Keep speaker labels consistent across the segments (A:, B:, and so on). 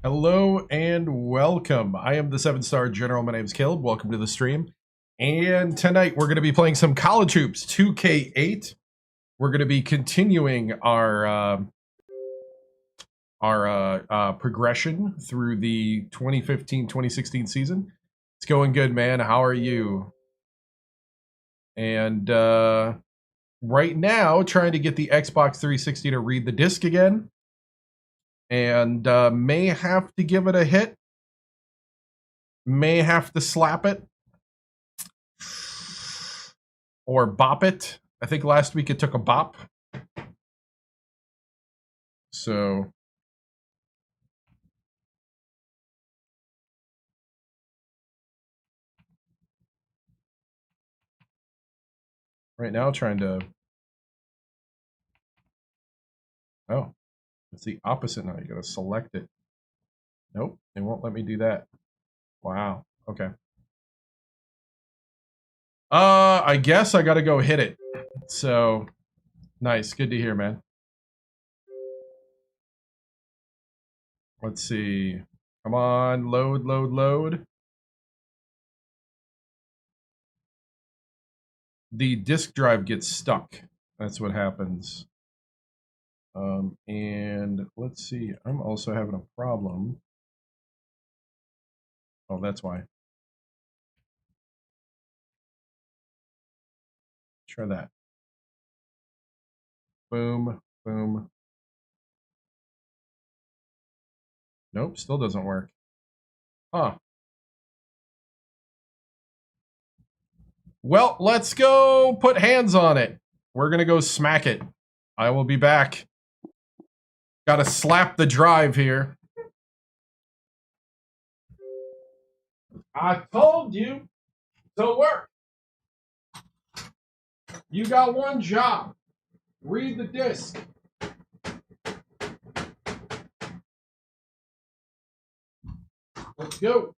A: Hello and welcome. I am the 7-star general. My name is Caleb. Welcome to the stream. And tonight we're going to be playing some college hoops 2K8. We're going to be continuing our progression through the 2015-2016 season. It's going good, man. How are you? And right now, trying to get the Xbox 360 to read the disc again. And may have to give it a hit. May have to slap it. Or bop it. I think last week it took a bop. So. Right now, trying to. Oh. It's the opposite now. You gotta select it. Nope, they won't let me do that. Wow. Okay. I guess I gotta go hit it. So nice. Good to hear, man. Let's see. Come on, load, load, load. The disk drive gets stuck. That's what happens. And let's see, I'm also having a problem. Oh, that's why. Try that. Boom, boom. Nope, still doesn't work. Huh. Well, let's go put hands on it. We're gonna go smack it. I will be back. Gotta slap the drive here. I told you to work. You got one job. Read the disc. Let's go.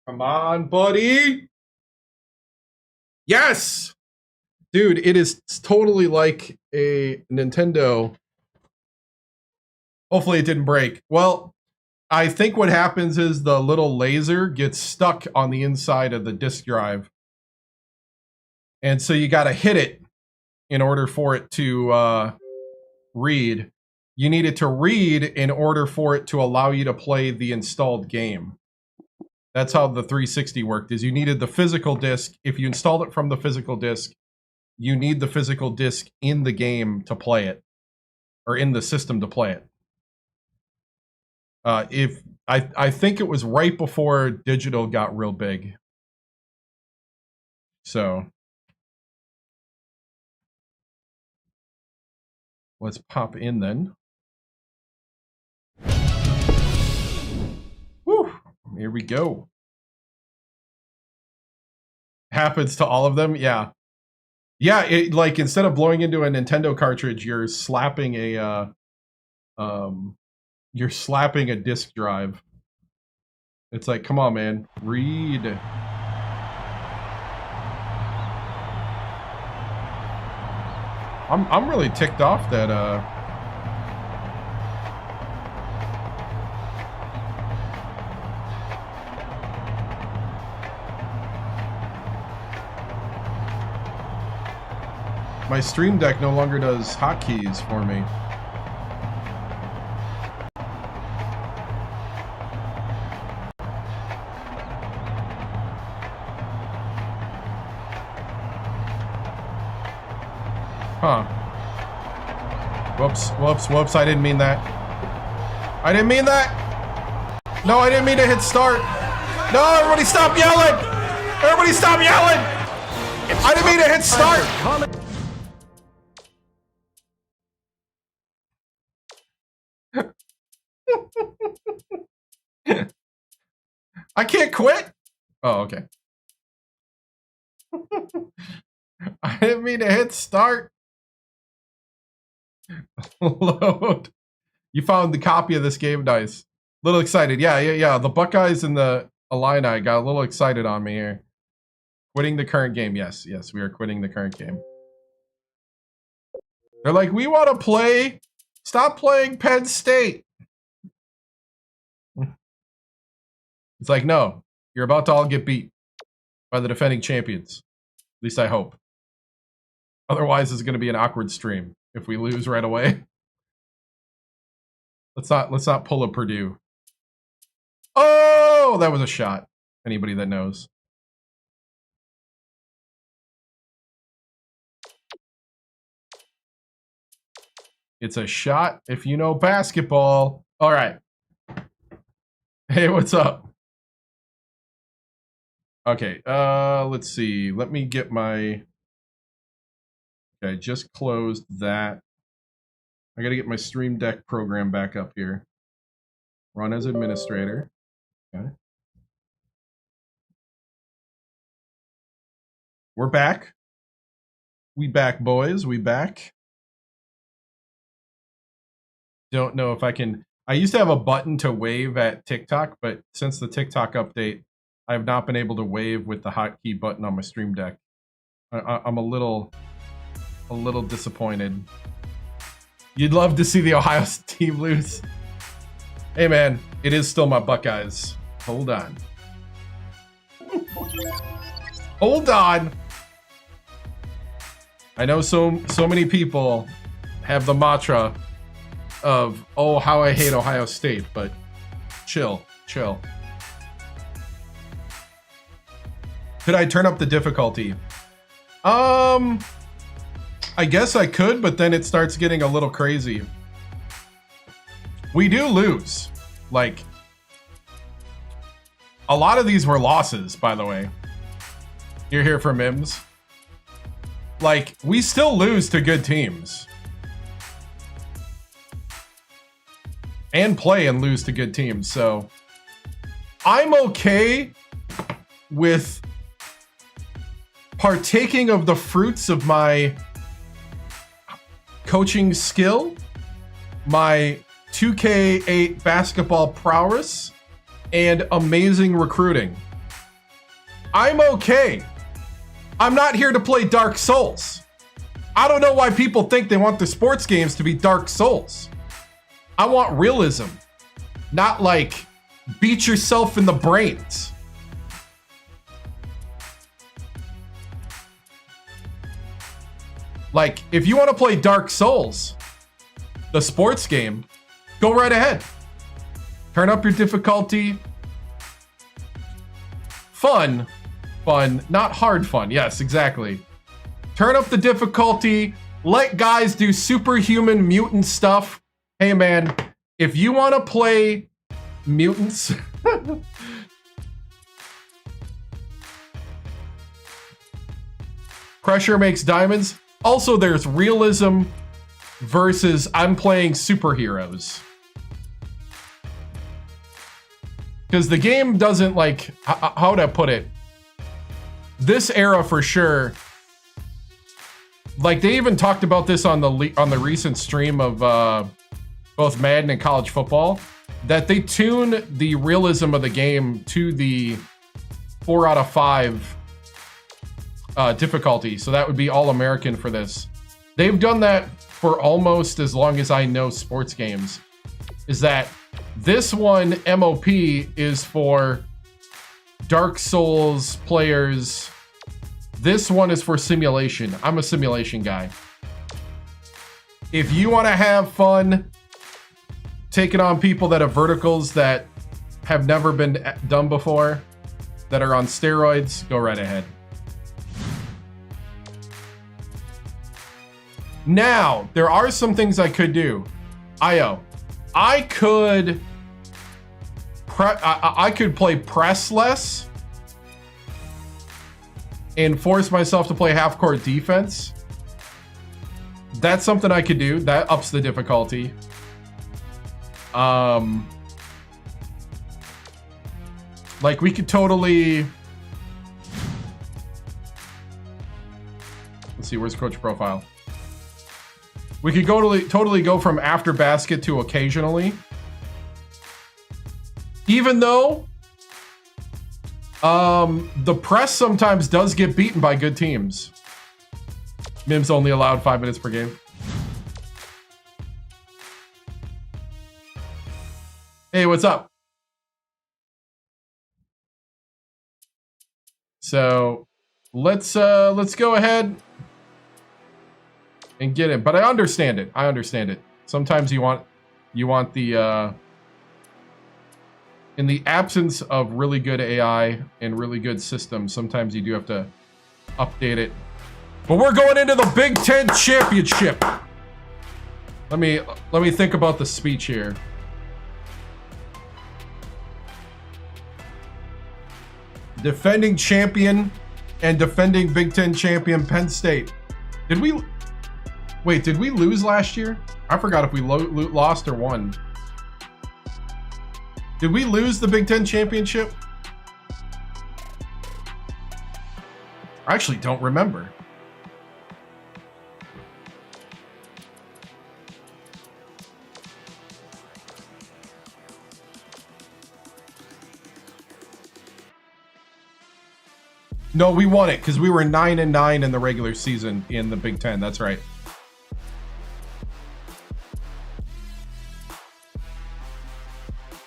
A: Come on, buddy. Yes! Dude, it is totally like a Nintendo. Hopefully it didn't break. Well, I think what happens is the little laser gets stuck on the inside of the disk drive. And so you got to hit it in order for it to read. You need it to read in order for it to allow you to play the installed game. That's how the 360 worked, is you needed the physical disc. If you installed it from the physical disc, you need the physical disc in the game to play it, or in the system to play it. If I think it was right before digital got real big. So let's pop in then. Woo! Here we go. Happens to all of them, yeah. Yeah, it, like instead of blowing into a Nintendo cartridge, you're slapping a disk drive. It's like, come on, man, read. I'm really ticked off that my Stream Deck no longer does hotkeys for me. Huh. Whoops, whoops, whoops, I didn't mean that. I didn't mean that! No, I didn't mean to hit start. No, everybody stop yelling! Everybody stop yelling! I didn't mean to hit start! I can't quit? Oh, okay. I didn't mean to hit start. Load. You found the copy of this game, nice. Little excited. Yeah. The Buckeyes and the Illini got a little excited on me here. Quitting the current game. Yes, we are quitting the current game. They're like, we want to play. Stop playing Penn State. It's like, no, you're about to all get beat by the defending champions. At least I hope. Otherwise, it's going to be an awkward stream if we lose right away. Let's not pull a Purdue. Oh, that was a shot. Anybody that knows. It's a shot if you know basketball. All right. Hey, what's up? Okay, let's see. Let me get my... Okay, just closed that. I got to get my Stream Deck program back up here. Run as administrator. Okay. We're back. We back, boys. We back. Don't know if I can... I used to have a button to wave at TikTok, but since the TikTok update, I have not been able to wave with the hotkey button on my Stream Deck. I'm a little disappointed. You'd love to see the Ohio team lose. Hey man, it is still my Buckeyes. Hold on. Hold on. I know so many people have the mantra of, oh, how I hate Ohio State, but chill. Could I turn up the difficulty? I guess I could, but then it starts getting a little crazy. We do lose. Like, a lot of these were losses, by the way. You're here for Mims. Like, we still lose to good teams. And play and lose to good teams, so I'm okay with partaking of the fruits of my coaching skill, my 2K8 basketball prowess, and amazing recruiting. I'm okay. I'm not here to play Dark Souls. I don't know why people think they want the sports games to be Dark Souls. I want realism, not like beat yourself in the brains. Like, if you want to play Dark Souls, the sports game, go right ahead. Turn up your difficulty. Fun, not hard fun. Yes, exactly. Turn up the difficulty. Let guys do superhuman mutant stuff. Hey man, if you want to play mutants, pressure makes diamonds. Also, there's realism versus I'm playing superheroes. Because the game doesn't, like, how would I put it? This era for sure. Like, they even talked about this on the recent stream of both Madden and college football, that they tune the realism of the game to the 4 out of 5 difficulty. So that would be all American for this. They've done that for almost as long as I know sports games. Is that this one MOP is for Dark Souls players. This one is for simulation. I'm a simulation guy. If you want to have fun taking on people that have verticals that have never been done before, that are on steroids, go right ahead. Now, there are some things I could do. I could play press less and force myself to play half-court defense. That's something I could do. That ups the difficulty. Like, we could totally... Let's see, where's coach profile? We could totally go from after basket to occasionally. Even though the press sometimes does get beaten by good teams. Mims only allowed 5 minutes per game. Hey, what's up? So let's go ahead and get it. But I understand it. I understand it. Sometimes you want the in the absence of really good AI and really good systems, sometimes you do have to update it. But we're going into the Big Ten Championship. Let me think about the speech here. Defending champion and defending Big Ten champion Penn State. Did we lose last year? I forgot if we lost or won. Did we lose the Big Ten championship? I actually don't remember. No, we won it because we were 9-9 in the regular season in the Big Ten. That's right.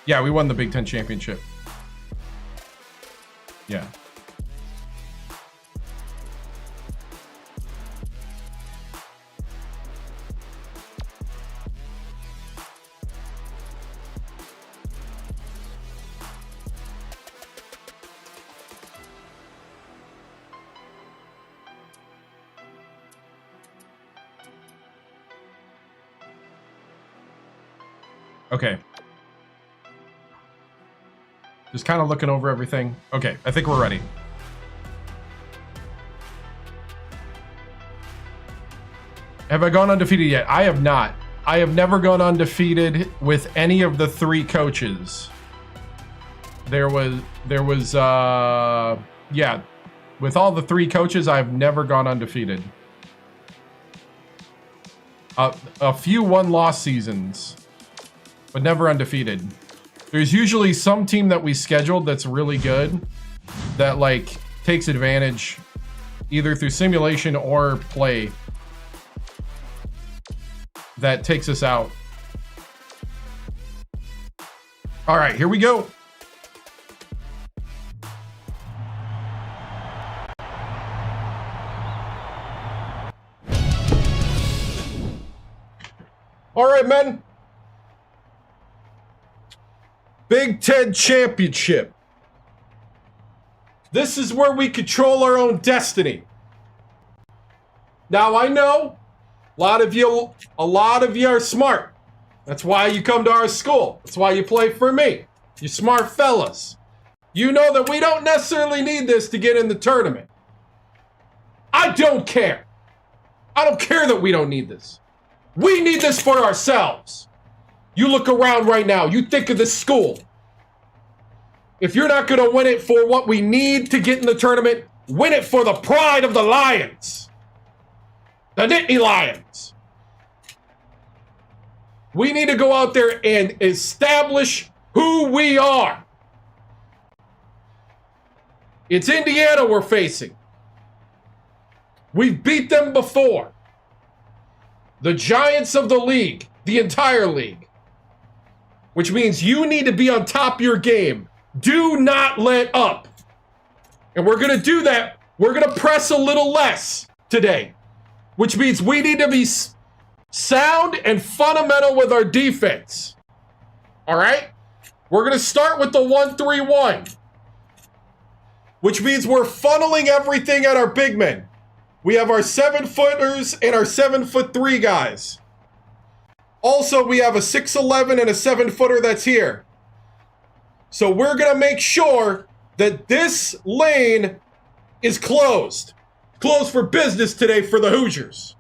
A: Yeah, we won the Big Ten championship. Yeah. Okay. Just kind of looking over everything. Okay, I think we're ready. Have I gone undefeated yet? I have not. I have never gone undefeated with any of the 3 coaches. There was yeah, with all the 3 coaches, I've never gone undefeated. A few 1-loss seasons, but never undefeated. There's usually some team that we scheduled that's really good that like takes advantage either through simulation or play that takes us out. All right, here we go. All right, men. Big Ten Championship. This is where we control our own destiny. Now I know a lot of you are smart. That's why you come to our school. That's why you play for me. You smart fellas. You know that we don't necessarily need this to get in the tournament. I don't care. I don't care that we don't need this. We need this for ourselves. You look around right now, you think of this school. If you're not going to win it for what we need to get in the tournament, win it for the pride of the Lions. The Nittany Lions. We need to go out there and establish who we are. It's Indiana we're facing. We've beat them before. The giants of the league, the entire league. Which means you need to be on top of your game. Do not let up. And we're going to do that. We're going to press a little less today. Which means we need to be sound and fundamental with our defense. All right? We're going to start with the 1-3-1. Which means we're funneling everything at our big men. We have our 7-footers and our 7'3" guys. Also, we have a 6'11" and a 7-footer that's here. So we're going to make sure that this lane is closed. Closed for business today for the Hoosiers.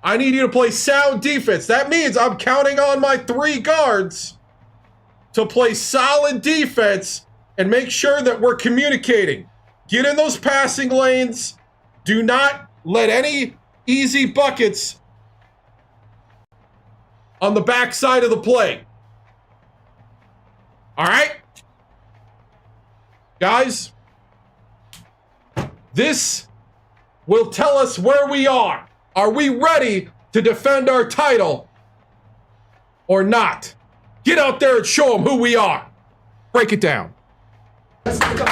A: I need you to play sound defense. That means I'm counting on my 3 guards to play solid defense and make sure that we're communicating. Get in those passing lanes. Do not let any easy buckets on the backside of the play. All right? Guys, this will tell us where we are. Are we ready to defend our title or not? Get out there and show them who we are. Break it down. Let's go.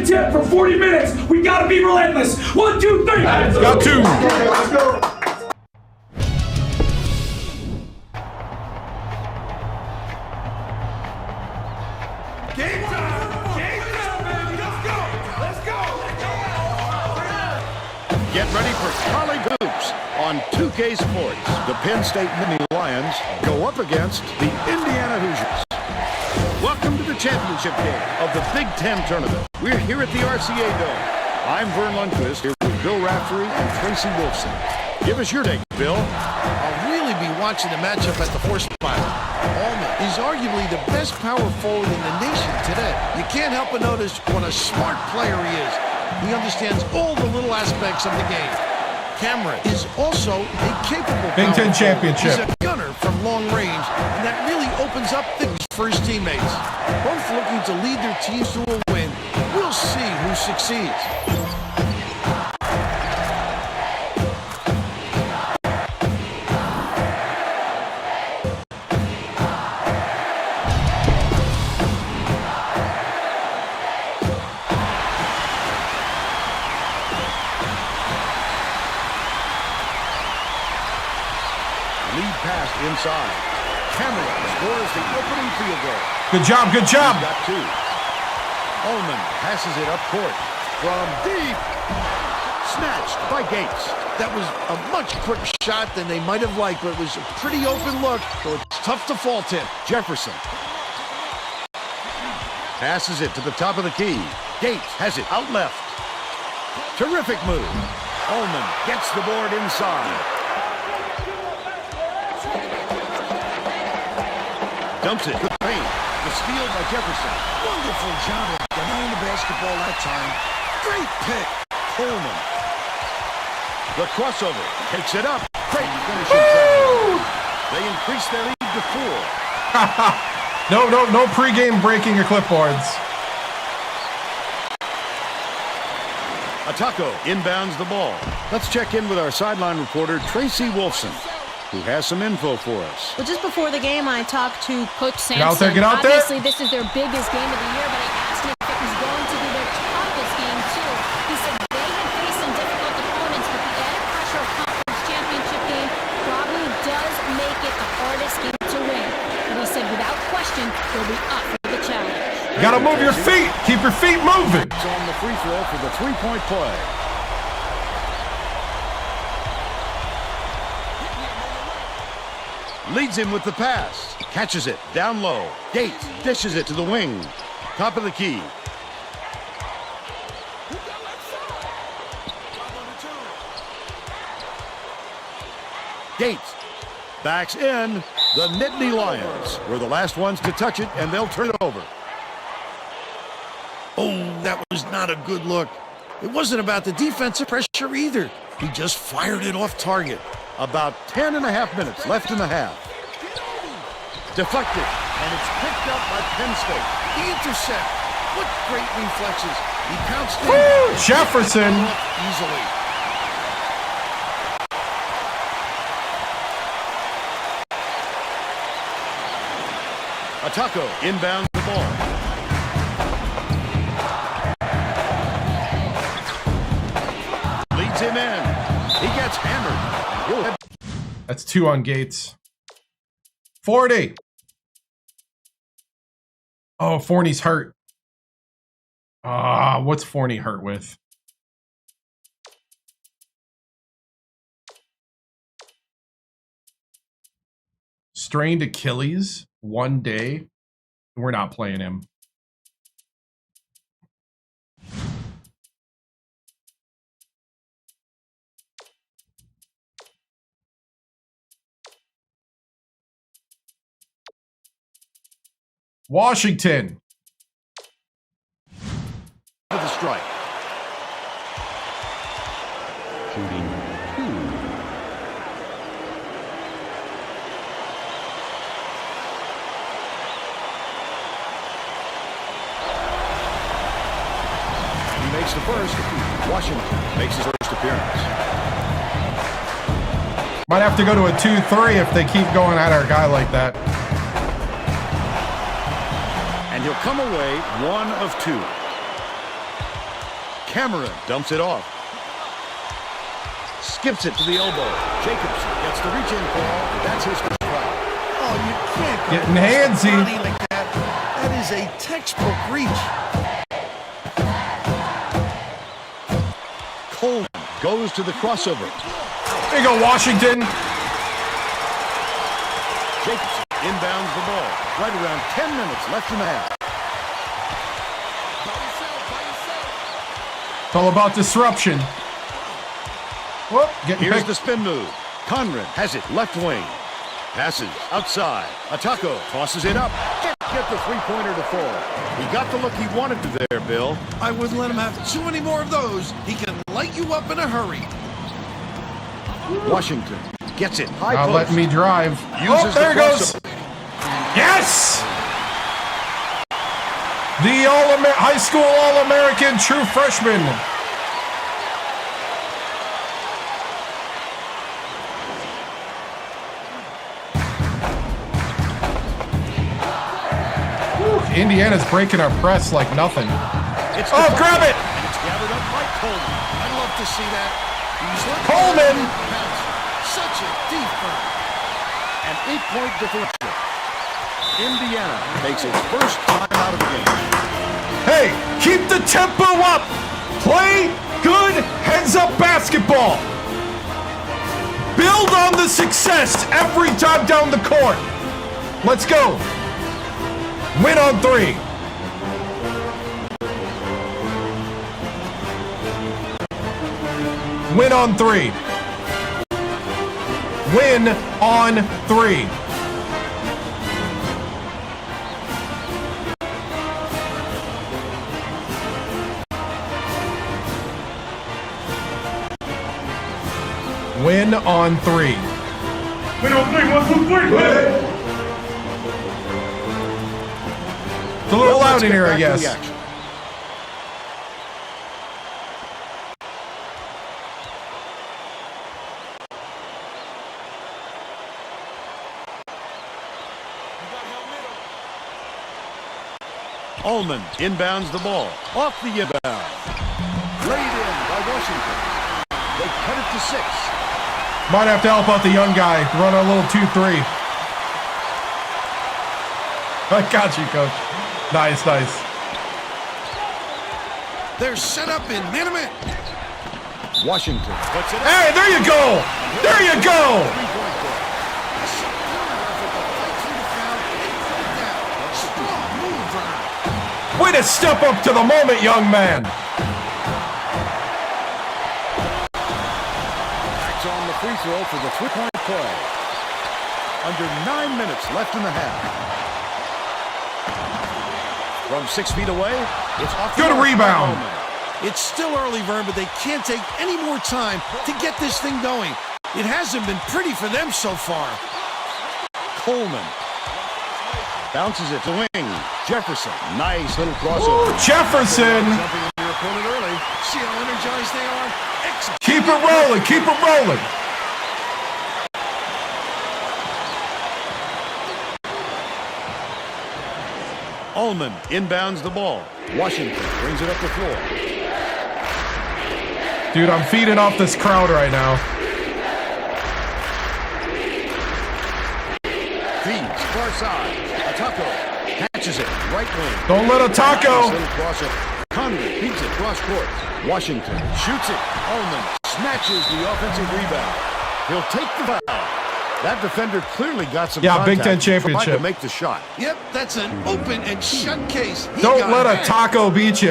B: a tip for 40 minutes. We gotta be relentless. 1, 2, 3.
A: Got two.
B: Let's go.
C: Game time! Game time, baby! Let's go! Let's go!
D: Get ready for college hoops on 2K Sports. The Penn State Nittany Lions go up against the Indiana Hoosiers. Welcome to the championship game of the Big Ten tournament. We're here at the RCA Dome. I'm Vern Lundquist here with Bill Raftery and Tracy Wolfson. Give us your take, Bill.
E: I'll really be watching the matchup at the horse mile. Allman is arguably the best power forward in the nation today. You can't help but notice what a smart player he is. He understands all the little aspects of the game. Cameron is also a capable
A: Big Ten championship.
E: He's a gunner from long range, and that really opens up things for his teammates. Both looking to lead their teams to a win. We'll see who succeeds.
D: Inside. Cameron scores the opening field goal.
A: Good job, good job.
D: He's got two. Ullman passes it up court from deep. Snatched by Gates.
E: That was a much quicker shot than they might have liked, but it was a pretty open look, so it's tough to fault him.
D: Jefferson passes it to the top of the key. Gates has it out left. Terrific move. Ullman gets the board inside. Dumps it. Good paint. The steal by Jefferson.
E: Wonderful job of denying the basketball that time. Great pick.
D: Coleman. The crossover. Takes it up. Great finishing. They increase their lead to 4.
A: No pregame breaking your clipboards.
D: Atako inbounds the ball. Let's check in with our sideline reporter, Tracy Wolfson, who has some info for us.
F: Well, just before the game, I talked to Coach Sampson.
A: Get out there.
F: Obviously, this is their biggest game of the year, but I asked him if it was going to be their toughest game, too. He said they had faced some difficult opponents, but the added pressure of conference championship game probably does make it the hardest game to win. But he said, without question, they'll be up for the challenge.
A: You gotta move your feet. Keep your feet moving.
D: It's on the free throw for the three-point play. Leads him with the pass. Catches it down low. Gates dishes it to the wing. Top of the key. Gates backs in. The Nittany Lions were the last ones to touch it, and they'll turn it over.
E: Oh, that was not a good look. It wasn't about the defensive pressure either. He just fired it off target.
D: About 10 and a half minutes left in the half. Deflected, and it's picked up by Penn State.
E: The intercept. What great reflexes. He pounced in.
A: Woo! Jefferson.
E: Easily.
D: Atako inbounds the ball. Leads him in. He gets hammered.
A: That's 2 on Gates. 40. Oh, Forney's hurt. What's Forney hurt with? Strained Achilles 1 day. We're not playing him. Washington.
D: For the strike. Shooting 2. He makes the first. Washington makes his first appearance.
A: Might have to go to a 2-3 if they keep going at our guy like that.
D: And he'll come away 1 of 2. Cameron dumps it off. Skips it to the elbow. Jacobson gets the reach-in call. That's his first foul.
E: Oh, you can't go
A: Getting
E: across the
A: handsy.
E: body like that. That is a textbook reach.
D: Coleman goes to the crossover.
A: There you go, Washington.
D: Jacobson inbounds the ball. Right around 10 minutes left in the half.
A: It's all about disruption. Whoop, getting
D: Here's
A: picked.
D: the spin move. Conran has it left wing. Passes outside. Atako tosses it up. Can't get the three-pointer to fall. He got the look he wanted to there, Bill.
E: I wouldn't let him have too many more of those. He can light you up in a hurry.
D: Washington gets it high
A: Not
D: post.
A: letting me drive.
D: Uses
A: There it
D: the
A: goes. Yes! The high school All-American true freshman. Whew, Indiana's breaking our press like nothing.
D: It's
A: Oh, grab it!
D: And it's gathered up by Coleman.
E: I'd love to see that. He's looking
A: Coleman!
E: at the bounce. Such a deep burn.
D: An 8-point differential. Indiana takes its first time out of the game.
A: Hey, keep the tempo up. Play good heads-up basketball. Build on the success every time down the court. Let's go. Win on 3. Win on 3. Win on 3. Win on 3.
B: Win on 3, 1, 2, 3.
A: It's a little loud
D: Let's
A: in
D: get
A: here, I
D: back to the
A: guess.
D: action. Ullman inbounds the ball. Off the inbound. Laid in by Washington. They cut it to 6.
A: Might have to help out the young guy. Run a little 2-3. I got you, coach. Nice, nice.
E: They're set up in minute.
D: Washington puts it up.
A: Hey, there you go. There you go.
D: Three-point play.
E: Strong move, Vernon.
A: Way to step up to the moment, young man.
D: Backs on the free throw for the three-point play. Under 9 minutes left in the half. From 6 feet away, it's off the
A: Good
D: mark by
A: rebound.
D: Ullman.
E: It's still early, Vern, but they can't take any more time to get this thing going. It hasn't been pretty for them so far.
D: Coleman bounces it to wing. Jefferson, nice little crossover.
A: Ooh, Jefferson.
D: Jumping on your opponent early.
E: See how energized they are? Excellent.
A: Keep it rolling. Keep it rolling.
D: Ullman inbounds the ball. Washington brings it up the floor.
A: Dude, I'm feeding off this crowd right now.
D: Feeds far side. Atako catches it right wing.
A: Don't let a
D: Nice
A: taco.
D: little crossover. Conley feeds it cross court. Washington shoots it. Ullman snatches the offensive rebound. He'll take the foul. That defender clearly got some
A: Yeah, Big
D: contact.
A: Ten
D: He tried
A: championship.
D: to make the shot.
E: Yep, that's an open and shut case. He
A: Don't
E: got
A: let a
E: it.
A: taco beat you.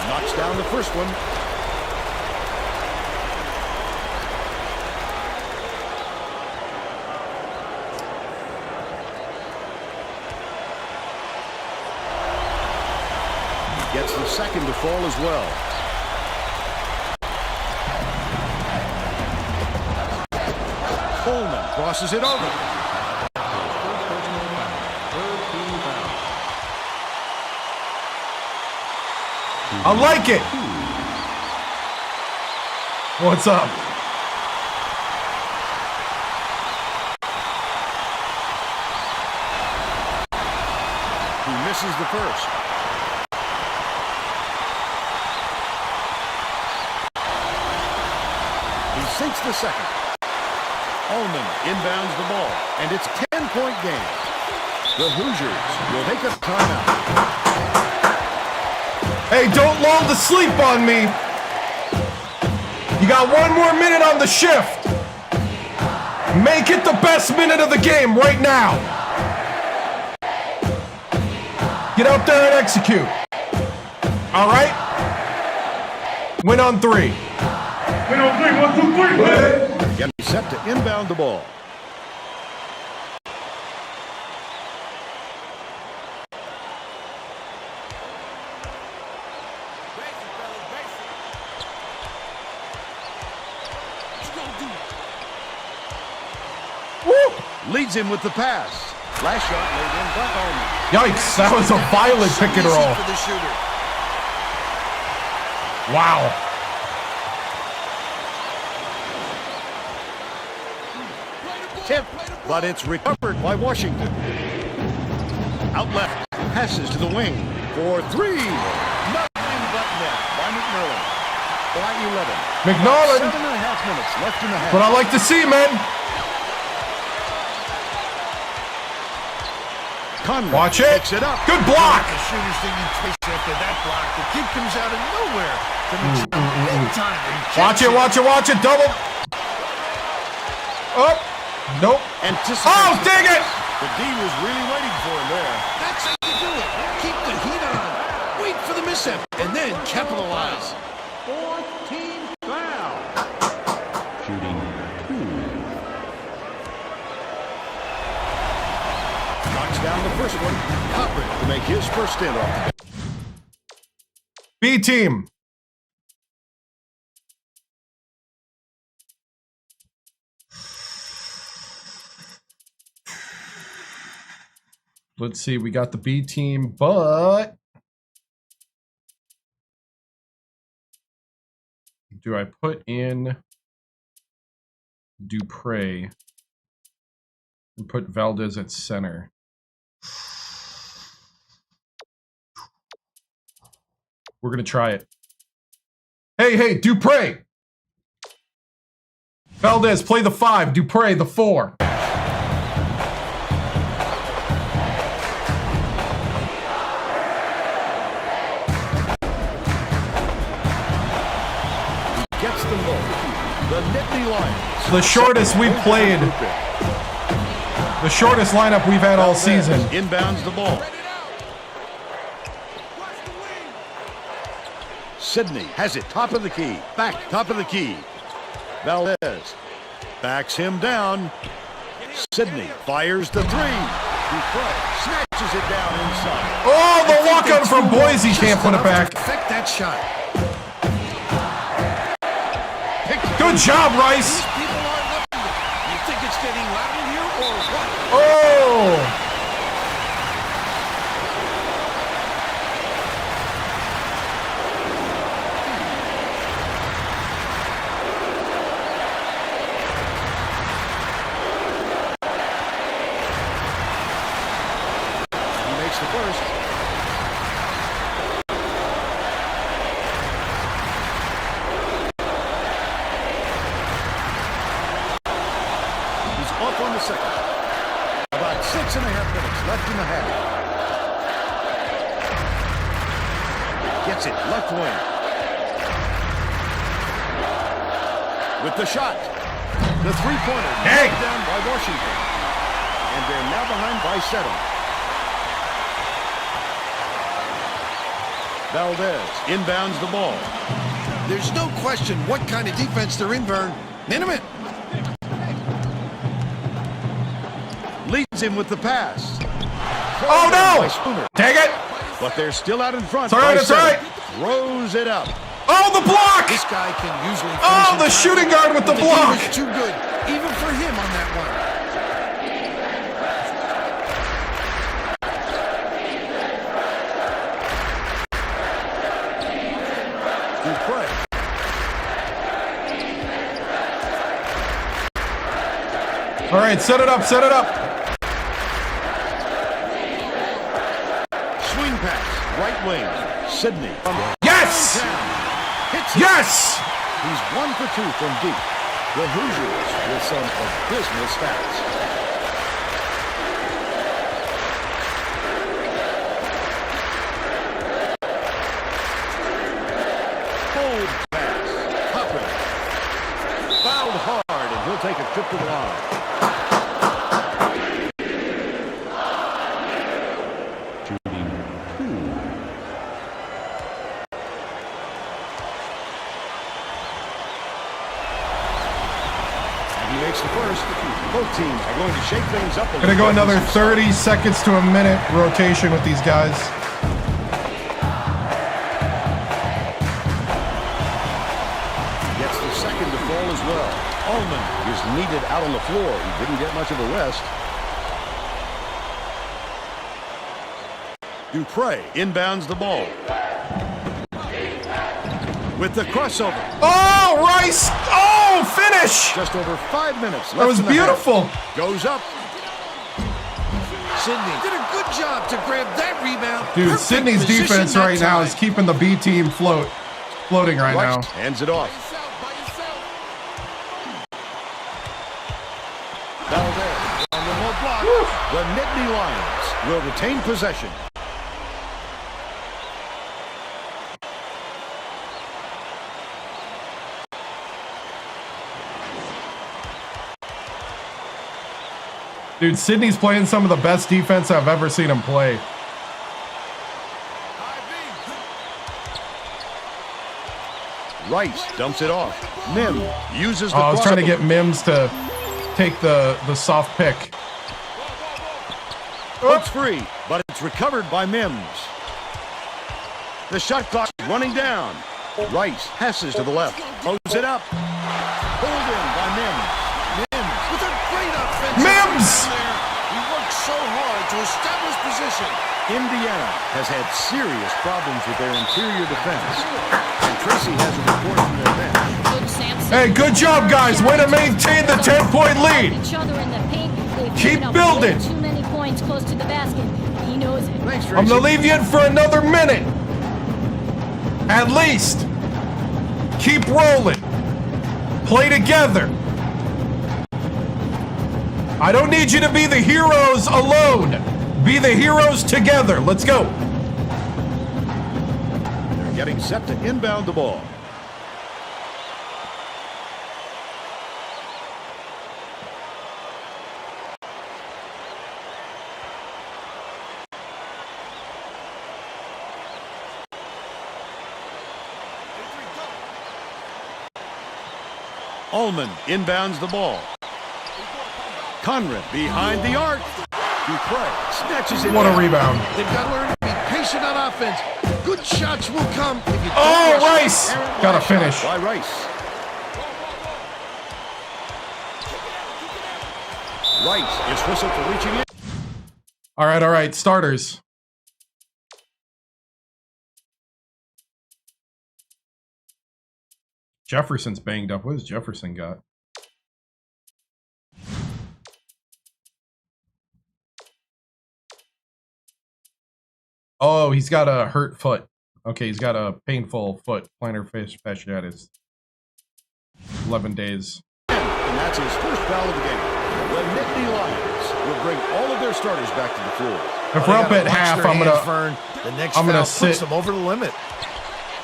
D: Knocks down the first one. Gets the second to fall as well. Coleman crosses it over.
A: I like it. What's up?
D: He misses the first. He sinks the second. Ullman inbounds the ball, and it's a 10-point game. The Hoosiers will take a timeout.
A: Hey, don't lull to sleep on me. You got 1 more minute on the shift. Make it the best minute of the game right now. Get out there and execute. All right? Win on 3.
C: Win on 3. 1, 2, 3.
D: Get set to inbound the ball.
A: Woo!
D: Leads him with the pass. Last shot laid in by Ullman.
A: Yikes, that was a violent pick and roll.
E: For the shooter.
A: Wow.
D: Tip, but it's recovered by Washington. Out left, passes to the wing for 3. Nothing but net by McMillan. By 11.
A: McNaughton.
D: 7.5 minutes left in the half.
A: What I like to see, man.
D: Conrad
A: Watch it.
D: picks it up.
A: Good block.
E: The shooter's thinking twice after that block. The kid comes out of nowhere to make big time.
A: Watch it, watch it, watch it. Double. Oh, nope. Oh, dang it.
D: The D was really waiting for him there.
E: That's how you do it. Keep the heat on. Wait for the misstep and then capitalize.
C: 4th team foul.
D: Shooting 2. Knocks down the first one. Cochran to make his first stint off the bench.
A: B team. Let's see, we got the B team, but do I put in Dupre and put Valdez at center? We're going to try it. Hey, Dupre! Valdez, play the 5. Dupre, the 4.
D: Gets them both. The Nittany Lions.
A: The shortest we've played. The shortest lineup we've had all season.
D: Inbounds the ball. Sidney has it top of the key. Back top of the key. Valdez backs him down. Sidney fires the 3. Dupre snatches it down inside.
A: Oh, the walk-on from Boise can't put it back.
E: Affect that shot.
A: Good job, Rice.
E: These people aren't loving it. You think it's getting loud in here or what?
A: Oh.
D: He makes the first. Off on the second. About 6.5 minutes left in the half. Gets it left wing. With the shot. The 3-pointer knocked down by Washington. And they're now behind by 7. Valdez inbounds the ball.
E: There's no question what kind of defense they're in, Vern. Minimum.
D: Leads him with the pass.
A: Oh, no! Take it!
D: But they're still out in front.
A: It's all right, it's all right.
D: Throws it up.
A: Oh, the block!
E: This guy can usually finish
A: Oh, the
E: in
A: shooting
E: time.
A: guard with the
E: But
A: block!
E: D was too good, even for him on that one.
D: Dupre.
A: All right, set it up, set it up.
D: right wing. Sidney.
A: Yes!
D: Hits it.
A: Yes!
D: He's 1 for 2 from deep. The Hoosiers with some abysmal stats. Hold pass. Hopper. Fouled hard, and he'll take a trip to the line. Makes the first. Both teams are going to shake things up.
A: Gonna go another 30 seconds to a minute rotation with these guys.
D: Gets the second to fall as well. Ullman is needed out on the floor. He didn't get much of a rest. Dupre inbounds the ball. With the crossover.
A: Oh, Rice! Oh, finish!
D: Just over 5 minutes left.
A: That was beautiful.
D: Goes up.
E: Sidney did a good job to grab that rebound.
A: Dude,
E: Perfect
A: Sydney's
E: position
A: defense
E: that
A: right now
E: time.
A: is keeping the B team floating right now.
D: Hands it off. Valdez on the low block. The Nittany Lions will retain possession.
A: Dude, Sydney's playing some of the best defense I've ever seen him play.
D: Rice dumps it off. Mim uses the
A: I was trying to
D: crossover.
A: get Mims to take the soft pick.
D: It's free, but it's recovered by Mims. The shot clock is running down. Rice passes to the left. Throws it up. Pulled in by Mims.
E: Mims with a great offensive
A: Mims!
E: rebound there. He worked so hard to establish position.
D: Indiana has had serious problems with their interior defense. And Tracy has a report from their bench.
F: Luke Sampson.
A: Hey, good job, guys. Way to maintain the 10-point lead.
F: Each other in the paint. They've
A: Keep
F: given up
A: building.
F: way too many points close to the basket. He knows it.
D: Thanks, Tracy.
A: I'm going to leave you in for another minute. At least. Keep rolling. Play together. I don't need you to be the heroes alone. Be the heroes together. Let's go.
D: They're getting set to inbound the ball. Ullman inbounds the ball. Conrad behind the arc. Dupre snatches it.
A: What a
D: down.
A: rebound.
E: They've got to learn to be patient on offense. Good shots will come if you don't
A: Oh,
E: rush
A: Rice.
E: it.
A: Got to finish.
D: By Rice. Rice is whistled for reaching in.
A: All right. Starters. Jefferson's banged up. What has Jefferson got? Oh, he's got a hurt foot. Okay, he's got a painful foot. Plantar fasciitis. 11 days.
D: And that's his first foul of the game. The Nittany Lions will bring all of their starters back to the floor.
A: If we're up at half, I'm gonna
E: The next
A: I'm gonna
E: foul puts
A: sit-
E: them over the limit.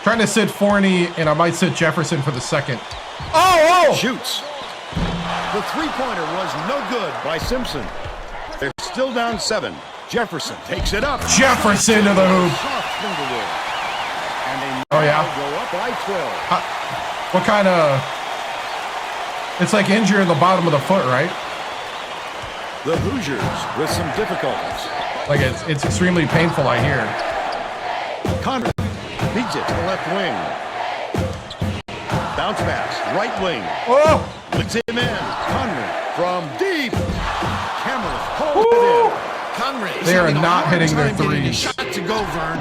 A: trying to sit Forney, and I might sit Jefferson for the second. Oh!
D: Shoots. The three-pointer was no good by Simpson. They're still down 7. Jefferson takes it up.
A: Jefferson to the hoop.
D: Soft finger roll. And they
A: Oh, yeah?
D: now go up by 12.
A: What kind of... It's like injury in the bottom of the foot, right?
D: The Hoosiers with some difficulties.
A: Like it's extremely painful, I hear.
D: Conrad beats it to the left wing. Bounce pass, right wing.
A: Oh!
D: Leads him in. Conrad from deep. Cameron holds it in.
E: Conrad is
A: They are
E: having a
A: not
E: hard
A: hitting their
E: time getting
A: threes.
E: a shot to go, Vern.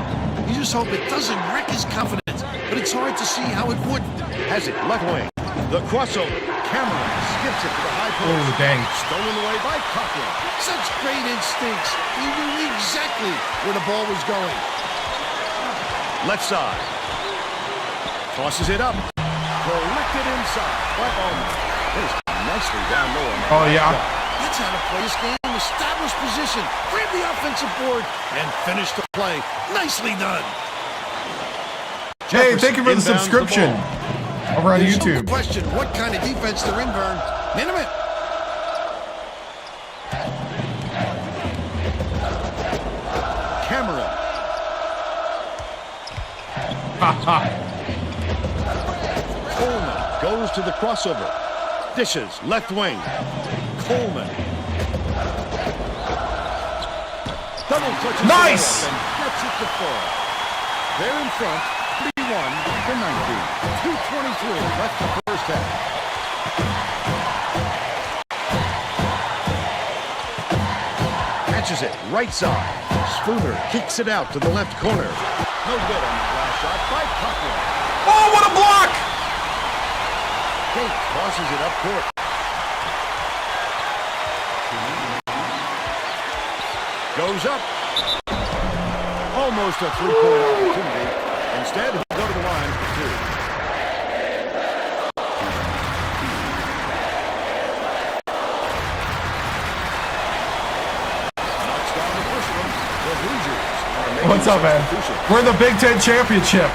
E: You just hope it doesn't wreck his confidence, but it's hard to see how it would.
D: Has it left wing. The crossover. Cameron skips it to the high post.
A: Oh, dang.
D: Stolen away by Cochran.
E: Such great instincts. He knew exactly where the ball was going.
D: Left side. Tosses it up. Collected inside by Ullman. It is nicely down low.
A: Oh, yeah.
E: That's how to play this game. Establish position, grab the offensive board, and finish the play. Nicely done.
A: Hey, thank you for the subscription over on
E: There's
A: YouTube.
E: no question what kind of defense they're in, Vern. Minute.
D: Cameron. Coleman goes to the crossover. Dishes left wing. Coleman. Double touches.
A: Nice!
D: And gets it to fall. They're in front. 31 to 19. 2:23 left the first half. Catches it right side. Spooner kicks it out to the left corner. No good on the last shot by Cochran.
A: Oh, what a block!
D: Kate tosses it up court. Goes up. Almost a three-point opportunity. Instead, he'll go to the line for two. Knocks down the first one. The Hoosiers are making
A: What's up, man?
D: substitutions.
A: We're in the Big Ten Championship.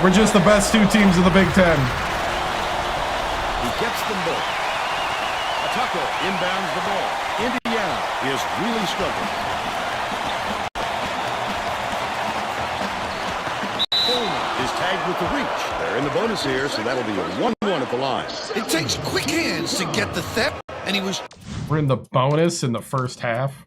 A: We're just the best two teams in the Big Ten.
D: He gets them both. Atako inbounds the ball. Indiana is really struggling. Coleman is tagged with the reach. They're in the bonus here, so that'll be a 1-1 at the line.
E: It takes quick hands to get the theft, and he was
A: We're in the bonus in the first half.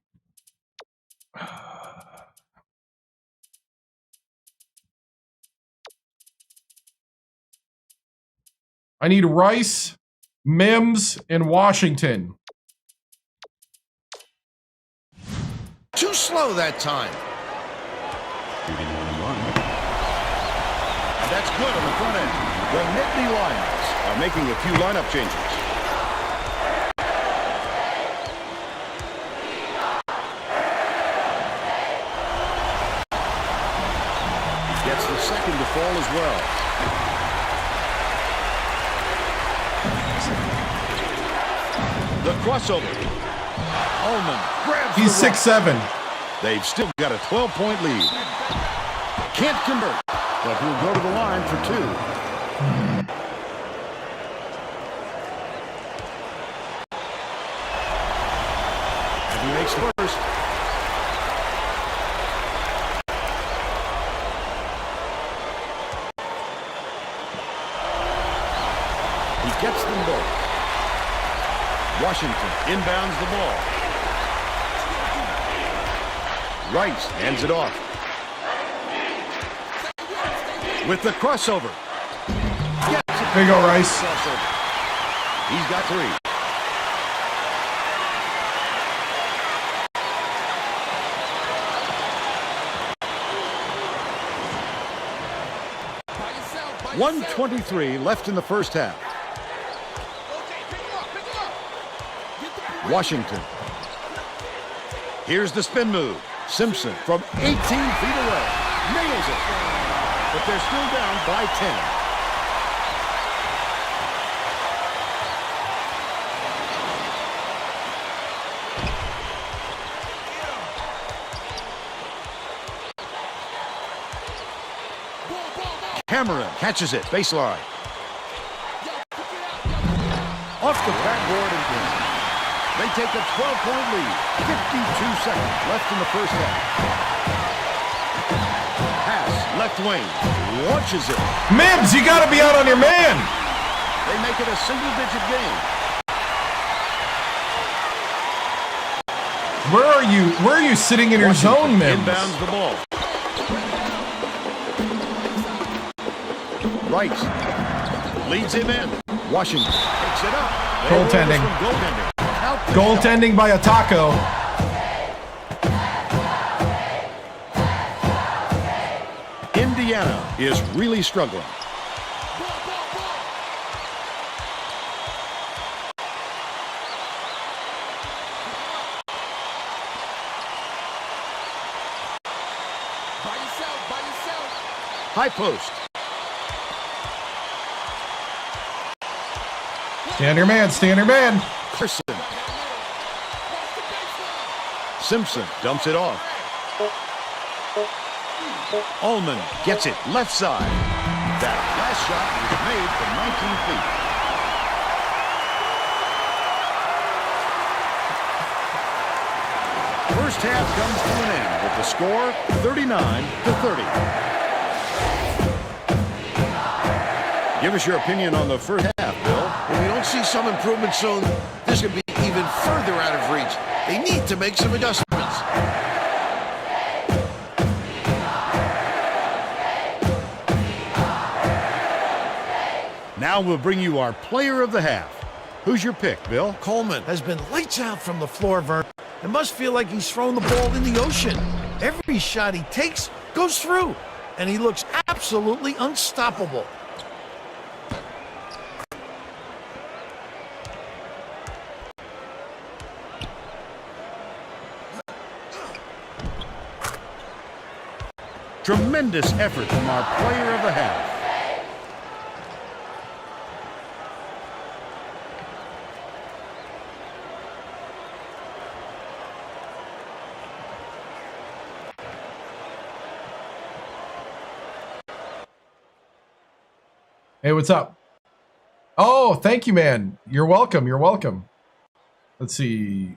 A: I need Rice, Mims, and Washington.
E: too slow that time.
D: Shooting 1-1. And that's good on the front end. The Nittany Lions are making a few lineup changes. He gets the second to fall as well. The crossover. Ullman grabs
A: He's
D: the rock.
A: 6'7".
D: They've still got a 12-point lead. Can't convert, but he'll go to the line for two. And he makes the first. He gets them both. Washington inbounds the ball. Rice hands it off. With the crossover. Gets it.
A: There you go, Rice.
D: Crossover. He's got three.
B: By yourself.
D: 1:23 left in the first half. Washington. Here's the spin move. Simpson from 18 feet away. Nails it. But they're still down by 10. Cameron catches it. Baseline. Off the backboard and in. They take a 12-point lead. 52 seconds left in the first half. Pass, left wing. Launches it.
A: Mims, you got to be out on your man.
D: They make it a single-digit game.
A: Where are you? Where are you sitting in your zone, Mims?
D: Inbounds the ball. Rice leads him in. Washington picks it up.
A: Goaltending.
D: Goaltending.
A: Goaltending by a taco.
D: Indiana is really struggling.
B: By yourself.
D: High post.
A: Stand your man, stand your man.
D: Carson. Simpson dumps it off. Ullman gets it left side. That last shot was made from 19 feet. First half comes to an end with the score 39-30. Give us your opinion on the first half, Bill.
E: If we don't see some improvement soon, this could be even further out of reach. They need to make some adjustments.
D: Now we'll bring you our player of the half. Who's your pick, Bill?
E: Coleman has been lights out from the floor, Vern. It must feel like he's thrown the ball in the ocean. Every shot he takes goes through, and he looks absolutely unstoppable.
D: Tremendous effort from our player of the half.
A: Hey, what's up? Oh, thank you, man. You're welcome. You're welcome. Let's see.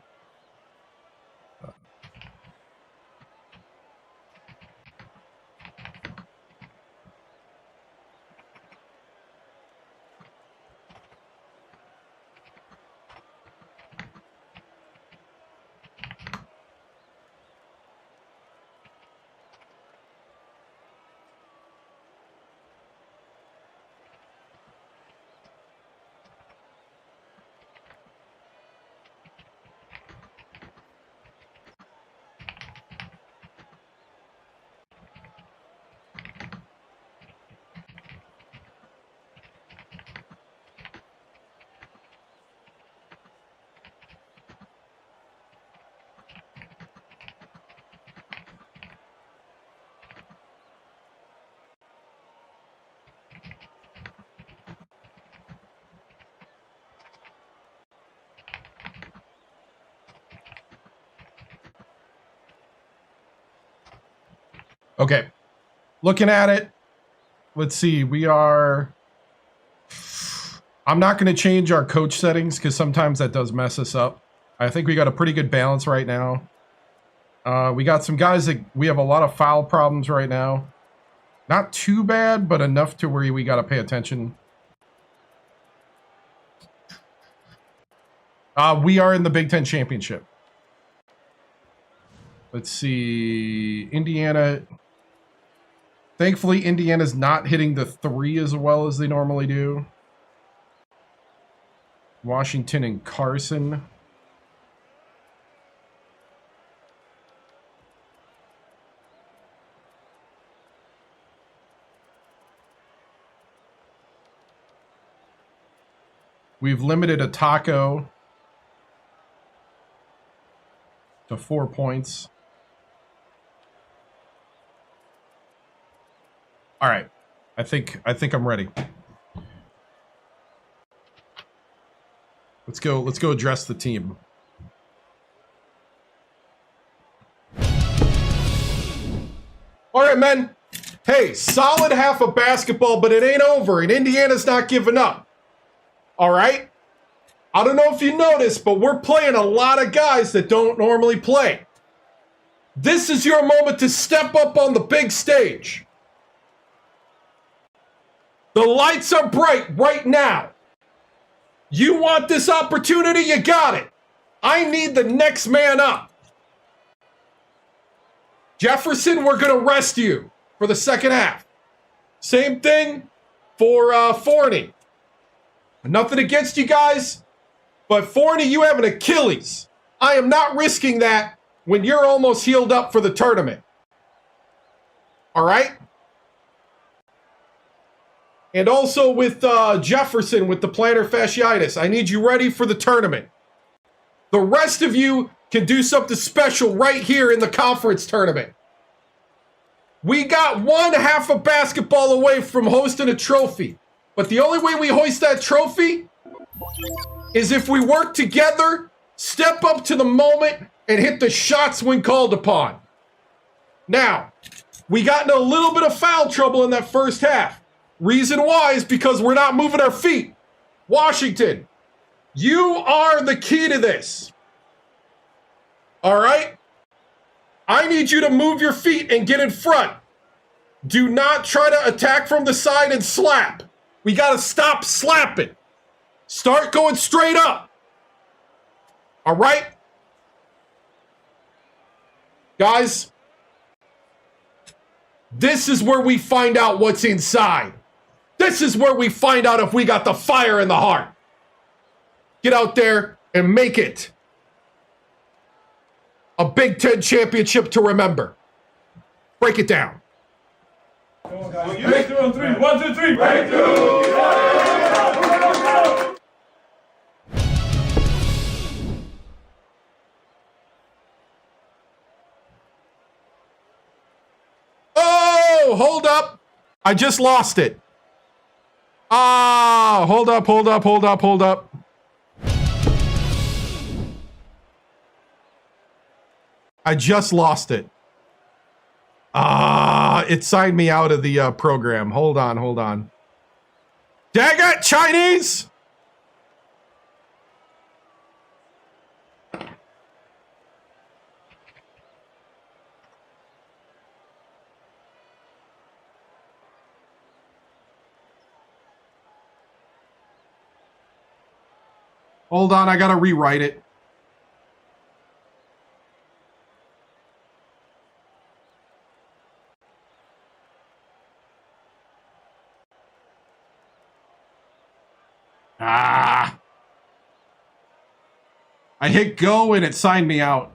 A: Okay, looking at it, let's see, I'm not going to change our coach settings because sometimes that does mess us up. I think we got a pretty good balance right now. We got some guys that we have a lot of foul problems right now. Not too bad, but enough to where we got to pay attention. We are in the Big Ten Championship. Let's see, Indiana. Thankfully, Indiana's not hitting the three as well as they normally do. Washington and Carson. We've limited a taco to 4 points. All right, I think I'm ready. Let's go address the team. All right, men. Hey, solid half of basketball, but it ain't over, and Indiana's not giving up. All right? I don't know if you noticed, but we're playing a lot of guys that don't normally play. This is your moment to step up on the big stage. The lights are bright right now. You want this opportunity? You got it. I need the next man up. Jefferson, we're going to rest you for the second half. Same thing for Forney. Nothing against you guys, but Forney, you have an Achilles. I am not risking that when you're almost healed up for the tournament. All right? And also with Jefferson with the plantar fasciitis, I need you ready for the tournament. The rest of you can do something special right here in the conference tournament. We got one half a basketball away from hosting a trophy. But the only way we hoist that trophy is if we work together, step up to the moment, and hit the shots when called upon. Now, we got in a little bit of foul trouble in that first half. Reason why is because we're not moving our feet. Washington, you are the key to this. All right? I need you to move your feet and get in front. Do not try to attack from the side and slap. We got to stop slapping. Start going straight up. All right? Guys, this is where we find out what's inside. This is where we find out if we got the fire in the heart. Get out there and make it a Big Ten championship to remember. Break it down.
B: Breakthrough on three. 1, 2, 3. Breakthrough.
A: Oh, hold up. I just lost it. Ah, hold up. I just lost it. It signed me out of the program. Hold on. Dang it, Chinese! Hold on, I gotta rewrite it. I hit go and it signed me out.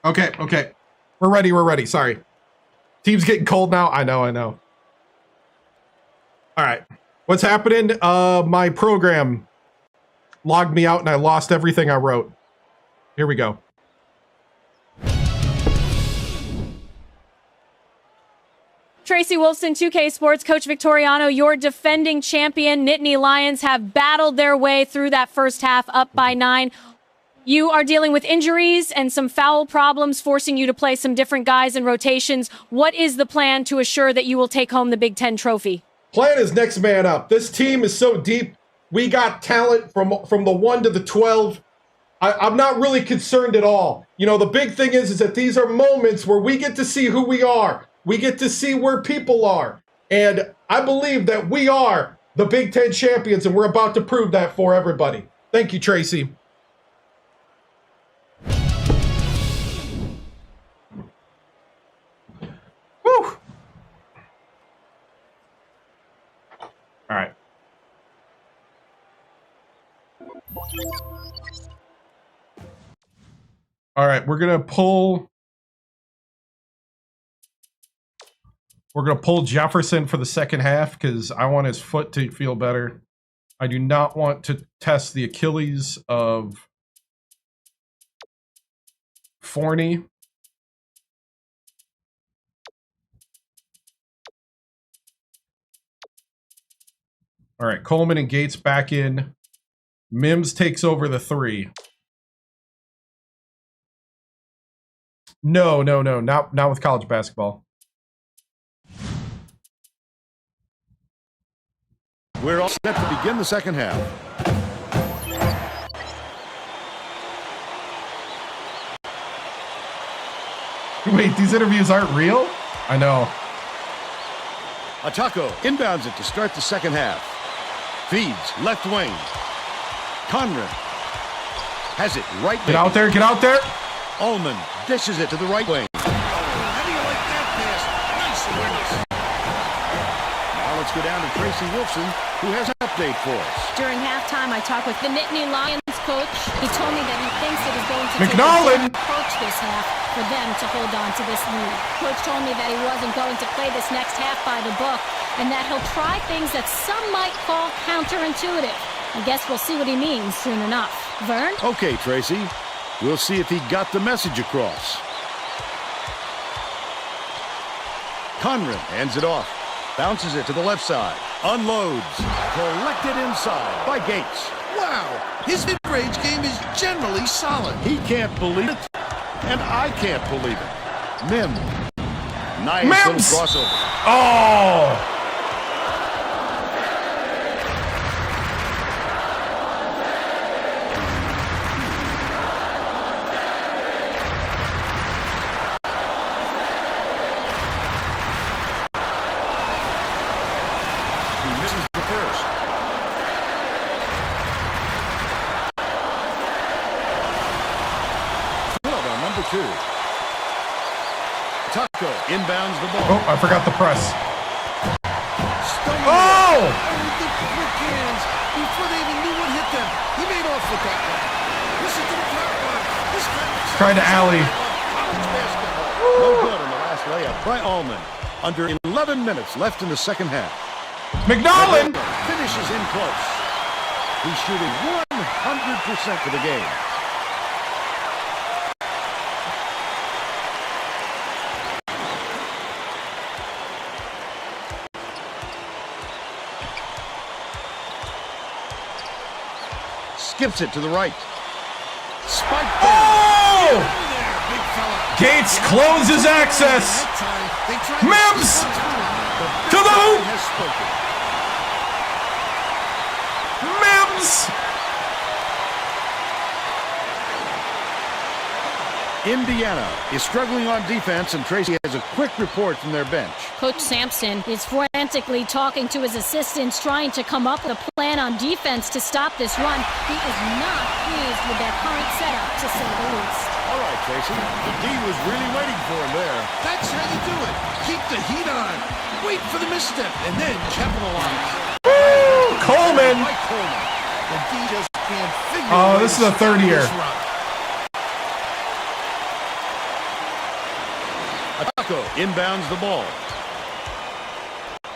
A: Okay. We're ready. Sorry. Team's getting cold now. I know. All right. What's happening? My program logged me out and I lost everything I wrote. Here we go.
G: Tracy Wolfson, 2K Sports, Coach Victoriano, your defending champion. Nittany Lions have battled their way through that first half, up by 9. You are dealing with injuries and some foul problems, forcing you to play some different guys in rotations. What is the plan to assure that you will take home the Big Ten trophy?
A: Plan is next man up. This team is so deep. We got talent from the 1 to the 12. I'm not really concerned at all. You know, the big thing is that these are moments where we get to see who we are. We get to see where people are. And I believe that we are the Big Ten champions, and we're about to prove that for everybody. Thank you, Tracy. Whew. All right. All right, we're gonna pull Jefferson for the second half because I want his foot to feel better. I do not want to test the Achilles of Forney. All right, Coleman and Gates back in. Mims takes over the 3. No, not with college basketball.
D: We're all set to begin the second half.
A: Wait, these interviews aren't real? I know.
D: Ataco inbounds it to start the second half. Feeds left wing. Conran has it right
A: Get out there, get out there.
D: Ullman dishes it to the right wing.
E: How do you like that pass? Nice awareness.
D: Now let's go down to Tracy Wolfson, who has an update for us.
F: During halftime, I talked with the Nittany Lions coach. He told me that he thinks it is going to
A: McNollan!
F: take a approach this half for them to hold on to this lead. Coach told me that he wasn't going to play this next half by the book and that he'll try things that some might call counterintuitive. I guess we'll see what he means soon enough. Vern?
D: Okay, Tracy. We'll see if he got the message across. Conran hands it off. Bounces it to the left side. Unloads. Collected inside by Gates.
E: Wow, his mid-range game is generally solid.
D: He can't believe it, and I can't believe it. Mims. Nice
A: Mims!
D: little crossover.
A: Oh!
D: Taco inbounds the ball.
A: Oh, I forgot the press.
E: Oh! The quick hands before they even knew what hit them. He made off with that one. Listen to the clock run. This guy
A: Tried to alley.
D: No good on the last layup by Ullman. Under 11 minutes left in the second half.
A: McNollan!
D: Finishes in close. He's shooting 100% for the game. Skips it to the right. Spike.
A: Oh!
E: there, big fella.
A: Gates closes access. Mims! To the hoop!
D: Has spoken.
A: Mims!
D: Indiana is struggling on defense, and Tracy has a quick report from their bench.
F: Coach Sampson is frantically talking to his assistants, trying to come up with a plan on defense to stop this run. He is not pleased with their current setup, to say the least.
D: All right, Tracy. The D was really waiting for him there.
E: That's how you do it. Keep the heat on. Wait for the misstep, and then capitalize.
A: Woo! Coleman!
E: Mike Coleman. The D just can't figure
A: Oh,
E: out
A: this is the third year.
E: this run.
D: Ataco inbounds the ball.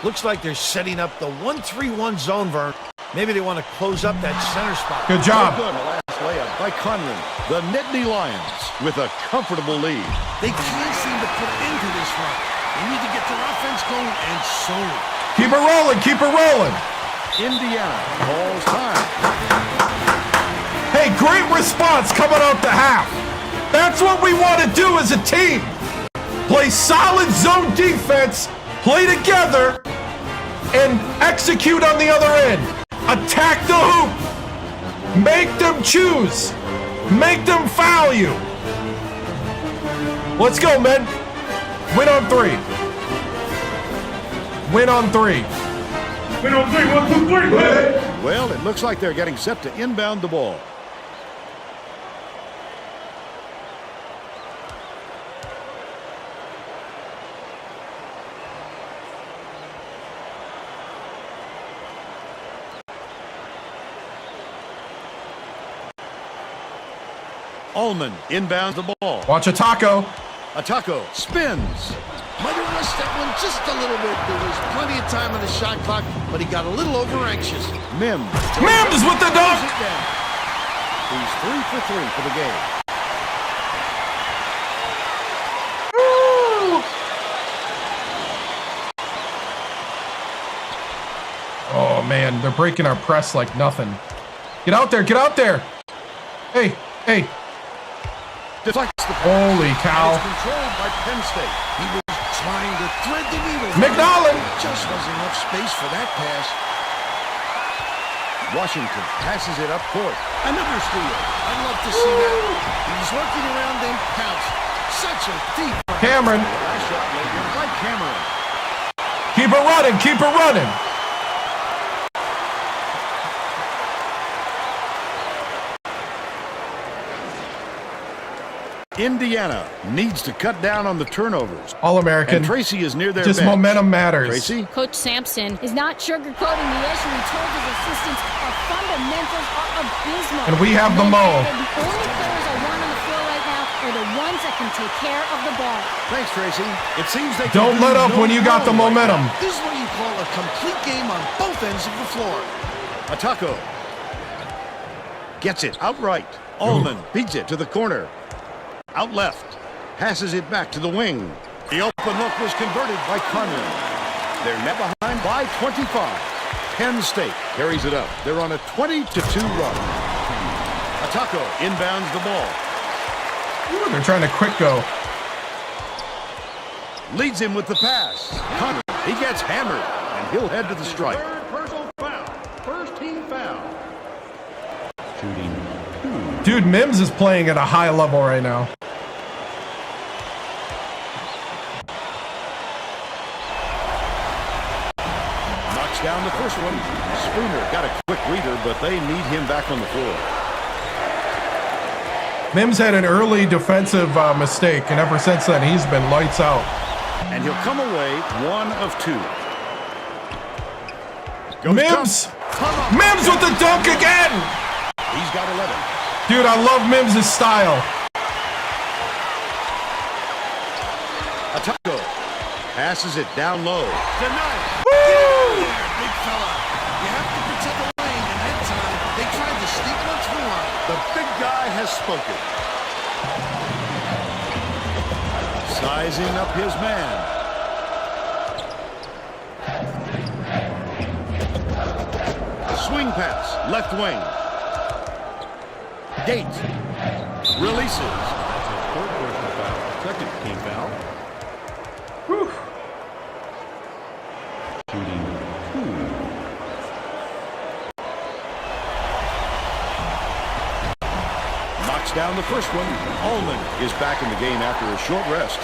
E: Looks like they're setting up the 1-3-1 zone, Vern. Maybe they want to close up that center spot.
A: Good job.
D: Good last layup by Conran. The Nittany Lions with a comfortable lead.
E: They can't seem to put into this run. They need to get their offense going, and soon.
A: Keep it rolling, keep it rolling.
D: Indiana calls time.
A: Hey, great response coming out the half. That's what we want to do as a team. Play solid zone defense, play together, and execute on the other end. Attack the hoop. Make them choose. Make them foul you. Let's go, men. Win on 3. Win on 3.
B: Win on 3, 1, 2, 3, man.
D: Well, it looks like they're getting set to inbound the ball. Allman inbounds the ball.
A: Watch a taco.
D: Ataco spins.
E: Might have rushed that one just a little bit. There was plenty of time on the shot clock, but he got a little over anxious.
D: Mims.
A: Mims with the dunk.
D: He's 3 for 3 for the game.
A: Oh, man. They're breaking our press like nothing. Get out there. Get out there. Hey. Hey.
D: Deflects the pass.
A: Holy cow.
D: It's controlled by Penn State.
E: He was trying to thread the needle.
A: McNollan.
E: Just wasn't enough space for that pass.
D: Washington passes it up court. Another steal.
E: I'd love to see that. He's working around and pounced. Such a deep.
A: Cameron.
D: Last shot laid in by Cameron.
A: Keep it running. Keep it running.
D: Indiana needs to cut down on the turnovers.
A: All-American.
D: And Tracy is near their
A: Just
D: bench.
A: momentum matters.
D: Tracy?
F: Coach Sampson is not sugarcoating the issue. He told his assistants our fundamentals are abysmal.
A: And we have the
F: Then
A: mo.
F: added, the only players I want on the floor right now are the ones that can take care of the ball.
D: Thanks, Tracy. It seems they
A: Don't
D: can
A: let
D: do
A: up
D: no
A: when you got the
D: wrong right
A: momentum.
E: This is what you call a complete game on both ends of the floor.
D: now. Ataco gets it outright. Allman beats it to the corner. Out left. Passes it back to the wing. The open look was converted by Conley. They're net behind by 25. Penn State carries it up. They're on a 20-2 run. Ataco inbounds the ball.
A: Ooh, they're trying to quick go.
D: Leads him with the pass. Conley, he gets hammered, and he'll head to the stripe.
C: Third personal foul. First team foul.
A: Dude, Mims is playing at a high level right now.
D: Knocks down the first one. Spooner got a quick reader, but they need him back on the floor.
A: Mims had an early defensive mistake, and ever since then, he's been lights out.
D: And he'll come away 1 of 2. Goes
A: Mims!
D: Come up.
A: Mims with the dunk again!
D: He's got 11.
A: Dude, I love Mims' style.
D: Ataco passes it down low. Denied.
E: There, big fella. You have to protect the lane, and that time they tried to sneak one through on him.
D: The big guy has spoken. Sizing up his man. Swing pass, left wing. Gates releases. That's a third personal foul. Second team foul.
A: Whew.
D: Knocks down the first one. Allman is back in the game after a short rest.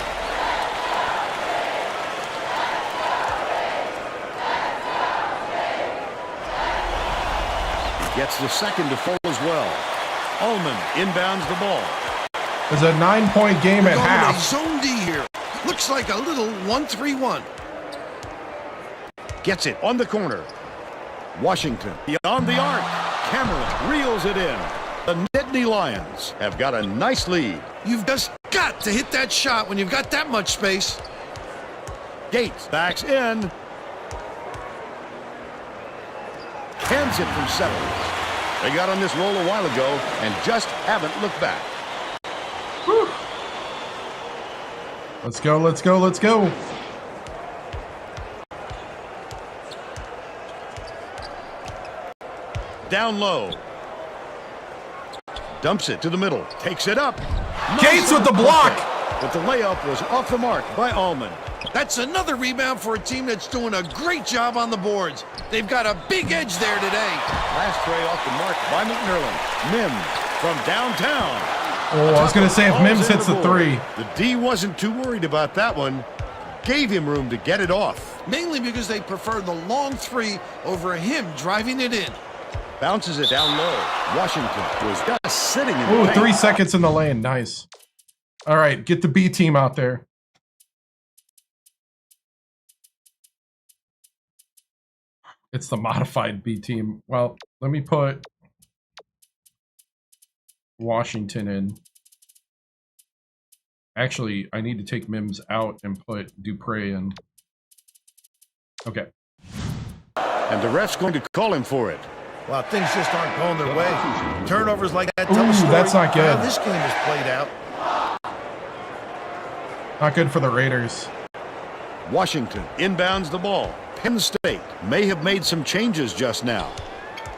D: He gets the second to fall as well. Allman inbounds the ball.
A: It's a 9-point game at
E: Going
A: half.
E: to zone D here. Looks like a little 1-3-1.
D: Gets it on the corner. Washington beyond the arc. Cameron reels it in. The Nittany Lions have got a nice lead.
E: You've just got to hit that shot when you've got that much space.
D: Gates backs in. Cans it from 7. They got on this roll a while ago and just haven't looked back.
A: Whew. Let's go, let's go, let's go.
D: Down low. Dumps it to the middle. Takes it up.
A: Gates with the block.
D: But the layup was off the mark by Allman.
E: That's another rebound for a team that's doing a great job on the boards. They've got a big edge there today.
D: Last tray off the mark by McNerlin. Mims from downtown.
A: Oh, I was going to say if Mims hits the three.
D: The D wasn't too worried about that one. Gave him room to get it off.
E: Mainly because they prefer the long three over him driving it in.
D: Bounces it down low. Washington was just sitting in the
A: Ooh,
D: paint.
A: 3 seconds in the lane. Nice. All right, get the B team out there. It's the modified B team. Well, let me put Washington in. Actually, I need to take Mims out and put Dupre in. Okay.
D: And the ref's going to call him for it.
E: Well, things just aren't going their way. Turnovers like that tell a story.
A: That's not good.
E: How this game is played out.
A: Not good for the Raiders.
D: Washington inbounds the ball. Penn State may have made some changes just now.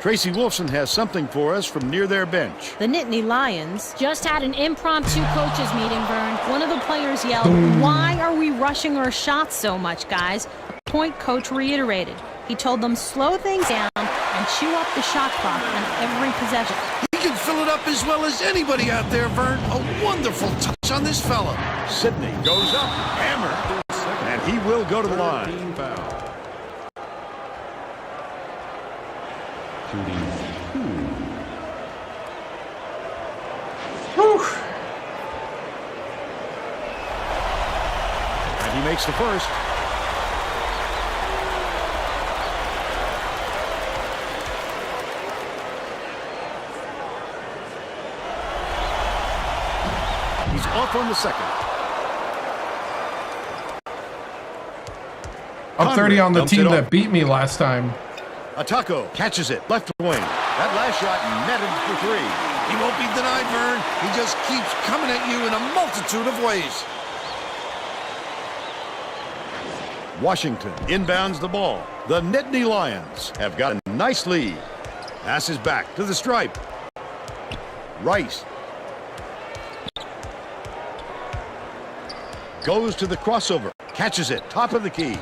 D: Tracy Wolfson has something for us from near their bench.
F: The Nittany Lions just had an impromptu coaches meeting, Vern. One of the players yelled, "Why are we rushing our shots so much, guys?" A point coach reiterated. He told them, slow things down and chew up the shot clock on every possession.
E: He can fill it up as well as anybody out there, Vern. A wonderful touch on this fella.
D: Sidney goes up, hammered, and he will go to the line. And he makes the first. He's off on the second.
A: Up 30 on the team that beat me last time.
D: Ataco catches it, left wing. That last shot netted for three.
E: He won't be denied, Vern. He just keeps coming at you in a multitude of ways.
D: Washington inbounds the ball. The Nittany Lions have got a nice lead. Passes back to the stripe. Rice goes to the crossover. Catches it, top of the key.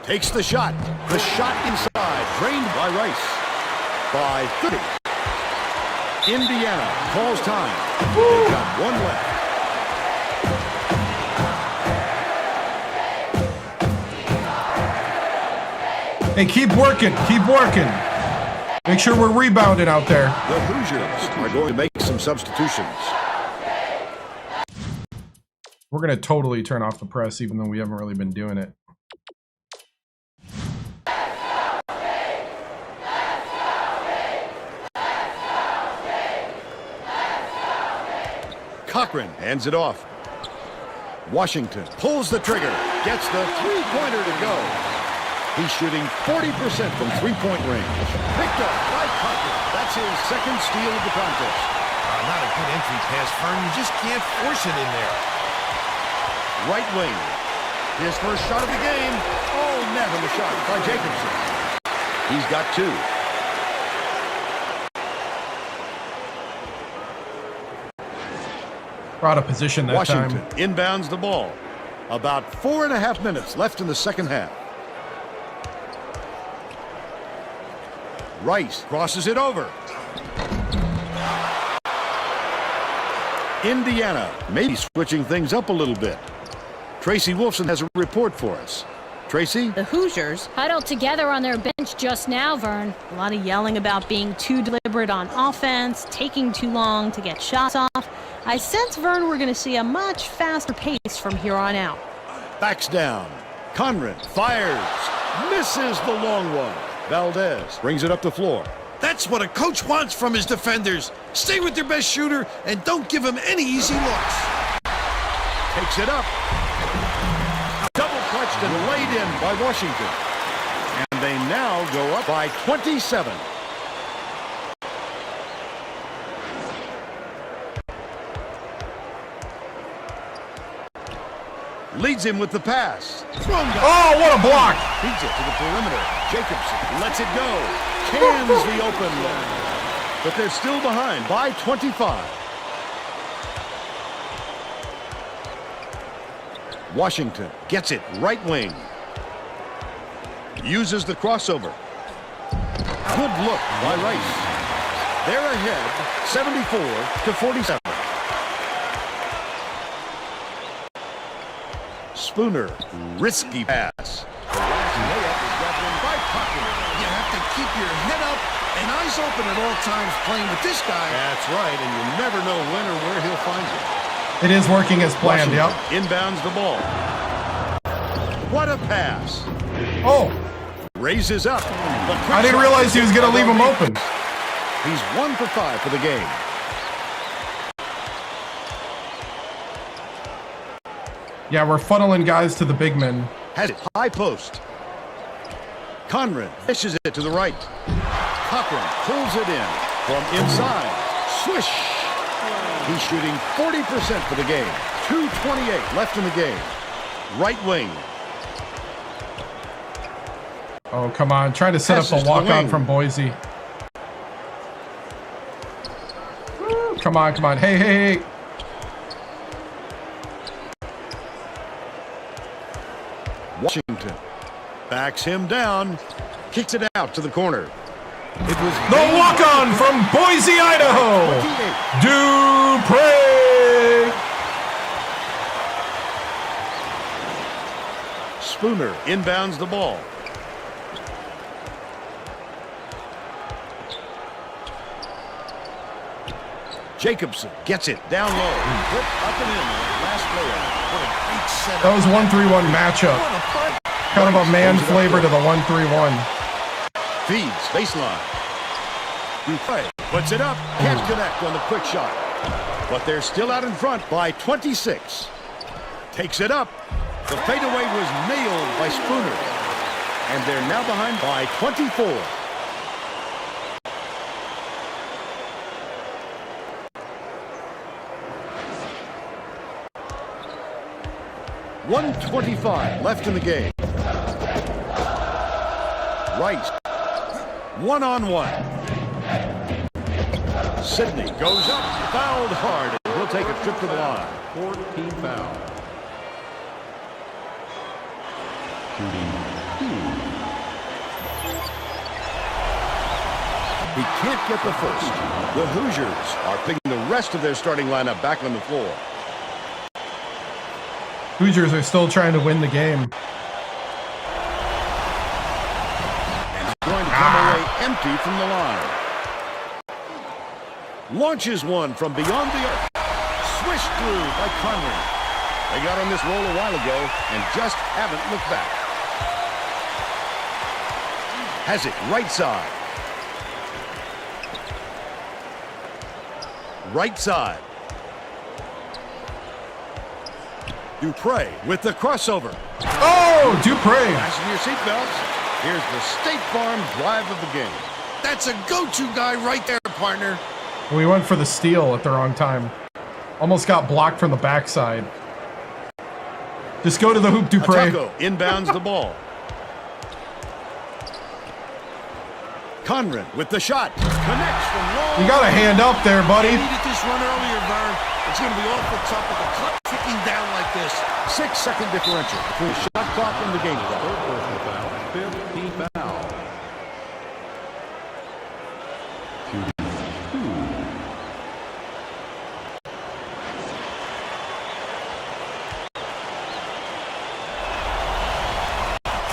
D: Takes the shot. The shot inside. Drained by Rice. By 30. Indiana calls time. They've got one left.
A: Hey, keep working. Keep working. Make sure we're rebounding out there.
D: The Hoosiers are going to make some substitutions.
A: We're going to totally turn off the press, even though we haven't really been doing it.
D: Cochran hands it off. Washington pulls the trigger. Gets the three-pointer to go. He's shooting 40% from three-point range. Picked up by Cochran. That's his second steal of the contest.
E: Not a good entry pass, Vern. You just can't force it in there.
D: Right wing. His first shot of the game. Oh, net on the shot by Jacobson. He's got two.
A: Out of position that
D: Washington
A: time.
D: inbounds the ball. About 4.5 minutes left in the second half. Rice crosses it over. Indiana maybe switching things up a little bit. Tracy Wolfson has a report for us. Tracy?
F: The Hoosiers huddled together on their bench just now, Vern. A lot of yelling about being too deliberate on offense, taking too long to get shots off. I sense, Vern, we're going to see a much faster pace from here on out.
D: Backs down. Conrad fires. Misses the long one. Valdez brings it up the floor.
E: That's what a coach wants from his defenders. Stay with their best shooter and don't give him any easy looks.
D: Takes it up. Double clutched and laid in by Washington. And they now go up by 27. Leads him with the pass.
A: Oh, what a block!
D: Feeds it to the perimeter. Jacobson lets it go. Cans the open one. But they're still behind by 25. Washington gets it right wing. Uses the crossover. Good look by Rice. They're ahead 74-47. Spooner, risky pass. The last layup is got in by Cochran.
E: You have to keep your head up and eyes open at all times playing with this guy.
D: That's right, and you never know when or where he'll find you.
A: It is working as planned, yep.
D: Inbounds the ball. What a pass.
A: Oh,
D: Raises up.
A: I didn't realize he was going to leave him open.
D: He's 1 for 5 for the game.
A: Yeah, we're funneling guys to the big men.
D: Has it. High post. Conrad fishes it to the right. Cochran pulls it in from inside. Swish. He's shooting 40% for the game. 2:28 left in the game. Right wing.
A: Oh, come on. Trying to set up a walk-on from Boise. Woo, come on, come on. Hey, hey, hey.
D: Washington backs him down. Kicks it out to the corner. It was
A: the walk-on from Boise, Idaho. Dupre.
D: Spooner inbounds the ball. Jacobson gets it down low. Put up and in. Last player. What a great setup.
A: That was 1-3-1 matchup. Kind of a man flavor to the 1-3-1.
D: Feeds baseline. Dupre puts it up. Can't connect on the quick shot. But they're still out in front by 26. Takes it up. The fadeaway was nailed by Spooner. And they're now behind by 24. .125 left in the game. Right. One-on-one. Sidney goes up, fouled hard. He'll take a trip to the line.
H: 14 foul.
D: He can't get the first. The Hoosiers are picking the rest of their starting lineup back on the floor.
A: Hoosiers are still trying to win the game.
D: And he's going to come away empty from the line. Launches one from beyond the arc. Swished through by Conley. They got on this roll a while ago and just haven't looked back. Has it right side. Right side. Dupre with the crossover.
A: Oh, Dupre.
D: Fasten your seatbelts. Here's the State Farm drive of the game.
E: That's a go-to guy right there, partner.
A: We went for the steal at the wrong time. Almost got blocked from the backside. Just go to the hoop, Dupre.
D: Atako inbounds the ball. Conrad with the shot. Connects from long.
A: You got a hand up there, buddy.
E: They needed this run earlier, Vern. It's going to be awful tough with the clock ticking down like this.
D: 6-second differential between shot clock and the game clock.
H: 15 foul.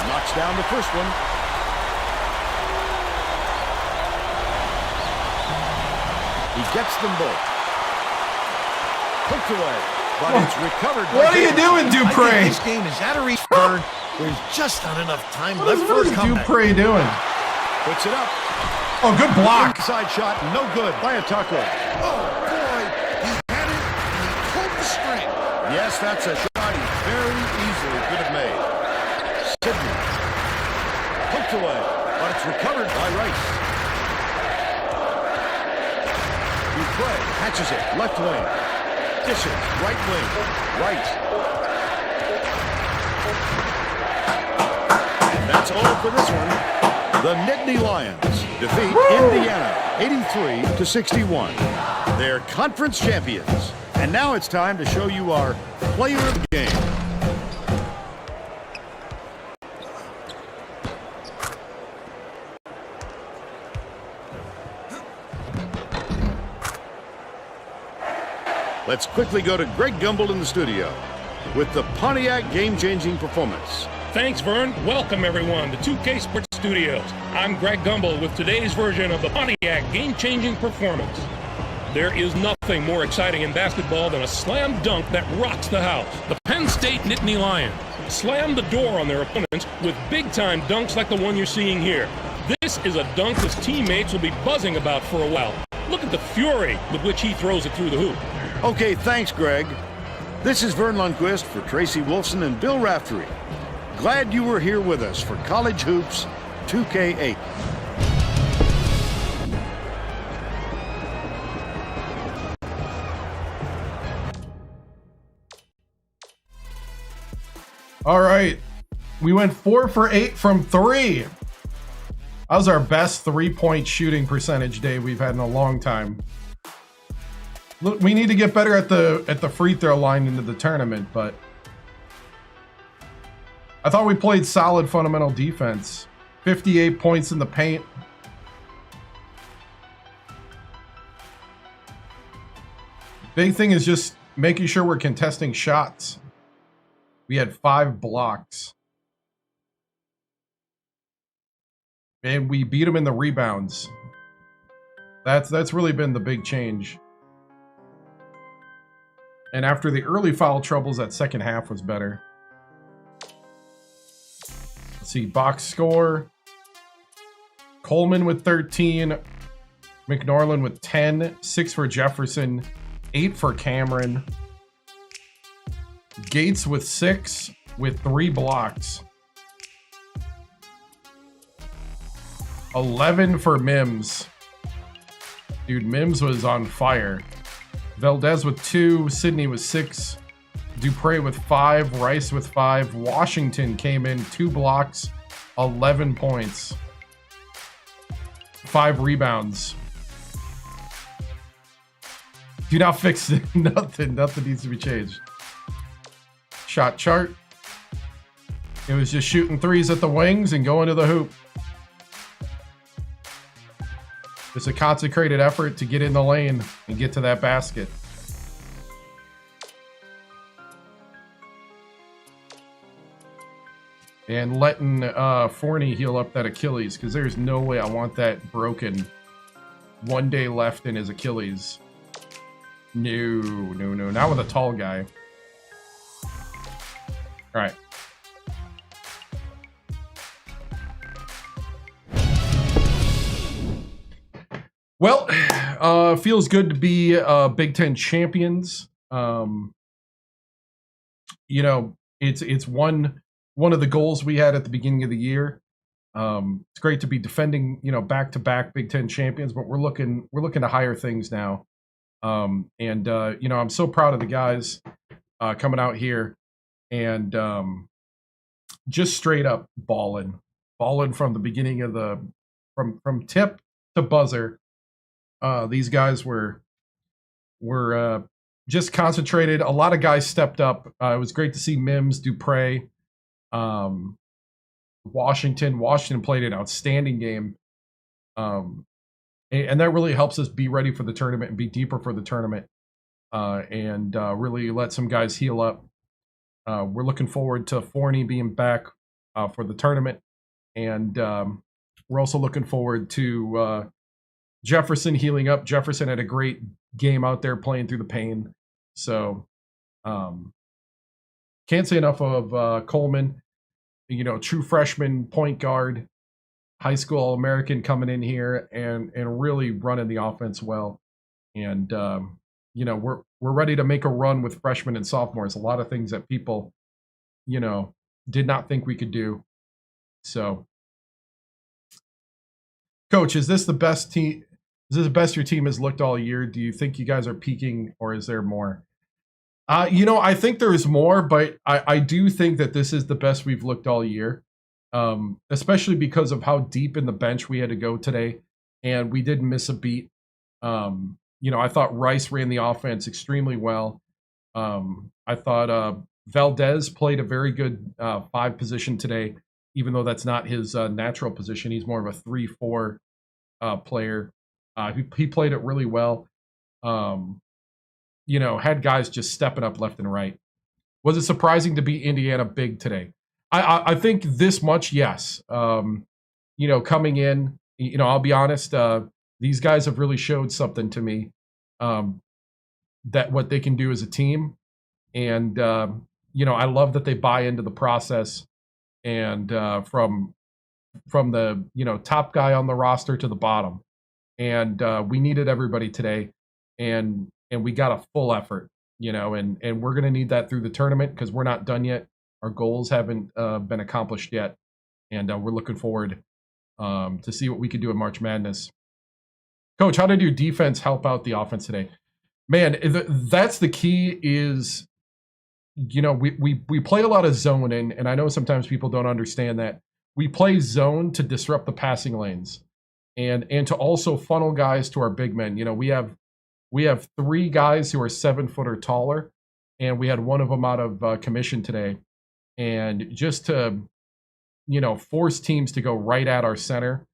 D: Knocks down the first one. He gets them both. Poked away, but it's recovered.
A: What are you doing, Dupre?
E: I think this game is out of reach, Vern. There's just not enough time left for a comeback.
A: Dupre doing?
D: Puts it up.
A: Oh, good block.
D: Inside shot, no good by Atako.
E: Oh, boy. He had it, and he pulled the string.
D: Yes, that's a shot he very easily could have made. Sidney. Poked away, but it's recovered by Rice. Dupre catches it, left wing. Dishes, right wing. Right. And that's all for this one. The Nittany Lions defeat Indiana 83-61. They're conference champions. And now it's time to show you our player of the game. Let's quickly go to Greg Gumbel in the studio with the Pontiac game-changing performance.
I: Thanks, Vern. Welcome, everyone, to 2K Sports Studios. I'm Greg Gumbel with today's version of the Pontiac game-changing performance. There is nothing more exciting in basketball than a slam dunk that rocks the house. The Penn State Nittany Lions slammed the door on their opponents with big-time dunks like the one you're seeing here. This is a dunk his teammates will be buzzing about for a while. Look at the fury with which he throws it through the hoop.
D: Okay, thanks, Greg. This is Vern Lundquist for Tracy Wolfson and Bill Raftery. Glad you were here with us for College Hoops 2K8.
A: All right. We went 4 for 8 from 3. That was our best 3-point shooting percentage day we've had in a long time. Look, we need to get better at the free throw line into the tournament, but I thought we played solid fundamental defense. 58 points in the paint. Big thing is just making sure we're contesting shots. We had 5 blocks. And we beat them in the rebounds. That's really been the big change. And after the early foul troubles, that second half was better. Let's see, box score. Coleman with 13. McNorland with 10. 6 for Jefferson. 8 for Cameron. Gates with 6 with 3 blocks. 11 for Mims. Dude, Mims was on fire. Valdez with 2. Sydney with 6. Dupre with 5. Rice with 5. Washington came in 2 blocks, 11 points. 5 rebounds. Do not fix it. Nothing needs to be changed. Shot chart. It was just shooting threes at the wings and going to the hoop. It's a consecrated effort to get in the lane and get to that basket. And letting Forney heal up that Achilles, because there's no way I want that broken 1 day left in his Achilles. No. Not with a tall guy. All right. Well, feels good to be Big Ten champions. You know, it's one of the goals we had at the beginning of the year. It's great to be defending, you know, back-to-back Big Ten champions, but we're looking to higher things now. You know, I'm so proud of the guys coming out here and just straight up balling from the beginning of the from tip to buzzer. These guys were just concentrated. A lot of guys stepped up. It was great to see Mims, Dupre, Washington played an outstanding game. And that really helps us be ready for the tournament and be deeper for the tournament. And really let some guys heal up. We're looking forward to Forney being back for the tournament. And we're also looking forward to Jefferson healing up. Jefferson had a great game out there playing through the pain. So can't say enough of Coleman, you know, true freshman point guard, high school All-American coming in here and really running the offense well. And, you know, we're ready to make a run with freshmen and sophomores. A lot of things that people, you know, did not think we could do. So, Coach, is this the best team? Is this the best your team has looked all year? Do you think you guys are peaking, or is there more? You know, I think there is more, but I do think that this is the best we've looked all year, especially because of how deep in the bench we had to go today, and we didn't miss a beat. You know, I thought Rice ran the offense extremely well. I thought Valdez played a very good 5 position today, even though that's not his natural position. He's more of a 3-4 player. He played it really well. You know, had guys just stepping up left and right. Was it surprising to beat Indiana big today? I think this much, yes. You know, coming in, you know, I'll be honest, these guys have really showed something to me, that what they can do as a team. And, you know, I love that they buy into the process. And from the, you know, top guy on the roster to the bottom. And we needed everybody today. And we got a full effort. and we're going to need that through the tournament because we're not done yet. Our goals haven't been accomplished yet, and we're looking forward to see what we can do in March Madness. Coach, how did your defense help out the offense today? Man, that's the key is, we play a lot of zone, and I know sometimes people don't understand that. We play zone to disrupt the passing lanes and to also funnel guys to our big men. We have 3 guys who are 7 foot or taller, and we had one of them out of commission today. And just to, force teams to go right at our center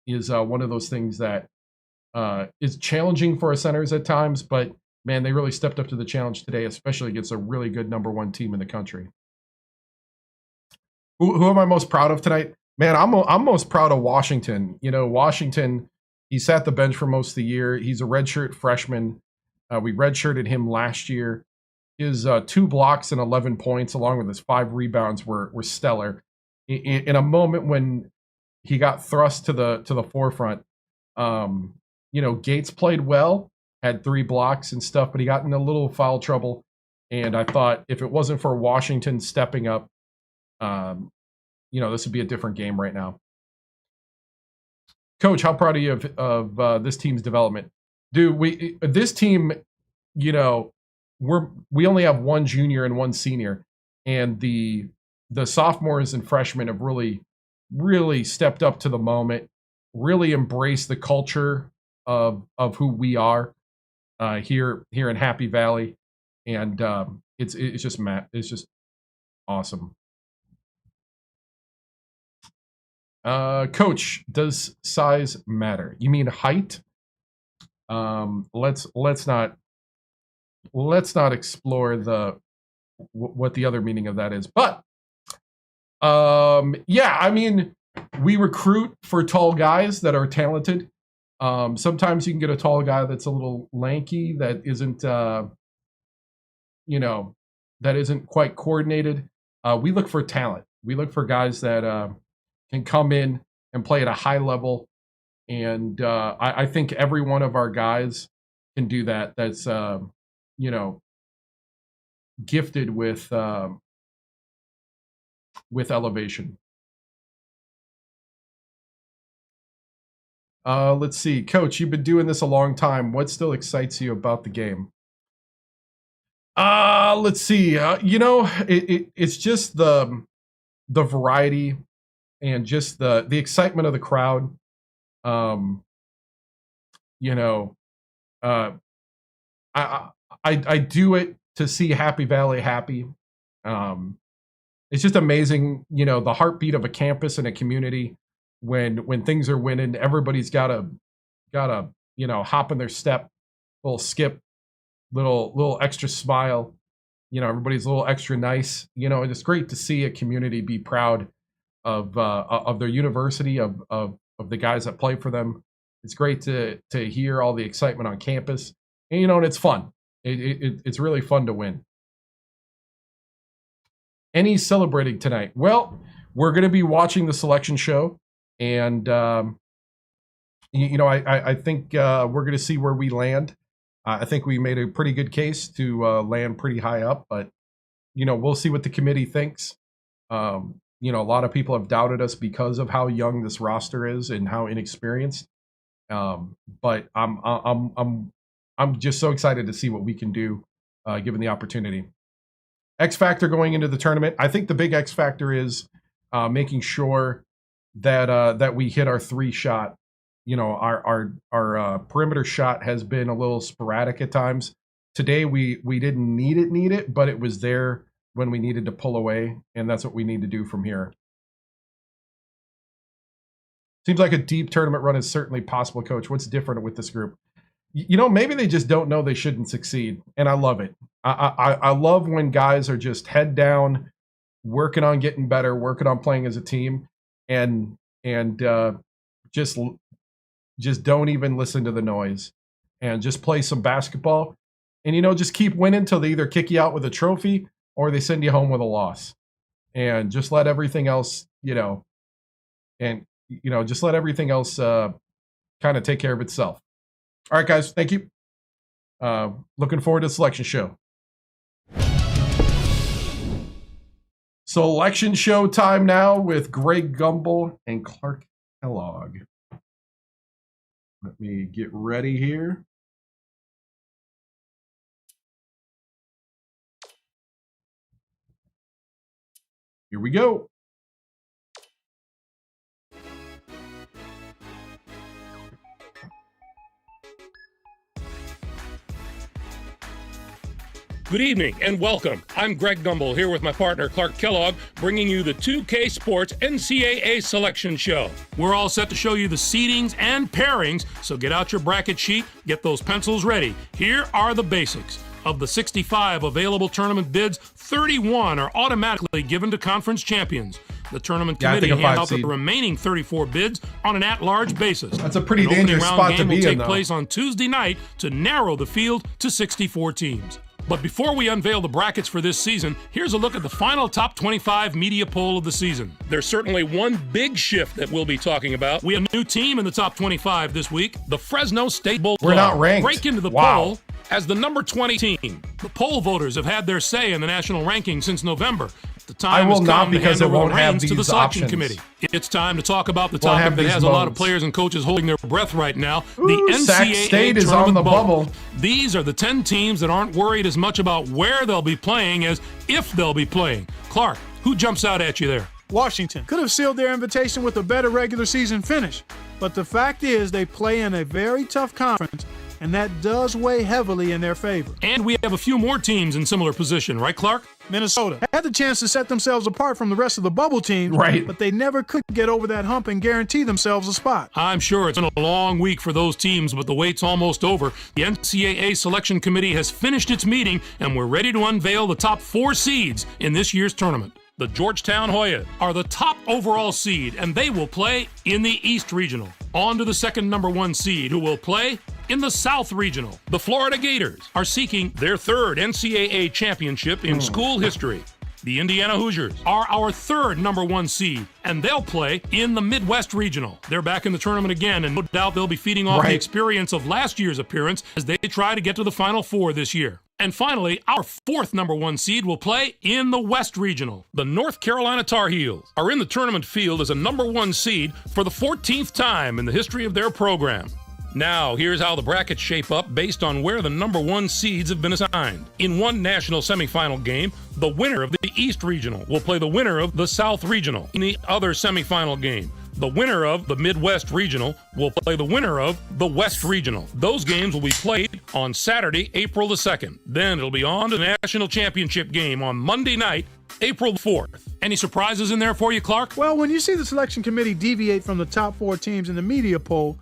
A: is one of those things that is challenging for our centers at times. But, man, they really stepped up to the challenge today, especially against a really good #1 team in the country. Who am I most proud of tonight? Man, I'm most proud of Washington. Washington, he sat the bench for most of the year. He's a redshirt freshman. We redshirted him last year. His 2 blocks and 11 points, along with his 5 rebounds, were stellar. In a moment when he got thrust to the forefront, Gates played well, had 3 blocks and stuff, but he got in a little foul trouble. And I thought if it wasn't for Washington stepping up, this would be a different game right now. Coach, how proud are you of this team's development? Dude, this team, we only have 1 junior and 1 senior, and the sophomores and freshmen have really stepped up to the moment, really embraced the culture of who we are here in Happy Valley, and it's just awesome. Coach, does size matter? You mean height? Let's not explore what the other meaning of that is. But we recruit for tall guys that are talented. Sometimes you can get a tall guy that's a little lanky, that isn't quite coordinated. We look for talent. We look for guys that can come in and play at a high level. And I think every one of our guys can do that. That's, gifted with elevation. Let's see. Coach, you've been doing this a long time. What still excites you about the game? Let's see. It's just the variety and just the excitement of the crowd. I do it to see Happy Valley happy. It's just amazing, the heartbeat of a campus and a community when things are winning. Everybody's gotta hop in their step, little skip, little extra smile. Everybody's a little extra nice. And it's great to see a community be proud of their university, of the guys that play for them. It's great to hear all the excitement on campus, and and it's fun. It's really fun to win. Any celebrating tonight? Well, we're going to be watching the selection show, and I think we're going to see where we land. I think we made a pretty good case to land pretty high up, but we'll see what the committee thinks. A lot of people have doubted us because of how young this roster is and how inexperienced. But I'm just so excited to see what we can do given the opportunity. X factor going into the tournament. I think the big X factor is making sure that we hit our 3 shot. Our perimeter shot has been a little sporadic at times. Today we didn't need it, but it was there when we needed to pull away, and that's what we need to do from here. Seems like a deep tournament run is certainly possible, Coach. What's different with this group? Maybe they just don't know they shouldn't succeed, and I love it. I love when guys are just head down, working on getting better, working on playing as a team, and just don't even listen to the noise, and just play some basketball, and just keep winning until they either kick you out with a trophy or they send you home with a loss, and just let everything else, just let everything else kind of take care of itself. All right, guys, thank you. looking forward to the selection show. Selection show time now with Greg Gumbel and Clark Kellogg. Let me get ready here. Here we go.
I: Good evening and welcome. I'm Greg Gumbel here with my partner Clark Kellogg, bringing you the 2K Sports NCAA Selection Show. We're all set to show you the seedings and pairings, so get out your bracket sheet, get those pencils ready. Here are the basics. Of the 65 available tournament bids, 31 are automatically given to conference champions. The tournament committee hands out the remaining 34 bids on an at-large basis.
A: That's a pretty dangerous spot to be in, though. An opening round game will take place on Tuesday night to narrow the field to 64 teams. But before we unveil the brackets for this season, here's a look at the final top 25 media poll of the season. There's certainly one big shift that we'll be talking about. We have a new team in the top 25 this week, the Fresno State Bulldogs. We're not ranked.
I: Break into the poll as the number 20 team. The poll voters have had their say in the national ranking since November. The time has come to hand over the reins to the selection committee. It's time to talk about the topic that has a lot of players and coaches holding their breath right now. The NCAA
A: State is on the bubble.
I: These are the 10 teams that aren't worried as much about where they'll be playing as if they'll be playing. Clark, who jumps out at you there?
J: Washington could have sealed their invitation with a better regular season finish. But the fact is they play in a very tough conference, and that does weigh heavily in their favor.
I: And we have a few more teams in similar position, right, Clark?
J: Minnesota had the chance to set themselves apart from the rest of the bubble teams, but they never could get over that hump and guarantee themselves a spot.
I: I'm sure it's been a long week for those teams, but the wait's almost over. The NCAA Selection Committee has finished its meeting, and we're ready to unveil the top 4 seeds in this year's tournament. The Georgetown Hoyas are the top overall seed, and they will play in the East Regional. On to the second number 1 seed, who will play in the South Regional. The Florida Gators are seeking their 3rd NCAA championship in school history. The Indiana Hoosiers are our 3rd number 1 seed, and they'll play in the Midwest Regional. They're back in the tournament again, and no doubt they'll be feeding off the experience of last year's appearance as they try to get to the Final Four this year. And finally, our 4th number 1 seed will play in the West Regional. The North Carolina Tar Heels are in the tournament field as a number 1 seed for the 14th time in the history of their program. Now, here's how the brackets shape up based on where the number 1 seeds have been assigned. In one national semifinal game, the winner of the East Regional will play the winner of the South Regional. In the other semifinal game, the winner of the Midwest Regional will play the winner of the West Regional. Those games will be played on Saturday, April the 2nd. Then it'll be on to the national championship game on Monday night, April 4th. Any surprises in there for you, Clark?
J: Well, when you see the selection committee deviate from the top 4 teams in the media poll,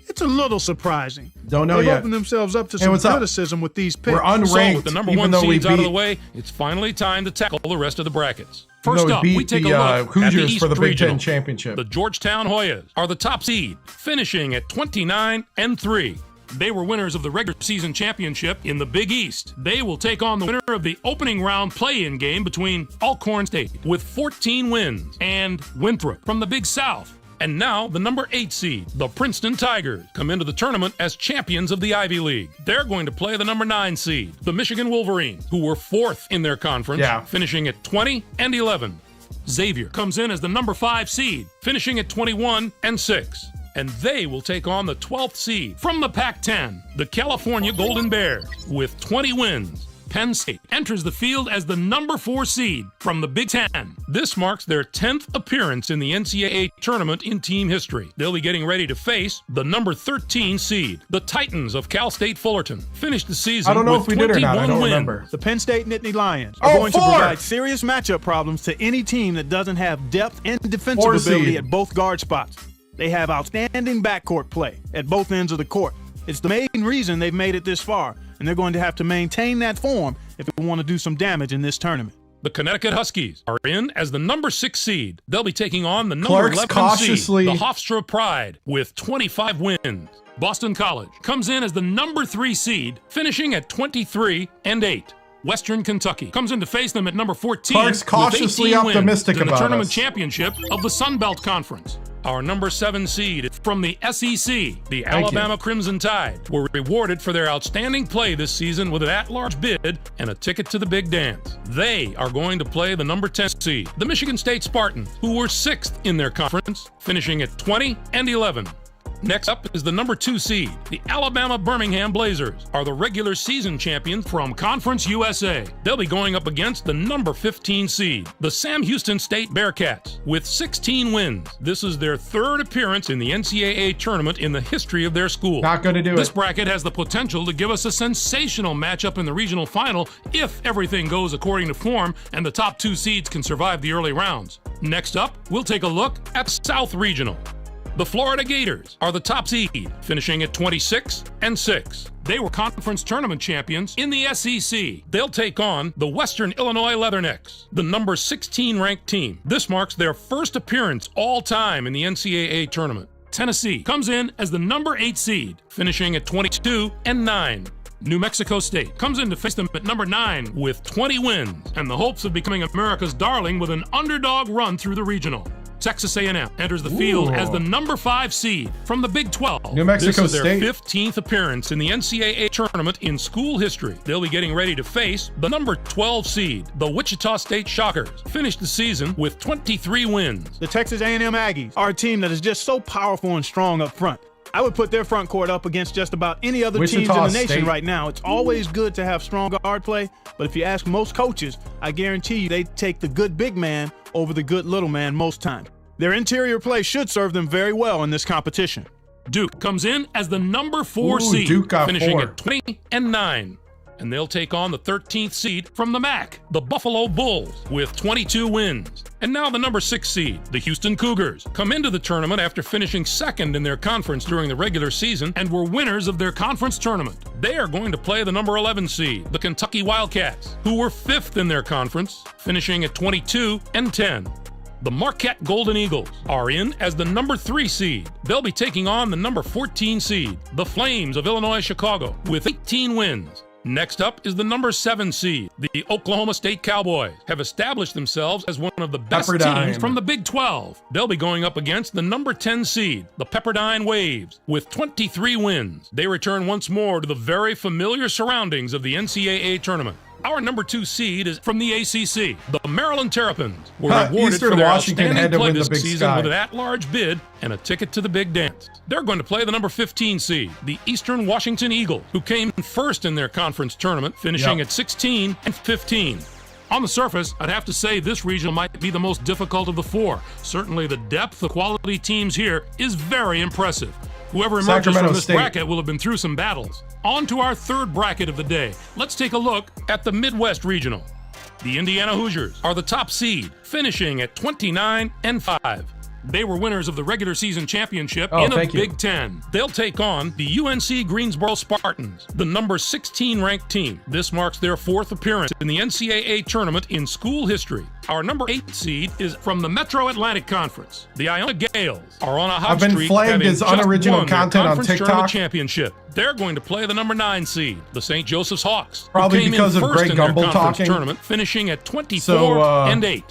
J: it's a little surprising.
A: Don't know
J: They've
A: yet.
J: opened themselves up to some criticism with these picks.
A: We're unranked.
I: So with the number 1 seeds out of the way, it's finally time to tackle the rest of the brackets. First up, we take a look
A: Hoosiers
I: at the East
A: for the Big
I: Regional.
A: Ten Championship.
I: The Georgetown Hoyas are the top seed, finishing at 29-3. They were winners of the regular season championship in the Big East. They will take on the winner of the opening round play-in game between Alcorn State with 14 wins and Winthrop from the Big South. And now, the number 8 seed, the Princeton Tigers, come into the tournament as champions of the Ivy League. They're going to play the number 9 seed, the Michigan Wolverines, who were 4th in their conference, finishing at 20-11. Xavier comes in as the number 5 seed, finishing at 21-6. And they will take on the 12th seed from the Pac-10, the California Golden Bears, with 20 wins. Penn State enters the field as the number 4 seed from the Big Ten. This marks their 10th appearance in the NCAA tournament in team history. They'll be getting ready to face the number 13 seed, the Titans of Cal State Fullerton. Finished the season
A: I don't know
I: with
A: if we did or not. I don't
I: wins.
A: remember.
J: The Penn State Nittany Lions are going to provide serious matchup problems to any team that doesn't have depth and defensive ability at both guard spots. They have outstanding backcourt play at both ends of the court. It's the main reason they've made it this far, and they're going to have to maintain that form if they want to do some damage in this tournament.
I: The Connecticut Huskies are in as the number 6 seed. They'll be taking on the number 11 seed, the Hofstra Pride, with 25 wins. Boston College comes in as the number 3 seed, finishing at 23-8. Western Kentucky comes in to face them at number 14.
A: Clark's cautiously optimistic
I: wins
A: about
I: the tournament
A: us.
I: championship of the Sun Belt Conference. Our number 7 seed from the SEC, the Alabama Crimson Tide, were rewarded for their outstanding play this season with an at-large bid and a ticket to the big dance. They are going to play the number 10 seed, the Michigan State Spartans, who were 6th in their conference, finishing at 20-11. Next up is the number 2 seed. The Alabama Birmingham Blazers are the regular season champions from Conference USA. They'll be going up against the number 15 seed, the Sam Houston State Bearcats, with 16 wins. This is their 3rd appearance in the NCAA tournament in the history of their school.
A: Not going to do
I: This
A: it.
I: bracket has the potential to give us a sensational matchup in the regional final if everything goes according to form and the top 2 seeds can survive the early rounds. Next up, we'll take a look at South Regional. The Florida Gators are the top seed, finishing at 26-6. They were conference tournament champions in the SEC. They'll take on the Western Illinois Leathernecks, the number 16 ranked team. This marks their first appearance all time in the NCAA tournament. Tennessee comes in as the number 8 seed, finishing at 22-9. New Mexico State comes in to face them at number 9 with 20 wins and the hopes of becoming America's darling with an underdog run through the regional. Texas A&M enters the field as the number 5 seed from the Big 12.
A: New Mexico
I: This is their
A: State.
I: 15th appearance in the NCAA tournament in school history. They'll be getting ready to face the number 12 seed, the Wichita State Shockers. Finished the season with 23 wins.
J: The Texas A&M Aggies are a team that is just so powerful and strong up front. I would put their front court up against just about any other teams in the nation
A: State.
J: right now. It's always good to have strong guard play, but if you ask most coaches, I guarantee you they take the good big man over the good little man most times. Their interior play should serve them very well in this competition.
I: Duke comes in as the number 4 seed,
A: Duke got
I: finishing
A: 4.
I: at 20-9. And they'll take on the 13th seed from the MAC, the Buffalo Bulls, with 22 wins. And now the number 6 seed, the Houston Cougars, come into the tournament after finishing 2nd in their conference during the regular season and were winners of their conference tournament. They are going to play the number 11 seed, the Kentucky Wildcats, who were 5th in their conference, finishing at 22-10. The Marquette Golden Eagles are in as the number 3 seed. They'll be taking on the number 14 seed, the Flames of Illinois Chicago, with 18 wins. Next up is the number 7 seed. The Oklahoma State Cowboys have established themselves as one of the best teams from the Big 12. They'll be going up against the number 10 seed, the Pepperdine Waves, with 23 wins. They return once more to the very familiar surroundings of the NCAA tournament. Our number 2 seed is from the ACC. The Maryland Terrapins were rewarded
A: Eastern
I: for their
A: Washington
I: outstanding
A: had to
I: play
A: win the
I: this
A: Big
I: season
A: Sky.
I: with an at-large bid and a ticket to the big dance. They're going to play the number 15 seed, the Eastern Washington Eagles, who came first in their conference tournament, finishing at 16-15. On the surface, I'd have to say this regional might be the most difficult of the 4. Certainly the depth of quality teams here is very impressive. Whoever emerges
A: Sacramento
I: from this
A: State.
I: bracket will have been through some battles. On to our 3rd bracket of the day. Let's take a look at the Midwest Regional. The Indiana Hoosiers are the top seed, finishing at 29-5. They were winners of the regular season championship in the Big 10. They'll take on the UNC Greensboro Spartans, the number 16 ranked team. This marks their 4th appearance in the NCAA tournament in school history. Our number 8 seed is from the Metro Atlantic Conference. The Iona Gales are on a hot
A: I've been
I: streak,
A: flagged
I: having
A: as
I: just
A: unoriginal
I: won their
A: content on
I: conference
A: TikTok.
I: tournament championship. They're going to play the number 9 seed, the St. Joseph's Hawks,
A: Probably
I: who came
A: because
I: in
A: of
I: first
A: Greg
I: in their
A: Gumbel
I: conference
A: talking.
I: tournament, finishing at 24-8.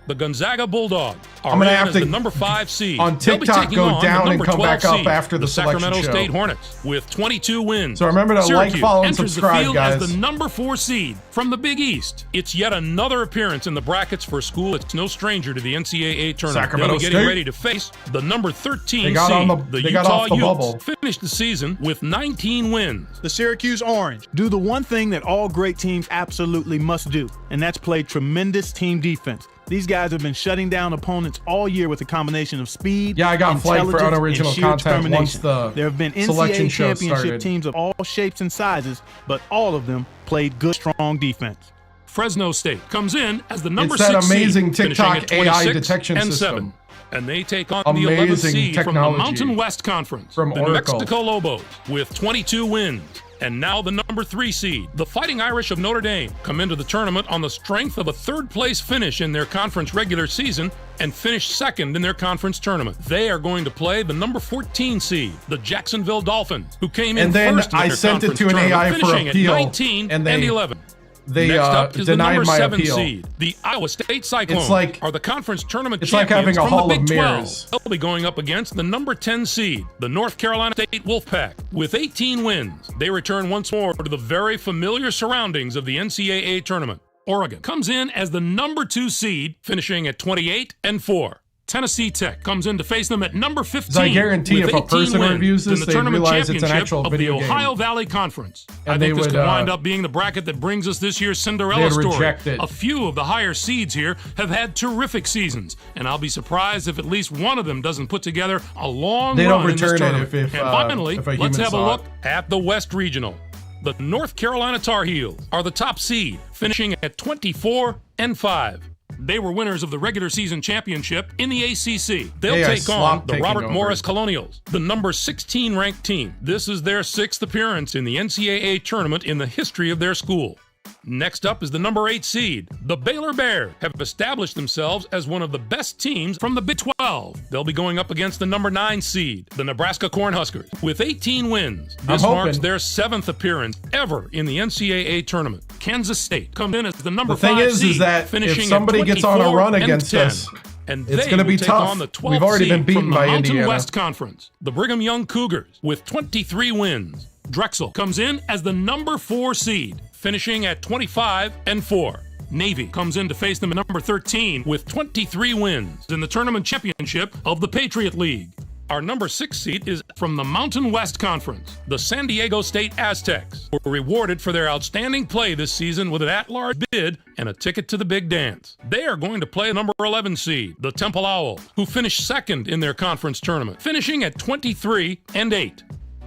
I: The Gonzaga Bulldogs are
A: I'm gonna
I: in
A: have
I: as
A: to,
I: the number 5 seed.
A: on
I: They'll be
A: TikTok,
I: taking
A: go
I: on
A: down
I: the
A: and
I: number
A: come
I: 12
A: back up
I: seed,
A: after the selection
I: Sacramento
A: show.
I: State Hornets with 22 wins.
A: So remember to like,
I: Syracuse
A: follow, and
I: enters
A: subscribe,
I: the field
A: guys.
I: as the number 4 seed from the Big East. It's yet another appearance in the brackets for a school that's no stranger to the NCAA tournament.
A: Sacramento
I: They'll be getting
A: State.
I: ready to face the number 13
A: They got
I: seed,
A: on
I: the
A: they got
I: Utah
A: off the
I: Utes.
A: bubble.
I: Finished the season with 19 wins.
J: The Syracuse Orange do the one thing that all great teams absolutely must do, and that's play tremendous team defense. These guys have been shutting down opponents all year with a combination of speed,
A: Yeah, I got flagged for
J: intelligence,
A: unoriginal
J: and sheer
A: content once
J: determination.
A: the
J: There have been
A: selection
J: NCAA
A: show
J: championship
A: started.
J: teams of all shapes and sizes, but all of them played good, strong defense.
I: Fresno State comes in as the number
A: It's that
I: 6
A: amazing
I: seed, finishing
A: TikTok
I: at
A: AI
I: 26
A: detection
I: and
A: system.
I: 7. And they take on the 11th
A: Amazing
I: seed from the
A: technology
I: Mountain West Conference,
A: from
I: the New
A: Oracle.
I: Mexico Lobos, with 22 wins. And now the number 3 seed, the Fighting Irish of Notre Dame, come into the tournament on the strength of a 3rd-place finish in their conference regular season and finish 2nd in their conference tournament. They are going to play the number 14 seed, the Jacksonville Dolphins, who came in
A: And then
I: first in
A: I
I: their
A: sent it
I: conference
A: to an
I: tournament,
A: AI for
I: finishing
A: appeal,
I: at 19
A: and they-
I: 11.
A: they
I: Next up is the
A: denied
I: number
A: my
I: 7
A: appeal.
I: seed. The Iowa State Cyclones are the conference tournament
A: it's like
I: champions
A: having a
I: from
A: hall
I: the
A: of
I: Big 12.
A: mirrors.
I: They'll be going up against the number 10 seed, the North Carolina State Wolfpack. With 18 wins, they return once more to the very familiar surroundings of the NCAA tournament. Oregon comes in as the number 2 seed, finishing at 28-4. Tennessee Tech comes in to face them at number 15.
A: I guarantee if a person reviews this, they realize it's an actual video
I: of the
A: game.
I: Ohio Valley Conference.
A: And
I: I think this
A: would,
I: could wind up being the bracket that brings us this year's Cinderella story.
A: Reject it.
I: A few of the higher seeds here have had terrific seasons, and I'll be surprised if at least one of them doesn't put together a long
A: They don't
I: run in this
A: return it
I: tournament.
A: if
I: And finally,
A: if a
I: let's
A: human
I: have a
A: saw
I: look at the West Regional. The North Carolina Tar Heels are the top seed, finishing at 24-5. They were winners of the regular season championship in the ACC. They'll take on the Robert Morris Colonials, the number 16 ranked team. This is their 6th appearance in the NCAA tournament in the history of their school. Next up is the number 8 seed. The Baylor Bears have established themselves as one of the best teams from the Big 12. They'll be going up against the number 9 seed, the Nebraska Cornhuskers, with 18 wins. This marks their 7th appearance ever in the NCAA tournament. Kansas State comes in as the number 5 seed,
A: is that
I: finishing
A: if somebody gets on a run against us,
I: and
A: it's going to be tough.
I: On the
A: We've already been beaten by
I: Mountain
A: Indiana.
I: West Conference, the Brigham Young Cougars, with 23 wins. Drexel comes in as the number 4 seed, finishing at 25-4. Navy comes in to face them at number 13 with 23 wins in the tournament championship of the Patriot League. Our number 6 seed is from the Mountain West Conference. The San Diego State Aztecs were rewarded for their outstanding play this season with an at-large bid and a ticket to the big dance. They are going to play number 11 seed, the Temple Owls, who finished 2nd in their conference tournament, finishing at 23-8.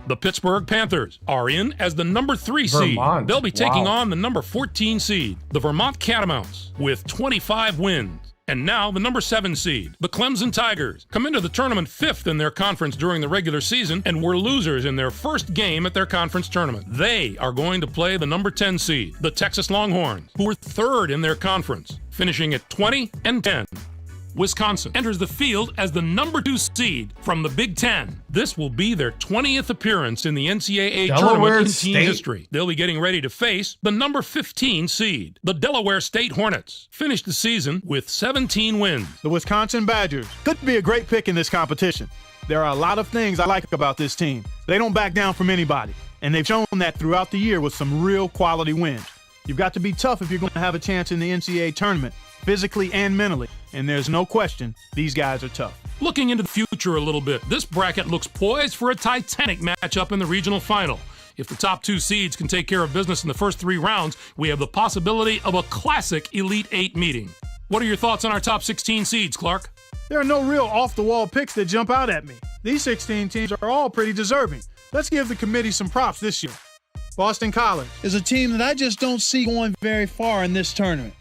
I: The Pittsburgh Panthers are in as the number 3 seed. They'll be taking on the number 14 seed, the Vermont Catamounts, with 25 wins. And now the number 7 seed, the Clemson Tigers, come into the tournament 5th in their conference during the regular season and were losers in their first game at their conference tournament. They are going to play the number 10 seed, the Texas Longhorns, who were 3rd in their conference, finishing at 20-10. Wisconsin enters the field as the number 2 seed from the Big Ten. This will be their 20th appearance in the NCAA tournament in team history. They'll be getting ready to face the number 15 seed, the Delaware State Hornets. Finished the season with 17 wins.
J: The Wisconsin Badgers could be a great pick in this competition. There are a lot of things I like about this team. They don't back down from anybody, and they've shown that throughout the year with some real quality wins. You've got to be tough if you're going to have a chance in the NCAA tournament, physically and mentally. And there's no question, these guys are tough.
I: Looking into the future a little bit, this bracket looks poised for a titanic matchup in the regional final. If the top 2 seeds can take care of business in the first 3 rounds, we have the possibility of a classic Elite 8 meeting. What are your thoughts on our top 16 seeds, Clark?
J: There are no real off-the-wall picks that jump out at me. These 16 teams are all pretty deserving. Let's give the committee some props this year. Boston College
E: is a team that I just don't see going very far in this tournament.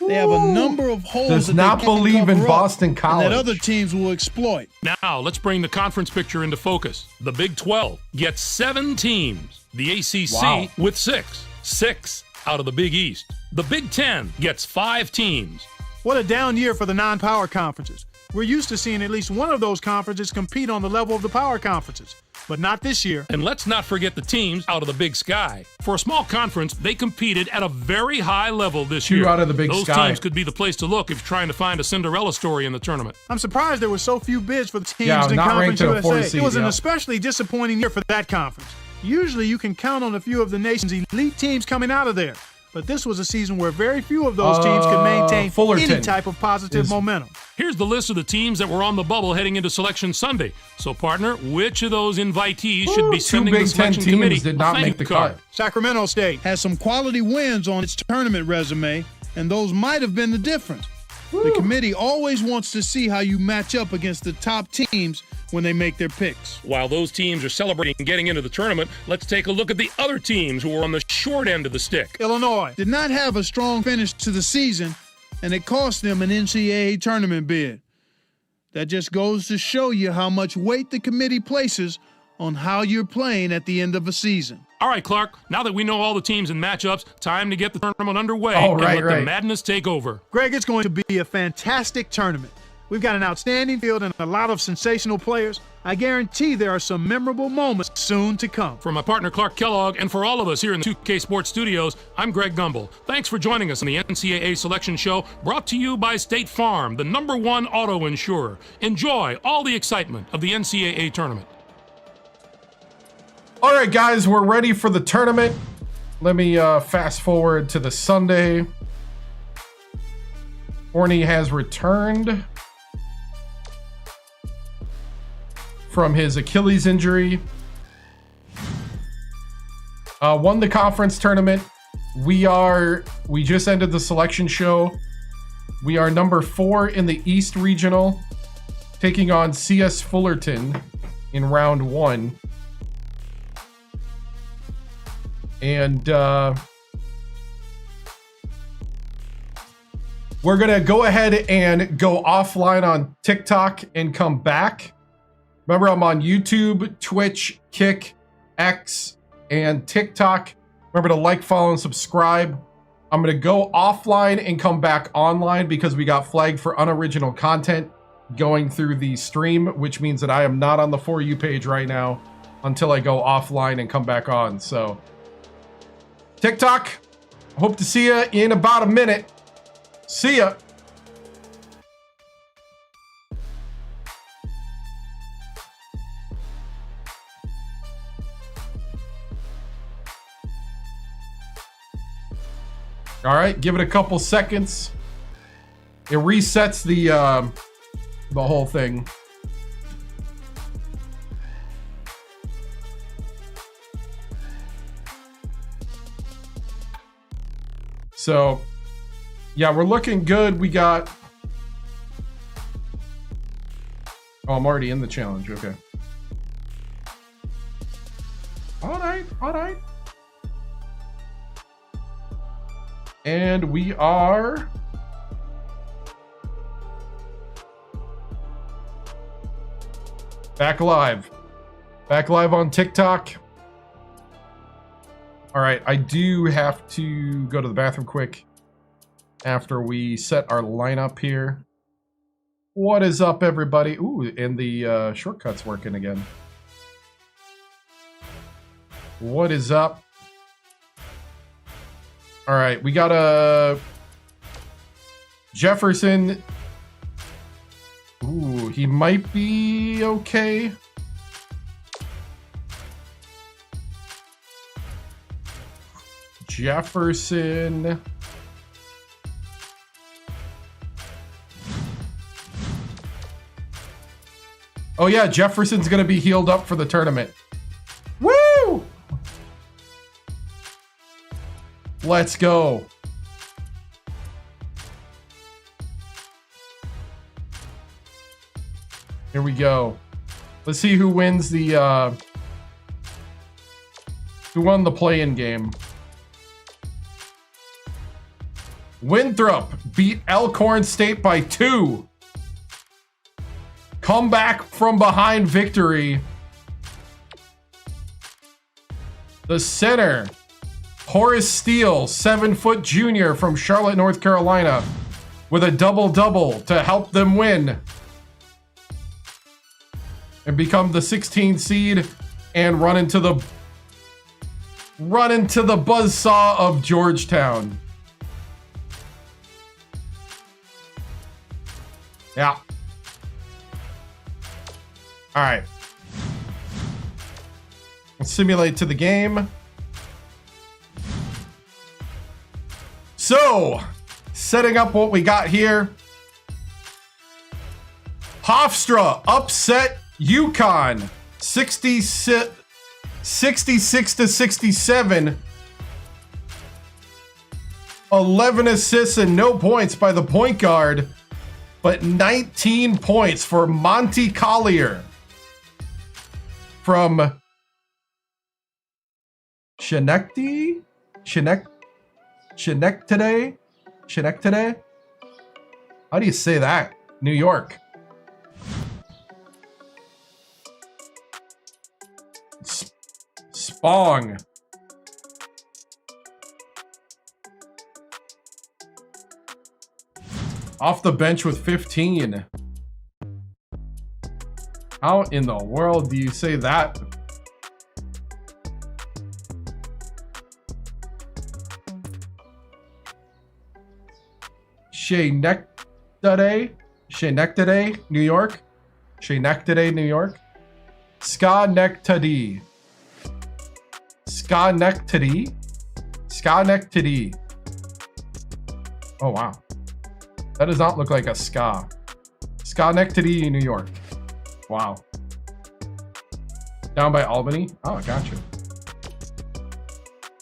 E: They have a number of holes
A: Does
E: that
A: not
E: they can't
A: believe
E: cover
A: in
E: up,
A: Boston College.
E: and that other teams will exploit.
I: Now, let's bring the conference picture into focus. The Big 12 gets 7 teams. The ACC with 6. 6 out of the Big East. The Big 10 gets 5 teams.
J: What a down year for the non-power conferences. We're used to seeing at least one of those conferences compete on the level of the power conferences, but not this year.
I: And let's not forget the teams out of the Big Sky. For a small conference, they competed at a very high level this year.
A: 2 out of the Big
I: Those
A: Sky.
I: teams could be the place to look if you're trying to find a Cinderella story in the tournament.
J: I'm surprised there were so few bids for the teams
A: Yeah,
J: in
A: not
J: Conference
A: ranked at a 4
J: USA.
A: seed,
J: It was an
A: yeah.
J: especially disappointing year for that conference. Usually you can count on a few of the nation's elite teams coming out of there, but this was a season where very few of those teams could maintain
A: Fullerton
J: any type of positive momentum.
I: Here's the list of the teams that were on the bubble heading into Selection Sunday. So, partner, which of those invitees should be
A: 2
I: sending the
A: Big Ten
I: selection
A: teams
I: committee
A: did not
I: a
A: make the
I: thank you card?
A: cut.
J: Sacramento State
E: Has some quality wins on its tournament resume, and those might have been the difference. The committee always wants to see how you match up against the top teams when they make their picks.
I: While those teams are celebrating getting into the tournament, let's take a look at the other teams who were on the short end of the stick.
J: Illinois
E: Did not have a strong finish to the season, and it cost them an NCAA tournament bid. That just goes to show you how much weight the committee places on how you're playing at the end of a season.
I: All right, Clark, now that we know all the teams and matchups, time to get the tournament underway
A: Oh, right,
I: and let the
A: right.
I: madness take over.
J: Greg, it's going to be a fantastic tournament. We've got an outstanding field and a lot of sensational players. I guarantee there are some memorable moments soon to come.
I: For my partner Clark Kellogg and for all of us here in the 2K Sports Studios, I'm Greg Gumbel. Thanks for joining us on the NCAA Selection Show, brought to you by State Farm, the #1 auto insurer. Enjoy all the excitement of the NCAA tournament.
A: All right, guys, we're ready for the tournament. Let me fast forward to the Sunday. Forney has returned from his Achilles injury. Won the conference tournament. We just ended the selection show. We are number 4 in the East Regional, taking on CS Fullerton in round 1. And we're going to go ahead and go offline on TikTok and come back. Remember, I'm on YouTube, Twitch, Kick, X, and TikTok. Remember to like, follow, and subscribe. I'm going to go offline and come back online because we got flagged for unoriginal content going through the stream, which means that I am not on the For You page right now until I go offline and come back on. So, TikTok, hope to see you in about a minute. See ya. All right, give it a couple seconds. It resets the whole thing. So, yeah, we're looking good. We got... Oh, I'm already in the challenge. Okay. All right, all right. And we are back live. Back live on TikTok. All right, I do have to go to the bathroom quick after we set our lineup here. What is up, everybody? Ooh, and the shortcut's working again. What is up? All right, we got a Jefferson. Ooh, he might be okay. Jefferson. Oh yeah, Jefferson's gonna be healed up for the tournament. Woo! Let's go. Here we go. Let's see who wins the who won the play-in game. Winthrop beat Elkhorn State by 2. Comeback from behind victory. The center, Horace Steele, 7-foot junior from Charlotte, North Carolina, with a double-double to help them win and become the 16th seed and run into the buzzsaw of Georgetown. Yeah. All right. Let's simulate to the game. So, setting up what we got here. Hofstra upset UConn 66-67. 11 assists and no points by the point guard, but 19 points for Monty Collier from Schenectady. How do you say that? New York. Spong. Off the bench with 15. How in the world do you say that? Schenectady, New York. Schenectady, New York. Schenectady. Schenectady. Schenectady. Oh, wow. That does not look like a ska. Schenectady, New York. Wow. Down by Albany? Oh, gotcha.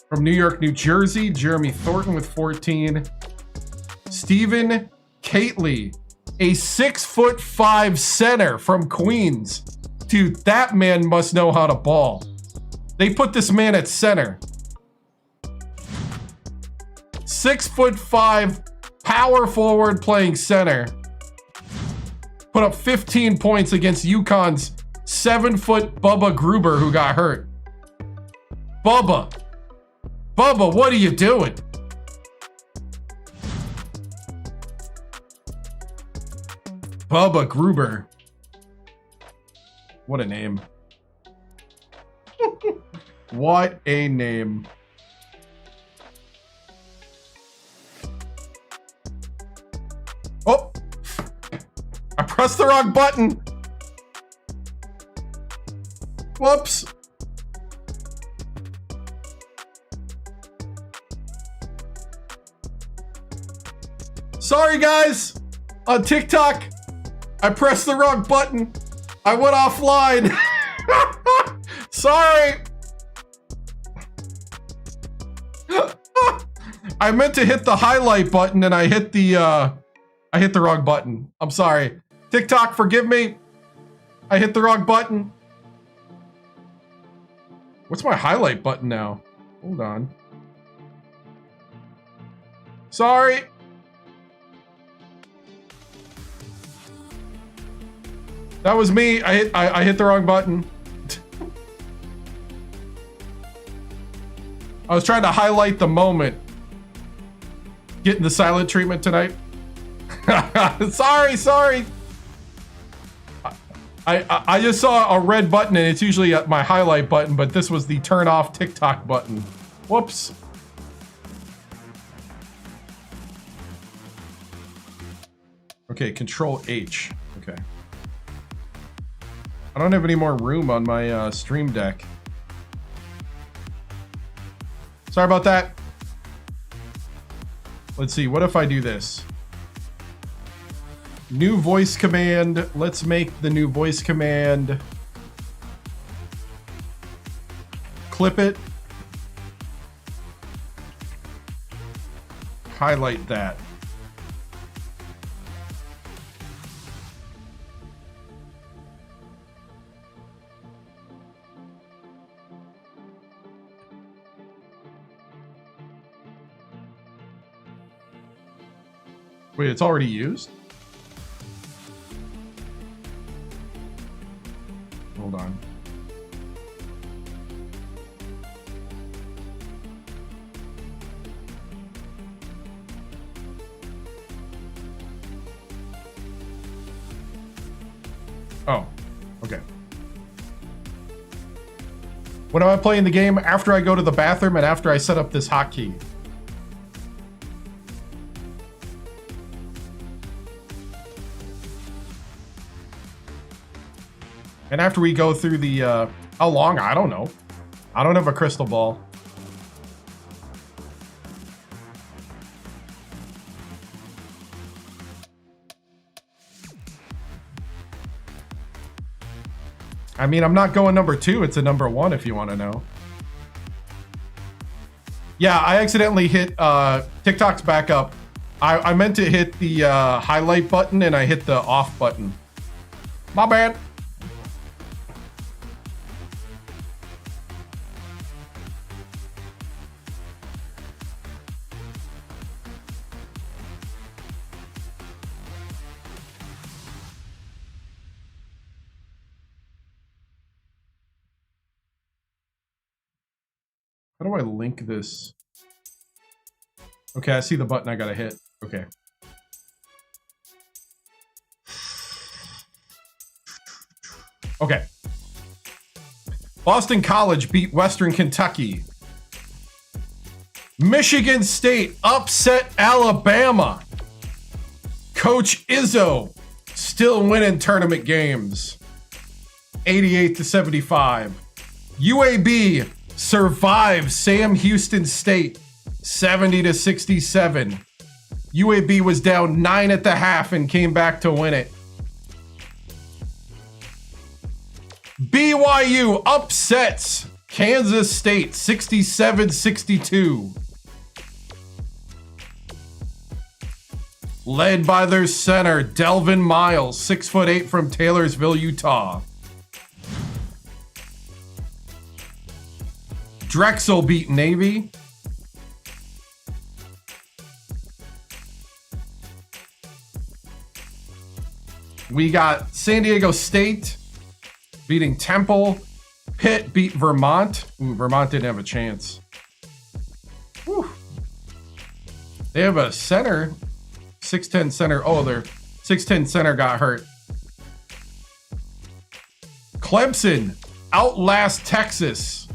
A: From New York, New Jersey, Jeremy Thornton with 14. Stephen Catley, a 6'5" center from Queens. Dude, that man must know how to ball. They put this man at center. 6'5" power forward playing center. Put up 15 points against UConn's 7-foot Bubba Gruber, who got hurt. Bubba, what are you doing? Bubba Gruber. What a name. What a name. Oh! I pressed the wrong button. Whoops. Sorry, guys. On TikTok, I pressed the wrong button. I went offline. Sorry. I meant to hit the highlight button and I hit the wrong button. I'm sorry. TikTok, forgive me. I hit the wrong button. What's my highlight button now? Hold on. Sorry. That was me. I hit the wrong button. I was trying to highlight the moment. Getting the silent treatment tonight. Sorry. I just saw a red button and it's usually my highlight button, but this was the turn off TikTok button. Whoops. Okay, Control H. Okay. I don't have any more room on my Stream Deck. Sorry about that. Let's see, what if I do this? New voice command. Let's make the new voice command. Clip it. Highlight that. Wait, it's already used? Hold on. Oh, okay. When am I playing the game? After I go to the bathroom and after I set up this hotkey. And after we go through the, how long? I don't know. I don't have a crystal ball. I mean, I'm not going number 2. It's a number 1 if you want to know. Yeah, I accidentally hit, TikTok's back up. I meant to hit the highlight button and I hit the off button. My bad. How do I link this? Okay, I see the button I gotta hit. Okay. Okay. Boston College beat Western Kentucky. Michigan State upset Alabama. Coach Izzo still winning tournament games. 88-75. UAB survives Sam Houston State. 70-67. UAB was down 9 at the half and came back to win it. BYU upsets Kansas State 67-62. Led by their center, Delvin Miles, 6'8" from Taylorsville, Utah. Drexel beat Navy. We got San Diego State beating Temple. Pitt beat Vermont. Ooh, Vermont didn't have a chance. Whew. They have a center. 6'10 center. Oh, their 6'10 center got hurt. Clemson outlast Texas.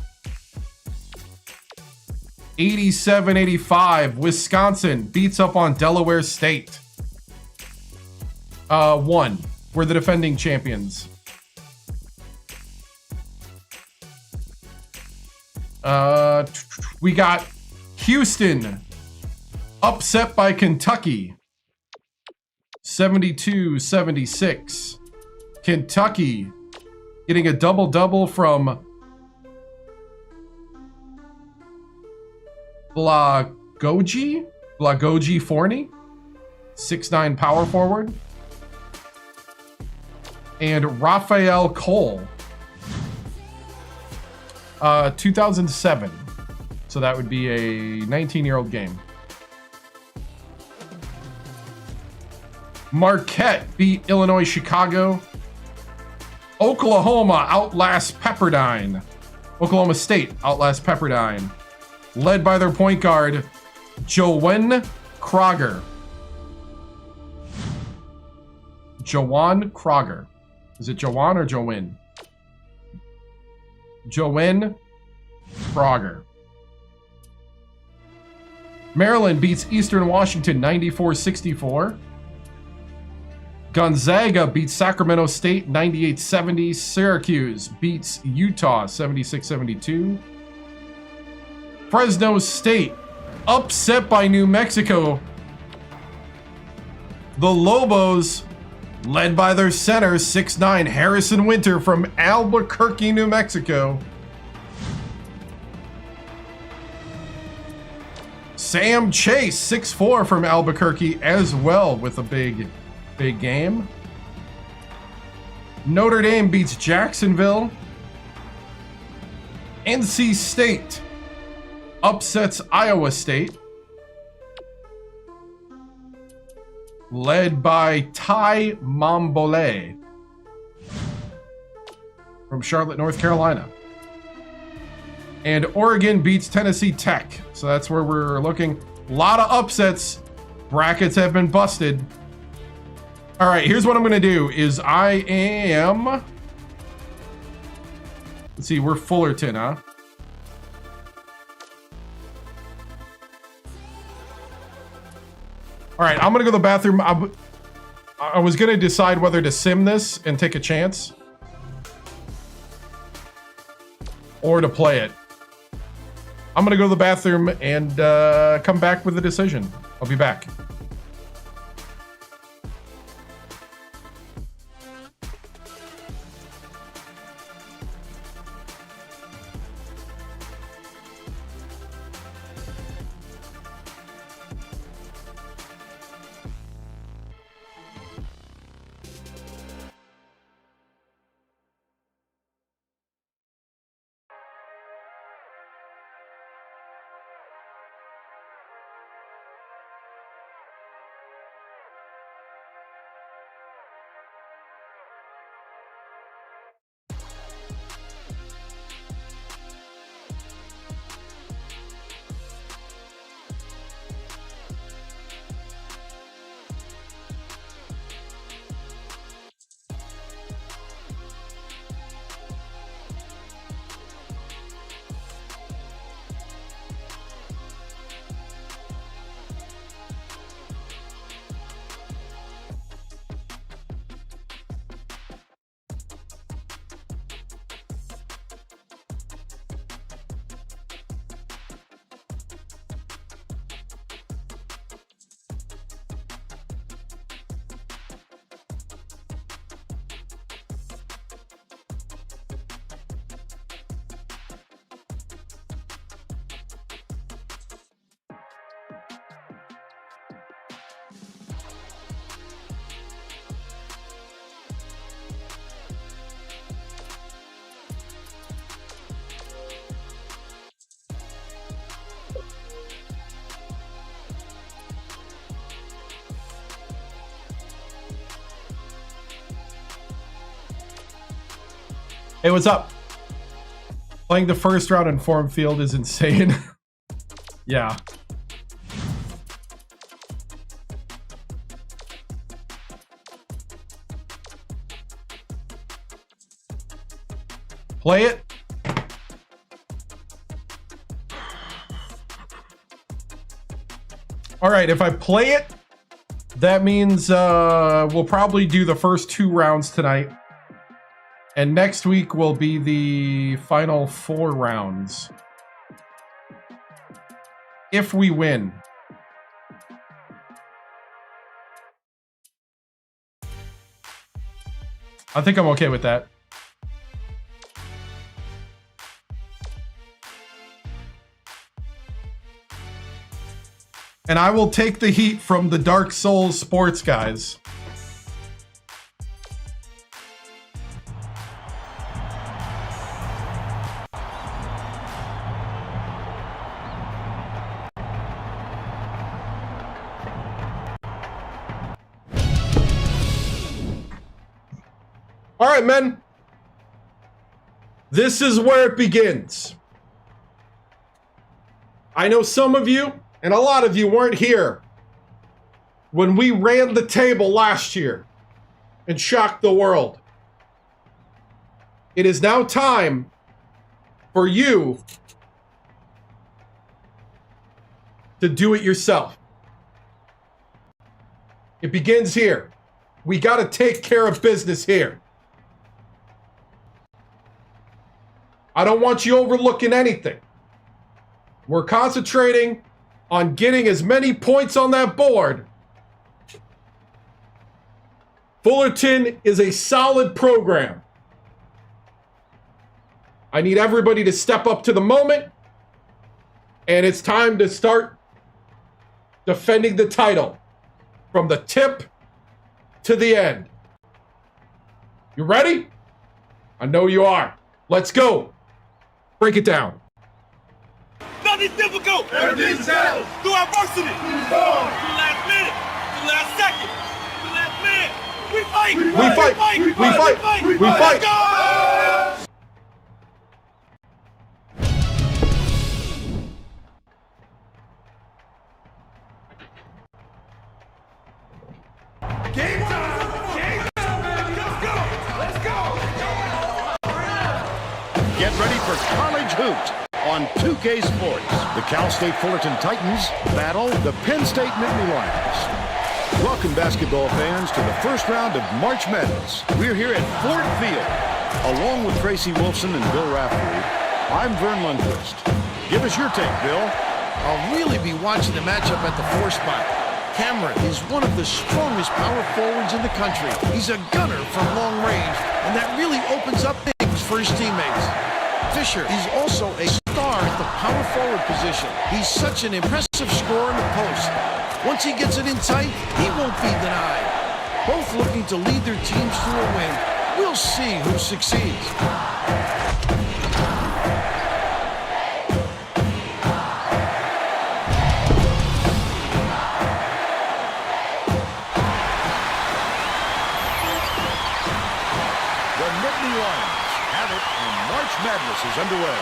A: 87-85. Wisconsin beats up on Delaware State. 1. We're the defending champions. We got Houston upset by Kentucky. 72-76. Kentucky getting a double-double from Blagoji Forney, 6'9" power forward. And Raphael Cole, 2007. So that would be a 19-year-old game. Marquette beat Illinois Chicago. Oklahoma outlasts Pepperdine. Oklahoma State outlasts Pepperdine. Led by their point guard, Joanne Kroger. Joanne Kroger. Is it Joanne or Joanne? Joanne Kroger. Maryland beats Eastern Washington 94-64. Gonzaga beats Sacramento State 98-70. Syracuse beats Utah 76-72. Fresno State upset by New Mexico. The Lobos, led by their center, 6'9" Harrison Winter from Albuquerque, New Mexico. Sam Chase, 6'4" from Albuquerque as well with a big game. Notre Dame beats Jacksonville. NC State upsets Iowa State. Led by Ty Mombole from Charlotte, North Carolina. And Oregon beats Tennessee Tech. So that's where we're looking. A lot of upsets. Brackets have been busted. All right, here's what I'm going to do is I am... Let's see, we're Fullerton, huh? All right, I'm going to go to the bathroom. I was going to decide whether to sim this and take a chance or to play it. I'm going to go to the bathroom and come back with a decision. I'll be back. Hey, what's up? Playing the first round in Form Field is insane. Yeah. Play it. All right, if I play it, that means we'll probably do the first 2 rounds tonight. And next week will be the final 4 rounds. If we win. I think I'm okay with that. And I will take the heat from the Dark Souls sports guys. All right, men. This is where it begins. I know some of you and a lot of you weren't here when we ran the table last year and shocked the world. It is now time for you to do it yourself. It begins here. We got to take care of business here. I don't want you overlooking anything. We're concentrating on getting as many points on that board. Fullerton is a solid program. I need everybody to step up to the moment, and it's time to start defending the title from the tip to the end. You ready? I know you are. Let's go. Break it down.
C: Nothing's difficult. Everything's settled. Through adversity. To the last minute. To the last second. To the last minute. We fight.
A: We fight. We fight. We fight.
C: Go! Game time. Game time, baby. Let's go. Let's go.
D: Get ready for college hoops on 2K Sports. The Cal State Fullerton Titans battle the Penn State Nittany Lions. Welcome, basketball fans, to the first round of March Madness. We're here at Ford Field. Along with Tracy Wolfson and Bill Raftery, I'm Vern Lundquist. Give us your take, Bill.
E: I'll really be watching the matchup at the 4 spot. Cameron is one of the strongest power forwards in the country. He's a gunner from long range, and that really opens up things for his teammates. Fisher is also a star at the power forward position. He's such an impressive scorer in the post. Once he gets it in tight, he won't be denied. Both looking to lead their teams to a win. We'll see who succeeds.
D: The Nittany Lions have it, and March Madness is underway.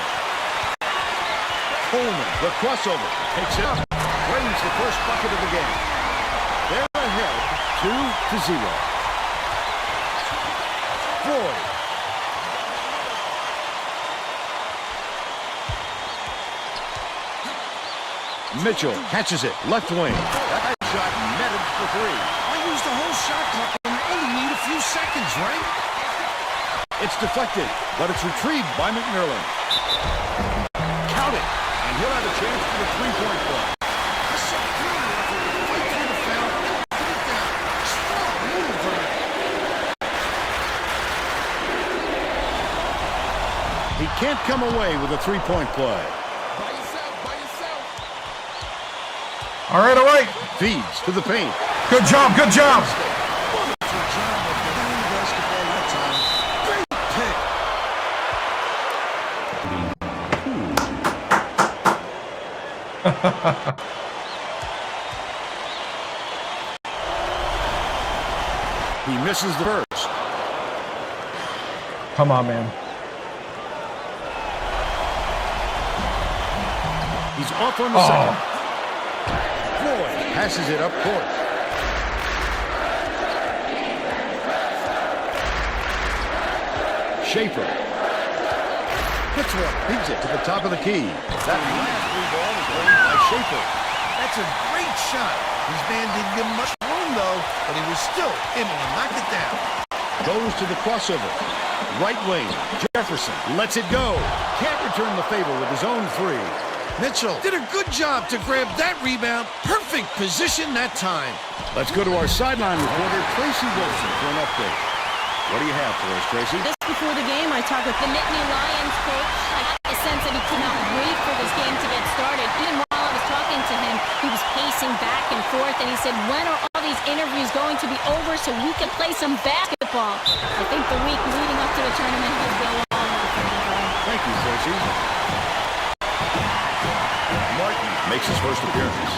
D: Coleman, the crossover, takes it up, brings the first bucket of the game. They're ahead 2-0. Floyd. Mitchell catches it, left wing. That shot netted for 3.
E: I used the whole shot clock and only need a few seconds, right?
D: It's deflected, but it's retrieved by McMillan. Count it, and he'll have a chance for the 3-point play. He can't come away with a 3-point play.
A: All right, all right.
D: Feeds to the paint.
A: Good job, good job.
D: He misses the first.
A: Come on, man.
D: He's off on the second. Floyd passes it up court. Schaefer. Hits one. Beats it to the top of the key. That last three ball is played by Schaefer.
E: That's a great shot. His man didn't give him much room, though, but he was still able to knock it down.
D: Goes to the crossover. Right wing. Jefferson lets it go. Can't return the favor with his own three.
E: Mitchell did a good job to grab that rebound. Perfect position that time.
D: Let's go to our sideline reporter, Tracy Wilson, for an update. What do you have for us, Tracy?
F: Just before the game, I talked with the Nittany Lions coach. I got the sense that he could not wait for this game to get started. Even while I was talking to him, he was pacing back and forth, and he said, when are all these interviews going to be over so we can play some basketball? I think the week leading up to the tournament has been a long one for him.
D: Thank you, Tracy. Martin makes his first appearance.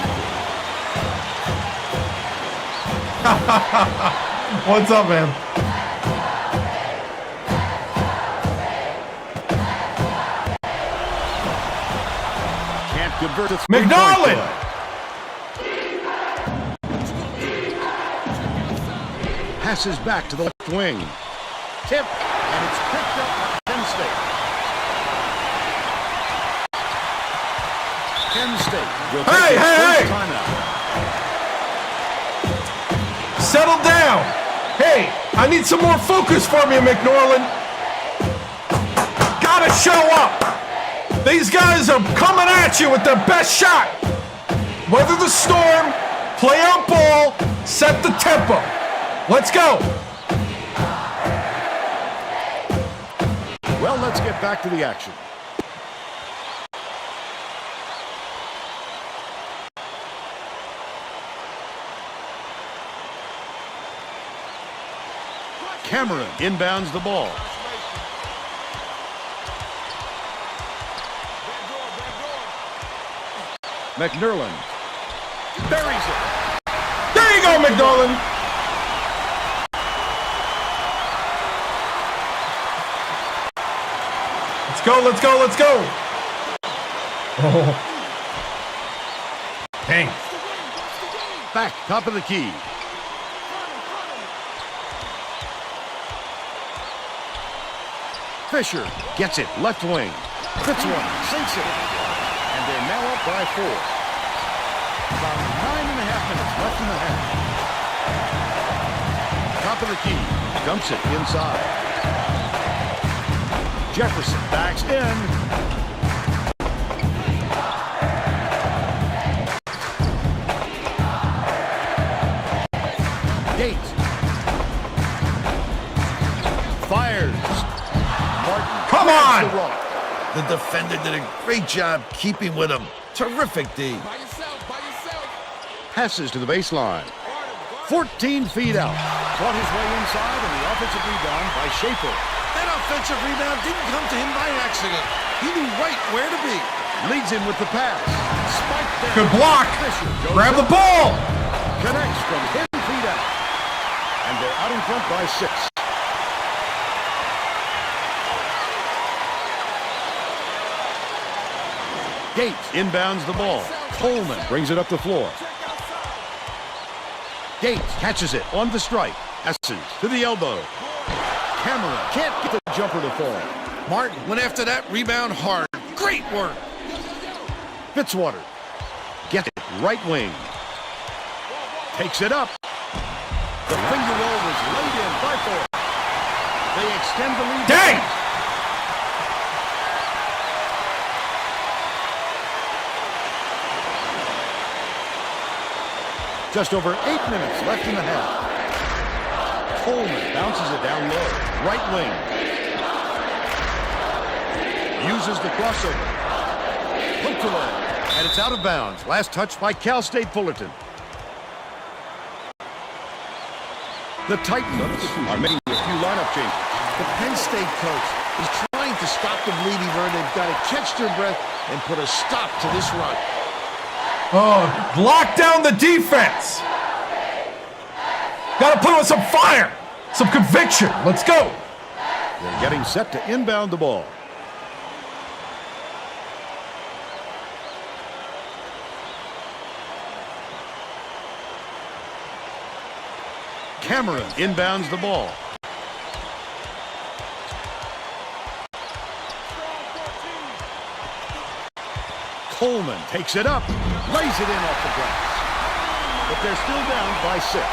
A: What's up, man?
D: Can't convert the
A: McNarland!
D: Passes back to the left wing. Tip, and it's picked up by Penn State. Penn State will take
A: Hey,
D: its
A: hey,
D: first
A: hey!
D: timeout.
A: Settle down. Hey, I need some more focus from you, McNorland. Gotta show up. These guys are coming at you with their best shot. Weather the storm, play out ball, set the tempo. Let's go.
D: Well, let's get back to the action. Cameron inbounds the ball. McNerland buries it.
A: There you go, McNorland. Let's go, let's go, let's go. Oh. Dang.
D: Back, top of the key. Fisher gets it, left wing. Fits one, sinks it. And they're now up by 4. About 9.5 minutes left in the half. Top of the key, dumps it inside. Jefferson backs in. Gates. Fires. Martin.
A: Come on!
E: The defender did a great job keeping with him. Terrific D.
D: Passes to the baseline. 14 feet out. Fought his way inside, and the offensive rebound by Schaefer.
E: That offensive rebound didn't come to him by accident. He knew right where to be.
D: Leads him with the pass. Spike down.
A: Good block. Grab the ball.
D: Connects from 10 feet out. And they're out in front by 6. Gates inbounds the ball. Coleman brings it up the floor. Gates catches it on the strike. Passes to the elbow. Cameron can't get the jumper to fall.
E: Martin went after that rebound hard. Great work.
D: Fitzwater gets it right wing. Takes it up. The finger roll was laid in by 4. They extend the lead.
A: Dang!
D: Just over 8 minutes left in the half. Coleman bounces it down low. Right wing. Uses the crossover. Hooked away. And it's out of bounds. Last touch by Cal State Fullerton. The Titans are making a few lineup changes.
E: The Penn State coach is trying to stop the bleeding burn. They've got to catch their breath and put a stop to this run.
A: Oh, lock down the defense. Got to put on some fire, some conviction. Let's go.
D: They're getting set to inbound the ball. Cameron inbounds the ball. Coleman takes it up, lays it in off the glass. But they're still down by 6.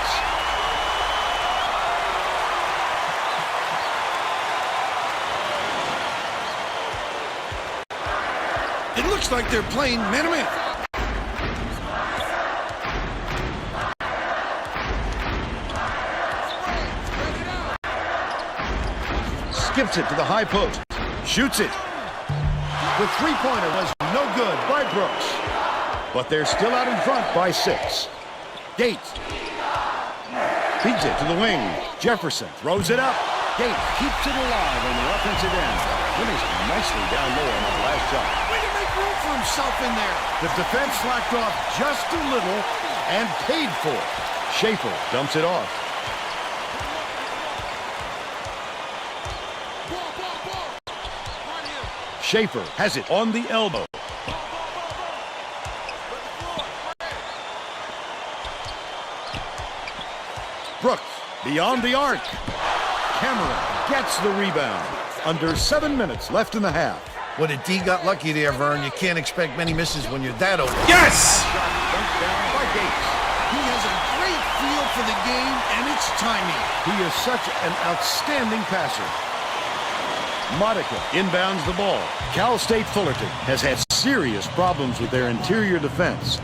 E: It looks like they're playing man-to-man.
D: Skips it to the high post. Shoots it. The three-pointer was no good by Brooks. But they're still out in front by 6. Gates feeds it to the wing. Jefferson throws it up. Gates keeps it alive on the offensive end. Finished nicely down low on the last shot.
E: Way to make room for himself in there.
D: The defense slacked off just a little and paid for it. Schaefer dumps it off. Schaefer has it on the elbow. Brooks beyond the arc. Cameron gets the rebound. Under 7 minutes left in the half.
E: What a D got lucky there, Vern. You can't expect many misses when you're that open.
A: Yes!
D: Dunked down by Gates.
E: He has a great feel for the game and its timing.
D: He is such an outstanding passer. Modica inbounds the ball. Cal State Fullerton has had serious problems with their interior defense.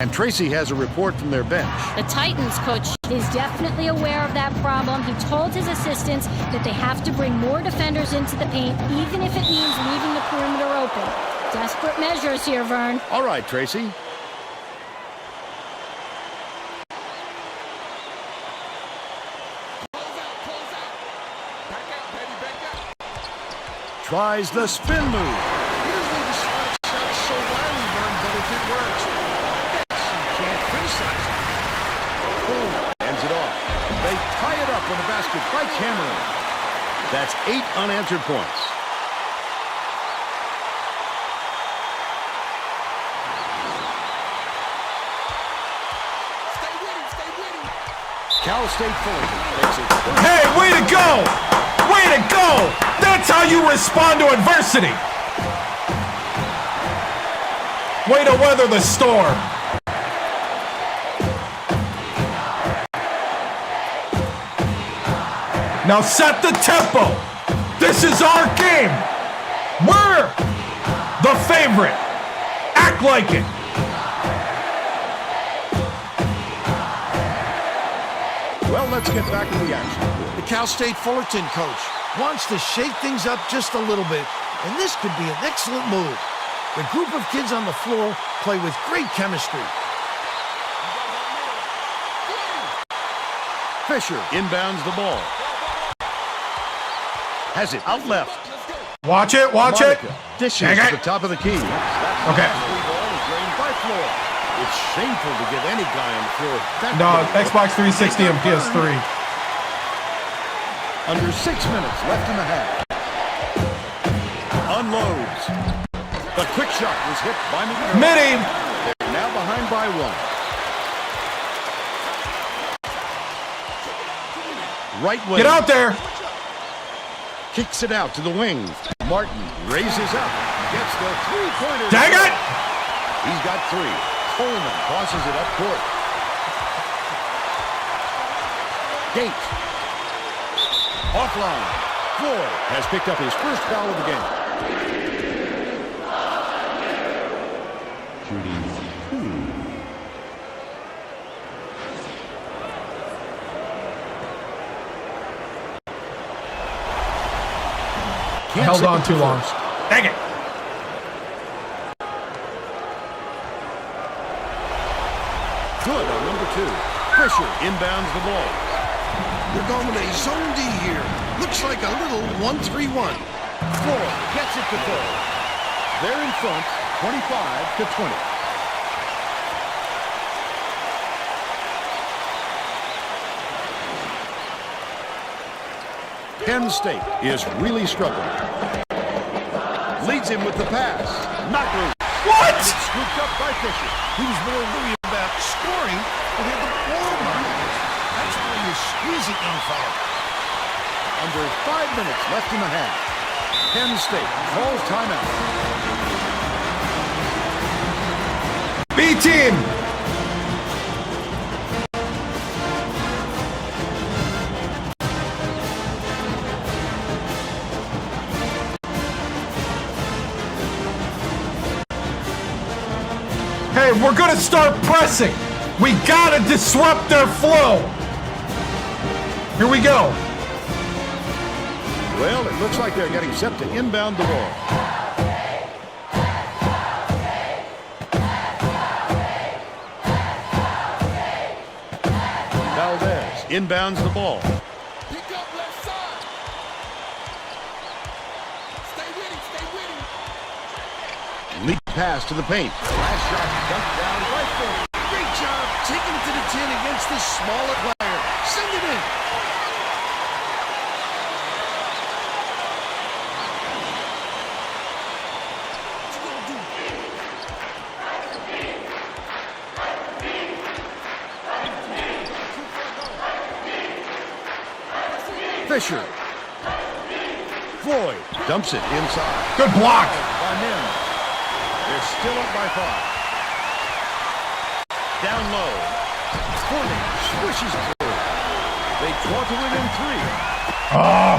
D: And Tracy has a report from their bench.
F: The Titans coach is definitely aware of that problem. He told his assistants that they have to bring more defenders into the paint, even if it means leaving the perimeter open. Desperate measures here, Vern.
D: All right, Tracy. Tries the spin move.
E: He doesn't need to slide shots so wildly, Vern, but if it works, you can't criticize it.
D: Boom. Ends it off. They tie it up with a basket by Cameron. That's 8 unanswered points. Cal State Fullerton takes it.
A: Hey, way to go! Way to go! That's how you respond to adversity. Way to weather the storm. Now set the tempo. This is our game. We're the favorite. Act like it.
D: Well, let's get back to the action.
E: The Cal State Fullerton coach wants to shake things up just a little bit, and this could be an excellent move. The group of kids on the floor play with great chemistry.
D: Fisher inbounds the ball. Has it out left.
A: Watch it, watch it.
D: Dishes to the top of the key.
A: Okay.
D: Ball is drained by floor. It's shameful to give any guy on the floor that.
A: No, Xbox 360 and PS3.
D: Under 6 minutes left in the half. Unloads. The quick shot was hit by McNeil.
A: Midi.
D: They're now behind by 1. Right wing.
A: Get out there.
D: Kicks it out to the wing. Martin raises up. Gets the three-pointer.
A: Dang it!
D: He's got 3. Coleman tosses it up court. Gates. Offline. Floyd has picked up his first foul of the game.
H: Shooting 2.
A: Held on too long. Dang it.
D: Good on number 2. Fisher inbounds the ball.
E: They're going with a zone D here. Looks like a little 1-3-1.
D: Floyd gets it to third. They're in front, 25-20. Penn State is really struggling. Leads him with the pass. Not loose.
A: What?
D: It's scooped up by Fisher.
E: He was more worried about scoring than had the ball behind him. That's where you squeeze it, young fella.
D: Under 5 minutes left in the half. Penn State calls timeout.
A: B-team. Hey, we're going to start pressing. We got to disrupt their flow. Here we go.
D: Well, it looks like they're getting set to inbound the ball. Valdez inbounds the ball.
C: Pick up left side. Stay with him, stay with him.
D: Lead pass to the paint. Last shot dunked down right foot.
E: Great job taking it to the 10 against this smaller player. Send it in.
D: Fisher. Floyd dumps it inside.
A: Good block.
D: By Mims. They're still up by 5. Down low. Forney swishes through. They draw to within 3.
A: Oh.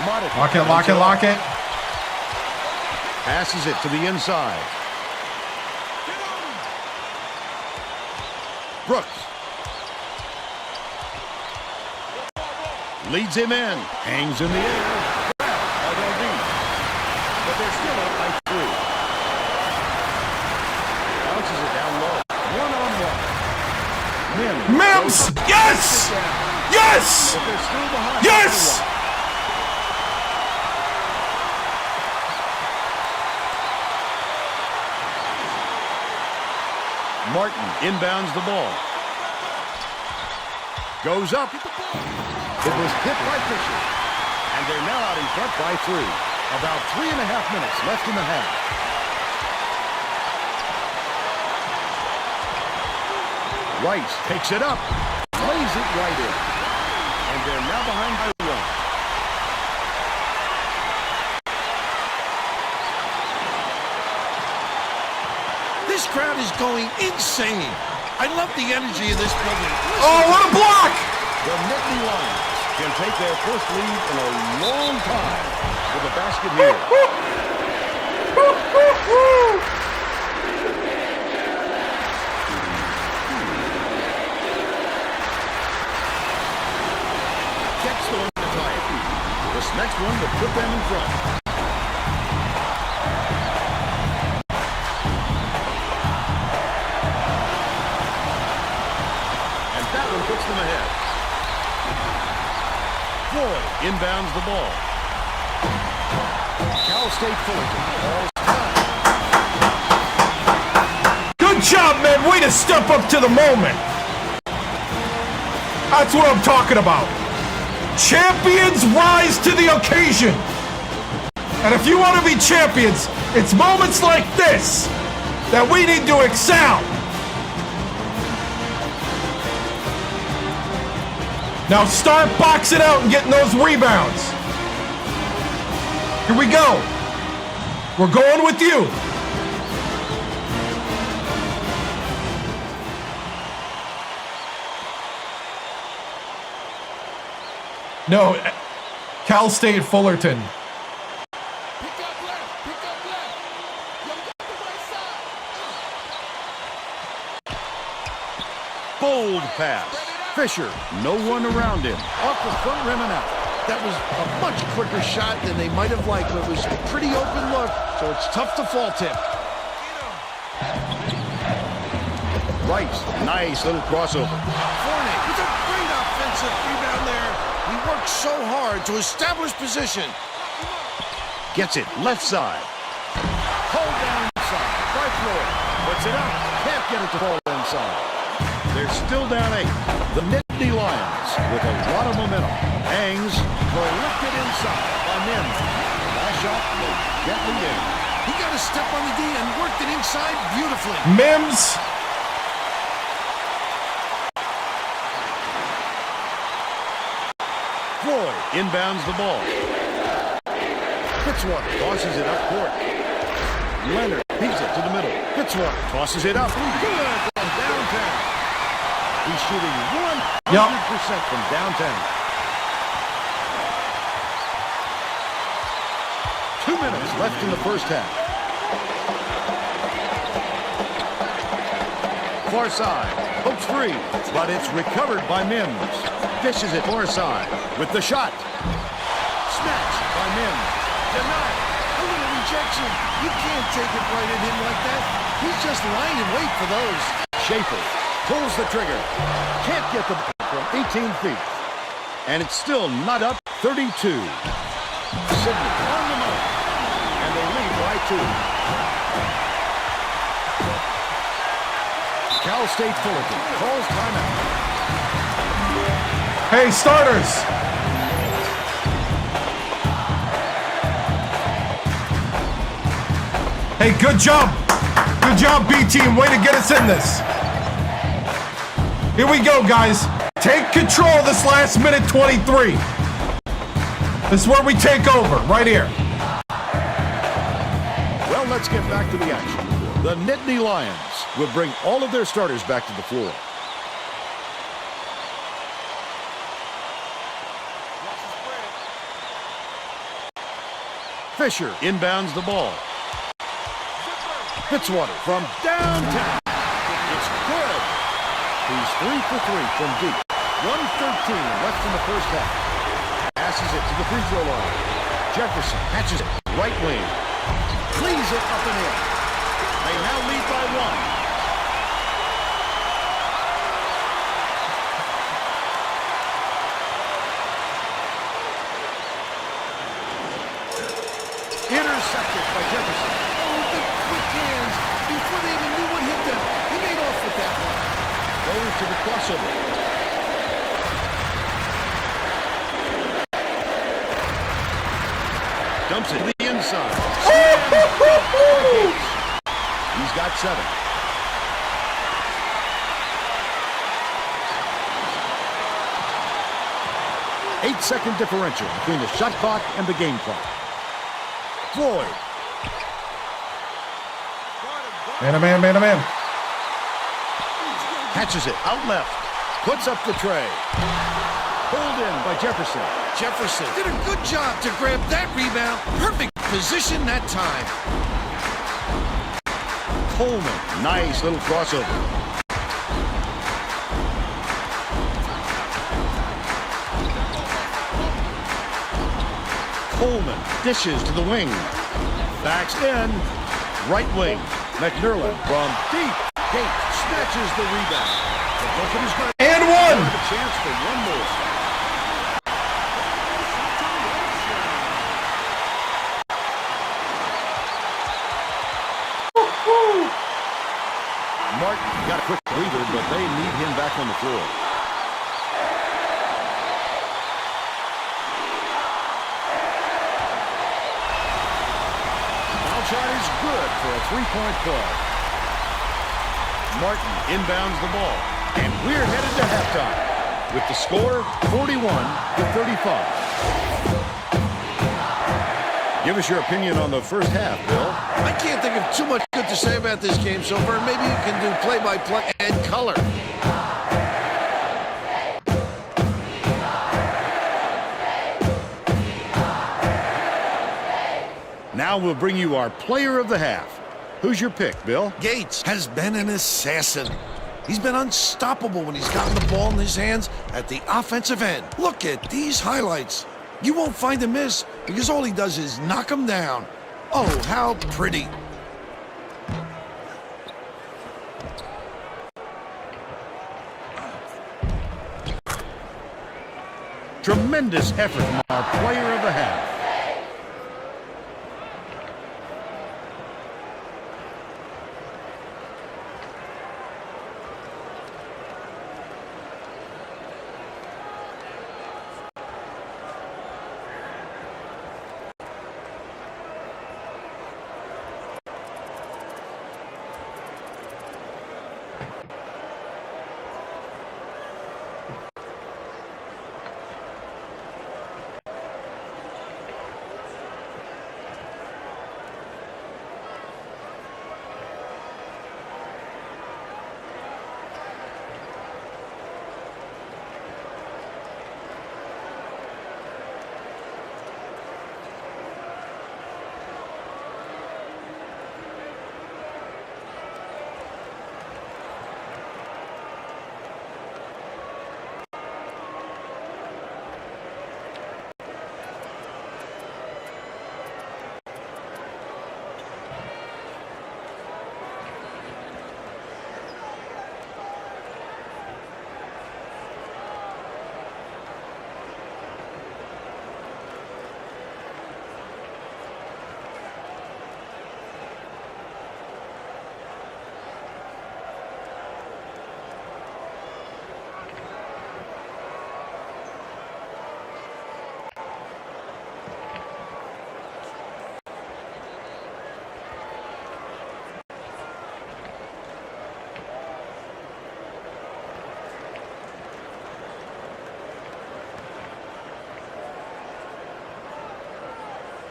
D: Modest.
A: Lock it, lock it, lock it.
D: Passes it to the inside. Brooks. Leads him in. Hangs in the air. But they're still up by 3. Bounces it down low. One-on-one.
A: Mims! Yes! Yes!
D: But they're still behind.
A: Yes!
D: Martin inbounds the ball. Goes up. It was hit by Fisher. And they're now out in front by 3. About 3.5 minutes left in the half. Rice takes it up. Lays it right in. And they're now behind by 1.
E: This crowd is going insane. I love the energy of this building.
A: Oh, what a block!
D: The Nittany Lions can take their first lead in a long time with a basket here. Gets the one to tie it. This next one will put them in front. And that one puts them ahead. Floyd inbounds the ball. Cal State Fullerton.
A: Good job, man. Way to step up to the moment. That's what I'm talking about. Champions rise to the occasion. And if you want to be champions, it's moments like this that we need to excel. Now start boxing out and getting those rebounds. Here we go. We're going with you. No, Cal State Fullerton.
C: Pick up left, pick up left. Yo, get the right side.
D: Bold pass. Fisher, no one around him. Off the front rim and out.
E: That was a much quicker shot than they might have liked, but it was a pretty open look, so it's tough to fault him.
D: Rice, nice little crossover.
E: Forney with a great offensive rebound there. He worked so hard to establish position.
D: Gets it left side. Hold down inside. By Floyd. Puts it up. Can't get it to fall inside. They're still down 8. The Nittany Lions with a lot of momentum. Hangs. Lifted inside by Mims. Last shot goes gently in.
E: He got a step on the D and worked it inside beautifully.
A: Mims.
D: Floyd inbounds the ball. Fitzwater tosses it up court. Leonard beats it to the middle. Fitzwater tosses it up. Good from downtown. He's shooting 100% from downtown. 2 minutes left in the first half. Far side. Hooks free, but it's recovered by Mims. Dishes it far side with the shot. Snatched by Mims. Denied.
E: A little rejection. You can't take it right at him like that. He's just lying in wait for those.
D: Schaefer pulls the trigger. Can't get the ball from 18 feet. And it's still not up 32. Sidney on the mark. And they lead by 2. Cal State Fullerton calls timeout.
A: Hey, starters. Hey, good job. Good job, B-team. Way to get us in this. Here we go, guys. Take control of this last minute 23. This is where we take over, right here.
D: Well, let's get back to the action. The Nittany Lions will bring all of their starters back to the floor. Fisher inbounds the ball. Fitzwater from downtown. It's good. He's 3 for 3 from deep. 1:13 left in the first half. Passes it to the free throw line. Jefferson catches it. Right wing. Cleans it up and in. They now lead by 1. Intercepted by Jefferson.
E: Oh, the quick hands. Before they even knew what hit them. He made off with that one.
D: Goes to the crossover. Dumps it to the inside. He's got 7. Eight-second differential between the shot clock and the game clock. Floyd.
A: Man, man, man.
D: Catches it out left. Puts up the tray. Pulled in by Jefferson.
E: Jefferson did a good job to grab that rebound. Perfect position that time.
D: Coleman. Nice little crossover. Coleman dishes to the wing. Backs in. Right wing. McNerlin from deep. Gate snatches the rebound. The bucket is good.
A: And 1.
D: A chance for one more. Martin got a quick breather, but they need him back on the floor. Foul shot is good for a 3-point play. Martin inbounds the ball, and we're headed to halftime with the score 41-35. Give us your opinion on the first half, Bill.
E: I can't think of too much good to say about this game so far. Maybe you can do play-by-play and color.
D: Now we'll bring you our player of the half. Who's your pick, Bill?
E: Gates has been an assassin. He's been unstoppable when he's gotten the ball in his hands at the offensive end. Look at these highlights. You won't find a miss because all he does is knock them down. Oh, how pretty.
D: Tremendous effort from our player of the half.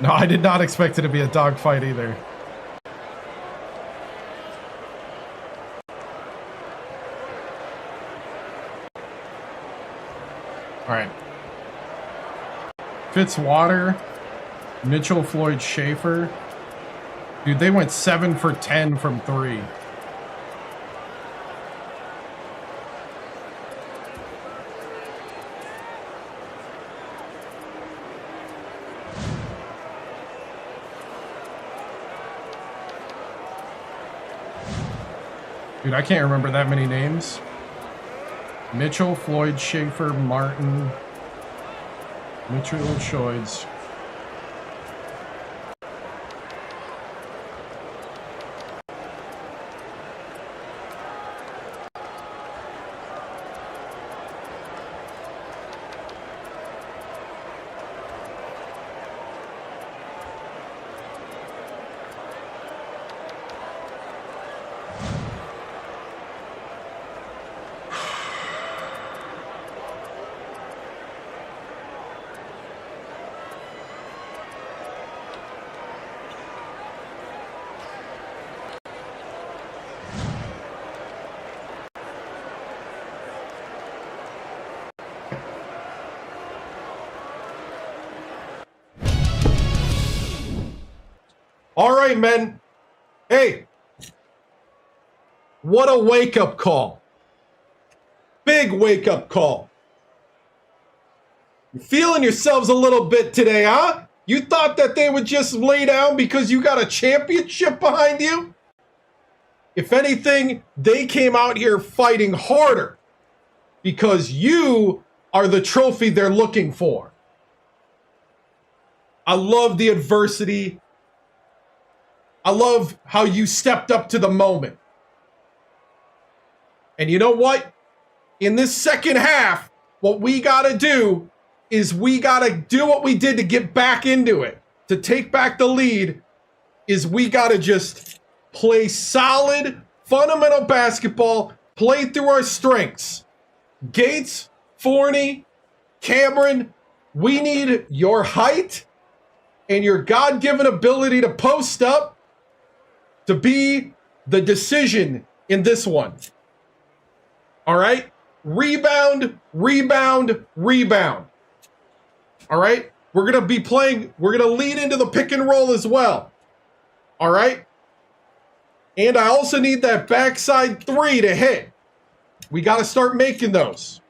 A: No, I did not expect it to be a dogfight either. All right. Fitzwater, Mitchell Floyd Schaefer. Dude, they went 7 for 10 from 3. Dude, I can't remember that many names. Mitchell, Floyd, Schaefer, Martin, Mitchell, Shoids. All right, men. Hey, what a wake-up call. Big wake-up call. You're feeling yourselves a little bit today, huh? You thought that they would just lay down because you got a championship behind you? If anything, they came out here fighting harder because you are the trophy they're looking for. I love the adversity. I love how you stepped up to the moment. And you know what? In this second half, what we got to do is we got to do what we did to get back into it. To take back the lead is we got to just play solid, fundamental basketball, play through our strengths. Gates, Forney, Cameron, we need your height and your God-given ability to post up to be the decision in this one. All right? Rebound, rebound, rebound. All right? We're going to be playing, we're going to lead into the pick and roll as well. All right? And I also need that backside 3 to hit. We got to start making those.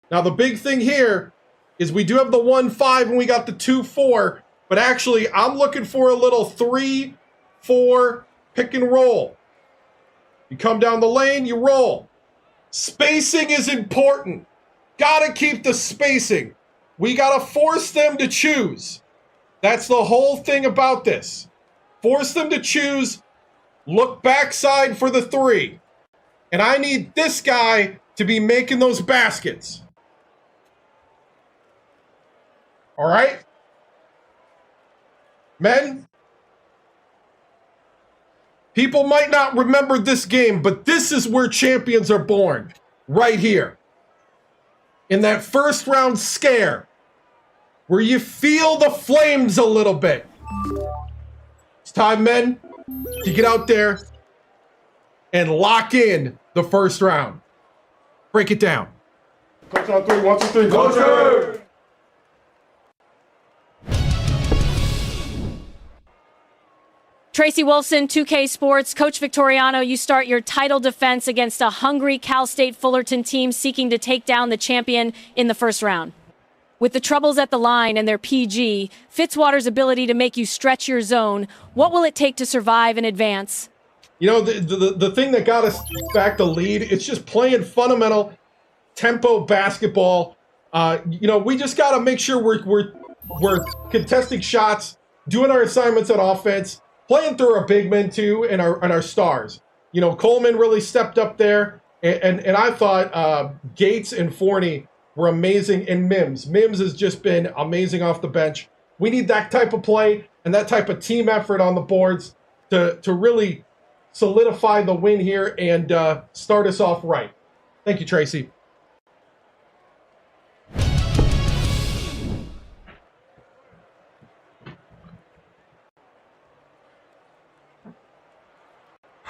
A: Now, the big thing here is we do have the 1-5 and we got the 2-4, but actually, I'm looking for a little 3-4 pick and roll. You come down the lane, you roll. Spacing is important. Gotta keep the spacing. We gotta force them to choose. That's the whole thing about this. Force them to choose. Look backside for the 3. And I need this guy to be making those baskets. All right? Men, people might not remember this game, but this is where champions are born. Right here. In that first round scare. Where you feel the flames a little bit. It's time, men, to get out there and lock in the first round. Break it down.
C: Coach on 3, 1, 2, 3, Coach!
G: Tracy Wolfson, 2K Sports. Coach Victoriano, you start your title defense against a hungry Cal State Fullerton team seeking to take down the champion in the first round. With the troubles at the line and their PG, Fitzwater's ability to make you stretch your zone, what will it take to survive and advance?
A: You know, the thing that got us back the lead, it's just playing fundamental tempo basketball. You know, we just got to make sure we're contesting shots, doing our assignments at offense, playing through our big men too, and our stars. You know, Coleman really stepped up there, and I thought Gates and Forney were amazing, and Mims has just been amazing off the bench. We need that type of play and that type of team effort on the boards to really solidify the win here and start us off right. Thank you, Tracy.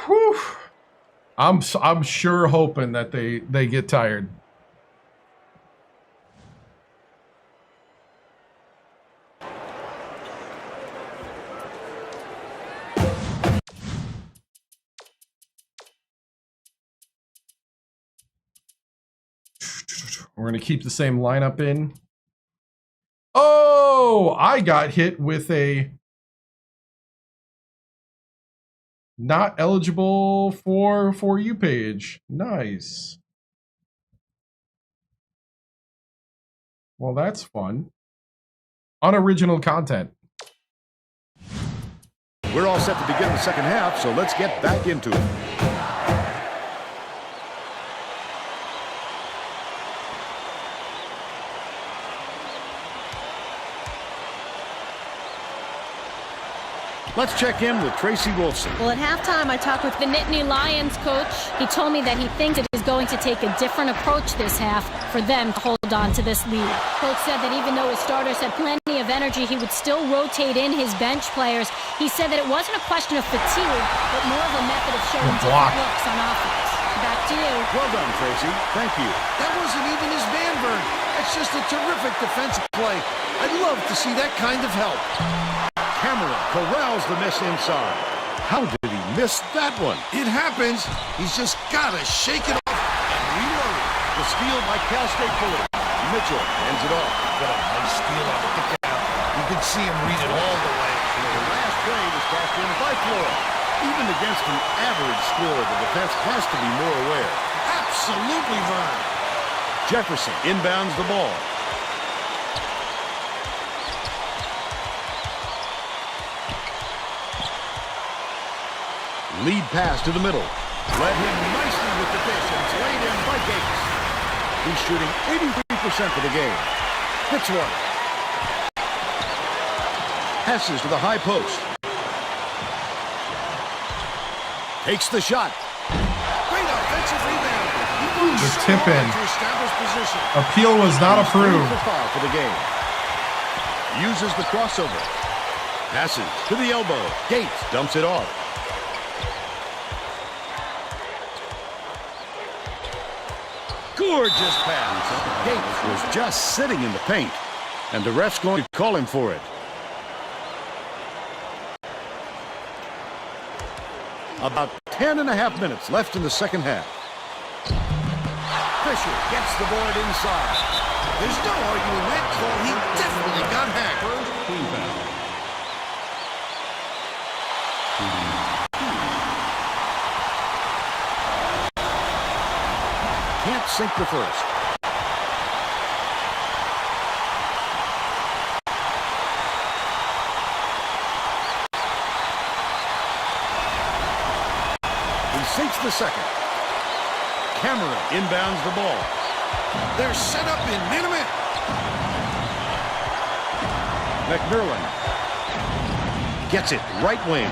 A: Whew. I'm sure hoping that they get tired. We're going to keep the same lineup in. Oh, I got hit with a not eligible for you page. Nice. Well, that's fun. Unoriginal content.
D: We're all set to begin the second half, so let's get back into it. Let's check in with Tracy Wolfson.
F: Well, at halftime, I talked with the Nittany Lions coach. He told me that he thinks it is going to take a different approach this half for them to hold on to this lead. Coach said that even though his starters had plenty of energy, he would still rotate in his bench players. He said that it wasn't a question of fatigue, but more of a method of showing different looks on offense. Back to you.
D: Well done, Tracy. Thank you.
E: That wasn't even his man burn. That's just a terrific defensive play. I'd love to see that kind of help.
D: Cameron corrals the miss inside. How did he miss that one?
E: It happens. He's just got to shake it off and reload it.
D: The steal by Cal State Fullerton. Mitchell ends it off.
E: What a nice steal on the kick out. You can see him read it all the way.
D: The last play was passed in by Flora. Even against an average score, the defense has to be more aware.
E: Absolutely, Vern.
D: Jefferson inbounds the ball. Lead pass to the middle. Led him nicely with the dish, and it's laid in by Gates. He's shooting 83% for the game. Hits one. Passes to the high post. Takes the shot.
E: Great offensive rebound.
A: The tip in.
E: To establish position.
A: Appeal was not approved.
D: For the game. Uses the crossover. Passes to the elbow. Gates dumps it off. Gorgeous pass. Gates was just sitting in the paint, and the ref's going to call him for it. About 10.5 minutes left in the second half. Fisher gets the board inside.
E: There's no arguing that call. He definitely got hacked.
D: Can't sink the first. He sinks the second. Cameron inbounds the ball.
E: They're set up in minute.
D: McMillan gets it right wing.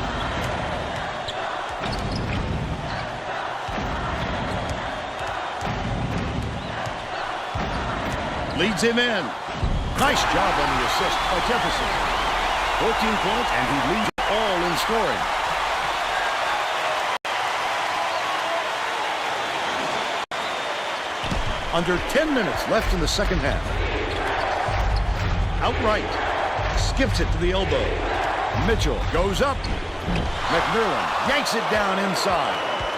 D: Leads him in. Nice job on the assist by Jefferson. 14 points, and he leads it all in scoring. Under 10 minutes left in the second half. Outright. Skips it to the elbow. Mitchell goes up. McMillan yanks it down inside.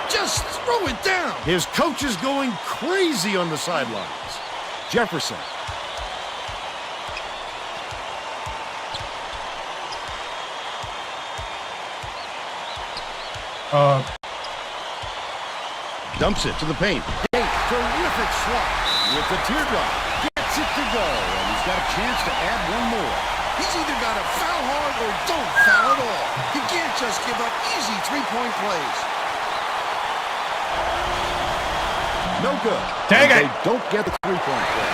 E: Just throw it down.
D: His coach is going crazy on the sidelines. Jefferson. Dumps it to the paint. Terrific swat with the teardrop. Gets it to go, and he's got a chance to add one more.
E: He's either got to foul hard or don't foul at all. He can't just give up easy three-point plays.
D: No good.
A: Dang it.
D: They don't get the three-point play.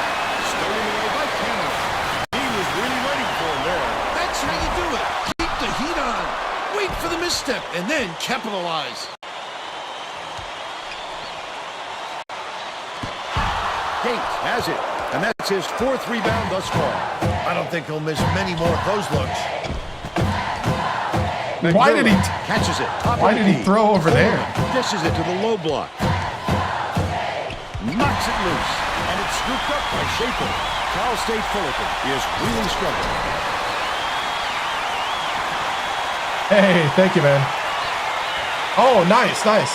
D: Stolen away by Cameron. He was really waiting for him there.
E: That's how you do it. Keep the heat on. Wait for the misstep and then capitalize.
D: Gates has it, and that's his fourth rebound thus far.
E: I don't think he'll miss many more of those looks.
A: Why did he
D: catches it?
A: Why did he throw over there?
D: Dishes it to the low block. Knocks it loose, and it's scooped up by Schaefer. Cal State Fullerton is really struggling.
A: Hey, thank you, man. Oh, nice, nice.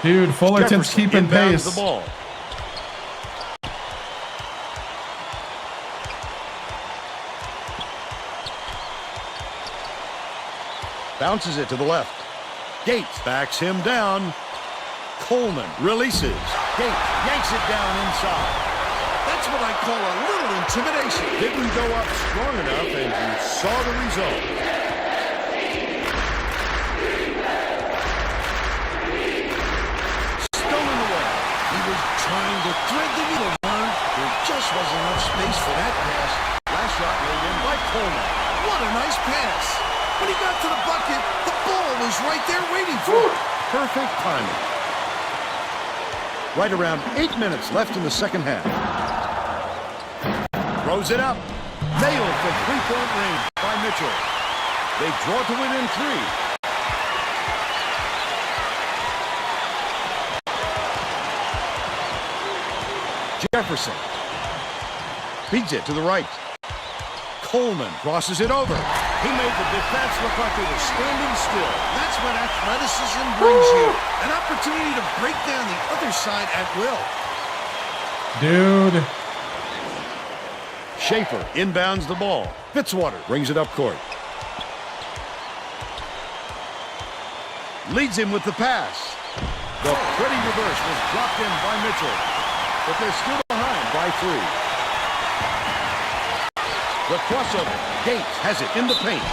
A: Dude, Fullerton's
D: Jefferson
A: keeping
D: inbounds
A: pace.
D: the ball. Bounces it to the left. Gates backs him down. Coleman releases. Gates yanks it down inside.
E: That's what I call a little intimidation.
D: Didn't go up strong enough, and you saw the result. Stolen away.
E: He was trying to thread the needle, man. There just wasn't enough space for that pass.
D: Last shot laid in by Coleman.
E: What a nice pass. When he got to the bucket, the ball was right there waiting for him.
D: Perfect timing. Right around 8 minutes left in the second half. Throws it up. Nailed from three-point range by Mitchell. They draw to within 3. Jefferson beats it to the right. Coleman crosses it over. He made the defense look like they were standing still.
E: That's what athleticism brings you. An opportunity to break down the other side at will.
A: Dude.
D: Schaefer inbounds the ball. Fitzwater brings it up court. Leads him with the pass. The pretty reverse was dropped in by Mitchell. But they're still behind by 3. The crossover. Gates has it in the paint.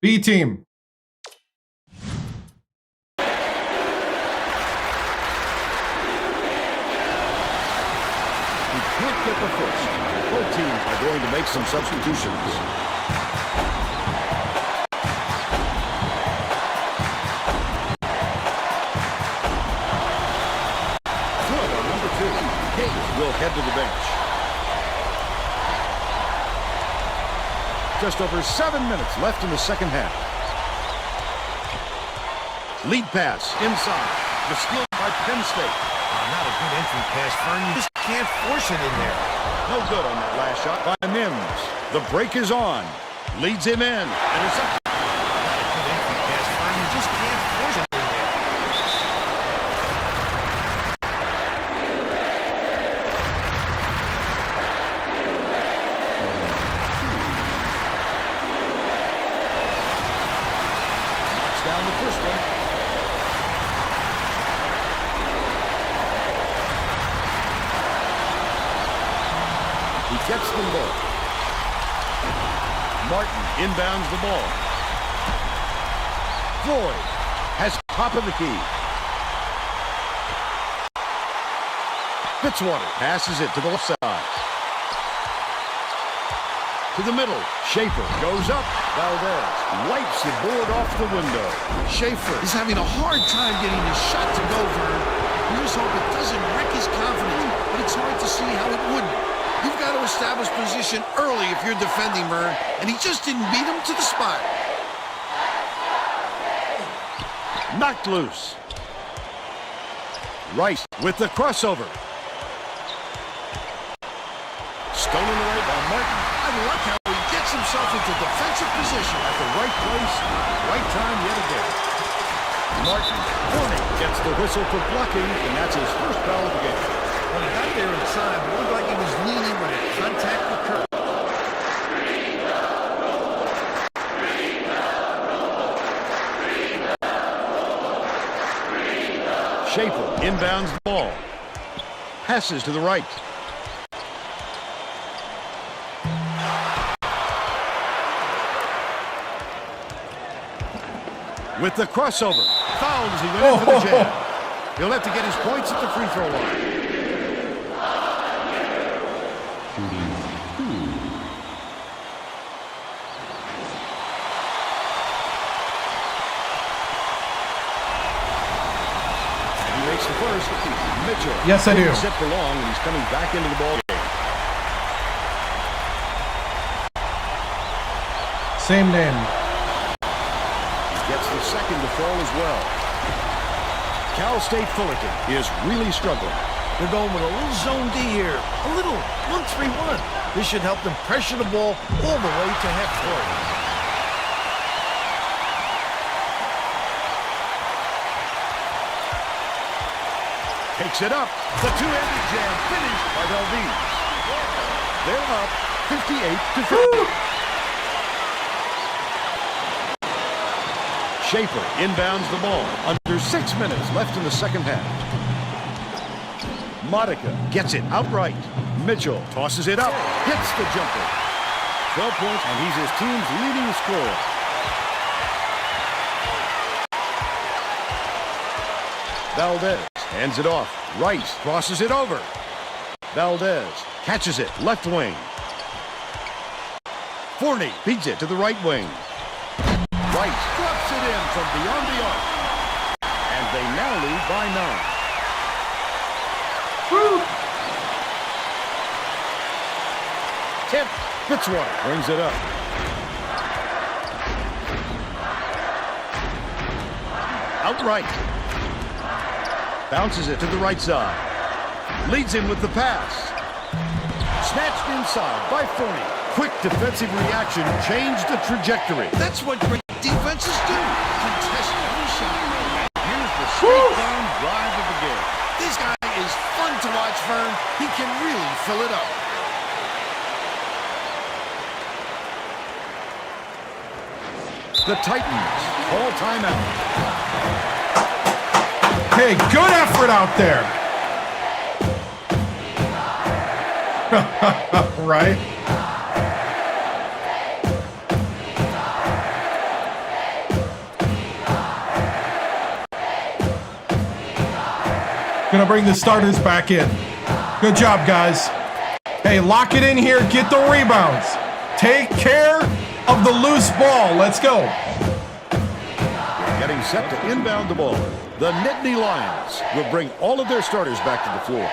A: B team.
D: You can't get the first. Both teams are going to make some substitutions. Will head to the bench. Just over 7 minutes left in the second half. Lead pass inside. The steal by Penn State.
E: Not a good entry pass, Fern. You just can't force it in there.
D: No good on that last shot by Mims. The break is on. Leads him in. And it's up.
E: Not a good entry pass, Fern. You just can't force it in there.
D: Down the first one. He gets them both. Martin inbounds the ball. Floyd has top of the key. Fitzwater passes it to the left side. To the middle. Schaefer goes up. Valdez wipes the board off the window.
E: Schaefer is having a hard time getting his shot to go, Vern. You just hope it doesn't wreck his confidence, but it's hard to see how it wouldn't. You've got to establish position early if you're defending, Vern, and he just didn't beat him to the spot.
D: Knocked loose. Rice with the crossover. Stolen away by Martin.
E: I like how he gets himself into defensive position.
D: At the right place, right time yet again. Martin Hornick gets the whistle for blocking, and that's his first foul of the game.
E: When he got there inside, it looked like he was leaning when it contact occurred.
D: Schaefer inbounds the ball. Passes to the right. With the crossover. Fouls as he went in for the jam. He'll have to get his points at the free throw line.
A: Yes, I do.
D: Sit for long, and he's coming back into the ball game.
A: Same name.
D: Gets the second to fall as well. Cal State Fullerton is really struggling.
E: They're going with a little zone D here. A little 1-3-1. This should help them pressure the ball all the way to half court.
D: Takes it up. The two-handed jam finished by Valdez. They're up 58-50. Schaefer inbounds the ball. Under 6 minutes left in the second half. Monica gets it outright. Mitchell tosses it up. Hits the jumper. 12 points, and he's his team's leading scorer. Valdez hands it off. Rice crosses it over. Valdez catches it. Left wing. Forney beats it to the right wing. Rice drops it in from beyond the arc. And they now lead by 9. Woo! Tip. Fitzwater brings it up. Outright. Bounces it to the right side. Leads him with the pass. Snatched inside by Forney. Quick defensive reaction changed the trajectory.
E: That's what great defenses do. Contest every shot.
D: Here's the straight-down drive of the game.
E: This guy is fun to watch, Vern. He can really fill it up.
D: The Titans call timeout.
A: Hey, good effort out there. Right? Gonna bring the starters back in. Good job, guys. Hey, lock it in here. Get the rebounds. Take care of the loose ball. Let's go.
D: Getting set to inbound the ball. The Nittany Lions will bring all of their starters back to the floor.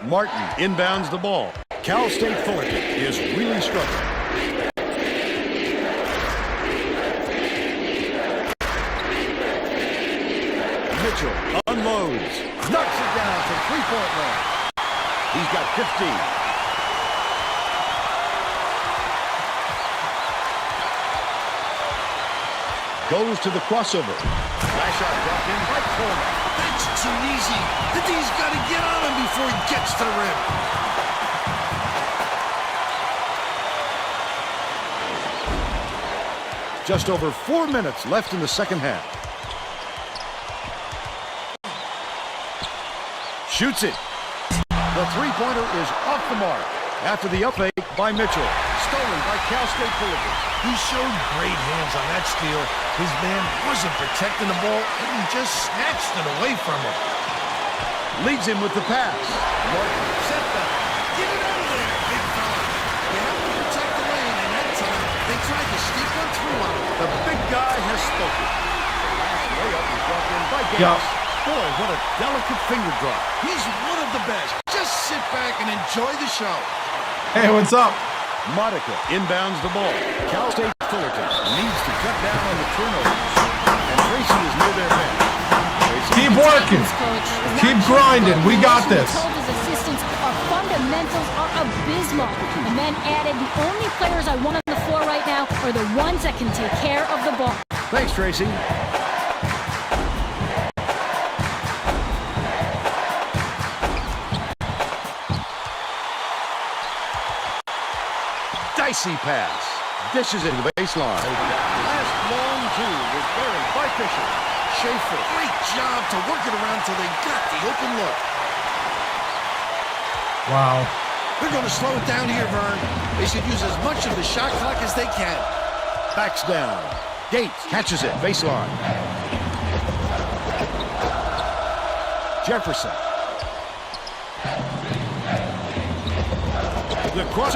D: Martin inbounds the ball. Cal State Fullerton is really struggling. Mitchell unloads. Knocks it down from three-point line. He's got 15. Goes to the crossover. Flash shot dropped in by Coleman.
E: That's too easy. The D's got to get on him before he gets to the rim.
D: Just over 4 minutes left in the second half. Shoots it. The three-pointer is off the mark after the up fake by Mitchell. Stolen by Cal State Fullerton.
E: He showed great hands on that steal. His man wasn't protecting the ball, and he just snatched it away from him.
D: Leads him with the pass. Martin set back.
E: Get it out of there, big fella. You have to protect the lane, and that time they tried to sneak one through on him.
D: The big guy has spoken. The last layup was dropped in by Gates.
A: Yeah.
D: Boy, what a delicate finger drop.
E: He's one of the best. Just sit back and enjoy the show.
A: Hey, what's up?
D: Monica inbounds the ball. Cal State Fullerton needs to cut down on the turnovers. And Tracy is near their bench.
A: Keep working. Keep grinding. We got this.
F: Told his assistants our fundamentals are abysmal. And then added, the only players I want on the floor right now are the ones that can take care of the ball.
D: Thanks, Tracy. Dicey pass. Dishes it to the baseline. Last long two was buried by Fisher.
E: Schaefer, great job to work it around till they got the open look.
A: Wow.
E: They're going to slow it down here, Vern. They should use as much of the shot clock as they can.
D: Backs down. Gates catches it. Baseline. Jefferson. The crossover.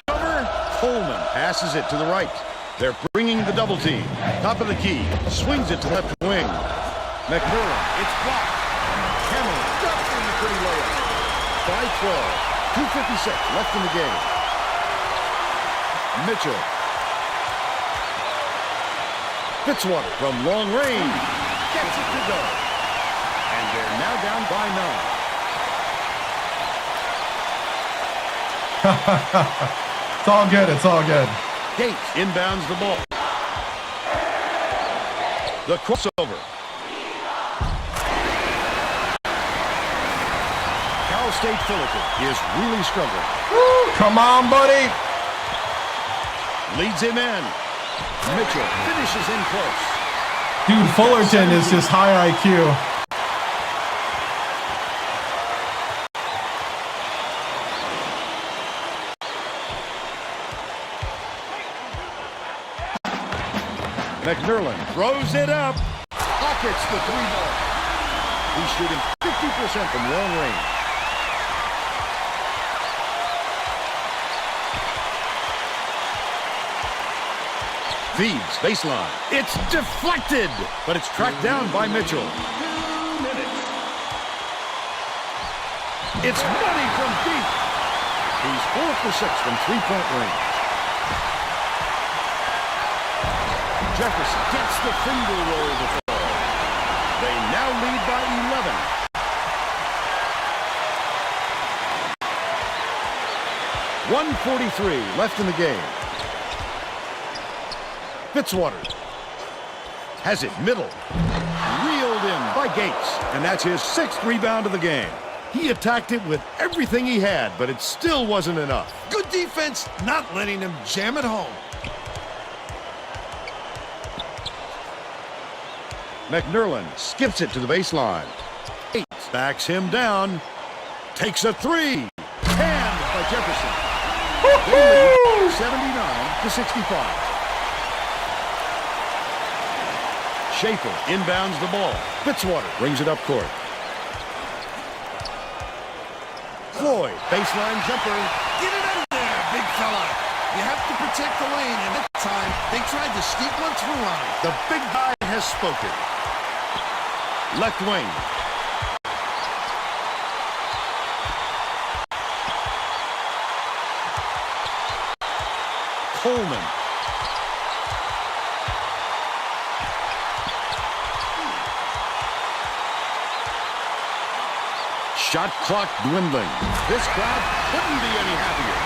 D: Coleman passes it to the right. They're bringing the double team. Top of the key. Swings it to left wing. McMillan. It's blocked. Cameron by 12. 2:56 left in the game. Mitchell. Fitzwater from long range. Gets it to go. And they're now down by 9.
A: It's all good. It's all good.
D: Gates inbounds the ball. The crossover. Cal State Fullerton is really struggling.
A: Woo, come on, buddy.
D: Leads him in. Mitchell finishes in close.
A: Dude, Fullerton is just high IQ.
D: McNerlin throws it up. Pockets the 3-ball. He's shooting 50% from long range. Feeds baseline. It's deflected, but it's tracked down by Mitchell. 2 minutes. It's money from deep. He's 4 for 6 from 3-point range. Jefferson gets the finger roll to fall. They now lead by 11. .143 left in the game. Fitzwater has it middle. Reeled in by Gates. And that's his 6th rebound of the game. He attacked it with everything he had, but it still wasn't enough.
E: Good defense, not letting him jam it home.
D: McNerlin skips it to the baseline. Gates backs him down. Takes a 3. Hand by Jefferson. They lead 79-65. Schaefer inbounds the ball. Fitzwater brings it up court. Floyd, baseline jumper.
E: Get it out of there, big fella. You have to protect the lane, and that time they tried to sneak one through on him.
D: The big guy has spoken. Left wing. Coleman. Shot clock dwindling. This crowd couldn't be any happier.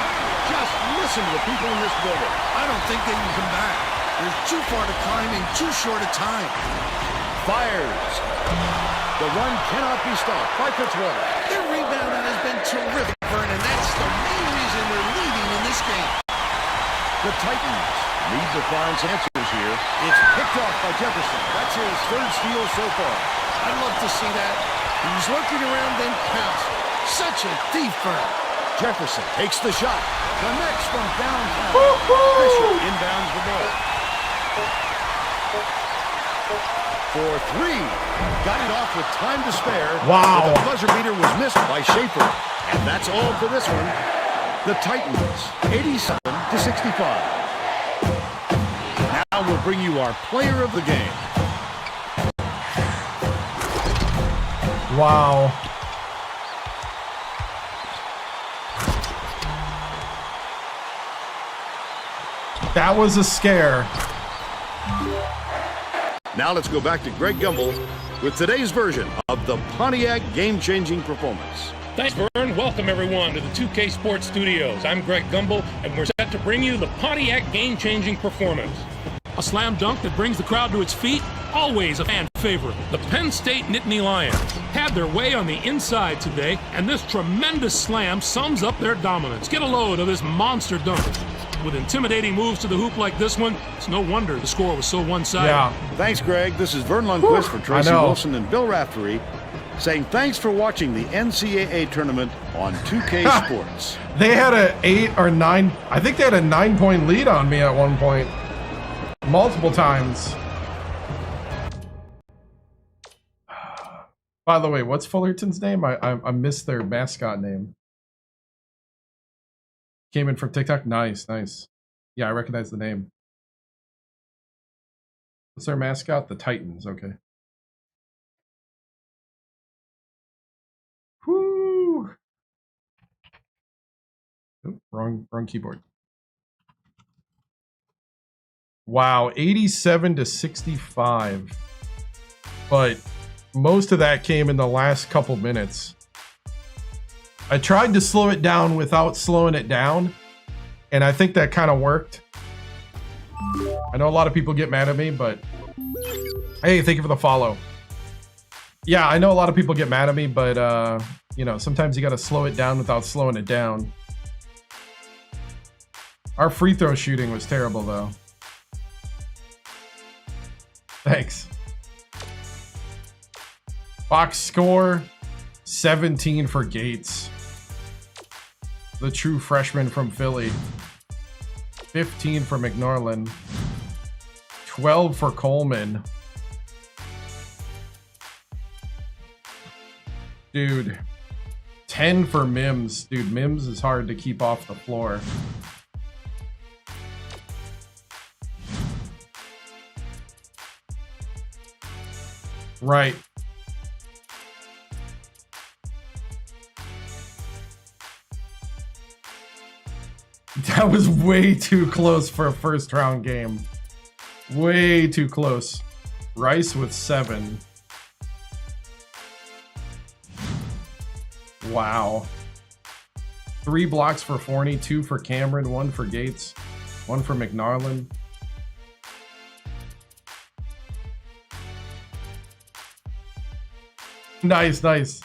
D: Just listen to the people in this building.
E: I don't think they can come back. They're too far to climb in too short a time.
D: Fires. The run cannot be stopped by Fitzwater.
E: Their rebounding has been terrific, Vernon. That's the main reason they're leading in this game.
D: The Titans need to find some answers here. It's picked off by Jefferson. That's his 3rd steal so far.
E: I'd love to see that. He's looking around then pounce. Such a thief, Vernon.
D: Jefferson takes the shot. Connects from downtown. Fisher inbounds the ball. For 3. Got it off with time to spare.
A: Wow.
D: But the buzzer beater was missed by Schaefer. And that's all for this one. The Titans, 87-65. Now we'll bring you our player of the game.
A: Wow. That was a scare.
D: Now let's go back to Greg Gumbel with today's version of the Pontiac game-changing performance.
I: Thanks, Vern. Welcome, everyone, to the 2K Sports Studios. I'm Greg Gumbel, and we're set to bring you the Pontiac game-changing performance.
K: A slam dunk that brings the crowd to its feet, always a fan favorite.
I: The Penn State Nittany Lions had their way on the inside today, and this tremendous slam sums up their dominance. Get a load of this monster dunk. With intimidating moves to the hoop like this one, it's no wonder the score was so one-sided.
A: Yeah.
D: Thanks, Greg. This is Vern Lundquist for Tracy Wilson and Bill Raftery saying thanks for watching the NCAA tournament on 2K Sports.
A: They had an 8 or 9, I think they had a 9-point lead on me at one point. Multiple times. By the way, what's Fullerton's name? I missed their mascot name. Came in from TikTok. Nice, nice. Yeah, I recognize the name. What's their mascot? The Titans. Okay. Whoo! Oop, wrong keyboard. Wow, 87 to 65. But most of that came in the last couple minutes. I tried to slow it down without slowing it down, and I think that kind of worked. I know a lot of people get mad at me, but hey, thank you for the follow. Yeah, I know a lot of people get mad at me, but you know, sometimes you got to slow it down without slowing it down. Our free throw shooting was terrible, though. Thanks. Box score, 17 for Gates. The true freshman from Philly. 15 for McNorland. 12 for Coleman. Dude. 10 for Mims. Dude, Mims is hard to keep off the floor. Right. That was way too close for a first round game. Way too close. Rice with 7. Wow. 3 blocks for Forney, 2 for Cameron, 1 for Gates, 1 for McNarland. Nice, nice.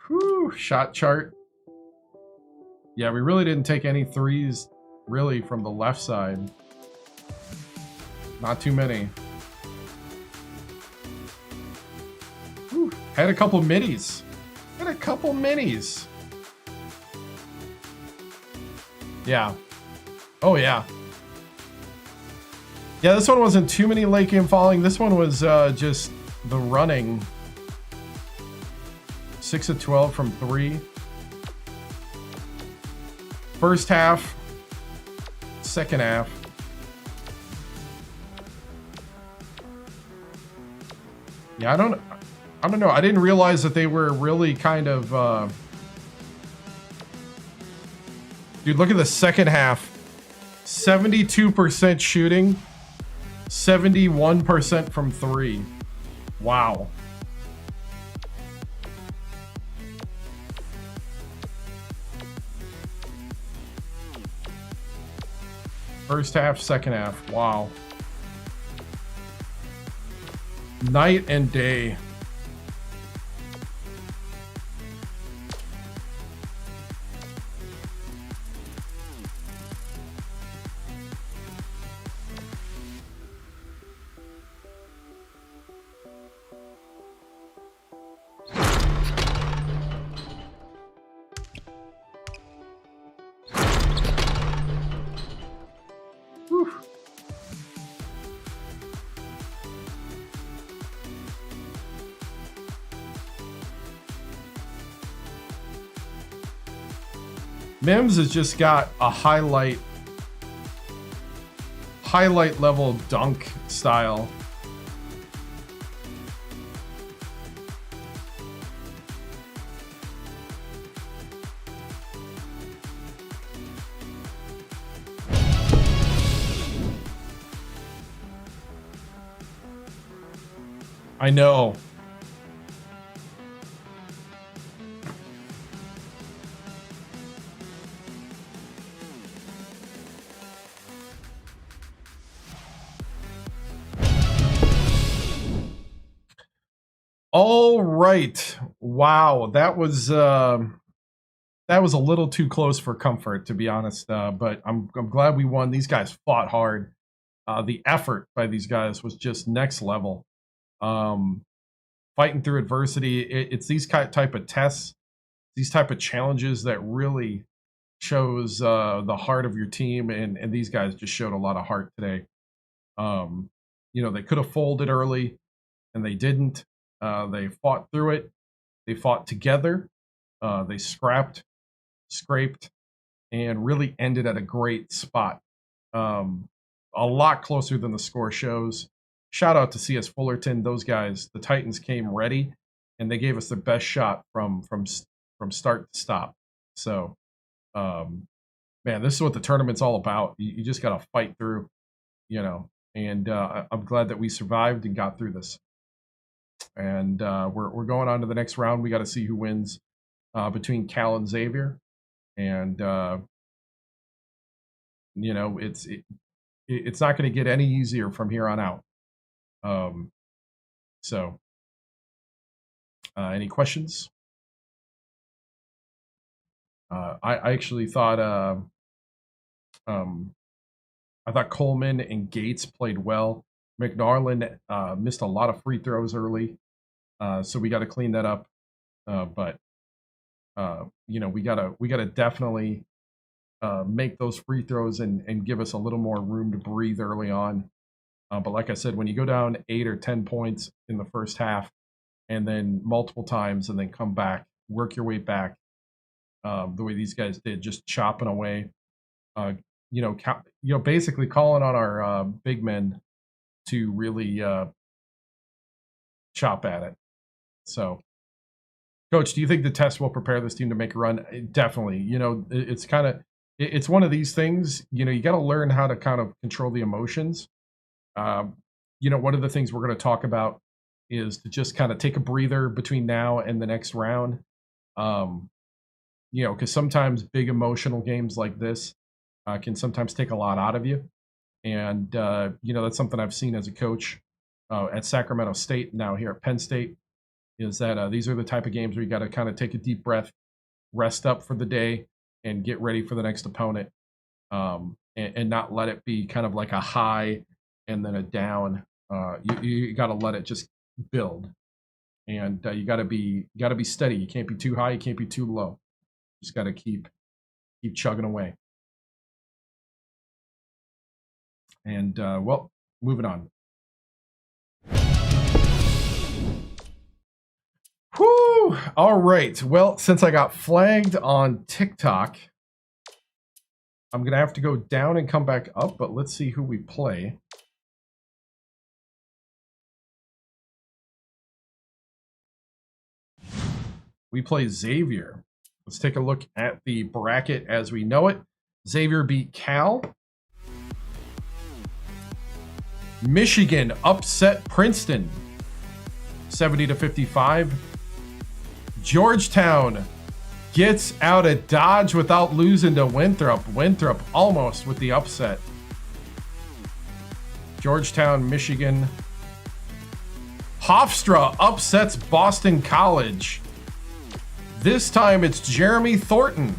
A: Whew, shot chart. Yeah, we really didn't take any threes, really, from the left side. Not too many. Whew, had a couple minis. Had a couple minis. Yeah. Oh, yeah. Yeah, this one wasn't too many late game falling. This one was just the running. 6 of 12 from 3. First half, second half. Yeah, I don't know. I didn't realize that they were really kind of dude, look at the second half. 72% shooting, 71% from 3. Wow. First half, second half. Wow. Night and day. Mims has just got a highlight level dunk style. I know. All right. Wow, that was a little too close for comfort, to be honest. But I'm glad we won. These guys fought hard. The effort by these guys was just next level. Fighting through adversity. It's these type of tests, these type of challenges that really shows the heart of your team, and these guys just showed a lot of heart today. You know, they could have folded early, and they didn't. They fought through it. They fought together. They scraped, scraped, and really ended at a great spot. A lot closer than the score shows. Shout out to CS Fullerton. Those guys, the Titans came ready, and they gave us their best shot from start to stop. So, man, this is what the tournament's all about. You just got to fight through, and I'm glad that we survived and got through this. And we're going on to the next round. We got to see who wins between Cal and Xavier. And, it's not going to get any easier from here on out. So, any questions? I actually thought I thought Coleman and Gates played well. McNarland missed a lot of free throws early, so we got to clean that up. But we gotta definitely make those free throws and give us a little more room to breathe early on. But like I said, when you go down 8 or 10 points in the first half, and then multiple times, and then come back, work your way back, the way these guys did, just chopping away. Basically calling on our big men to really chop at it. So, Coach, do you think the test will prepare this team to make a run? Definitely. It's one of these things. You got to learn how to kind of control the emotions. One of the things we're going to talk about is to just kind of take a breather between now and the next round. Because sometimes big emotional games like this can sometimes take a lot out of you. And, that's something I've seen as a coach at Sacramento State, now here at Penn State, is that these are the type of games where you got to kind of take a deep breath, rest up for the day, and get ready for the next opponent, and not let it be kind of like a high and then a down. You got to let it just build, and you got to be steady. You can't be too high, you can't be too low. Just got to keep chugging away. And moving on. Whew. All right. Well, since I got flagged on TikTok, I'm going to have to go down and come back up, but let's see who we play. We play Xavier. Let's take a look at the bracket as we know it. Xavier beat Cal. Michigan upset Princeton 70-55. Georgetown gets out of Dodge without losing to Winthrop. Winthrop almost with the upset. Georgetown, Michigan. Hofstra upsets Boston College. This time it's Jeremy Thornton,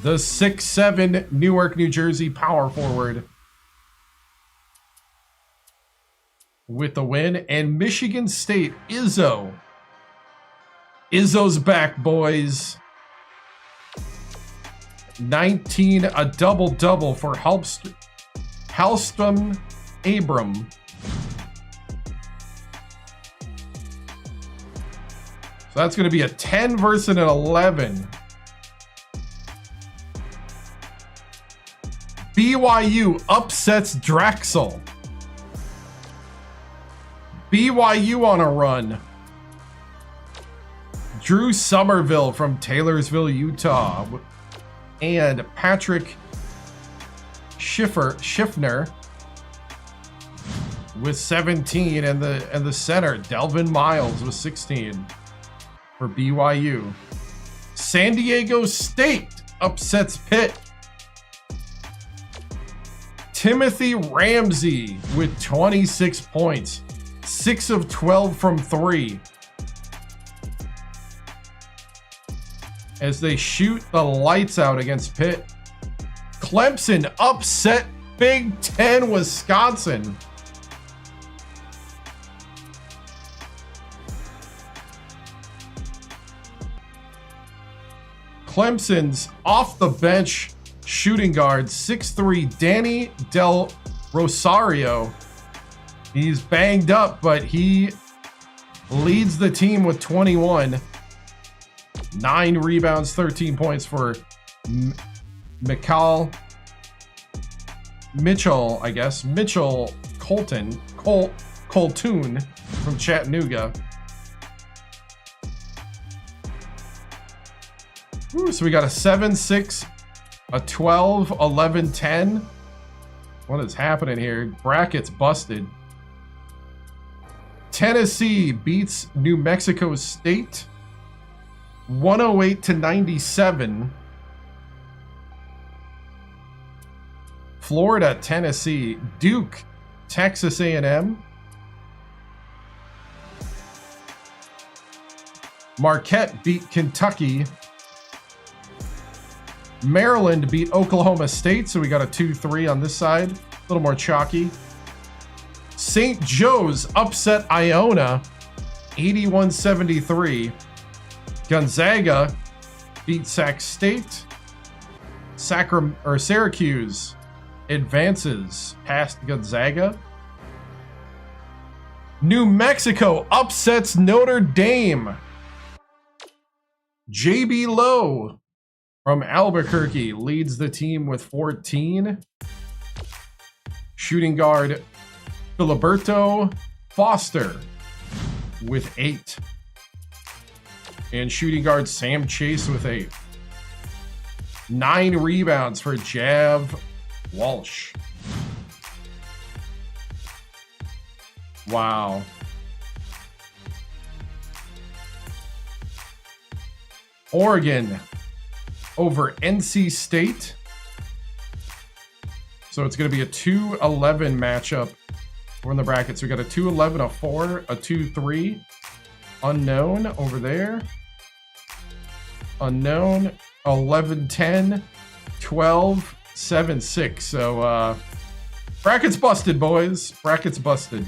A: the 6'7" Newark, New Jersey power forward, with the win. And Michigan State, Izzo's back, boys. 19, a double-double for Halston Abram. So that's going to be a 10 versus an 11. BYU upsets Drexel. BYU on a run. Drew Somerville from Taylorsville, Utah, and Patrick Schiffner with 17, and the center Delvin Miles with 16 for BYU. San Diego State upsets Pitt. Timothy Ramsey with 26 points, 6 of 12 from 3. As they shoot the lights out against Pitt. Clemson upset Big Ten Wisconsin. Clemson's off the bench shooting guard, 6'3", Danny Del Rosario. He's banged up, but he leads the team with 21. 9 rebounds, 13 points for Mitchell Coltoon from Chattanooga. Ooh, so we got a 7-6, a 12, 11, 10. What is happening here? Brackets busted. Tennessee beats New Mexico State 108-97. Florida, Tennessee, Duke, Texas A&M. Marquette beat Kentucky. Maryland beat Oklahoma State, so we got a 2-3 on this side. A little more chalky. St. Joe's upset Iona, 81-73. Gonzaga beat Sac State. Syracuse advances past Gonzaga. New Mexico upsets Notre Dame. JB Lowe from Albuquerque leads the team with 14. Shooting guard Filiberto Foster with 8. And shooting guard Sam Chase with 8. 9 rebounds for Jav Walsh. Wow. Oregon over NC State. So it's going to be a 2-11 matchup. We're in the brackets. We got a 2-11, a 4, a 2-3. Unknown over there. Unknown. 11-10. 12-7-6. So brackets busted, boys. Brackets busted.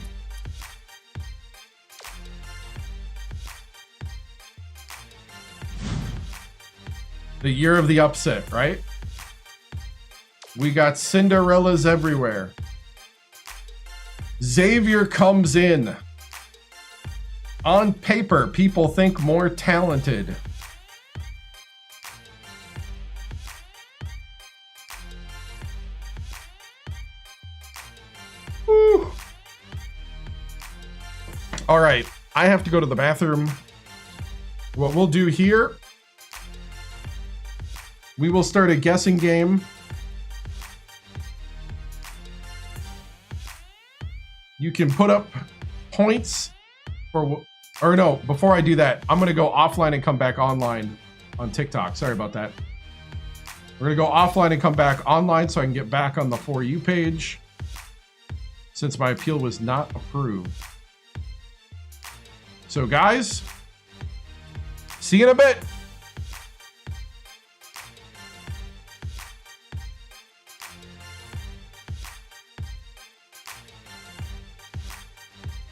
A: The year of the upset, right? We got Cinderellas everywhere. Xavier comes in. On paper, people think more talented. Whew. All right, I have to go to the bathroom. What we'll do here, we will start a guessing game. You can put up points for, or no, before I do that, I'm going to go offline and come back online on TikTok. Sorry about that. We're going to go offline and come back online so I can get back on the For You page since my appeal was not approved. So guys, see you in a bit.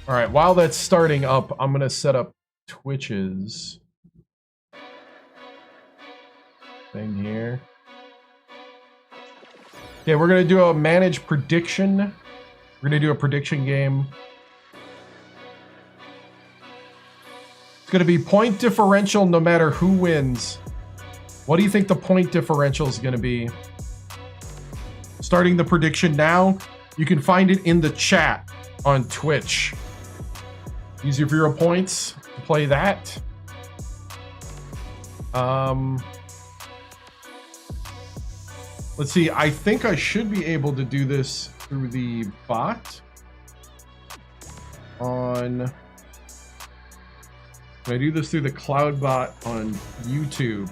A: All right, while that's starting up, I'm going to set up Twitch's thing here. Okay, we're going to do a managed prediction. We're going to do a prediction game. It's going to be point differential no matter who wins. What do you think the point differential is going to be? Starting the prediction now. You can find it in the chat on Twitch. Use your 0 points to play that. Let's see. I think I should be able to do this through the bot. Can I do this through the cloud bot on YouTube?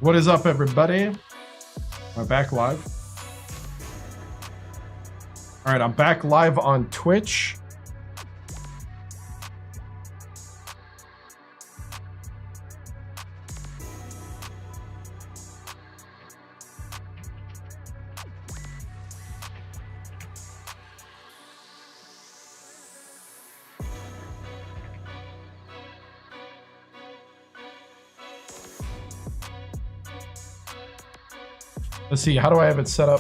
A: What is up, everybody? Am I back live? All right, I'm back live on Twitch. Let's see, how do I have it set up?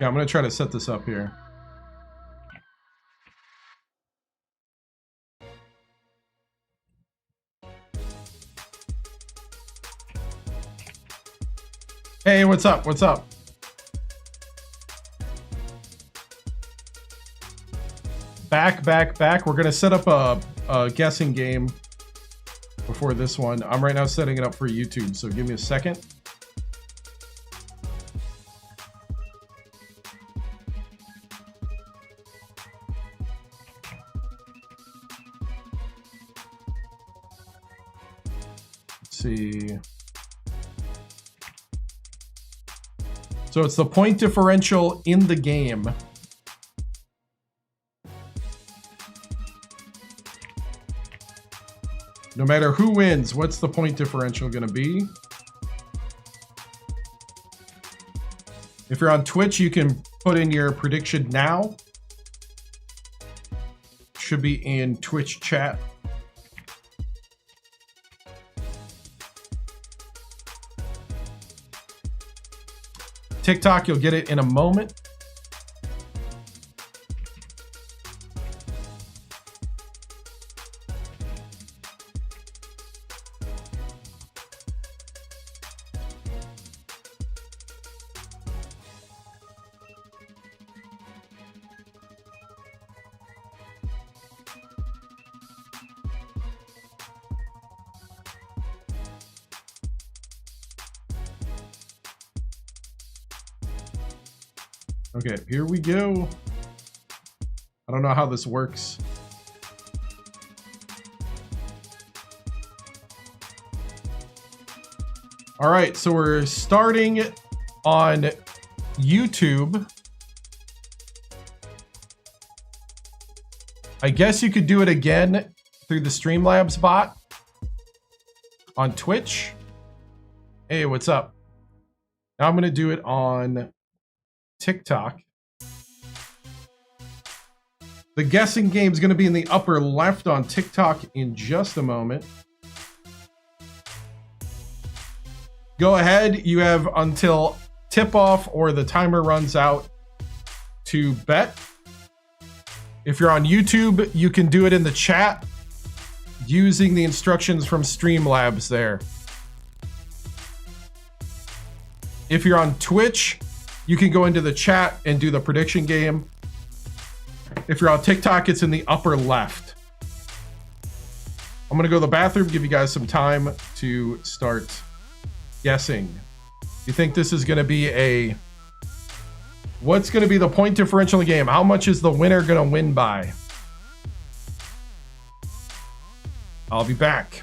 A: Okay, I'm going to try to set this up here. Hey, what's up? What's up? Back. We're going to set up a guessing game before this one. I'm right now setting it up for YouTube, so give me a second. See. So it's the point differential in the game. No matter who wins, what's the point differential going to be? If you're on Twitch, you can put in your prediction now. Should be in Twitch chat. TikTok, you'll get it in a moment. Okay, here we go. I don't know how this works. All right, so we're starting on YouTube. I guess you could do it again through the Streamlabs bot on Twitch. Hey, what's up? Now I'm going to do it on TikTok. The guessing game is going to be in the upper left on TikTok in just a moment. Go ahead. You have until tip off or the timer runs out to bet. If you're on YouTube, you can do it in the chat using the instructions from Streamlabs there. If you're on Twitch, you can go into the chat and do the prediction game. If you're on TikTok, it's in the upper left. I'm going to go to the bathroom, give you guys some time to start guessing. You think this is going to be what's going to be the point differential in the game? How much is the winner going to win by? I'll be back.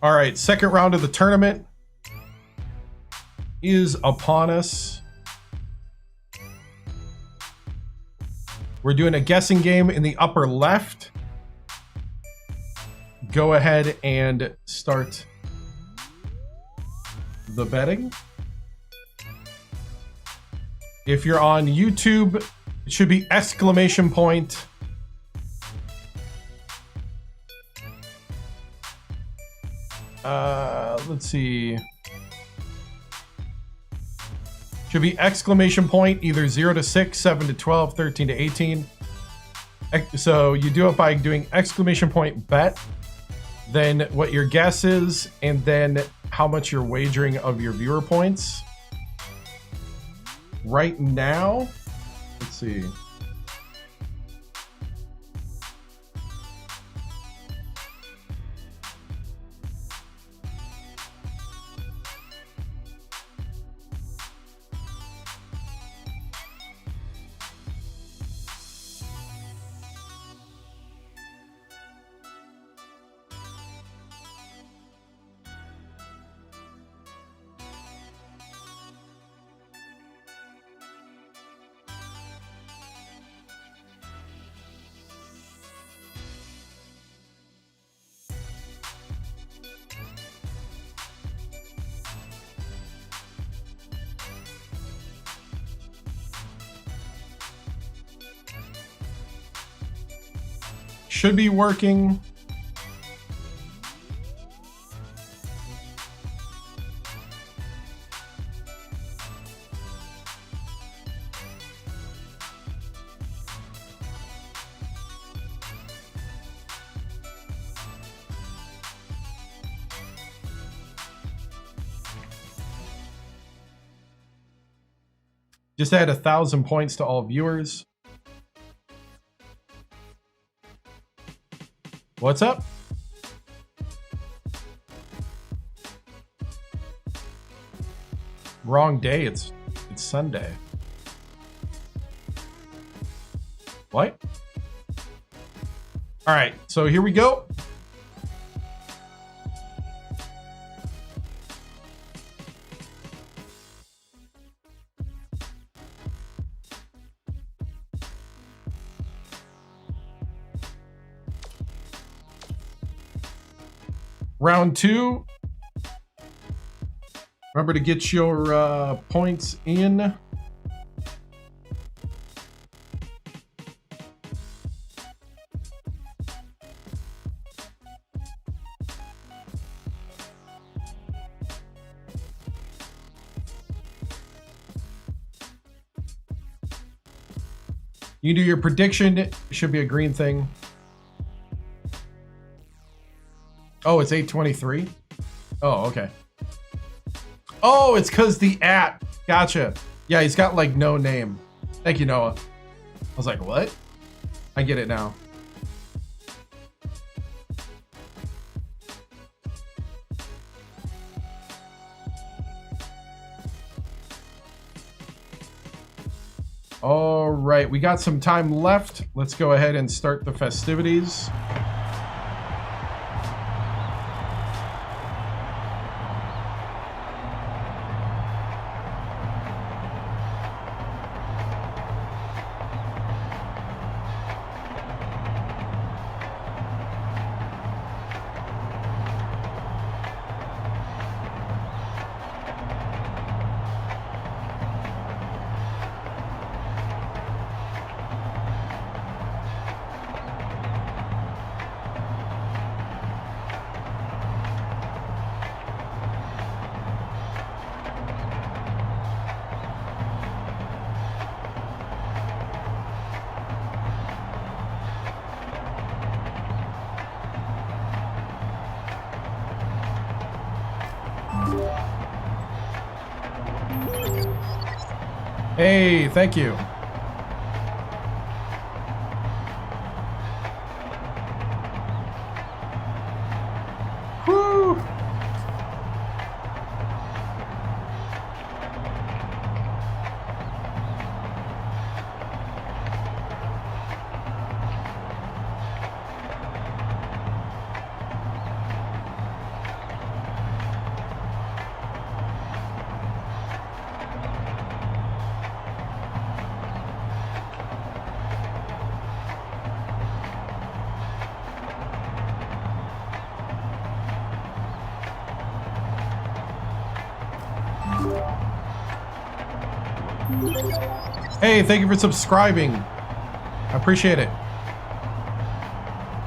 A: All right, second round of the tournament. is upon us. We're doing a guessing game in the upper left. Go ahead and start the betting. If you're on YouTube, it should be exclamation point. Let's see. Should be exclamation point, either 0 to 6, 7 to 12, 13 to 18. So you do it by doing exclamation point bet, then what your guess is, and then how much you're wagering of your viewer points. Right now, let's see. Should be working. Just add 1,000 points to all viewers. What's up? Wrong day. It's Sunday. What? All right, so here we go. Round 2. Remember to get your points in. You do your prediction. It should be a green thing. Oh, it's 8:23. Oh, okay. Oh, it's because the @ Gotcha. Yeah, he's got like no name. Thank you, Noah. I was like, what? I get it now. All right, we got some time left. Let's go ahead and start the festivities. Hey, thank you. Whew. Hey, thank you for subscribing. I appreciate it.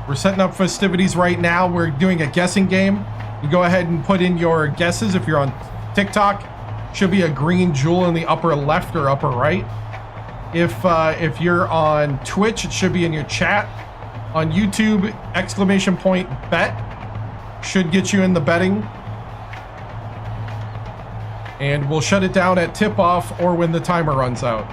A: We're setting up festivities right now. We're doing a guessing game. You go ahead and put in your guesses. If you're on TikTok, should be a green jewel in the upper left or upper right. If you're on Twitch, it should be in your chat. On YouTube, !bet should get you in the betting. And we'll shut it down at tip-off or when the timer runs out.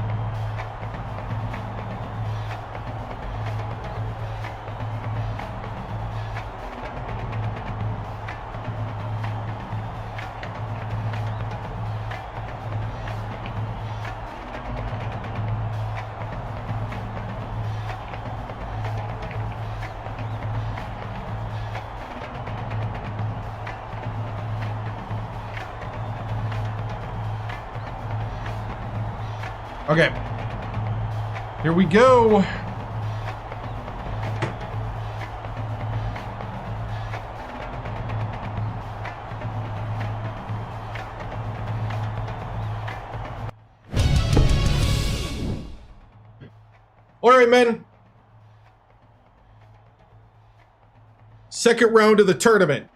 A: Okay, here we go. All right, men. Second round of the tournament.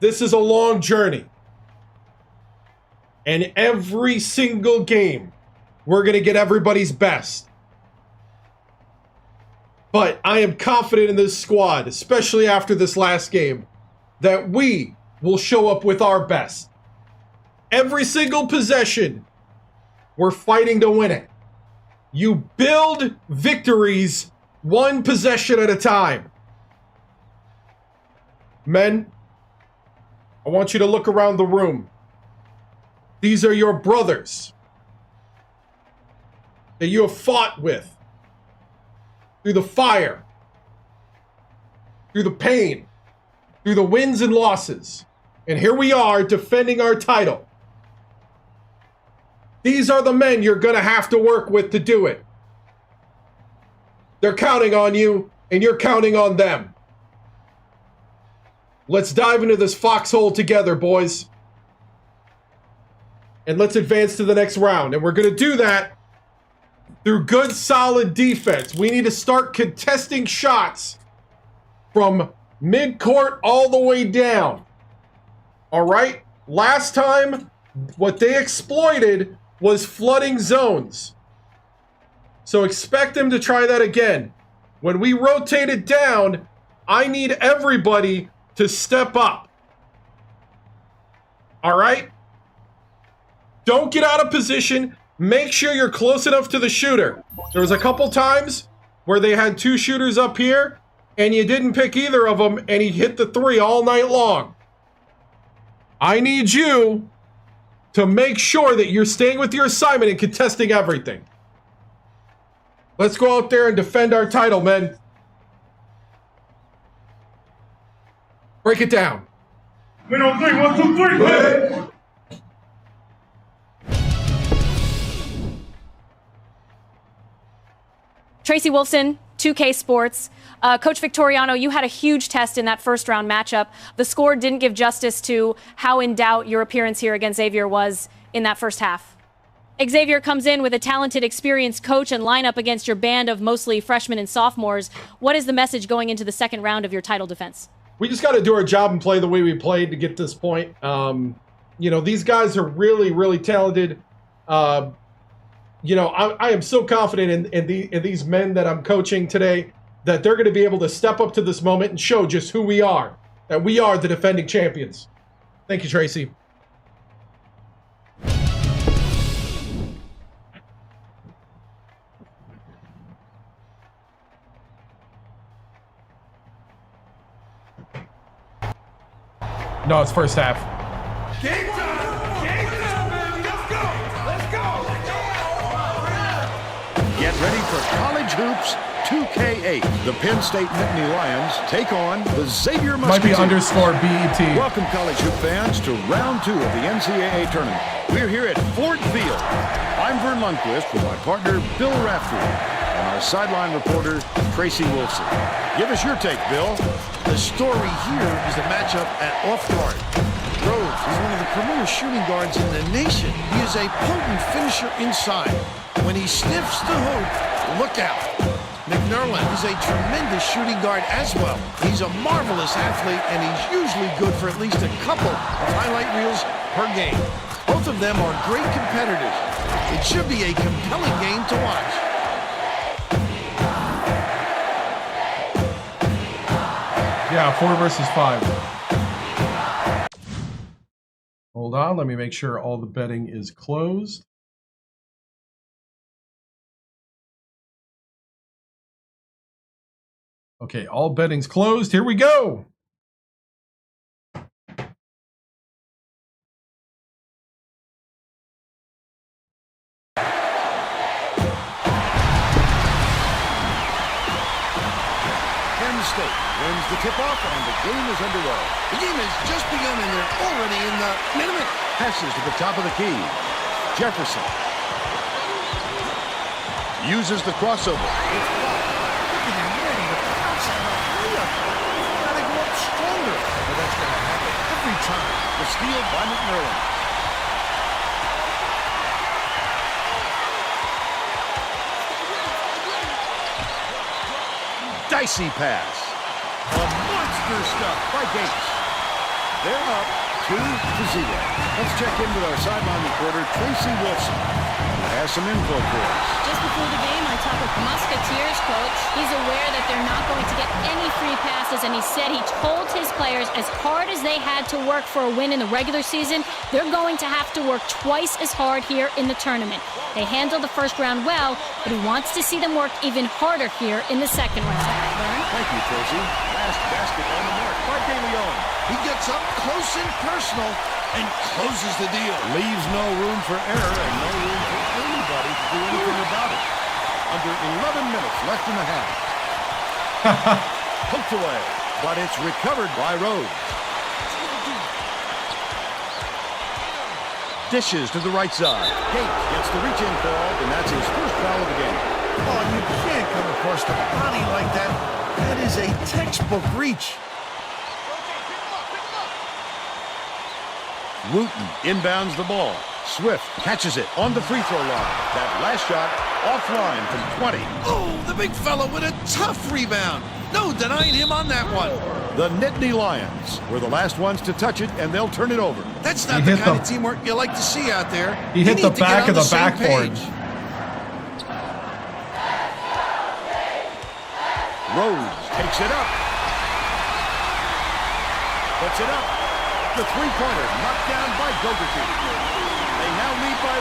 A: This is a long journey. And every single game, we're going to get everybody's best. But I am confident in this squad, especially after this last game, that we will show up with our best. Every single possession, we're fighting to win it. You build victories one possession at a time. Men, I want you to look around the room. These are your brothers that you have fought with through the fire, through the pain, through the wins and losses. And here we are defending our title. These are the men you're going to have to work with to do it. They're counting on you, and you're counting on them. Let's dive into this foxhole together, boys. And let's advance to the next round. And we're going to do that through good, solid defense. We need to start contesting shots from mid-court all the way down. All right? Last time, what they exploited was flooding zones. So expect them to try that again. When we rotate it down, I need everybody to step up. All right? Don't get out of position. Make sure you're close enough to the shooter. There was a couple times where they had two shooters up here, and you didn't pick either of them, and he hit the three all night long. I need you to make sure that you're staying with your assignment and contesting everything. Let's go out there and defend our title, men. Break it down.
C: Men on three, 1, 2, 3, go ahead.
G: Tracy Wolfson, 2K Sports. Coach Victoriano, you had a huge test in that first round matchup. The score didn't give justice to how in doubt your appearance here against Xavier was in that first half. Xavier comes in with a talented, experienced coach and lineup against your band of mostly freshmen and sophomores. What is the message going into the second round of your title defense?
A: We just got to do our job and play the way we played to get to this point. You know, these guys are really, really talented. You know, I am so confident in these men that I'm coaching today that they're going to be able to step up to this moment and show just who we are, that we are the defending champions. Thank you, Tracy. No, it's first half.
C: Game time! Game time, baby! Let's go! Let's go!
D: Get ready for College Hoops 2K8. The Penn State Nittany Lions take on the Xavier Musketeers.
A: Might be _BET.
D: Welcome, college hoop fans, to round 2 of the NCAA tournament. We're here at Ford Field. I'm Vern Lundquist with my partner, Bill Raftery, and our sideline reporter, Tracy Wolfson. Give us your take, Bill.
E: The story here is the matchup at off guard. Rhodes is one of the premier shooting guards in the nation. He is a potent finisher inside. When he sniffs the hoop, look out. McNerlin is a tremendous shooting guard as well. He's a marvelous athlete, and he's usually good for at least a couple of highlight reels per game. Both of them are great competitors. It should be a compelling game to watch.
A: Yeah, 4 versus 5. Hold on, let me make sure all the betting is closed. Okay, all betting's closed. Here we go.
D: Penn State wins the tip-off, and the game is underway.
E: The game has just begun, and they're already in the minute.
D: Passes to the top of the key. Jefferson uses the crossover.
E: It's blocked. Look at him ready to pounce on a layup. He's got to go up stronger. But that's going to happen every time.
D: The steal by McNerlin. Dicey pass. A monster stuff by Gates. They're up 2-0. Let's check in with our sideline reporter, Tracy Wilson, who has some info for us.
F: Just before the game, I talked with Musketeers coach. He's aware that they're not going to get any free passes, and he said he told his players as hard as they had to work for a win in the regular season, they're going to have to work twice as hard here in the tournament. They handled the first round well, but he wants to see them work even harder here in the second round.
D: Thank you, Tracy. Last basket on the mark by De Leon.
E: He gets up close and personal and closes the deal.
D: Leaves no room for error and no room for anybody to do anything about it. Under 11 minutes left in the half. Poked away, but it's recovered by Rhodes. Dishes to the right side. Gates gets the reach-in call, and that's his first foul of the game.
E: Oh, you can't come across the body like that. That is a textbook reach.
D: Wooten inbounds the ball. Swift catches it on the free throw line. That last shot offline from 20.
E: Oh, the big fella with a tough rebound. No denying him on that one.
D: The Nittany Lions were the last ones to touch it, and they'll turn it over.
E: That's not the kind of teamwork you like to see out there.
A: He hit the back of the backboard.
D: Rhodes takes it up. Puts it up. The three-pointer knocked down by Dougherty. They now lead by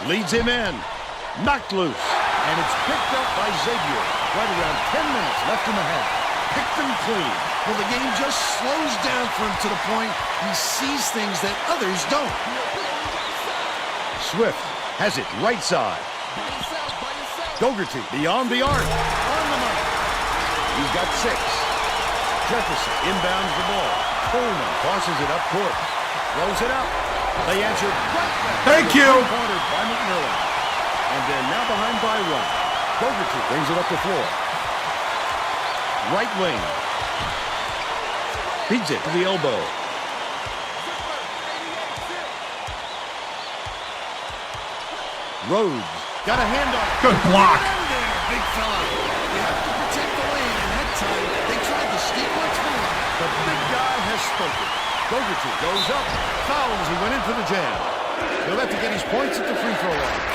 D: 1. Leads him in. Knocked loose. And it's picked up by Xavier. Right around 10 minutes left in the half. Picked them clean.
E: Well, the game just slows down for him to the point he sees things that others don't.
D: Swift has it right side. Dougherty beyond the arc. On the money. He's got 6. Jefferson inbounds the ball. Coleman tosses it up court. Throws it up. They answer right back.
A: Thank you.
D: Cornered by McNerlin. And they're now behind by 1. Dougherty brings it up the floor. Right wing. Feeds it to the elbow. Rhodes got a hand on it.
A: Good block.
E: Big fella. You have to protect the lane, and that time they tried to sneak once more.
D: The big guy has spoken. Dougherty goes up. Foul as he went in for the jam. He'll have to get his points at the free throw line.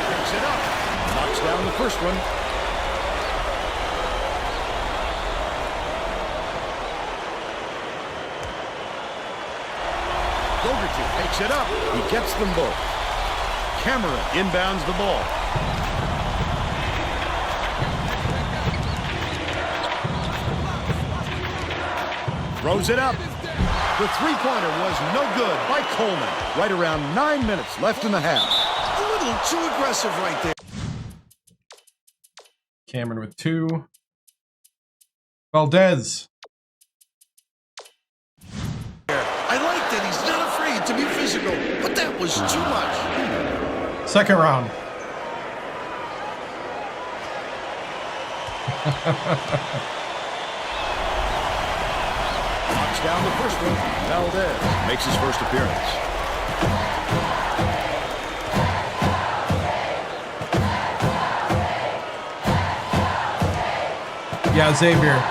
D: Picks it up. Knocks down the first one. Dougherty picks it up. He gets them both. Cameron inbounds the ball. Throws it up. The three-pointer was no good by Coleman. Right around 9 minutes left in the half.
E: A little too aggressive right there.
A: Cameron with 2. Valdez.
E: I like that he's not afraid to be physical, but that was too much.
A: Second round.
D: Knocks down the first one. Valdez makes his first appearance.
A: Yeah, Xavier.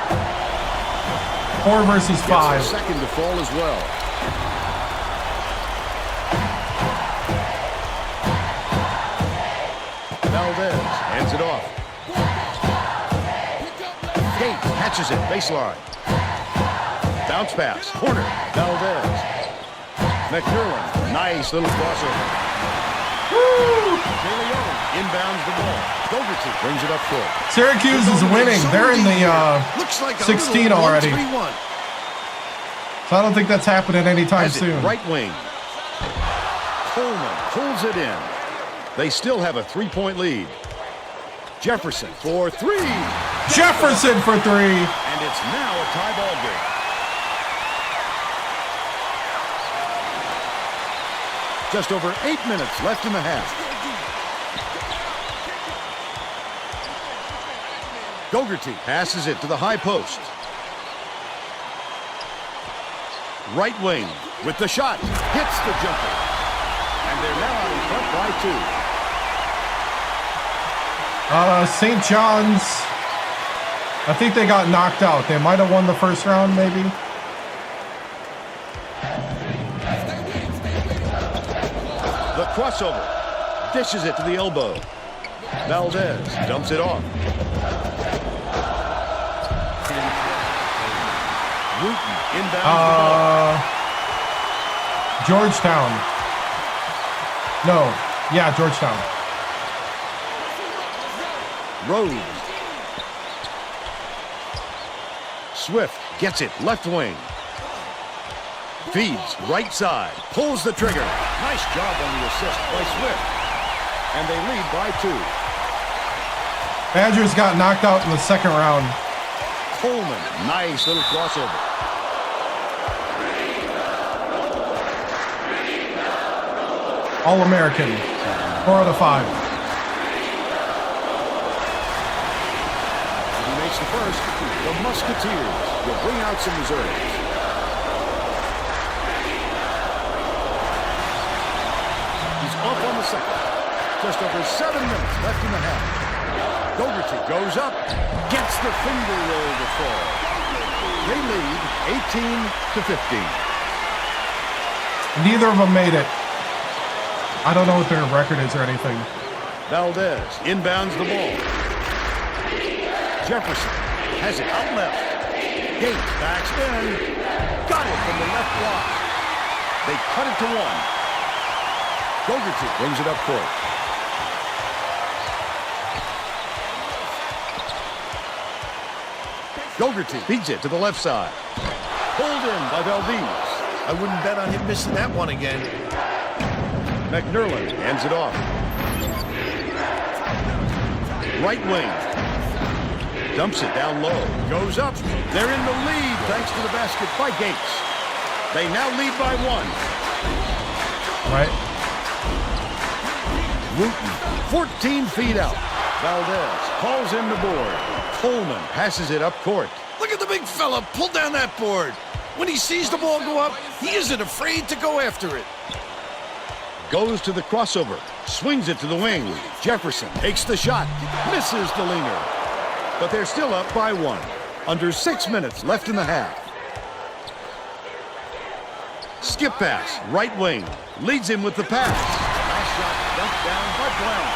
A: 4 versus 5.
D: Gets a second to fall as well. Valdez hands it off. Gate catches it, baseline. Bounce pass, corner, Valdez. McMillan, nice little crossover. Inbounds the ball. Dougherty brings it up court.
A: Syracuse is winning. They're in the
E: like
A: 16 already. So I don't think that's happening anytime soon.
D: Right wing. Coleman pulls it in. They still have a 3-point lead. Jefferson for 3.
A: Jefferson for 3.
D: And it's now a tie ball game. Just over 8 minutes left in the half. Dougherty passes it to the high post. Right wing with the shot. Hits the jumper. And they're now out in front by 2.
A: St. John's, I think they got knocked out. They might have won the first round, maybe.
D: The crossover. Dishes it to the elbow. Valdez dumps it off. Wooten inbounds the ball.
A: Georgetown. No. Yeah, Georgetown.
D: Rose. Swift gets it left wing. Feeds right side. Pulls the trigger. Nice job on the assist by Swift. And they lead by 2.
A: Badgers got knocked out in the second round.
D: Coleman. Nice little crossover.
A: All-American. 4 out of 5.
D: He makes the first. The Musketeers will bring out some reserves. He's up on the second. Just over 7 minutes left in the half. Dougherty goes up. Gets the finger roll to fall. They lead 18-15.
A: Neither of them made it. I don't know what their record is or anything.
D: Valdez inbounds the ball. Jefferson has it out left. Gates backs in. Got it from the left block. They cut it to 1. Dougherty brings it up court. Dougherty feeds it to the left side. Pulled in by Valdez.
E: I wouldn't bet on him missing that one again.
D: McMillan hands it off. Right wing. Dumps it down low. Goes up. They're in the lead thanks to the basket by Gates. They now lead by 1.
A: Right.
D: Wooten, 14 feet out. Valdez calls in the board. Coleman passes it up court.
E: Look at the big fella pull down that board. When he sees the ball go up, he isn't afraid to go after it.
D: Goes to the crossover. Swings it to the wing. Jefferson takes the shot. Misses the leaner. But they're still up by 1. Under 6 minutes left in the half. Skip pass. Right wing. Leads him with the pass. Last shot dumped down by Brown.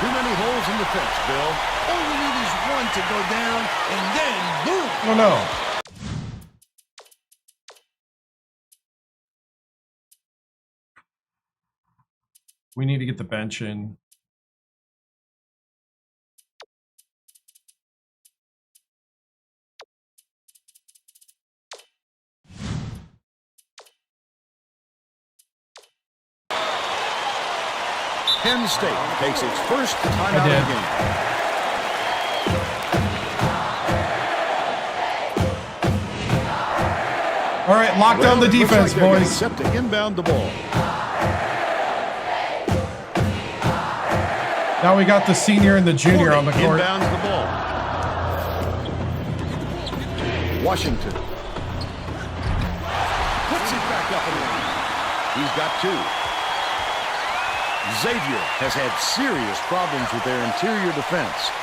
D: Too many holes in the fence, Bill.
E: All we need is one to go down, and then boom.
A: Oh, no. We need to get the bench in.
D: Penn State takes its first timeout of the game.
A: All right, lock down the defense,
D: like
A: boys.
D: Set to inbound the ball.
A: Now we got the senior and the junior on the court.
D: Inbounds the ball. Washington. Puts it back up and in. He's got 2. Xavier has had serious problems with their interior defense.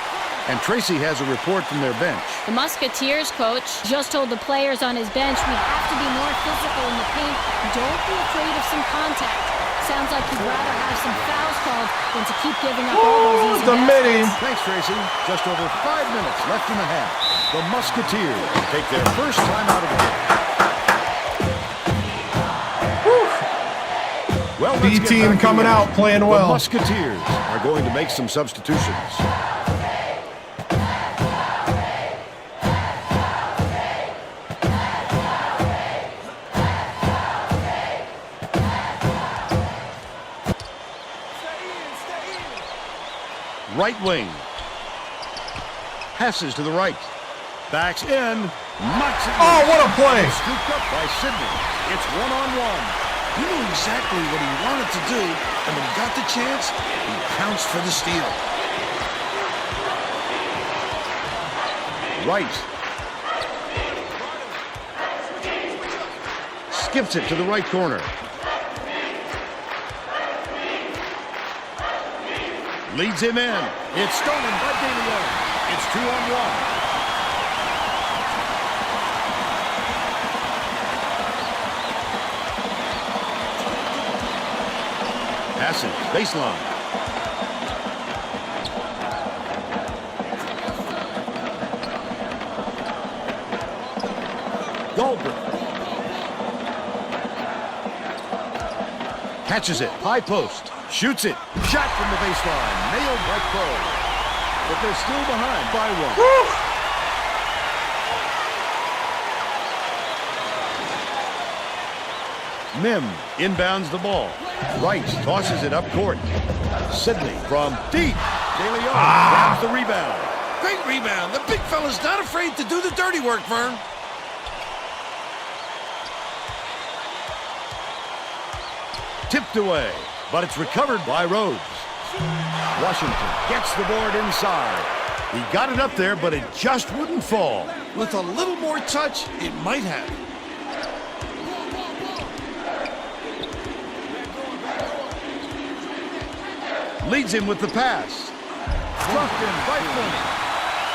D: And Tracy has a report from their bench.
F: The Musketeers coach just told the players on his bench, we have to be more physical in the paint. Don't be afraid of some contact. Sounds like you'd rather have some fouls called than to keep giving up all those easy baskets.
D: Thanks, Tracy. Just over 5 minutes left in the half. The Musketeers take their first time out of the game. Well,
A: B team coming out playing well.
D: The Musketeers are going to make some substitutions. Right wing. Passes to the right. Backs in. Knocks it.
A: Oh, what a play.
D: Scooped up by Sidney. It's one-on-one.
E: He knew exactly what he wanted to do, and when he got the chance, he pounced for the steal.
D: Right. Skips it to the right corner. Leads him in. It's stolen by DeLeon. It's 2-on-1. Passing. Baseline. Goldberg. Catches it. High post. Shoots it. Shot from the baseline. Nailed by Crow. But they're still behind by 1.
A: Woo!
D: Mim inbounds the ball. Wright tosses it up court. Sidney from deep. DeLeon grabs the rebound.
E: Great rebound. The big fella's not afraid to do the dirty work, Vern.
D: Tipped away, but it's recovered by Rhodes. Washington gets the board inside. He got it up there, but it just wouldn't fall.
E: With a little more touch, it might have.
D: Leads him with the pass. Dropped in by Flynn.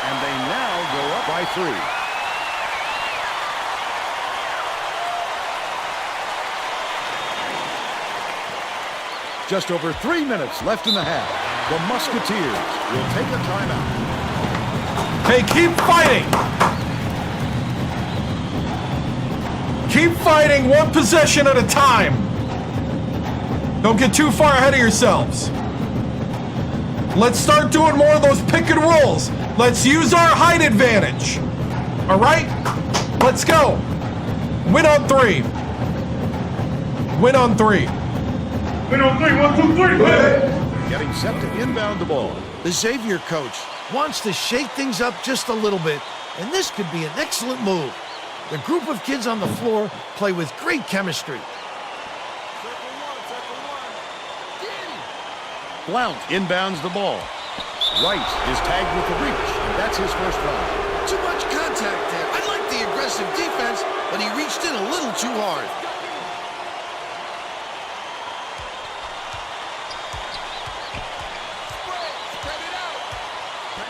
D: And they now go up by 3. Just over 3 minutes left in the half. The Musketeers will take a timeout.
A: Hey, keep fighting. Keep fighting, 1 possession at a time. Don't get too far ahead of yourselves. Let's start doing more of those pick and rolls. Let's use our height advantage. All right? Let's go. Win on 3. Win on 3.
B: Win on 3. 1, 2, 3.
D: Getting set to inbound the ball.
E: The Xavier coach wants to shake things up just a little bit, and this could be an excellent move. The group of kids on the floor play with great chemistry.
D: Blount inbounds the ball. Wright is tagged with the reach, and that's his first foul.
E: Too much contact there. I like the aggressive defense, but he reached in a little too hard.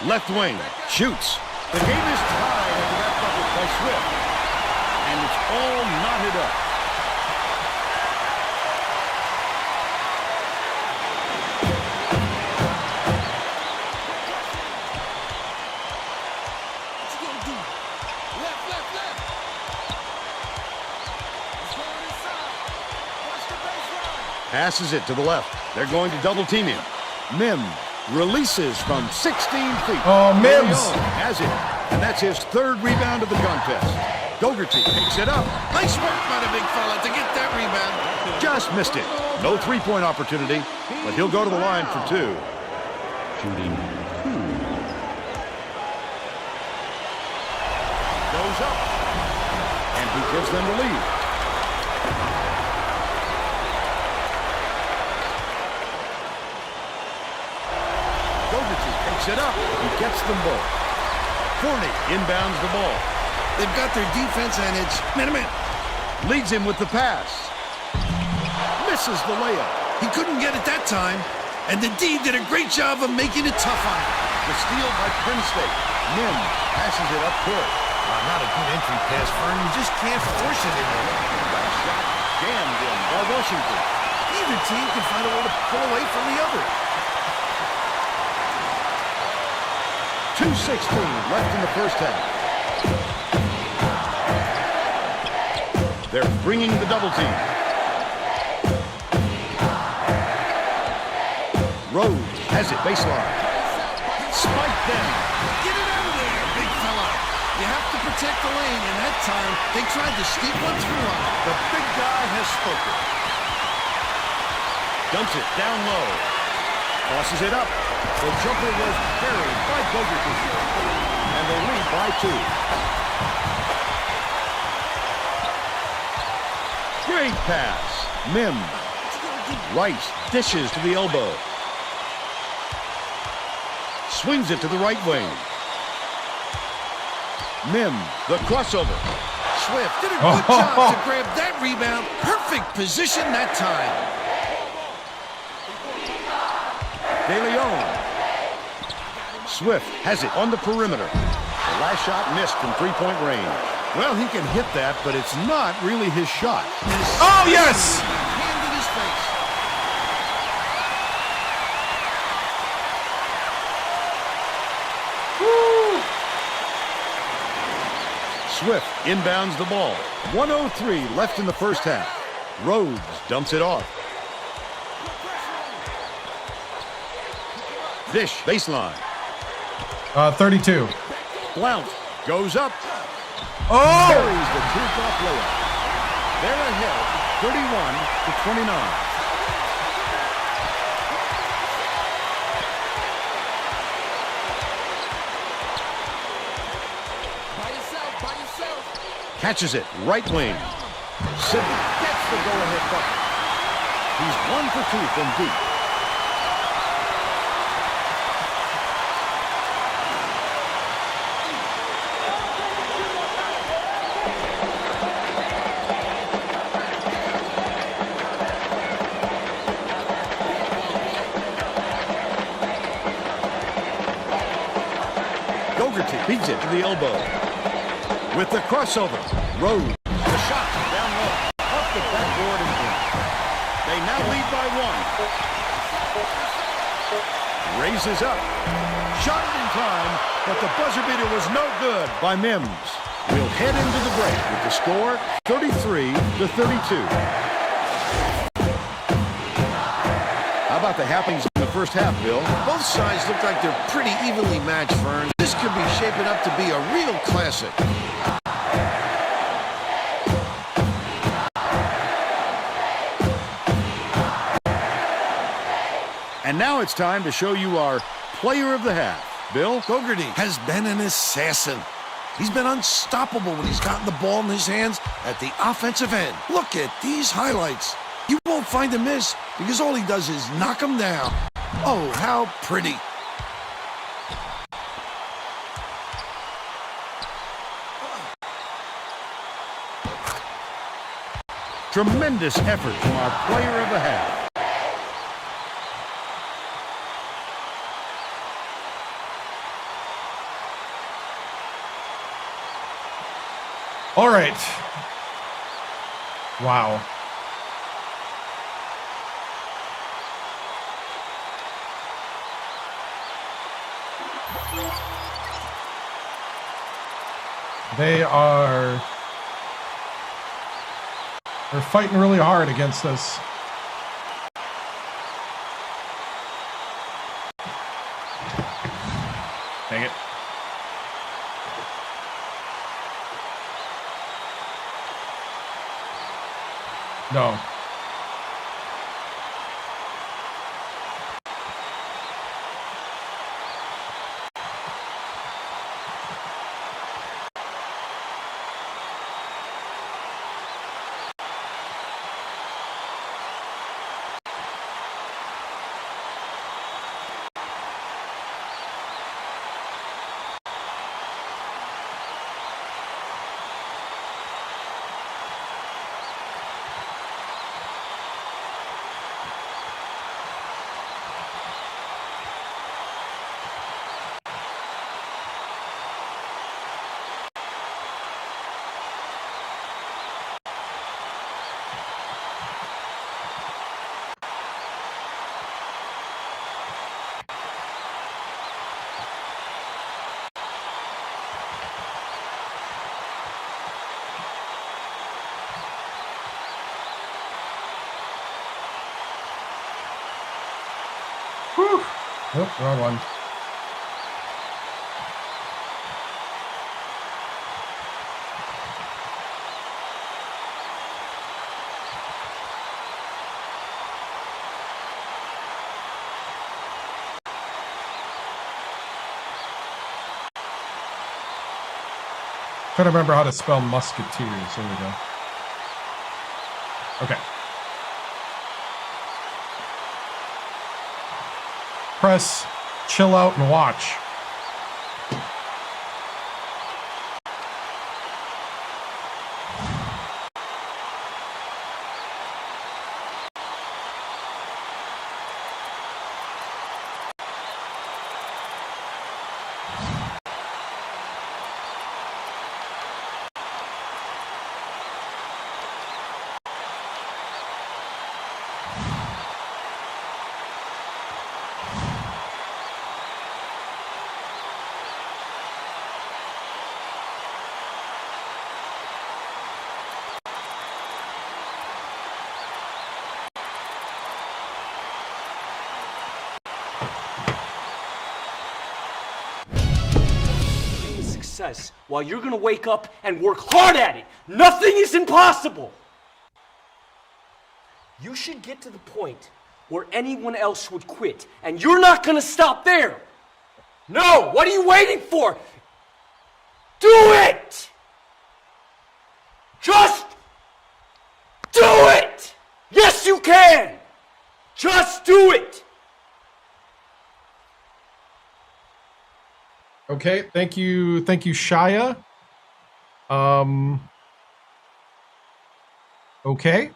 D: Left wing, shoots. The game is tied after that bucket by Swift. And it's all knotted up. Passes it to the left. They're going to double team him. Mim releases from 16 feet.
A: Oh, Mims
D: has it. And that's his 3rd rebound of the contest. Dougherty picks it up.
E: Nice work by the big fella to get that rebound.
D: Just missed it. No 3-point opportunity, but he'll go to the line for 2. Shooting 2. Goes up. And He gives them the lead. Doherty takes it up. He gets them both. Forney inbounds the ball.
E: They've got their defense on edge. Minute.
D: Leads him with the pass. Misses the layup.
E: He couldn't get it that time. And the D did a great job of making it tough on him.
D: The steal by Penn State. Nim passes it up court.
E: Not a good entry pass, Fern. You just can't force it in there.
D: Last shot jammed in by Washington.
E: Either team can find a way to pull away from the other.
D: 2:16 left in the first half. They're bringing the double team. Rhodes has it baseline. Spike them.
E: Get it out of there, big fella. You have to protect the lane, and that time they tried to sneak one through on him.
D: The big guy has spoken. Dumps it down low. Tosses it up. The jumper was carried by Doherty. And they lead by 2. Great pass. Mim. Rice dishes to the elbow. Swings it to the right wing. Mim, the crossover.
E: Swift did a good job to grab that rebound. Perfect position that time.
D: De Leon. Swift has it on the perimeter. The last shot missed from three-point range. Well, he can hit that, but it's not really his shot.
A: Oh, yes!
E: Hand in his face.
D: Swift inbounds the ball. 1:03 left in the first half. Rhodes dumps it off. Dish baseline.
A: 32.
D: Blount goes up.
A: Oh!
D: Carries the two-drop layup. They're ahead, 31-29. Catches it, right wing. Sidney gets the go-ahead bucket. He's 1 for 2 from deep. Doherty beats it to the elbow. With the crossover, Rhodes, the shot down low, off the backboard and in. They now lead by 1. Raises up, shot it in time, but the buzzer beater was no good by Mims. We'll head into the break with the score 33-32. How about the happenings in the first half, Bill?
E: Both sides look like they're pretty evenly matched, Fern. This could be shaping up to be a real classic.
D: And now it's time to show you our player of the half. Bill?
E: Doherty has been an assassin. He's been unstoppable when he's gotten the ball in his hands at the offensive end. Look at these highlights. You won't find him miss because all he does is knock him down. Oh, how pretty.
D: Tremendous effort from our player of the half.
A: All right. Wow. They're fighting really hard against us. Dang it. No. Nope, wrong one. Trying to remember how to spell musketeers. Here we go. Okay. Press, chill out, and watch.
B: While you're gonna wake up and work hard at it. Nothing is impossible. You should get to the point where anyone else would quit, and you're not gonna stop there. No, what are you waiting for? Do it! Just do it! Yes, you can! Just do it!
A: Okay, thank you, Shia. Okay.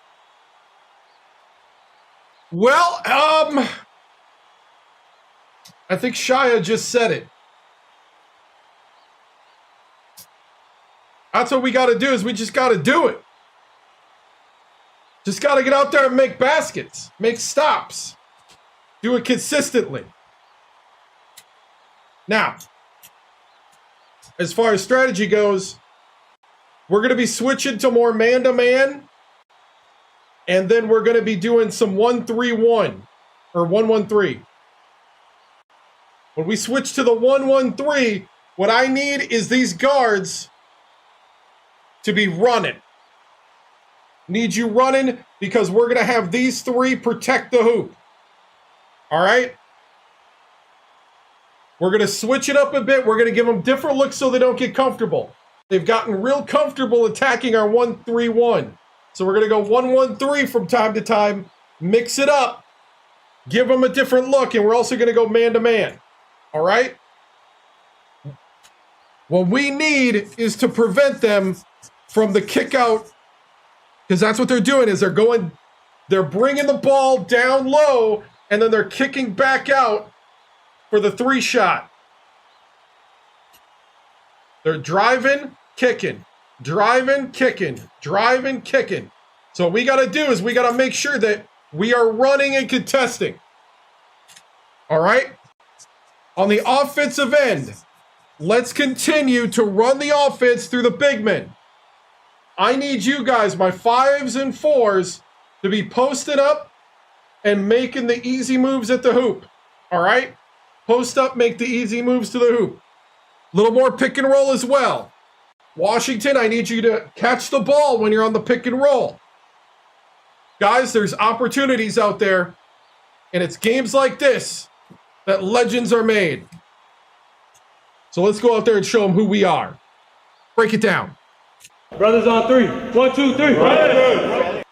A: Well, I think Shia just said it. That's what we got to do, is we just got to do it. Just got to get out there and make baskets, make stops, do it consistently. Now, as far as strategy goes, we're going to be switching to more man-to-man, and then we're going to be doing some 1-3-1 or 1-1-3. When we switch to the 1-1-3, what I need is these guards to be running. Need you running because we're going to have these three protect the hoop. All right? We're going to switch it up a bit. We're going to give them different looks so they don't get comfortable. They've gotten real comfortable attacking our 1-3-1. So we're going to go 1-1-3 from time to time, mix it up, give them a different look, and we're also going to go man-to-man. All right? What we need is to prevent them from the kick out, because that's what they're doing, is they're bringing the ball down low, and then they're kicking back out for the 3-shot. They're driving, kicking, driving, kicking, driving, kicking. So what we got to do is we got to make sure that we are running and contesting. All right? On the offensive end, let's continue to run the offense through the big men. I need you guys, my 5s and 4s, to be posted up and making the easy moves at the hoop. All right? Post up, make the easy moves to the hoop. A little more pick and roll as well. Washington, I need you to catch the ball when you're on the pick and roll. Guys, there's opportunities out there, and it's games like this that legends are made. So let's go out there and show them who we are. Break it down.
C: Brothers on 3. 1, 2, 3. Right.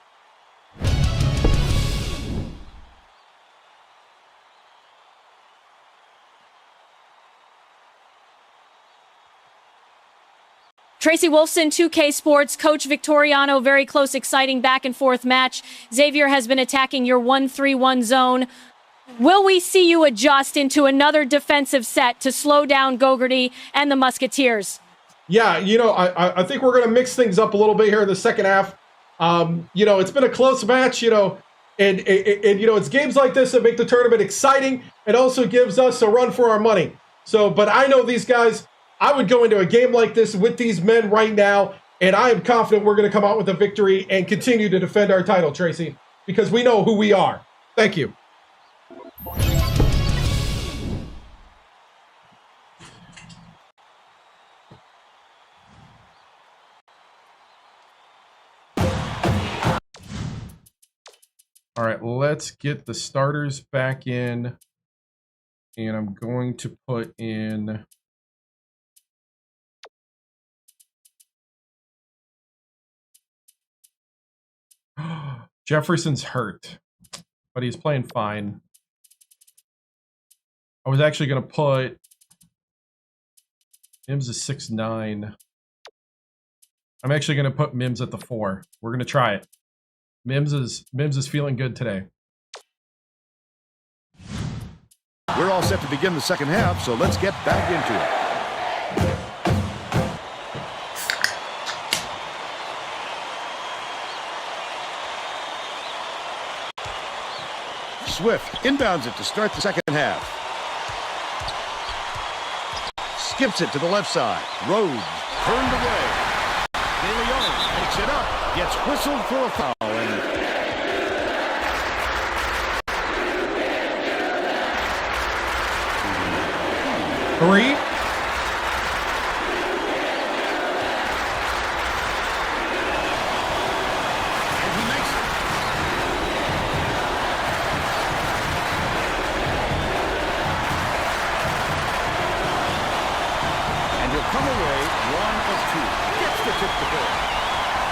G: Tracy Wolfson, 2K Sports, Coach Victoriano, very close, exciting back and forth match. Xavier has been attacking your 1-3-1 zone. Will we see you adjust into another defensive set to slow down Gogarty and the Musketeers?
A: Yeah, I think we're going to mix things up a little bit here in the second half. It's been a close match, and it's games like this that make the tournament exciting and also gives us a run for our money. So, but I know these guys, I would go into a game like this with these men right now, and I am confident we're going to come out with a victory and continue to defend our title, Tracy, because we know who we are. Thank you. All right, let's get the starters back in. And I'm going to put in... Jefferson's hurt, but he's playing fine. I was actually going to put... Mims is 6'9". I'm actually going to put Mims at the 4. We're going to try it. Mims is feeling good today.
D: We're all set to begin the second half, so let's get back into it. Swift inbounds it to start the second half. Skips it to the left side. Rhodes turned away. De Leon takes it up. Gets whistled for a foul. And
A: 3.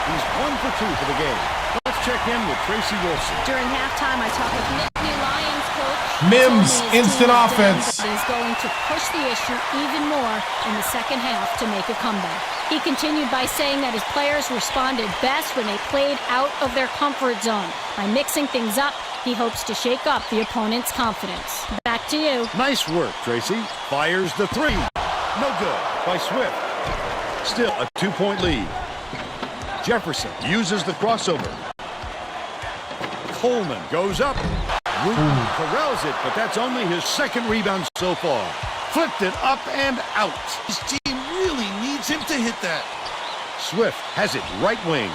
D: He's 1 for 2 for the game. Let's check in with Tracy Wilson.
F: During halftime, I talked with Nittany Lions coach.
A: Mims, instant offense.
F: He's going to push the issue even more in the second half to make a comeback. He continued by saying that his players responded best when they played out of their comfort zone. By mixing things up, he hopes to shake up the opponent's confidence. Back to you.
D: Nice work, Tracy. Fires the 3. No good by Swift. Still a 2-point lead. Jefferson uses the crossover. Coleman goes up. Wooten corrals it, but that's only his second rebound so far. Flipped it up and out.
E: His team really needs him to hit that.
D: Swift has it right wing.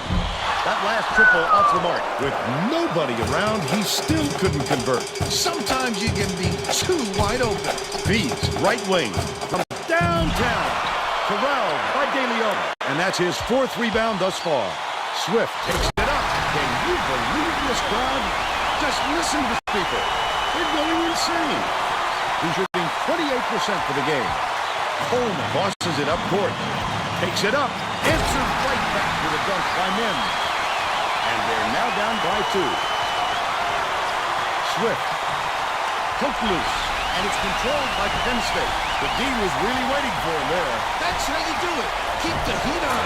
D: That last triple off the mark. With nobody around, he still couldn't convert.
E: Sometimes you can be too wide open.
D: Feeds right wing. From downtown. Corralled by De Leon. And that's his 4th rebound thus far. Swift takes it up. Can you believe this crowd? Just listen to the people. They're going insane. He's shooting 28% for the game. Coleman bosses it up court. Takes it up. Answers right back with a dunk by Mims. And they're now down by 2. Swift. Poked loose. And it's controlled by Penn State. The D was really waiting for him there.
E: That's how you do it. Keep the heat on.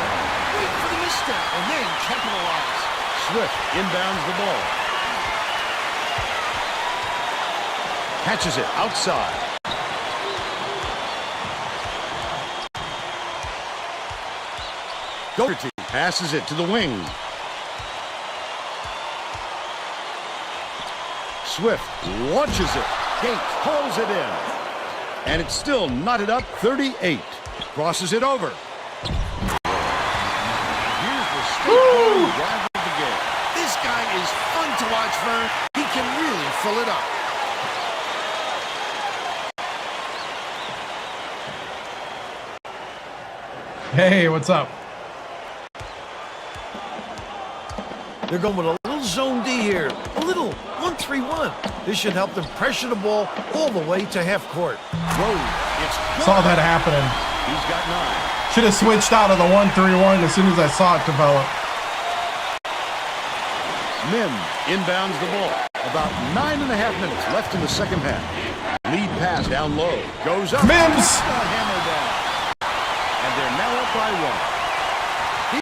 E: Wait for the misstep and then capitalize.
D: Swift inbounds the ball. Catches it outside. Doherty passes it to the wing. Swift launches it. Gates pulls it in. And it's still knotted up 38. Crosses it over. Here's the state drive of the game.
E: This guy is fun to watch, Vern. He can really fill it up.
A: Hey, what's up?
E: They're going with a little zone D here. A little 1-3-1. This should help them pressure the ball all the way to half court.
A: Saw that happening.
D: He's got 9.
A: Should have switched out of the 1-3-1 as soon as I saw it develop.
D: Mims inbounds the ball. About 9.5 minutes left in the second half. Lead pass down low. Goes up.
A: Mims!
D: Hammer down. And they're now up by 1.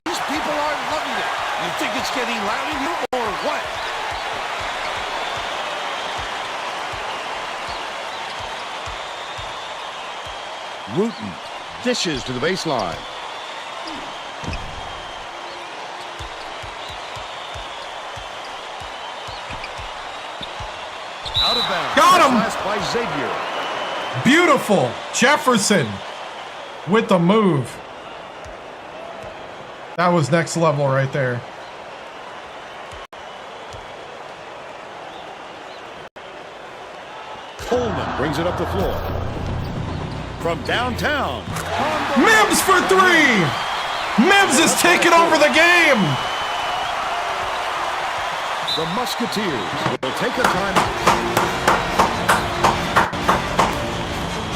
E: These people are loving it. You think it's getting loud in here or what?
D: Wooten dishes to the baseline. Out of bounds.
A: Got him!
D: Pass by Xavier.
A: Beautiful. Jefferson with the move. That was next level right there.
D: Coleman brings it up the floor. From downtown.
A: Mims for 3. Mims is taking over the game.
D: The Musketeers will take a timeout.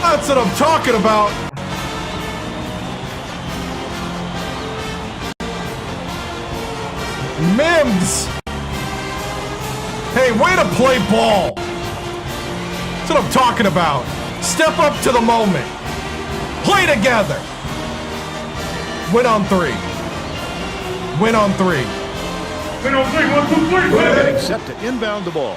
A: That's what I'm talking about. Mims. Hey, way to play ball. That's what I'm talking about. Step up to the moment. Play together. Win on three. Win on three.
C: Win on three. 1, 2, 3.
D: Getting set to inbound the ball.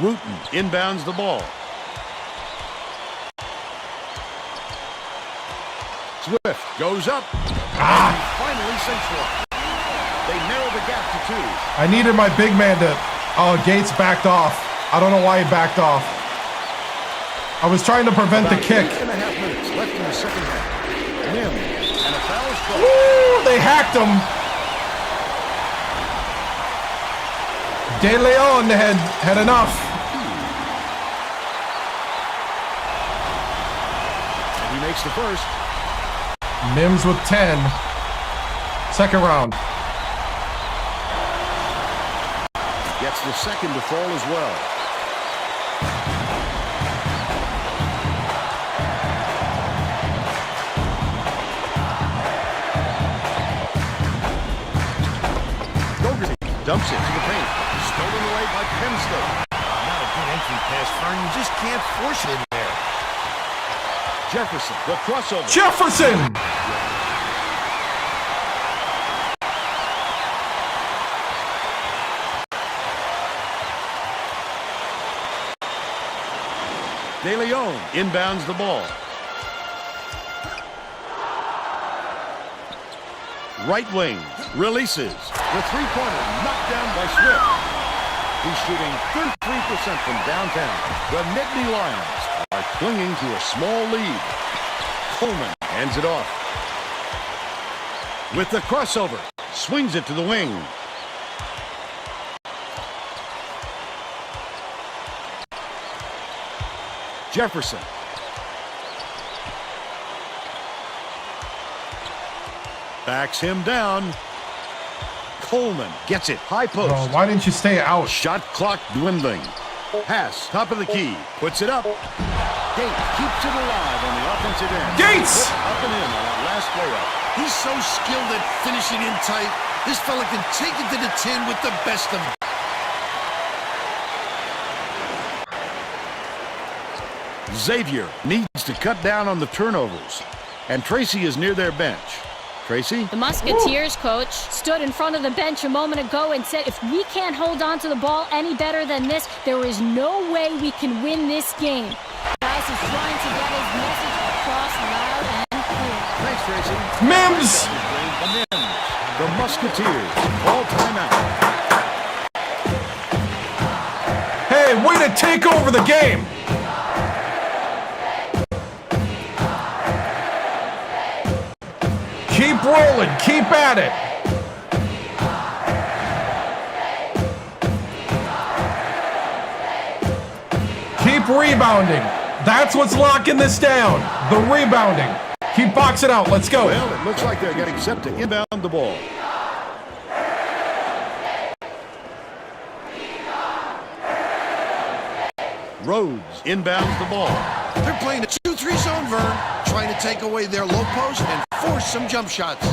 D: Wooten inbounds the ball. Swift goes up. And he finally sinks one. They narrow the gap to 2.
A: I needed my big man to... Oh, Gates backed off. I don't know why he backed off. I was trying to prevent the kick.
D: 8.5 minutes left in the second half. Mims and a foul is called.
A: Woo! They hacked him. De Leon had enough.
D: And he makes the first.
A: Mims with 10. Second round.
D: Gets the second to fall as well. Dougherty dumps it to the paint. Stolen away by Penn State.
E: Not a good entry pass, Fern. You just can't force it in there.
D: Jefferson, the crossover.
A: Jefferson!
D: De Leon inbounds the ball. Right wing releases. The three-pointer knocked down by Swift. He's shooting 33% from downtown. The Nittany Lions are clinging to a small lead. Coleman hands it off. With the crossover, swings it to the wing. Jefferson. Backs him down. Coleman gets it. High post.
A: Oh, why didn't you stay out?
D: Shot clock dwindling. Pass, top of the key. Puts it up. Gates keeps it alive on the offensive end.
A: Gates!
D: Up and in on that last layup.
E: He's so skilled at finishing in tight. This fella can take it to the tin with the best of them.
D: Xavier needs to cut down on the turnovers. And Tracy is near their bench. Tracy?
F: The Musketeers coach stood in front of the bench a moment ago and said, if we can't hold on to the ball any better than this, there is no way we can win this game. Guys is trying to get his message across loud and clear.
D: Thanks, Tracy.
A: Mims!
D: The Musketeers all timeout.
A: Hey, way to take over the game! Keep rolling, keep at it. Keep rebounding. That's what's locking this down. The rebounding. Keep boxing out. Let's go.
D: Well, it looks like they're getting set to inbound the ball. Rhodes inbounds the ball.
E: They're playing a 2-3 zone, Vern, trying to take away their low post and force some jump shots.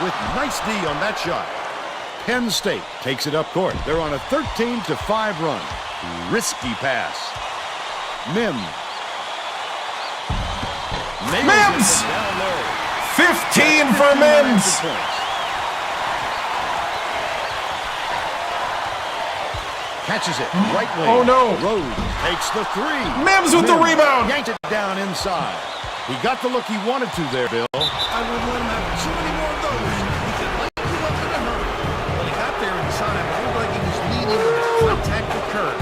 D: With nice D on that shot. Penn State takes it up court. They're on a 13-5 run. Risky pass. Mims.
A: Mims!
D: Down low.
A: 15 for Mims.
D: Catches it. Right wing.
A: Oh, no.
D: Rhodes takes the three.
A: Mims with the rebound.
D: Yanked it down inside. He got the look he wanted to there, Bill.
E: I wouldn't let him have too many more of those. He could light you up in a hurry. When he got there inside, it looked like he was leaning on a contact the curb.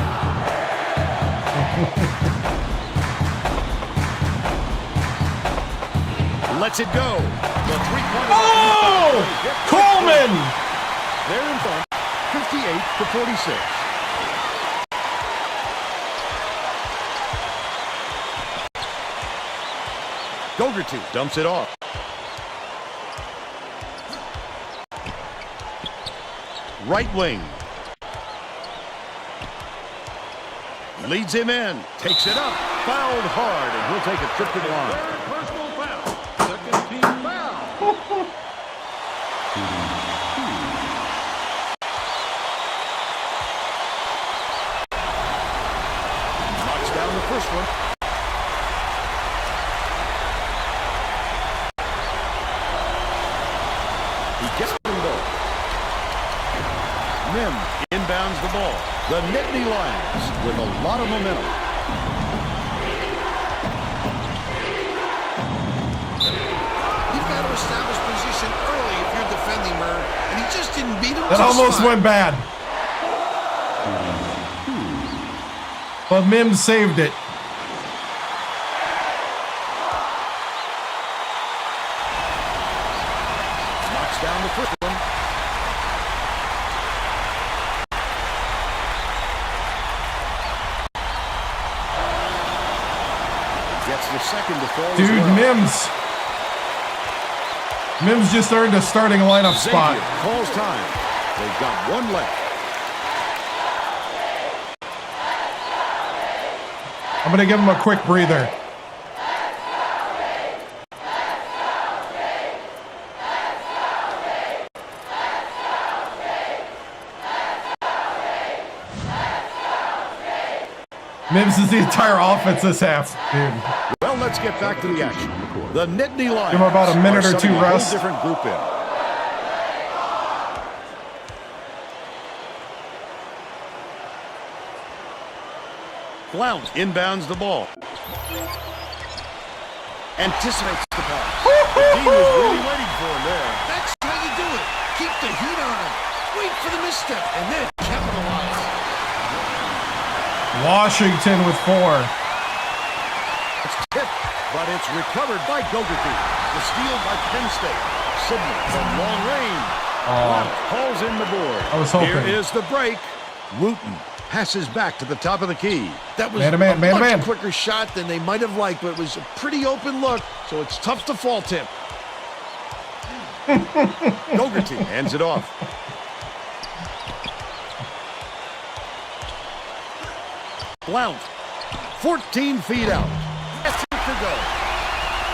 D: Lets it go. The three-pointer.
A: Oh! Coleman!
D: They're in front, 58-46. Dougherty dumps it off. Right wing. Leads him in. Takes it up. Fouled hard, and he'll take a trip to the line.
H: Personal foul. Second team foul.
D: Knocks down the first one. He gets them both. Mim inbounds the ball. The Nittany Lions with a lot of momentum.
E: You've got to establish position early if you're defending Murr, and he just didn't beat him.
A: That almost went bad. But Mims saved it.
D: Knocks down the first one. Gets the second to fall.
A: Dude,
D: as well.
A: Mims just earned a starting lineup spot.
D: Xavier calls time. They've got one left.
A: I'm going to give him a quick breather. Mims is the entire offense this half, dude.
D: Well, let's get back to the action. The Nittany Lions.
A: Give him about a minute
D: are
A: or two
D: setting a whole
A: rest.
D: different group in. Blount inbounds the ball. Anticipates the pass. The team is really waiting for him there.
E: That's how you do it. Keep the heat on him. Wait for the misstep, and then capitalize.
A: Washington with 4.
D: It's tipped, but it's recovered by Dougherty. The steal by Penn State. Sidney from long range. Blount hauls in the board.
A: I was hoping.
D: Here is the break. Wooten passes back to the top of the key.
E: That was
A: Man-to-man,
E: a
A: man-to-man.
E: much quicker shot than they might have liked, but it was a pretty open look, so it's tough to fault him.
D: Dougherty hands it off. Blount, 14 feet out. That's it to go.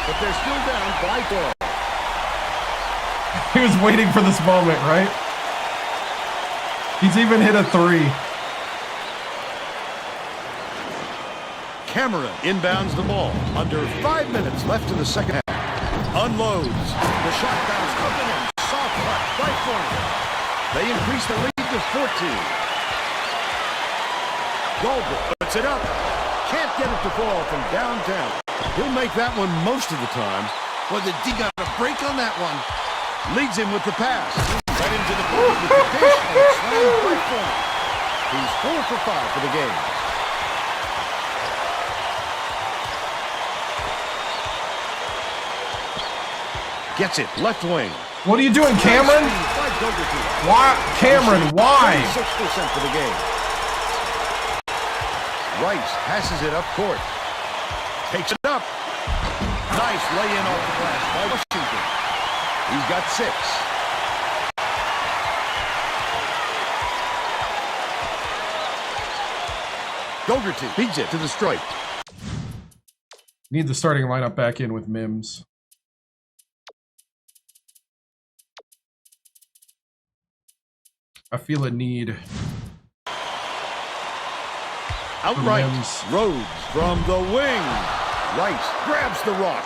D: But they're still down by 12.
A: He was waiting for this moment, right? He's even hit a 3.
D: Cameron inbounds the ball. Under 5 minutes left in the second half. Unloads. The shot bounce up and in. Soft cut by Fullerton. They increase the lead to 14. Goldberg puts it up. Can't get it to fall from downtown. He'll make that one most of the time.
E: Well, the D got a break on that one.
D: Leads him with the pass. Right into the post with the dish and slammed by Fullerton. He's 4 for 5 for the game. Gets it, left wing.
A: What are you doing, Cameron?
D: By Dougherty.
A: Why, Cameron? Why?
D: 36% for the game. Rice passes it up court. Takes it up. Nice lay-in off the glass by Washington. He's got 6. Dougherty beats it to the stripe.
A: Need the starting lineup back in with Mims. I feel a need.
D: Outright.
A: Mims.
D: Rhodes from the wing. Rice grabs the rock.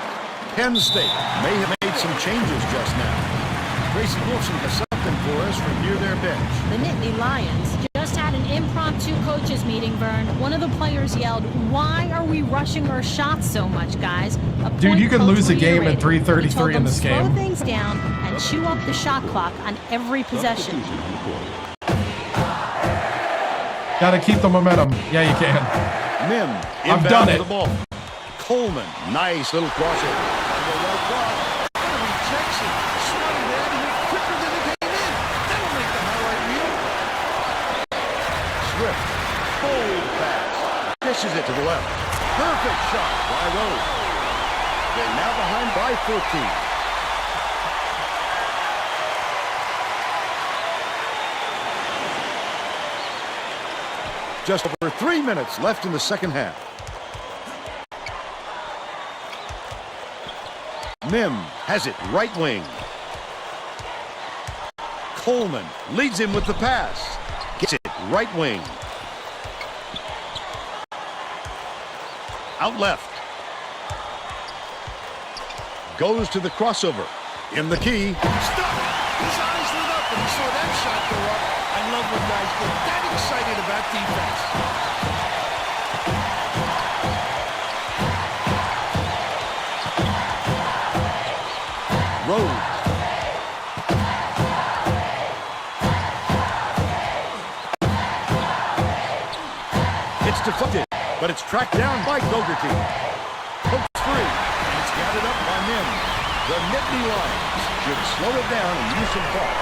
D: Penn State may have made some changes just now. Tracy Wilson has something for us from near their bench.
F: The Nittany Lions just had an impromptu coaches meeting, Vern. One of the players yelled, "Why are we rushing our shots so much, guys?"
A: Dude, you could lose a game at
F: at
A: 3:33 in this game.
F: Slow things down and chew up the shot clock on every possession.
A: Gotta keep the momentum. Yeah, you can.
D: Mim
A: I've done
D: inbounds
A: it.
D: the ball. Coleman, nice little crossover.
E: Rejects it. Swatted it out of here quicker than it came in. That'll make the highlight reel.
D: Swift, bold pass. Dishes it to the left. Perfect shot by Rhodes. They're now behind by 14. Just over 3 minutes left in the second half. Mim has it right wing. Coleman leads him with the pass. Gets it right wing. Out left. Goes to the crossover. In the key.
E: Stuck. His eyes lit up when he saw that shot go up. I love when guys get that excited about defense.
D: Rhodes. It's deflected, but it's tracked down by Gogerty. Pokes free. It's gathered up by Mim. The Nittany Lions should slow it down and use some ball.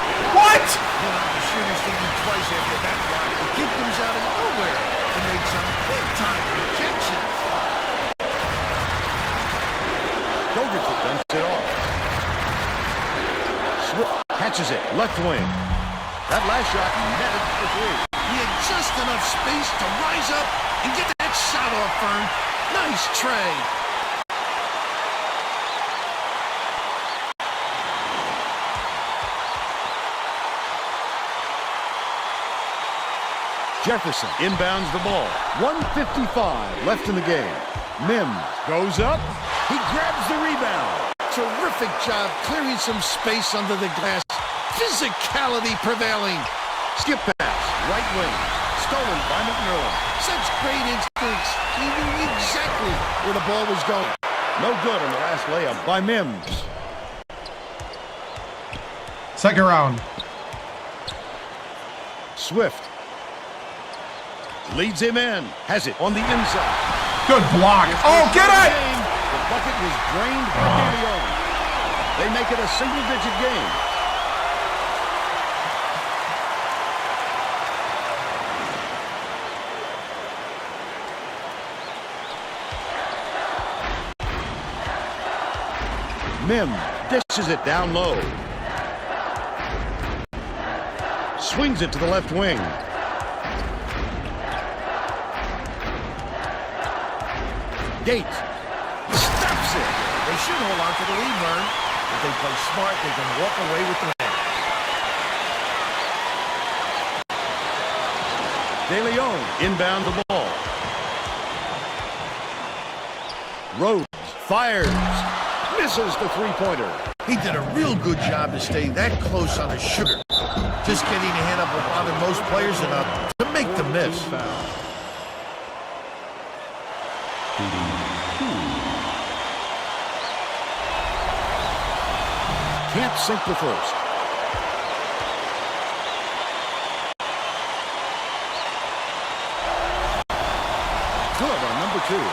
A: What?
E: He'll have to shoot his thinking twice after that block. The kid comes out of nowhere to make some big-time rejections.
D: Gogerty dumps it off. Swift catches it, left wing. That last shot netted for three.
E: He had just enough space to rise up and get that shot off, Fern. Nice tray.
D: Jefferson inbounds the ball. 1:55 left in the game. Mims goes up. He grabs the rebound.
E: Terrific job clearing some space under the glass. Physicality prevailing.
D: Skip pass, right wing. Stolen by McMillan.
E: Such great instincts. He knew exactly where the ball was going.
D: No good on the last layup by Mims.
A: Second round.
D: Swift leads him in. Has it on the inside.
A: Good block. Oh, get it!
D: The bucket was drained by De Leon. They make it a single-digit game. Mim dishes it down low. Swings it to the left wing. Gates stops it.
E: They should hold on to the lead, Vern. If they play smart, they can walk away with the win.
D: De Leon inbound the ball. Rhodes fires. Misses the three-pointer.
E: He did a real good job to stay that close on his sugar. Just getting a hand up will bother most players enough to make the miss.
D: Can't sink the first. Good on number two.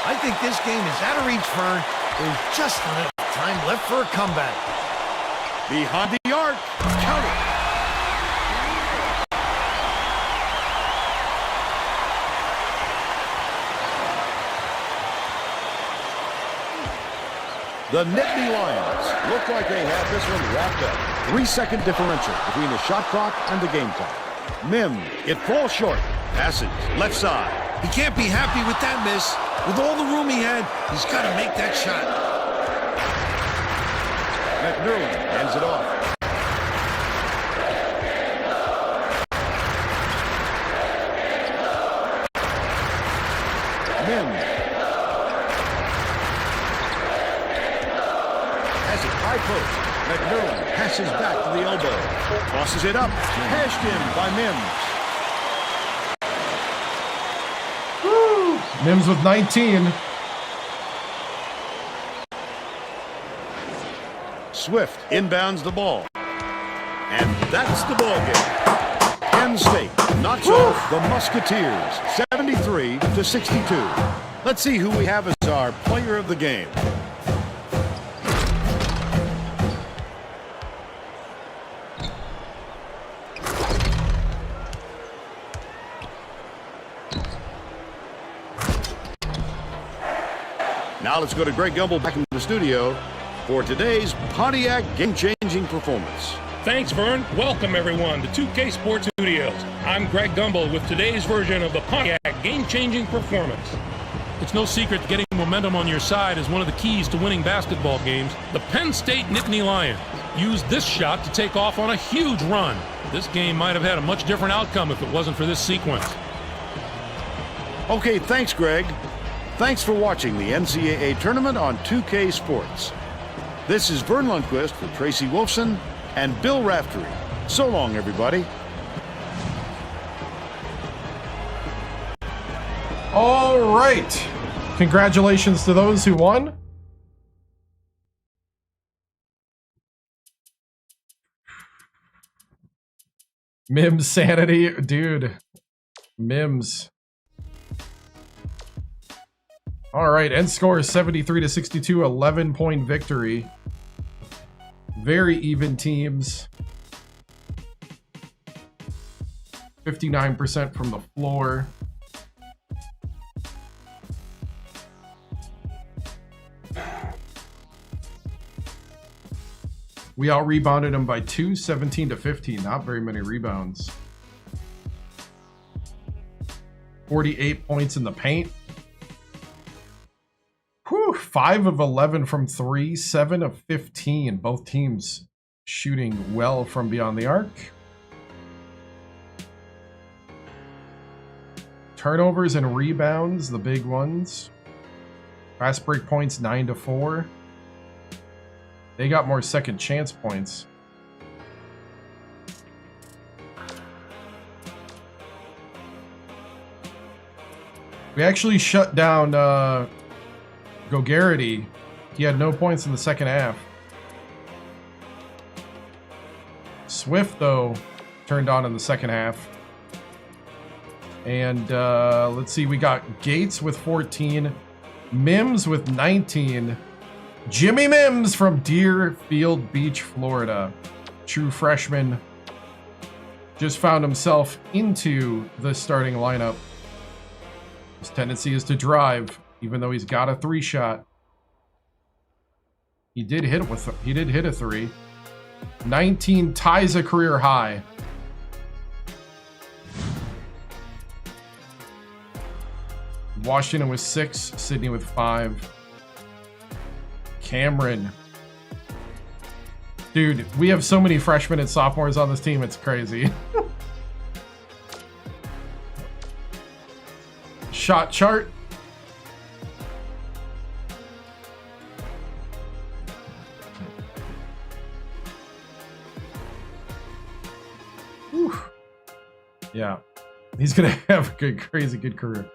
E: I think this game is out of reach, Fern. There's just enough time left for a comeback.
D: Behind the arc. Count it. The Nittany Lions look like they have this one wrapped up. 3-second differential between the shot clock and the game clock. Mim, it falls short. Passes left side.
E: He can't be happy with that miss. With all the room he had, he's got to make that shot.
D: McMillan hands it off. Mim has it high post. McMillan passes back to the elbow. Tosses it up. Cashed in by Mims.
A: Mims with 19.
D: Swift inbounds the ball. And that's the ball game. Penn State knocks off the Musketeers 73-62. Let's see who we have as our player of the game. Now let's go to Greg Gumbel back in the studio for today's Pontiac game-changing performance.
I: Thanks, Vern. Welcome, everyone, to 2K Sports Studios. I'm Greg Gumbel with today's version of the Pontiac game-changing performance.
K: It's no secret that getting momentum on your side is one of the keys to winning basketball games. The Penn State Nittany Lions used this shot to take off on a huge run. This game might have had a much different outcome if it wasn't for this sequence.
D: Okay, thanks, Greg. Thanks for watching the NCAA tournament on 2K Sports. This is Vern Lundquist with Tracy Wolfson and Bill Raftery. So long, everybody.
A: All right. Congratulations to those who won. Mims sanity. Dude. Mims. All right. End score is 73-62. 11-point victory. Very even teams. 59% from the floor. We out-rebounded them by 2, 17-15. Not very many rebounds. 48 points in the paint. Whew, 5 of 11 from 3, 7 of 15. Both teams shooting well from beyond the arc. Turnovers and rebounds, the big ones. Fast break points, 9-4. They got more second chance points. We actually shut down Gogarity. He had no points in the second half. Swift, though, turned on in the second half. And let's see, we got Gates with 14, Mims with 19. Jimmy Mims from Deerfield Beach, Florida. True freshman. Just found himself into the starting lineup. His tendency is to drive, even though he's got a 3-shot. He did hit a 3. 19 ties a career high. Washington with 6, Sydney with 5. Cameron. Dude, we have so many freshmen and sophomores on this team, it's crazy. Shot chart. Whew. Yeah. He's gonna have a good, crazy good career.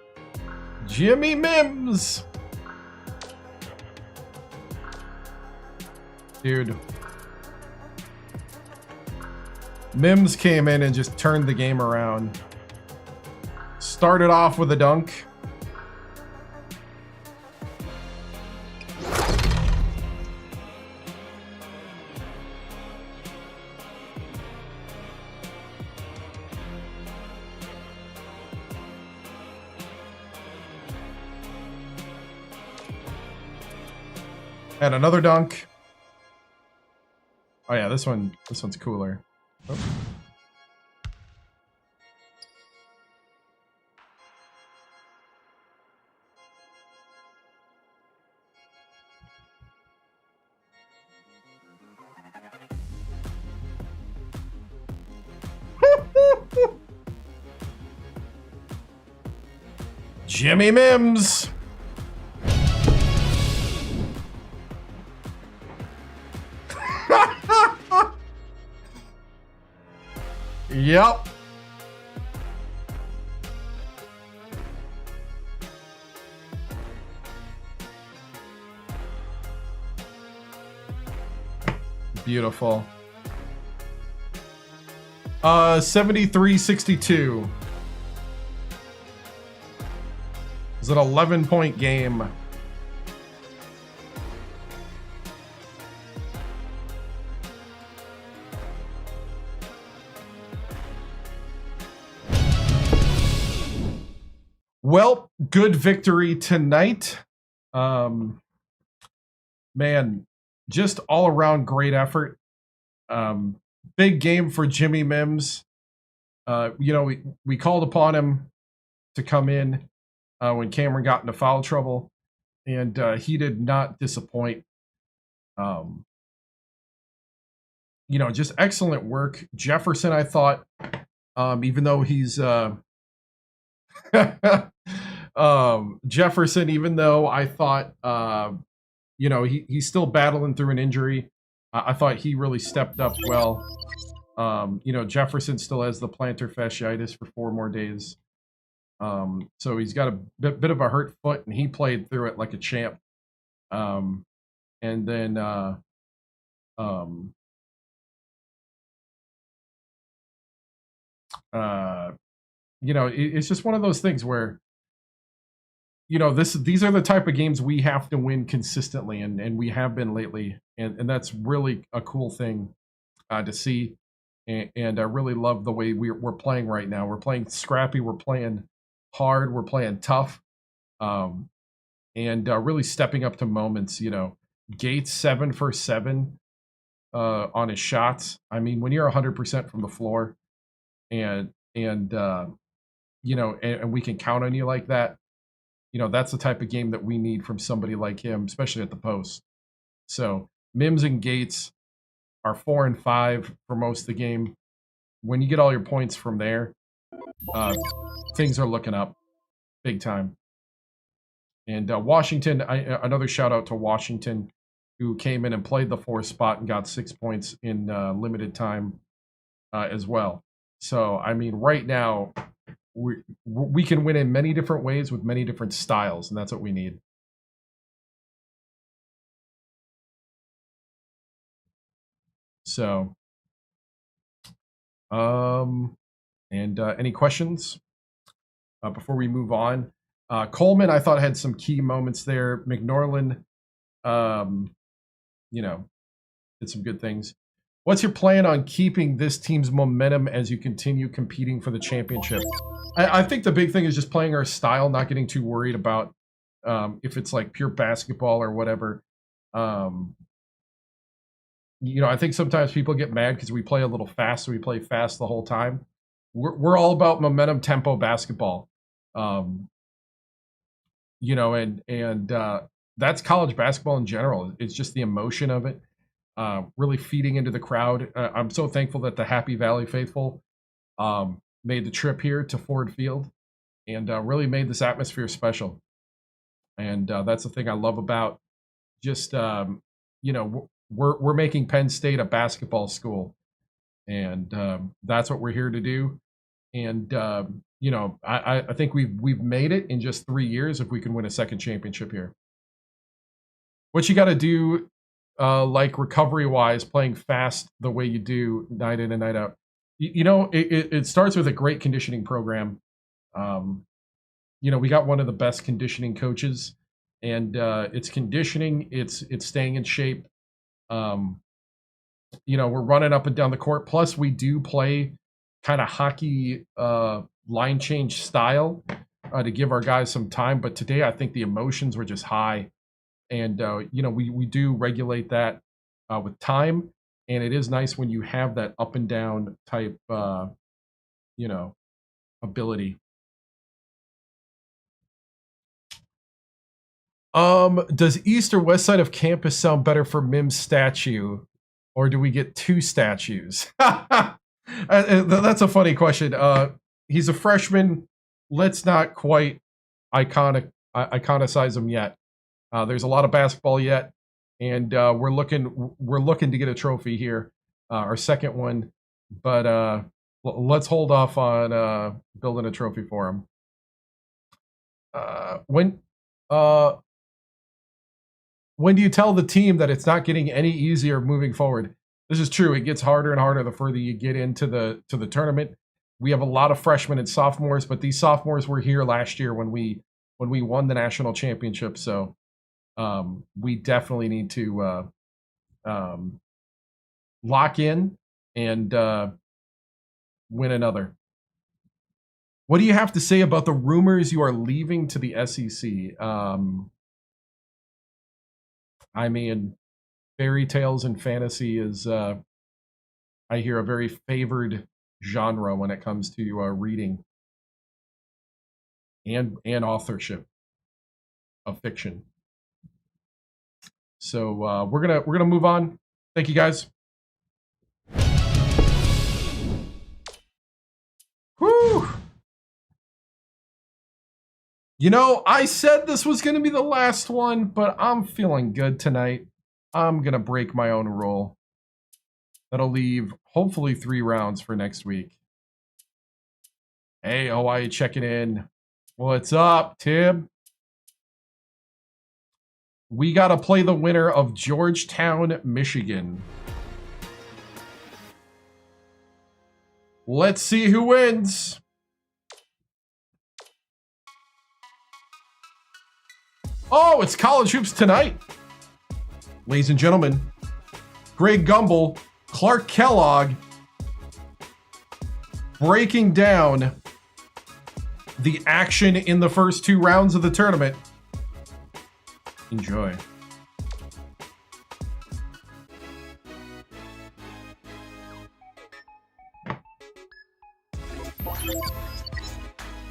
A: Jimmy Mims. Dude. Mims came in and just turned the game around. Started off with a dunk. And another dunk. Oh yeah, this one's cooler. Oh. Jimmy Mims. Yep. Beautiful. 73-62. It's an 11-point game. Well, good victory tonight. Man, just all around great effort. Big game for Jimmy Mims. We called upon him to come in when Cameron got into foul trouble, and he did not disappoint. Just excellent work. Jefferson, I thought, even though he's Jefferson, even though I thought, he's still battling through an injury, I thought he really stepped up well. Jefferson still has the plantar fasciitis for 4 more days. So he's got a bit of a hurt foot, and he played through it like a champ. And then, it's just one of those things where, these are the type of games we have to win consistently, and we have been lately, and that's really a cool thing to see. And I really love the way we're playing right now. We're playing scrappy, we're playing hard, we're playing tough, and really stepping up to moments. Gates 7 for 7 on his shots. I mean, when you're 100% from the floor, and we can count on you like that, that's the type of game that we need from somebody like him, especially at the post. So Mims and Gates are 4 and 5 for most of the game. When you get all your points from there, things are looking up big time. And Washington, another shout out to Washington, who came in and played the 4th spot and got 6 points in limited time as well. So, I mean, right now, we can win in many different ways with many different styles, and that's what we need. So, any questions before we move on? Coleman, I thought, had some key moments there. McNorland, did some good things. What's your plan on keeping this team's momentum as you continue competing for the championship? I think the big thing is just playing our style, not getting too worried about if it's like pure basketball or whatever. I think sometimes people get mad because we play a little fast, so we play fast the whole time. We're all about momentum, tempo basketball. And that's college basketball in general. It's just the emotion of it, really feeding into the crowd. I'm so thankful that the Happy Valley faithful made the trip here to Ford Field and really made this atmosphere special. And that's the thing I love about just, we're making Penn State a basketball school, and that's what we're here to do. And I think we've made it in just 3 years if we can win a second championship here. What you got to do, like recovery wise, playing fast the way you do night in and night out. It starts with a great conditioning program. We got one of the best conditioning coaches, and it's conditioning. It's staying in shape. We're running up and down the court. Plus, we do play kind of hockey line change style to give our guys some time. But today, I think the emotions were just high, and we do regulate that with time. And it is nice when you have that up and down type, ability. Does east or west side of campus sound better for Mims' statue, or do we get 2 statues? That's a funny question. He's a freshman. Let's not quite iconicize him yet. There's a lot of basketball yet, and we're looking to get a trophy here, our second one. But let's hold off on building a trophy for him. When do you tell the team that it's not getting any easier moving forward? This is true. It gets harder and harder the further you get into the tournament. We have a lot of freshmen and sophomores, but these sophomores were here last year when we won the national championship. So we definitely need to lock in and win another. What do you have to say about the rumors you are leaving to the SEC? I mean, fairy tales and fantasy is, I hear, a very favored genre when it comes to reading and authorship of fiction. So we're gonna move on. Thank you, guys. Whew. You know, I said this was going to be the last one, but I'm feeling good tonight. I'm going to break my own rule. That'll leave, hopefully, 3 rounds for next week. Hey, Hawaii checking in. What's up, Tib? We got to play the winner of Georgetown, Michigan. Let's see who wins. Oh, it's college hoops tonight. Ladies and gentlemen, Greg Gumbel, Clark Kellogg, breaking down the action in the first 2 rounds of the tournament. Enjoy.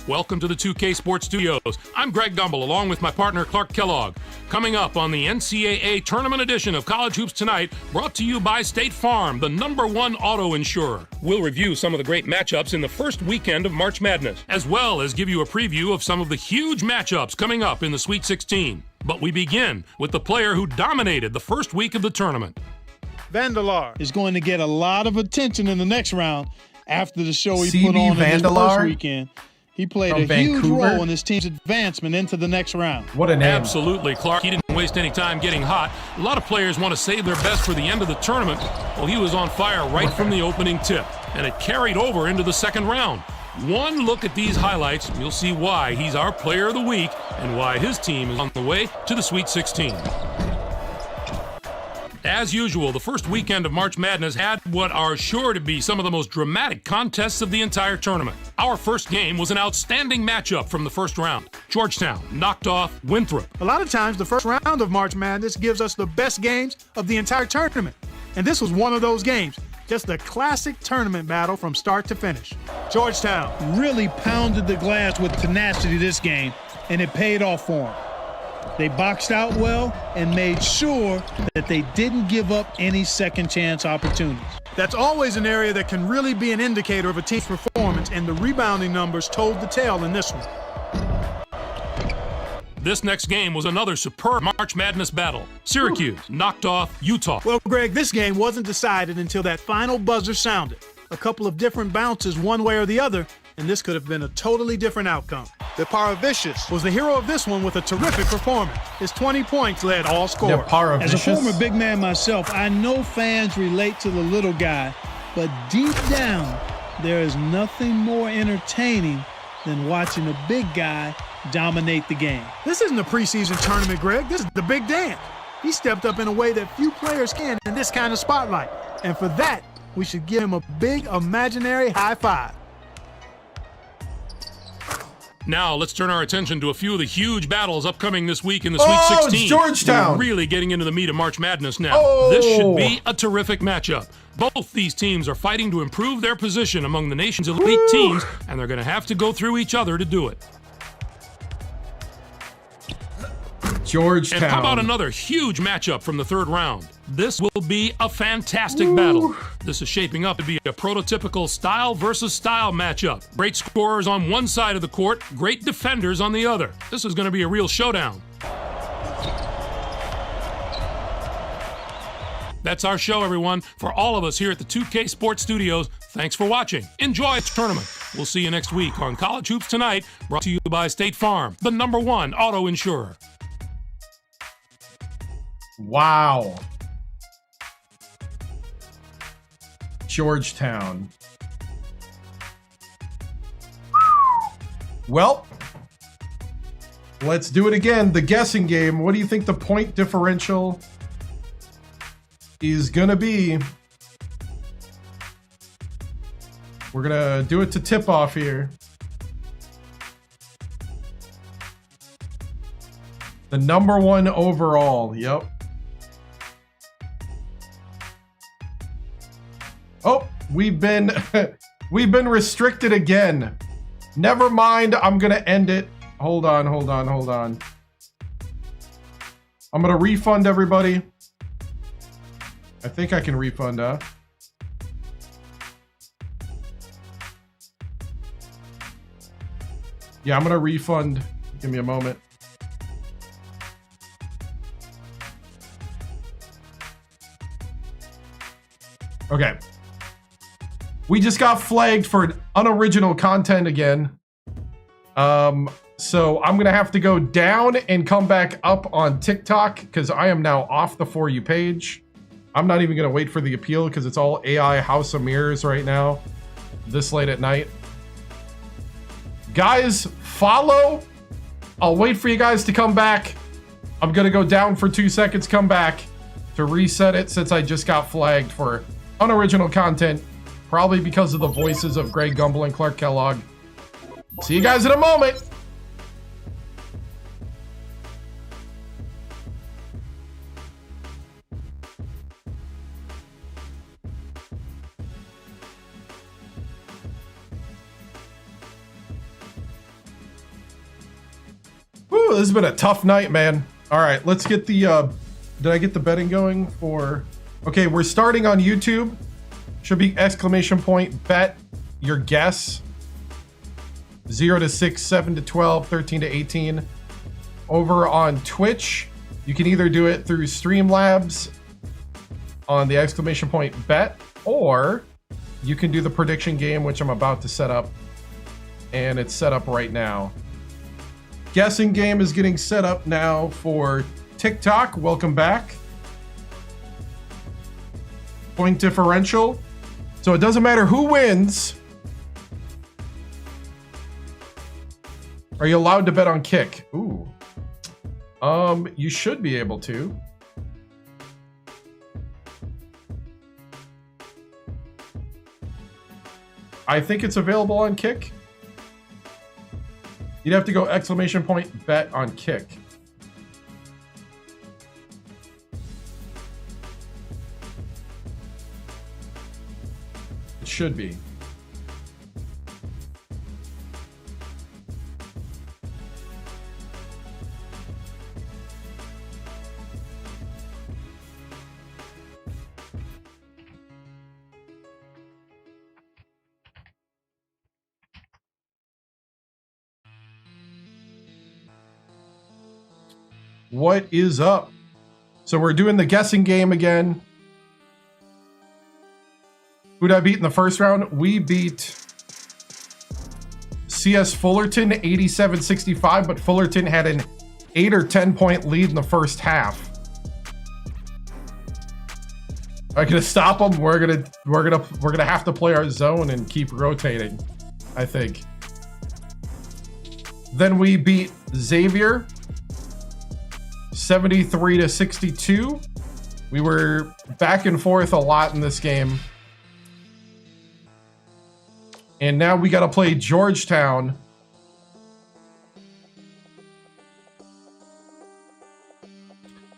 K: Welcome to the 2K Sports Studios. I'm Greg Gumbel, along with my partner Clark Kellogg. Coming up on the NCAA Tournament Edition of College Hoops Tonight, brought to you by State Farm, the #1 auto insurer. We'll review some of the great matchups in the first weekend of March Madness, as well as give you a preview of some of the huge matchups coming up in the Sweet 16. But we begin with the player who dominated the first week of the tournament.
J: Vandelar is going to get a lot of attention in the next round after the show he
A: CB
J: put on in his
A: Vandelar?
J: first weekend. He played
A: From
J: a huge
A: Vancouver?
J: role in his team's advancement into the next round.
A: What a name.
K: Absolutely, Clark. He didn't waste any time getting hot. A lot of players want to save their best for the end of the tournament. Well, he was on fire right from the opening tip, and it carried over into the second round. One look at these highlights, you'll see why he's our player of the week and why his team is on the way to the Sweet 16. As usual, the first weekend of March Madness had what are sure to be some of the most dramatic contests of the entire tournament. Our first game was an outstanding matchup from the first round. Georgetown knocked off Winthrop.
J: A lot of times, the first round of March Madness gives us the best games of the entire tournament. And this was one of those games. Just a classic tournament battle from start to finish. Georgetown really pounded the glass with tenacity this game, and it paid off for them. They boxed out well and made sure that they didn't give up any second chance opportunities. That's always an area that can really be an indicator of a team's performance, and the rebounding numbers told the tale in this one.
K: This next game was another superb March Madness battle. Syracuse knocked off Utah.
J: Well, Greg, this game wasn't decided until that final buzzer sounded. A couple of different bounces one way or the other, and this could have been a totally different outcome. The Paravicious was the hero of this one with a terrific performance. His 20 points led all scorers. As a former big man myself, I know fans relate to the little guy, but deep down, there is nothing more entertaining than watching a big guy dominate the game. This isn't a preseason tournament, Greg. This is the big dance. He stepped up in a way that few players can in this kind of spotlight. And for that, we should give him a big imaginary high five.
K: Now, let's turn our attention to a few of the huge battles upcoming this week in the Sweet 16.
A: It's Georgetown.
K: We're really getting into the meat of March Madness now. This should be a terrific matchup. Both these teams are fighting to improve their position among the nation's elite teams, and they're going to have to go through each other to do it.
A: Georgetown.
K: And how about another huge matchup from the third round? This will be a fantastic battle. This is shaping up to be a prototypical style versus style matchup. Great scorers on one side of the court, great defenders on the other. This is going to be a real showdown. That's our show, everyone. For all of us here at the 2K Sports Studios, thanks for watching. Enjoy the tournament. We'll see you next week on College Hoops Tonight, brought to you by State Farm, the #1 auto insurer.
A: Wow. Georgetown. Well, let's do it again. The guessing game. What do you think the point differential is going to be? We're going to do it to tip off here. The #1 overall. Yep. We've been restricted again. Never mind. I'm going to end it. Hold on. I'm going to refund everybody. I think I can refund, Yeah, I'm going to refund. Give me a moment. Okay. We just got flagged for unoriginal content again. So I'm going to have to go down and come back up on TikTok because I am now off the For You page. I'm not even going to wait for the appeal because it's all AI House of Mirrors right now, this late at night. Guys, follow. I'll wait for you guys to come back. I'm going to go down for 2 seconds, come back to reset it since I just got flagged for unoriginal content, probably because of the voices of Greg Gumbel and Clark Kellogg. See you guys in a moment. Whew, this has been a tough night, man. All right, let's get the, did I get the betting going for, okay, we're starting on YouTube. Should be ! Bet your guess. 0 to 6, 7 to 12, 13 to 18. Over on Twitch, you can either do it through Streamlabs on the ! Bet, or you can do the prediction game, which I'm about to set up. And it's set up right now. Guessing game is getting set up now for TikTok. Welcome back. Point differential. So it doesn't matter who wins. Are you allowed to bet on kick? Ooh. You should be able to. I think it's available on kick. You'd have to go ! Bet on kick. It should be. What is up? So we're doing the guessing game again. Who'd I beat in the first round? We beat CS Fullerton 87-65, but Fullerton had an 8 or 10 point lead in the first half. Are you gonna stop them? We're gonna have to play our zone and keep rotating, I think. Then we beat Xavier 73-62. We were back and forth a lot in this game. And now we got to play Georgetown.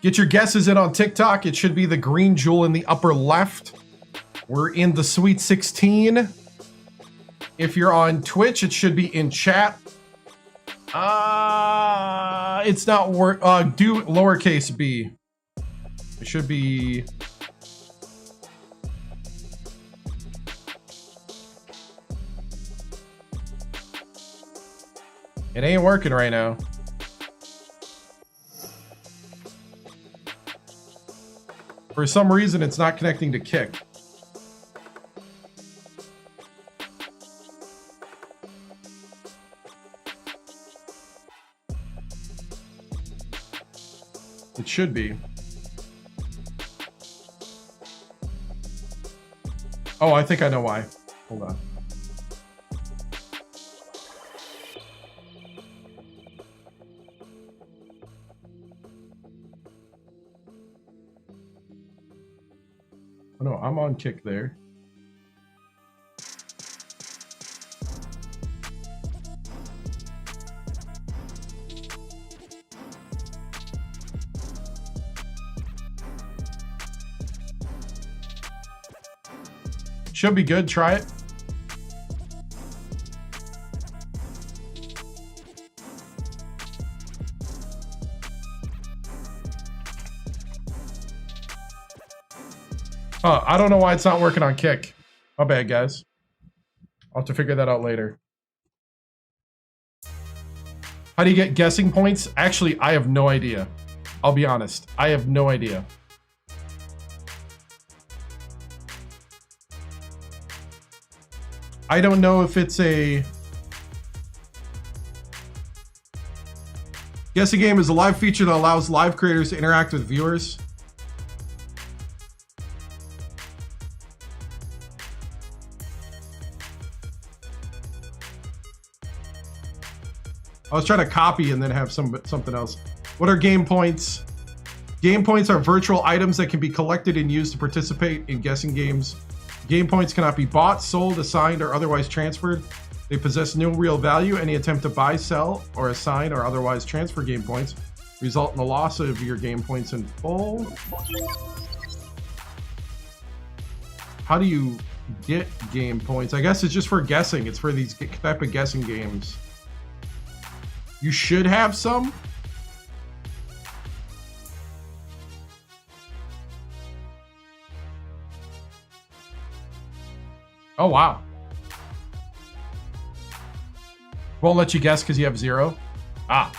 A: Get your guesses in on TikTok. It should be the green jewel in the upper left. We're in the Sweet 16. If you're on Twitch, it should be in chat. It's not work. Do lowercase b. It should be. It ain't working right now. For some reason, it's not connecting to kick. It should be. Oh, I think I know why. Hold on. Oh, no, I'm on kick there. Should be good. Try it. I don't know why it's not working on Kick. My bad, guys. I'll have to figure that out later. How do you get guessing points? Actually, I have no idea. I'll be honest. I have no idea. I don't know if it's a... Guessing game is a live feature that allows live creators to interact with viewers. I was trying to copy and then have something else. What are game points? Game points are virtual items that can be collected and used to participate in guessing games. Game points cannot be bought, sold, assigned, or otherwise transferred. They possess no real value. Any attempt to buy, sell, or assign or otherwise transfer game points result in the loss of your game points in full. How do you get game points? I guess it's just for guessing. It's for these type of guessing games. You should have some. Oh, wow. Won't let you guess because you have 0. Ah,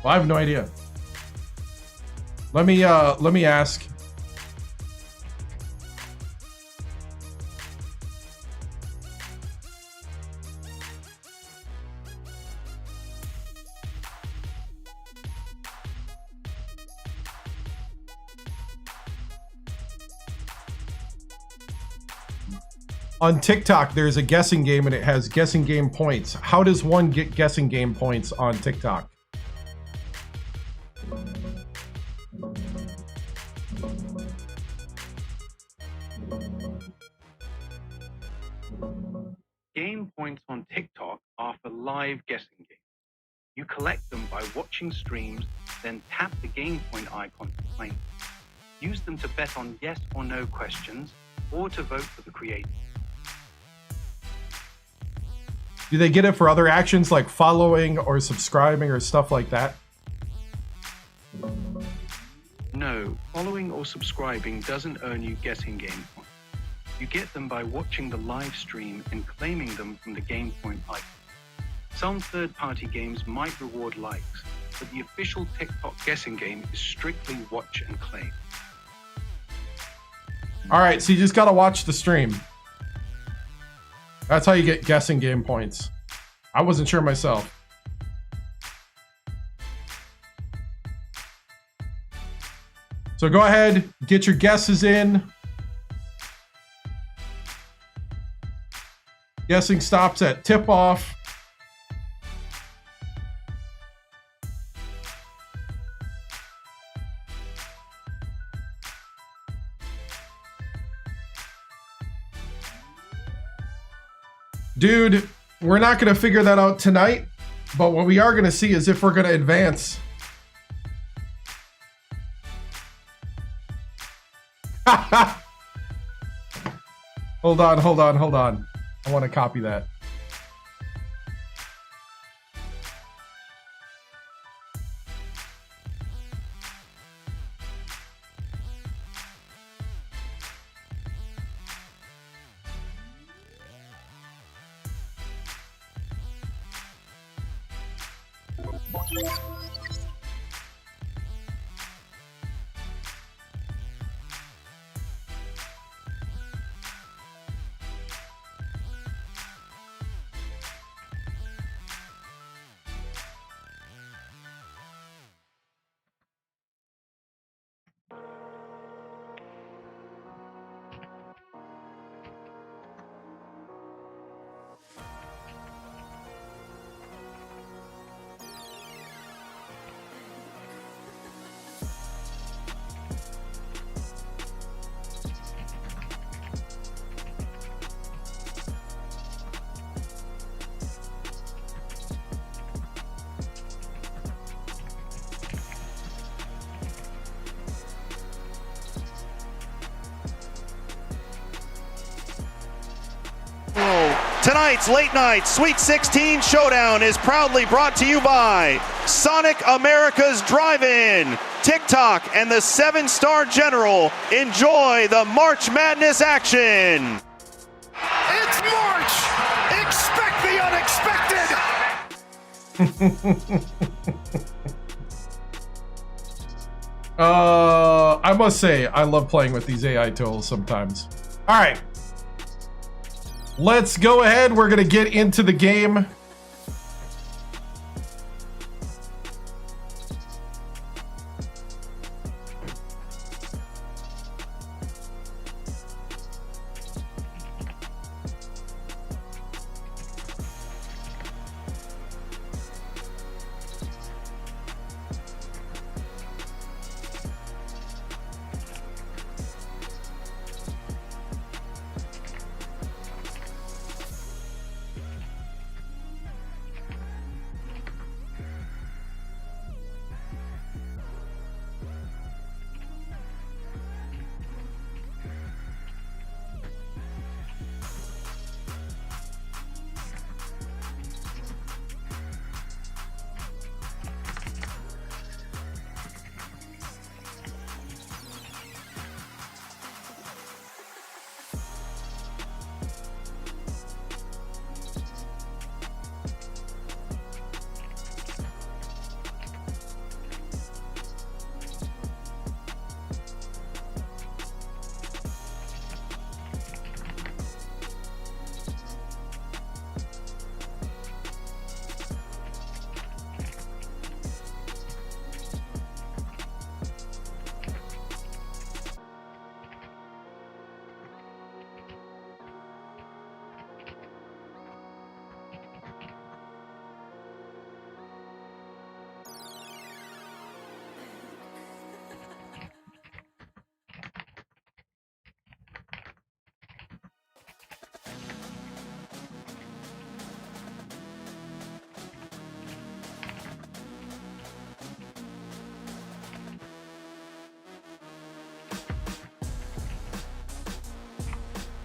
A: well, I have no idea. Let me ask. On TikTok, there's a guessing game and it has guessing game points. How does one get guessing game points on TikTok?
L: Game points on TikTok are for live guessing games. You collect them by watching streams, then tap the game point icon to claim. Use them to bet on yes or no questions or to vote for the creator.
A: Do they get it for other actions like following or subscribing or stuff like that?
L: No, following or subscribing doesn't earn you guessing game points. You get them by watching the live stream and claiming them from the game point icon. Some third-party games might reward likes, but the official TikTok guessing game is strictly watch and claim.
A: All right, so you just got to watch the stream. That's how you get guessing game points. I wasn't sure myself. So go ahead, get your guesses in. Guessing stops at tip-off. Dude, we're not going to figure that out tonight, but what we are going to see is if we're going to advance. Hold on. I want to copy that.
M: Tonight's late night Sweet 16 showdown is proudly brought to you by Sonic America's Drive-In, TikTok, and the 7-Star General. Enjoy the March Madness action.
D: It's March! Expect the unexpected!
A: I must say, I love playing with these AI tools sometimes. All right. Let's go ahead. We're going to get into the game.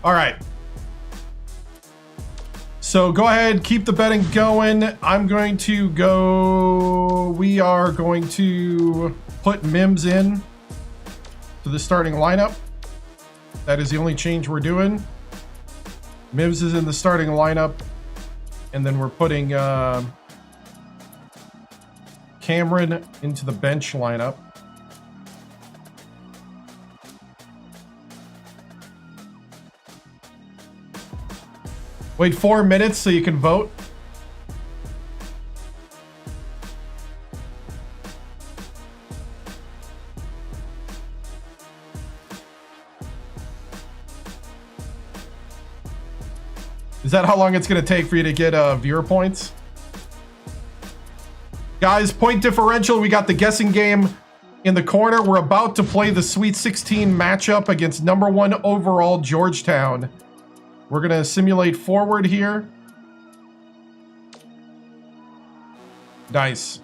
A: All right. So go ahead, keep the betting going. I'm going to go. We are going to put Mims in to the starting lineup. That is the only change we're doing. Mims is in the starting lineup. And then we're putting Cameron into the bench lineup. Wait 4 minutes so you can vote. Is that how long it's going to take for you to get viewer points? Guys, point differential. We got the guessing game in the corner. We're about to play the Sweet 16 matchup against #1 overall Georgetown. We're going to simulate forward here. Nice.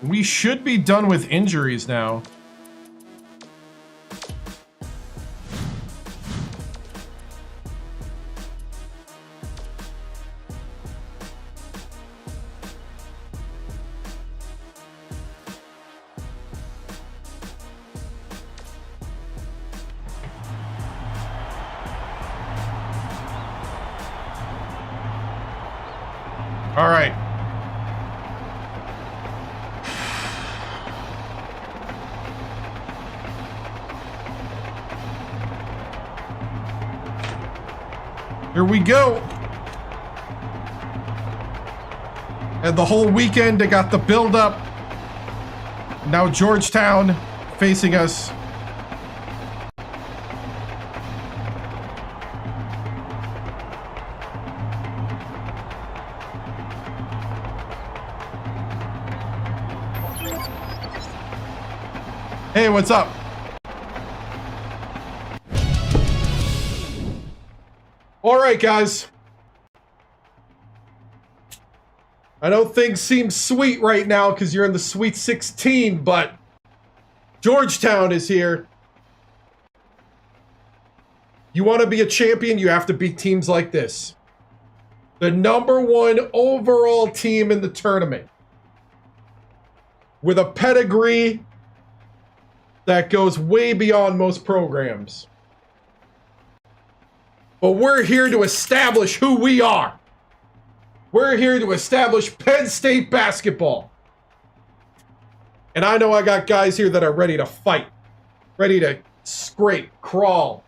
A: We should be done with injuries now. All right. Here we go. And the whole weekend, they got the build up. Now Georgetown facing us. Hey, what's up? All right, guys. I know things seem sweet right now because you're in the Sweet 16, but Georgetown is here. You want to be a champion, you have to beat teams like this. The #1 overall team in the tournament. With a pedigree that goes way beyond most programs. But we're here to establish who we are. We're here to establish Penn State basketball. And I know I got guys here that are ready to fight. Ready to scrape, crawl,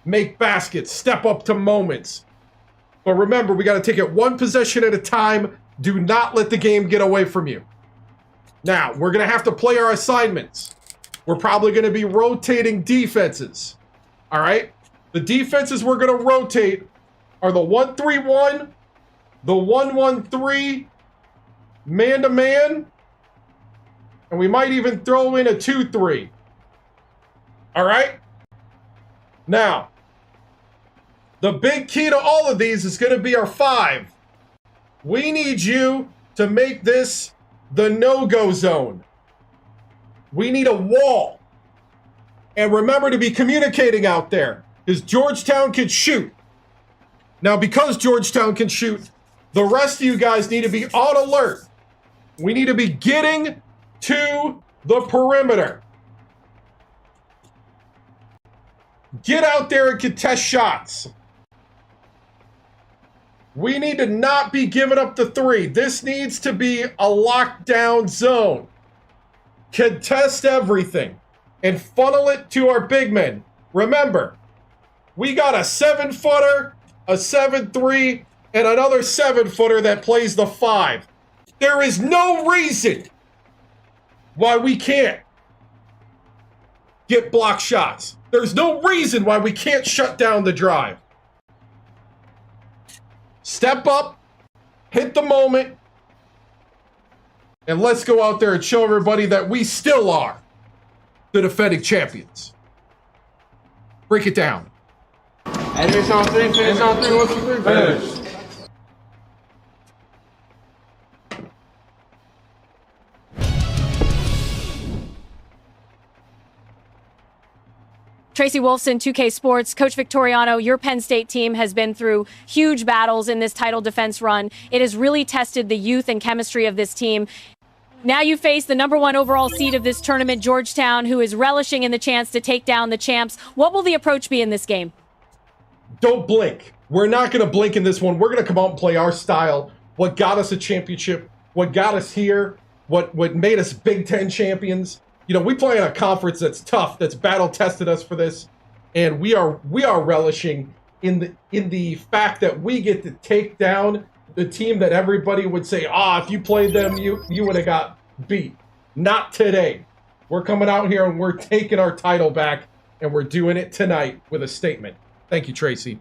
A: make baskets, step up to moments. But remember, we got to take it one possession at a time. Do not let the game get away from you. Now, we're going to have to play our assignments. We're probably going to be rotating defenses. All right? The defenses we're going to rotate are the 1-3-1, the 1-1-3, man-to-man, and we might even throw in a 2-3. All right? Now, the big key to all of these is going to be our 5. We need you to make this the no-go zone. We need a wall. And remember to be communicating out there, because Georgetown can shoot. Now, because Georgetown can shoot, the rest of you guys need to be on alert. We need to be getting to the perimeter. Get out there and contest shots. We need to not be giving up the 3. This needs to be a lockdown zone. Contest everything and funnel it to our big men. Remember, we got a 7-footer, a 7-3, and another 7-footer that plays the 5. There is no reason why we can't get block shots. There's no reason why we can't shut down the drive. Step up, hit the moment, and let's go out there and show everybody that we still are the defending champions. Break it down.
N: Finish on 3, finish on 3, 1, 2, 3, finish.
G: Tracy Wolfson, 2K Sports. Coach Victoriano, your Penn State team has been through huge battles in this title defense run. It has really tested the youth and chemistry of this team. Now you face the #1 overall seed of this tournament, Georgetown, who is relishing in the chance to take down the champs. What will the approach be in this game?
A: Don't blink. We're not going to blink in this one. We're going to come out and play our style. What got us a championship, what got us here, what made us Big Ten champions. You know, we play in a conference that's tough, that's battle-tested us for this, and we are relishing in the fact that we get to take down the team that everybody would say, if you played them, you would have got beat. Not today. We're coming out here and we're taking our title back, and we're doing it tonight with a statement. Thank you, Tracy.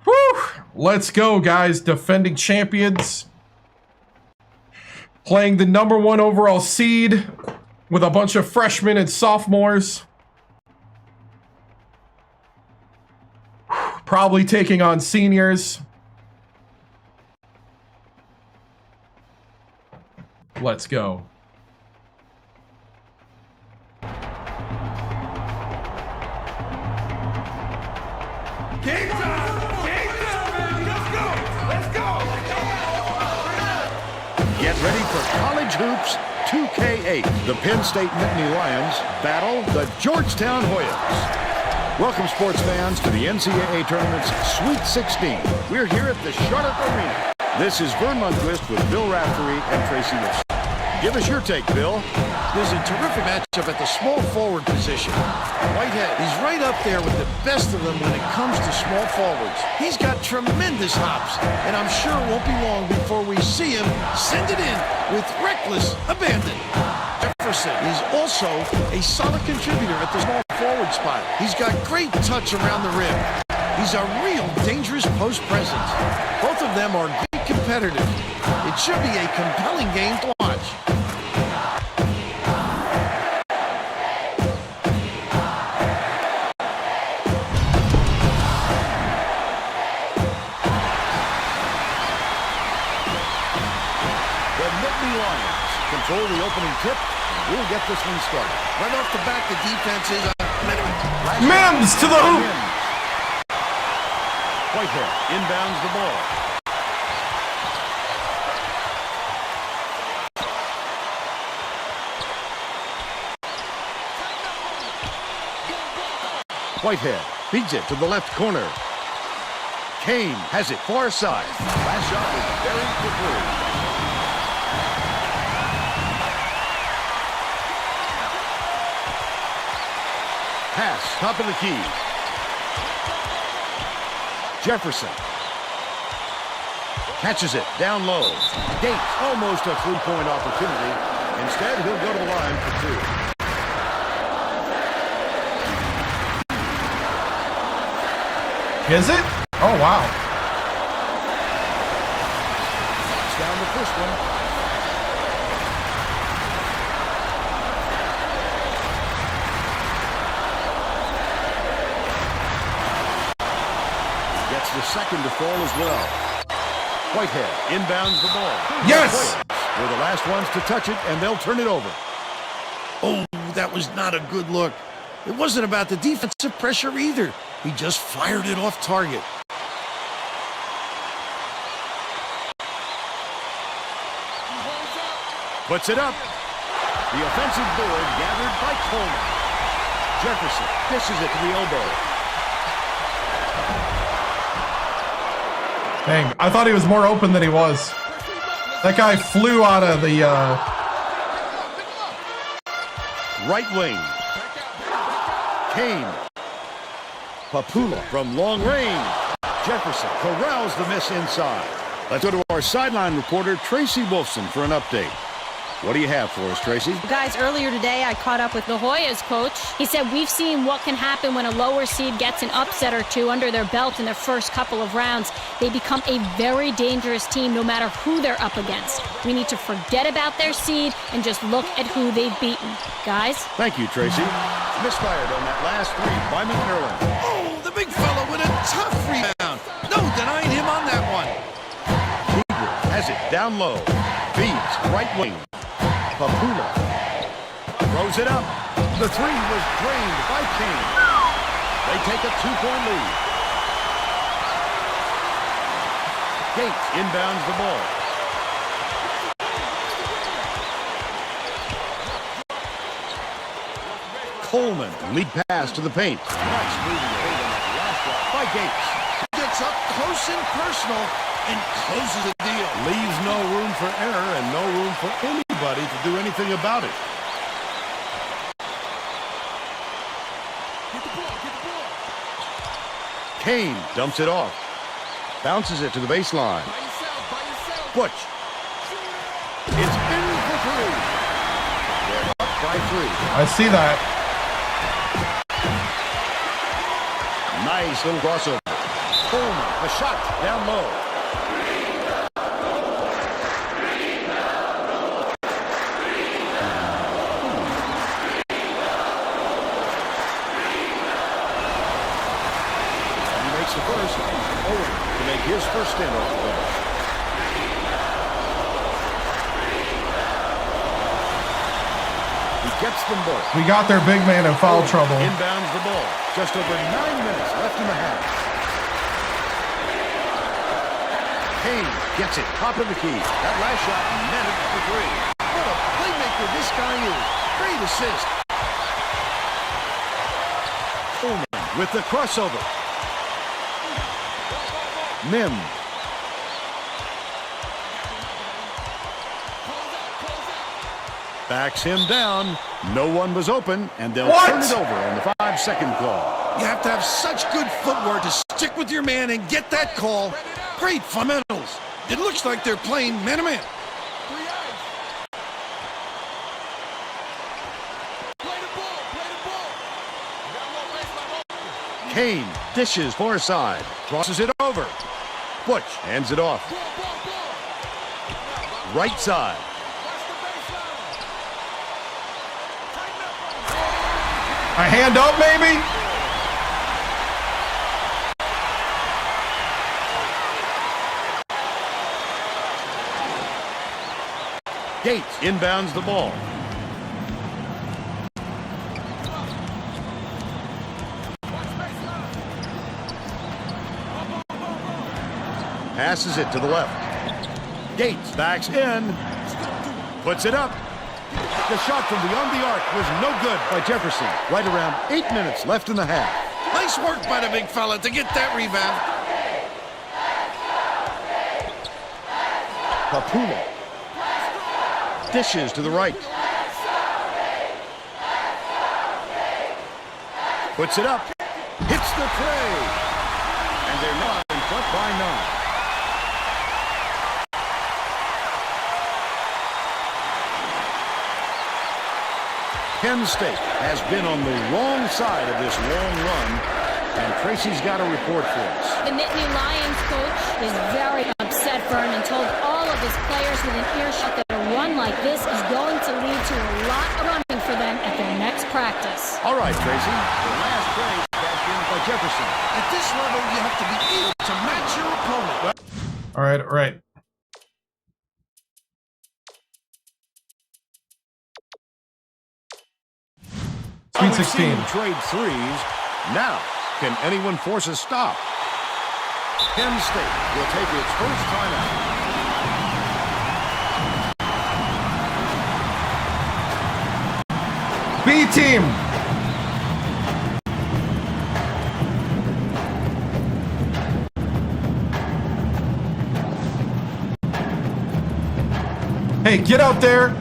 A: Whew. Let's go, guys. Defending champions. Playing the #1 overall seed with a bunch of freshmen and sophomores. Probably taking on seniors. Let's go.
C: Game time! Game time, baby! Let's go! Let's go!
D: Get ready for College Hoops 2K8. The Penn State Nittany Lions battle the Georgetown Hoyas. Welcome, sports fans, to the NCAA Tournament's Sweet 16. We're here at the Charlotte Arena. This is Vern Lundquist with Bill Raftery and Tracy Wilson. Give us your take, Bill.
E: There's a terrific matchup at the small forward position. Whitehead, he's right up there with the best of them when it comes to small forwards. He's got tremendous hops, and I'm sure it won't be long before we see him send it in with reckless abandon. Jefferson is also a solid contributor at the small forward spot. He's got great touch around the rim. He's a real dangerous post presence. Both of them are great competitors. It should be a compelling game to watch.
D: The Nittany Lions control the opening tip We'll get this one started.
E: Right off the bat, the defense is
A: Mims to the hoop.
D: Whitehead inbounds the ball. Whitehead feeds it to the left corner. Kane has it far side. Last shot was very quickly. Pass, top of the key. Jefferson catches it down low. Gates, almost a three-point opportunity. Instead, he'll go to the line for two.
A: Is it? Oh, wow.
D: Knocks down the first one. Gets the second to fall as well. Whitehead inbounds the ball.
A: Yes!
D: They're the last ones to touch it, and they'll turn it over.
E: Oh, that was not a good look. It wasn't about the defensive pressure either. He just fired it off target.
D: Puts it up. The offensive board gathered by Coleman. Jefferson dishes it to the elbow.
A: Dang, I thought he was more open than he was. That guy flew out of the...
D: Right wing. Kane. Papula from long range. Jefferson corrals the miss inside. Let's go to our sideline reporter, Tracy Wolfson, for an update. What do you have for us, Tracy?
F: Guys, earlier today I caught up with La Jolla's coach. He said we've seen what can happen when a lower seed gets an upset or two under their belt in their first couple of rounds. They become a very dangerous team no matter who they're up against. We need to forget about their seed and just look at who they've beaten. Guys?
D: Thank you, Tracy. Misfired on that last three by McNerlin.
E: Oh, the big fella with a tough rebound. No denying him on that one.
D: Cougar has it down low. Feeds right wing. Papula throws it up. The three was drained by Kane. They take a 2-point lead. Gates inbounds the ball. Coleman, lead pass to the paint. Nice moving ahead on that last shot by Gates.
E: Gets up close and personal and closes the deal.
D: Leaves no room for error and no room for anybody to do anything about it.
E: Get the ball.
D: Kane dumps it off. Bounces it to the baseline.
E: By yourself.
D: Butch. It's in for three. They're up by three.
A: I see that.
D: Nice little crossover. Coleman, the shot down low. He makes the first. Owen to make his first stint off the bench. He gets them both.
A: We got their big man in foul trouble.
D: Inbounds the ball. Just over 9 minutes left in the half. Kane gets it, top of the key. That last shot netted for three.
E: What a playmaker this guy is. Great assist.
D: Coleman with the crossover. Mims. Backs him down. No one was open, and they'll turn it over on the 5-second call.
E: You have to have such good footwork to stick with your man and get that call. Great fundamentals. It looks like they're playing man-to-man.
D: Kane dishes far side. Crosses it over. Butch hands it off. Right side.
A: A hand up, maybe?
D: Gates inbounds the ball. passes it to the left. Gates backs in, puts it up. The shot from beyond the arc was no good by Jefferson. Right around 8 minutes left in the half.
E: Nice work by the big fella to get that rebound.
D: Papula dishes to the right. Puts it up. Hits the tray. And they're not in front by 9. Penn State has been on the wrong side of this long run, and Tracy's got a report for us.
F: The Nittany Lions coach is very upset, Vern, and told all of his players within earshot that a run like this is going to lead to a lot of running for them at their next practice.
D: All right, Tracy. The last play cashed in by Jefferson.
E: At this level, you have to be able to match your opponent.
A: All right. Sweet 16.
D: Trade threes. Now, can anyone force a stop? Penn State will take its first timeout.
A: B team. Hey, get out there.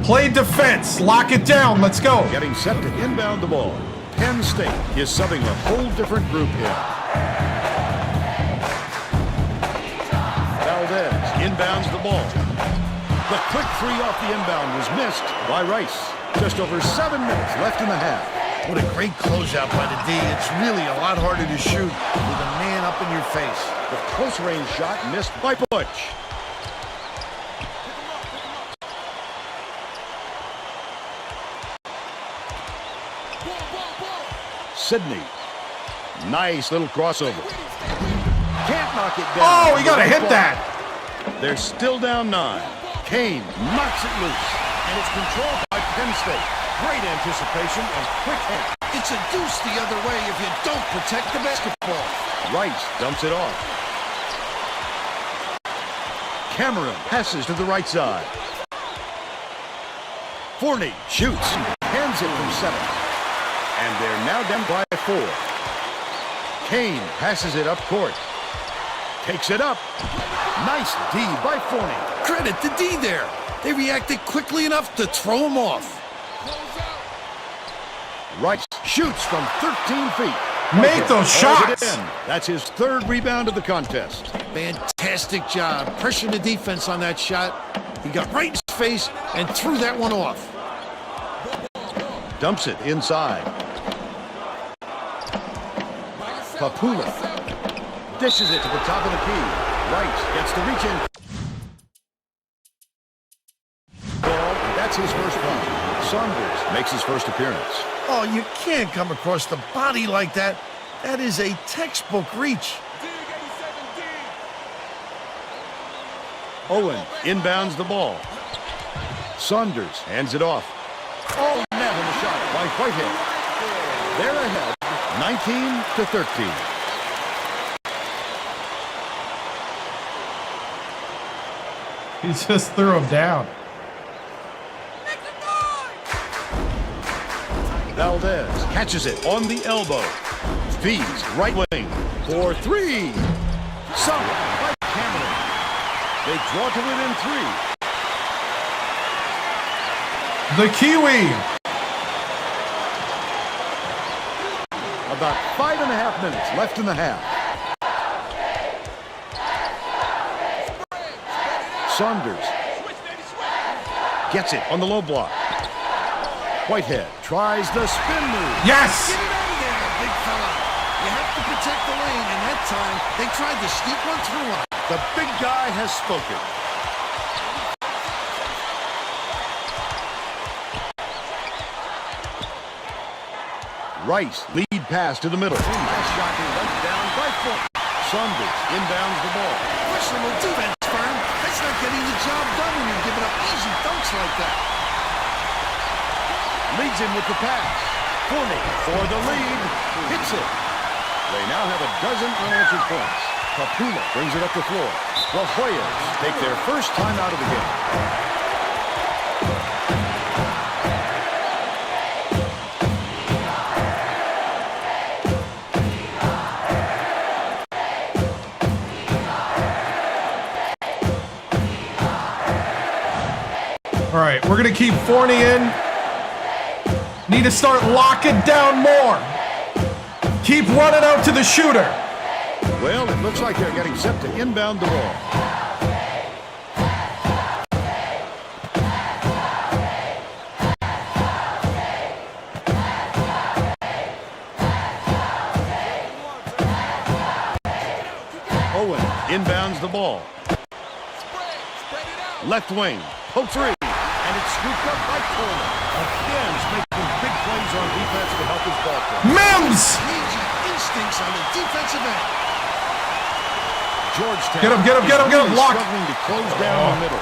A: Play defense. Lock it down. Let's go.
D: Getting set to inbound the ball. Penn State is subbing a whole different group in. Valdez inbounds the ball. The quick three off the inbound was missed by Rice. Just over 7 minutes left in the half.
E: What a great closeout by the D. It's really a lot harder to shoot with a man up in your face.
D: The close range shot missed by Butch. Sydney. Nice little crossover. Can't knock it down.
A: Oh, we got to hit that.
D: They're still down 9. Kane knocks it loose. And it's controlled by Penn State. Great anticipation and quick hit.
E: It's a deuce the other way if you don't protect the basketball.
D: Rice dumps it off. Cameron passes to the right side. Forney shoots. Hands it from 7. And they're now down by 4. Kane passes it up court. Takes it up. Nice D by Forney.
E: Credit the D there. They reacted quickly enough to throw him off.
D: Rice shoots from 13 feet.
A: Make those shots.
D: That's his 3rd rebound of the contest.
E: Fantastic job. Pressured the defense on that shot. He got right in his face and threw that one off.
D: Dumps it inside. Papula dishes it to the top of the key. Rice gets the reach in. Ball, that's his first foul. Saunders makes his first appearance.
E: Oh, you can't come across the body like that. That is a textbook reach.
D: Owen inbounds the ball. Saunders hands it off. Oh, net on the shot by Whitehead. They're ahead, 19-13.
A: He just threw him down.
D: Valdez catches it on the elbow. Feeds right wing for 3. Sunk by Cameron. They draw to within 3.
A: The Kiwi.
D: About 5.5 minutes left in the half. Saunders gets it on the low block. Whitehead tries the spin move.
A: Yes!
E: Get it out of there, big fella. You have to protect the lane, and that time they tried to sneak one through on.
D: The big guy has spoken. Rice lead pass to the middle. Nice shot right down by Fullerton. Saunders inbounds the ball.
E: Questionable defense, Fern. That's not getting the job done when you're giving up easy dunks like that.
D: Leads him with the pass. Forney for the lead. Hits it. They now have a dozen unanswered points. Papula brings it up the floor. The Hoyas take their first time out of the game.
A: All right, we're going to keep Forney in. Need to start locking down more. Keep running out to the shooter.
D: Well, it looks like they're getting set to inbound the ball. Owen inbounds the ball. Left wing, poke three, and it's scooped up by Coleman. Again, he's making big plays on defense to help his ball player.
A: Mims!
E: Instincts on the defensive end.
D: Georgetown.
A: Get him, lock.
D: Struggling to close down the middle.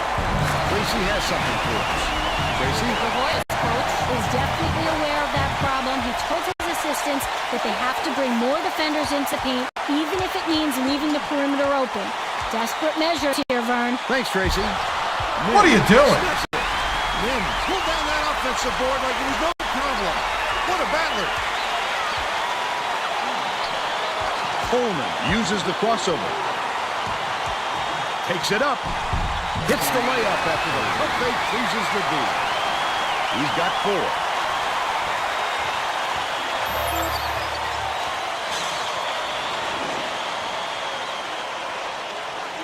D: Tracy has something for us. Tracy?
F: The Hoyas coach is definitely aware of that problem. He told his assistants that they have to bring more defenders into paint, even if it means leaving the perimeter open. Desperate measures here, Vern.
D: Thanks, Tracy.
A: What are you doing?
E: Mims pulled down that offensive board like it was no problem. What a battler.
D: Coleman uses the crossover. Takes it up. Hits the layup after the hook fake freezes the D. He's got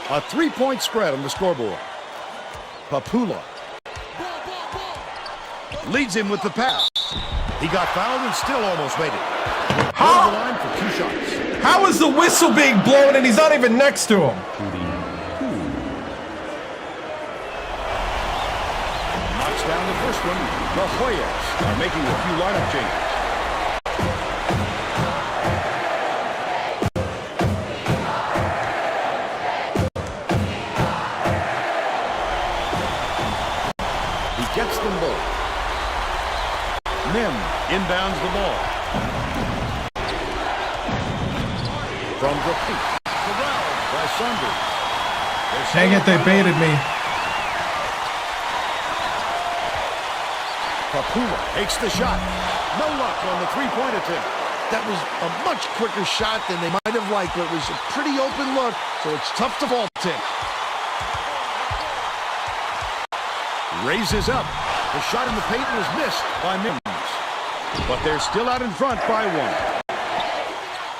D: 4. A 3-point spread on the scoreboard. Papula leads him with the pass. He got fouled and still almost made it. How? The line for 2 shots.
A: How is the whistle being blown and he's not even next to him?
D: Knocks down the first one. The Hoyas are making a few lineup changes. Gets them both. Mim inbounds the ball. From the feet. Corralled by Saunders.
A: Dang it, they baited me.
D: Papula takes the shot. No luck on the 3-point attempt.
E: That was a much quicker shot than they might have liked, but it was a pretty open look, so it's tough to vault it.
D: Raises up. The shot in the paint was missed by Mims. But they're still out in front by 1.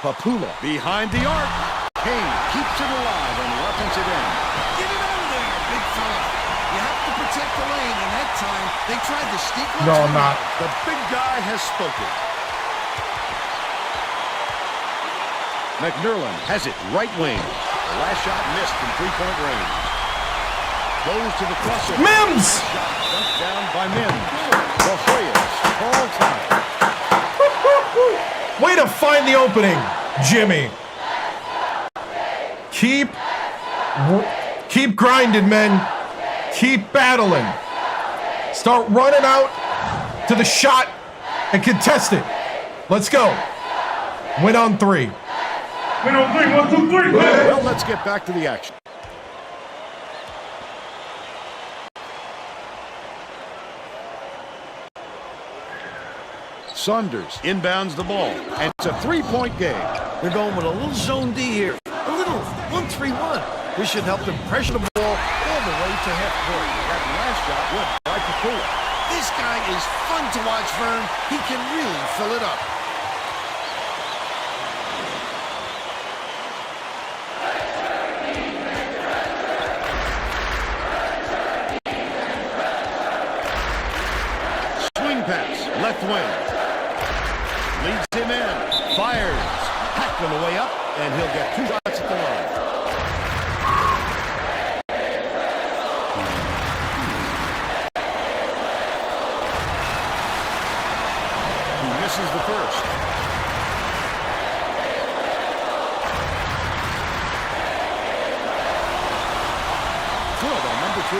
D: Papula behind the arc. Kane keeps it alive on the offensive end.
E: Get it out of there, big fella. You have to protect the lane, and that time they tried to sneak one.
A: No, I'm not.
D: The big guy has spoken. McNerlin has it right wing. The last shot missed from 3-point range. Goes to the crossover.
A: Mims!
D: Dunked down by Mims. The Hoyas all time.
A: Way to find the opening, Jimmy. Keep grinding, men. Keep battling. Start running out to the shot and contest it. Let's go. Win on 3.
C: Win on 3. 1, 2, 3.
D: Well, let's get back to the action. Saunders inbounds the ball, and it's a 3-point game.
E: They're going with a little zone D here. A little 1-3-1. This should help them pressure the ball all the way to half court.
D: That last shot went by Papula.
E: This guy is fun to watch, Vern. He can really fill it up.
D: Swing pass, left wing. Leads him in, fires, hacked on the way up, and he'll get 2 shots at the line. He misses the first. Good on number 2.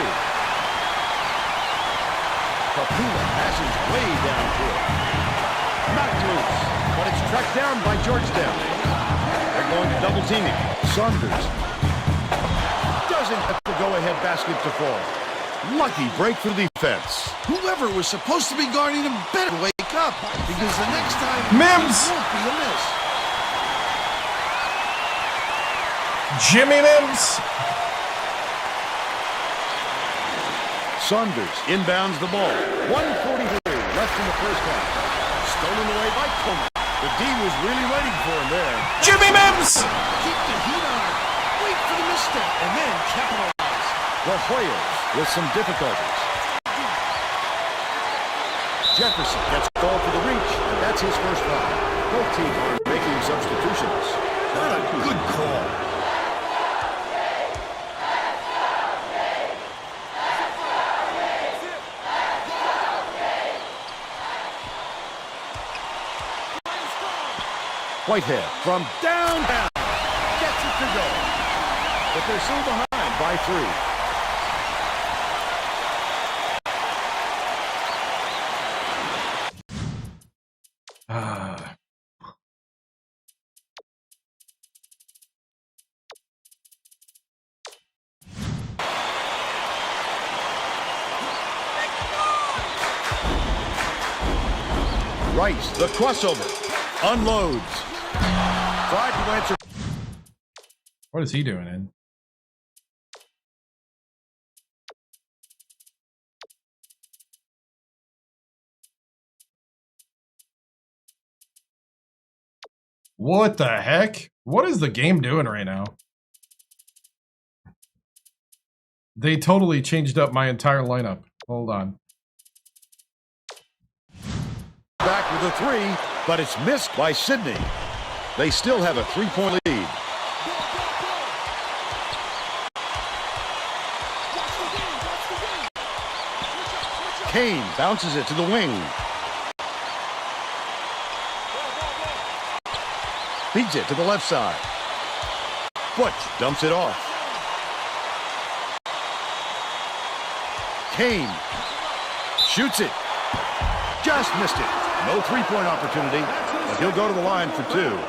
D: Papula passes way downfield. Knocked loose, but it's tracked down by Georgetown. They're going to double team him. Saunders doesn't have the go-ahead basket to fall. Lucky break for the defense.
E: Whoever was supposed to be guarding him better wake up, because the next time
A: Mims
E: won't be a miss.
A: Jimmy Mims.
D: Saunders inbounds the ball. 1:43 left in the first half. Stolen away by Coleman. The D was really waiting for him there.
A: Jimmy Mims.
E: Keep the heat on. Wait for the misstep and then capitalize.
D: The Hoyas with some difficulties. Jefferson gets called for the reach, and that's his first foul. Both teams are making substitutions.
E: What a good call.
D: Whitehead from downtown gets it to go. But they're still behind by 3. Rice, the crossover, unloads. Tried to answer.
A: What is he doing in? What the heck? What is the game doing right now? They totally changed up my entire lineup. Hold on.
D: Back with a 3, but it's missed by Sydney. They still have a 3-point lead. Kane bounces it to the wing. Feeds it to the left side. Butch dumps it off. Kane shoots it. Just missed it. No 3-point opportunity, but he'll go to the line for 2.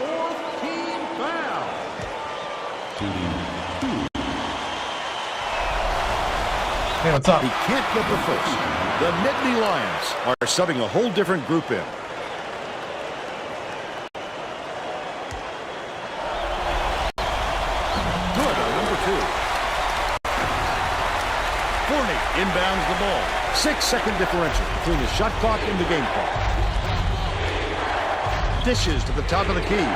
H: Fourth team foul.
A: Hey, what's up?
D: He can't get the first. The Nittany Lions are subbing a whole different group in. Good on number 2. Forney inbounds the ball. 6-second differential between the shot clock and the game clock. Dishes to the top of the key.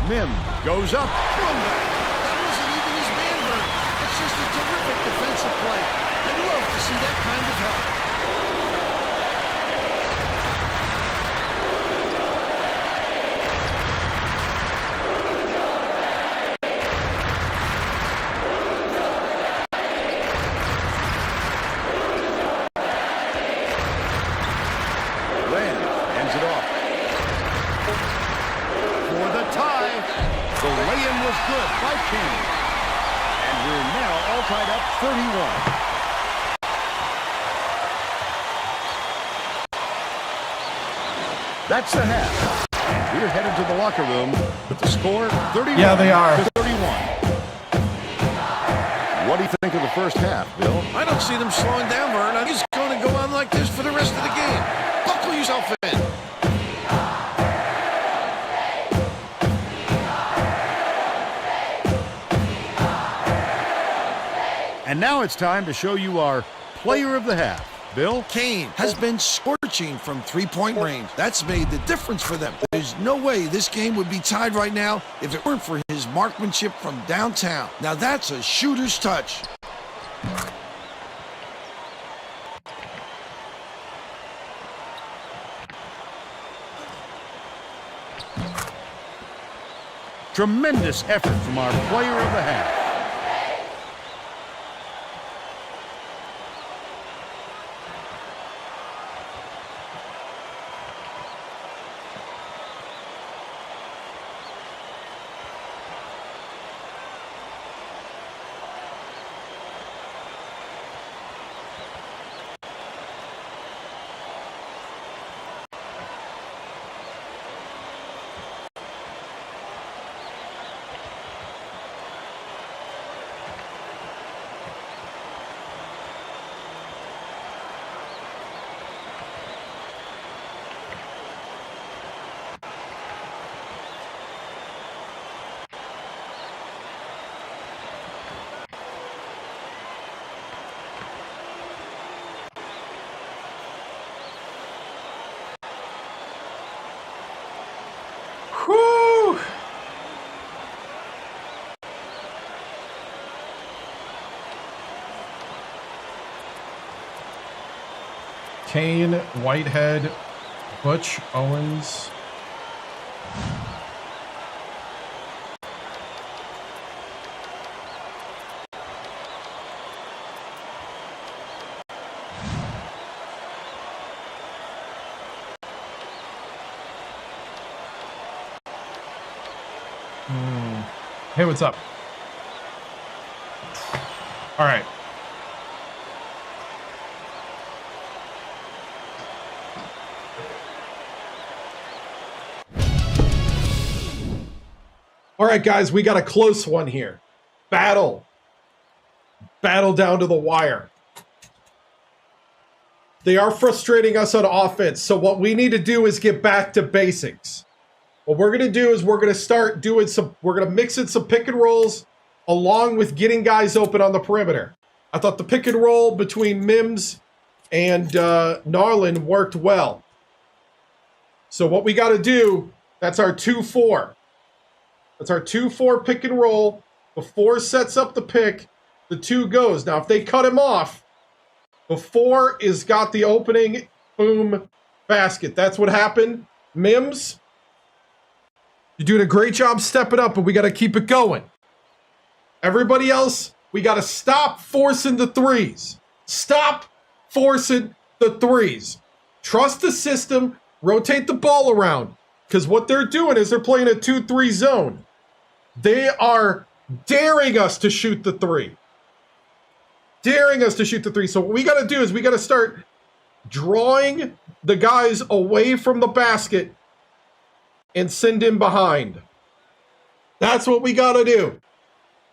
D: Mim goes up.
E: That wasn't even his man burn. It's just a terrific defensive play. I'd love to see that kind of help.
D: Tied up 31. That's the half. And we're headed to the locker room with the score 31
A: yeah, they are.
D: to 31. What do you think of the first half, Bill?
E: I don't see them slowing down, Vern. I think it's going to go on like this for the rest of the game. Buckle yourself in.
D: And now it's time to show you our player of the half. Bill?
E: Kane has been scorching from 3-point range. That's made the difference for them. There's no way this game would be tied right now if it weren't for his marksmanship from downtown. Now that's a shooter's touch.
D: Tremendous effort from our player of the half.
A: Kane, Whitehead, Butch, Owens. Hey, what's up? All right. All right, guys, we got a close one here. Battle down to the wire. They are frustrating us on offense, so what we need to do is get back to basics. What we're going to do is we're going to start doing we're going to mix in some pick and rolls along with getting guys open on the perimeter. I thought the pick and roll between Mims and Narland worked well. So what we got to do, that's our 2-4. That's our 2-4 pick and roll. The 4 sets up the pick. The 2 goes. Now, if they cut him off, the 4 is got the opening, boom, basket. That's what happened. Mims, you're doing a great job stepping up, but we got to keep it going. Everybody else, we got to stop forcing the threes. Stop forcing the threes. Trust the system. Rotate the ball around. Because what they're doing is they're playing a 2-3 zone. They are daring us to shoot the 3. Daring us to shoot the 3. So what we got to do is we got to start drawing the guys away from the basket and send him behind. That's what we got to do.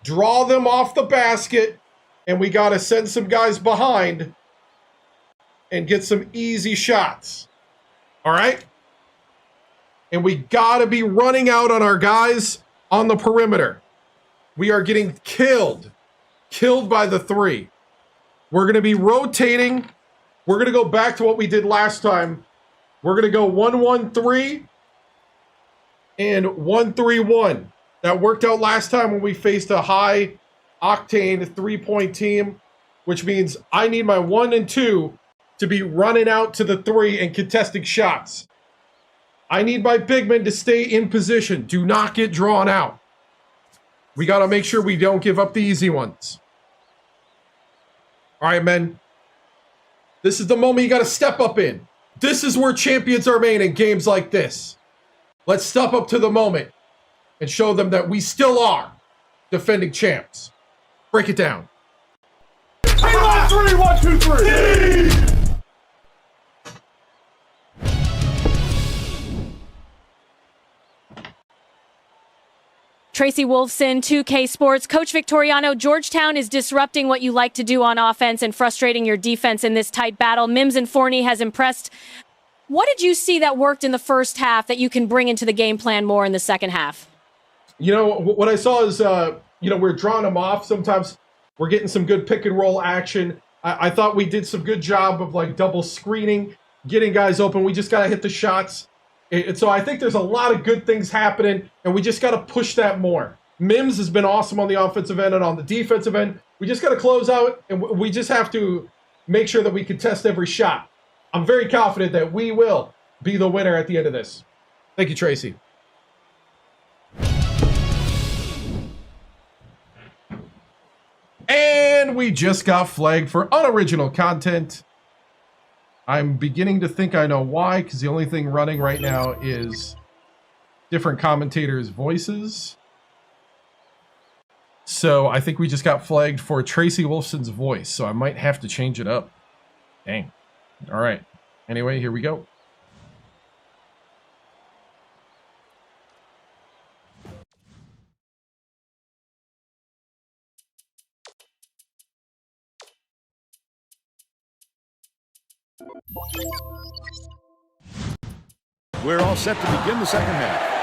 A: Draw them off the basket, and we got to send some guys behind and get some easy shots. All right? And we got to be running out on our guys on the perimeter. We are getting killed by the 3. We're going to be rotating. We're going to go back to what we did last time. We're going to go 1-1-3 and 1-3-1. That worked out last time when we faced a high-octane 3-point team, which means I need my 1 and 2 to be running out to the 3 and contesting shots. I need my big men to stay in position. Do not get drawn out. We got to make sure we don't give up the easy ones. All right, men. This is the moment you got to step up in. This is where champions are made in games like this. Let's step up to the moment and show them that we still are defending champs. Break it down.
C: 3-1-3, 1-2-3.
G: Tracy Wolfson, 2K Sports. Coach Victoriano, Georgetown is disrupting what you like to do on offense and frustrating your defense in this tight battle. Mims and Forney has impressed. What did you see that worked in the first half that you can bring into the game plan more in the second half?
A: You know, what I saw is, we're drawing them off. Sometimes we're getting some good pick and roll action. I thought we did some good job of like double screening, getting guys open. We just got to hit the shots. And so I think there's a lot of good things happening, and we just got to push that more. Mims has been awesome on the offensive end and on the defensive end. We just got to close out, and we just have to make sure that we contest every shot. I'm very confident that we will be the winner at the end of this. Thank you, Tracy. And we just got flagged for unoriginal content. I'm beginning to think I know why, because the only thing running right now is different commentators' voices. So I think we just got flagged for Tracy Wolfson's voice, so I might have to change it up. Dang. All right. Anyway, here we go.
D: We're all set to begin the second half.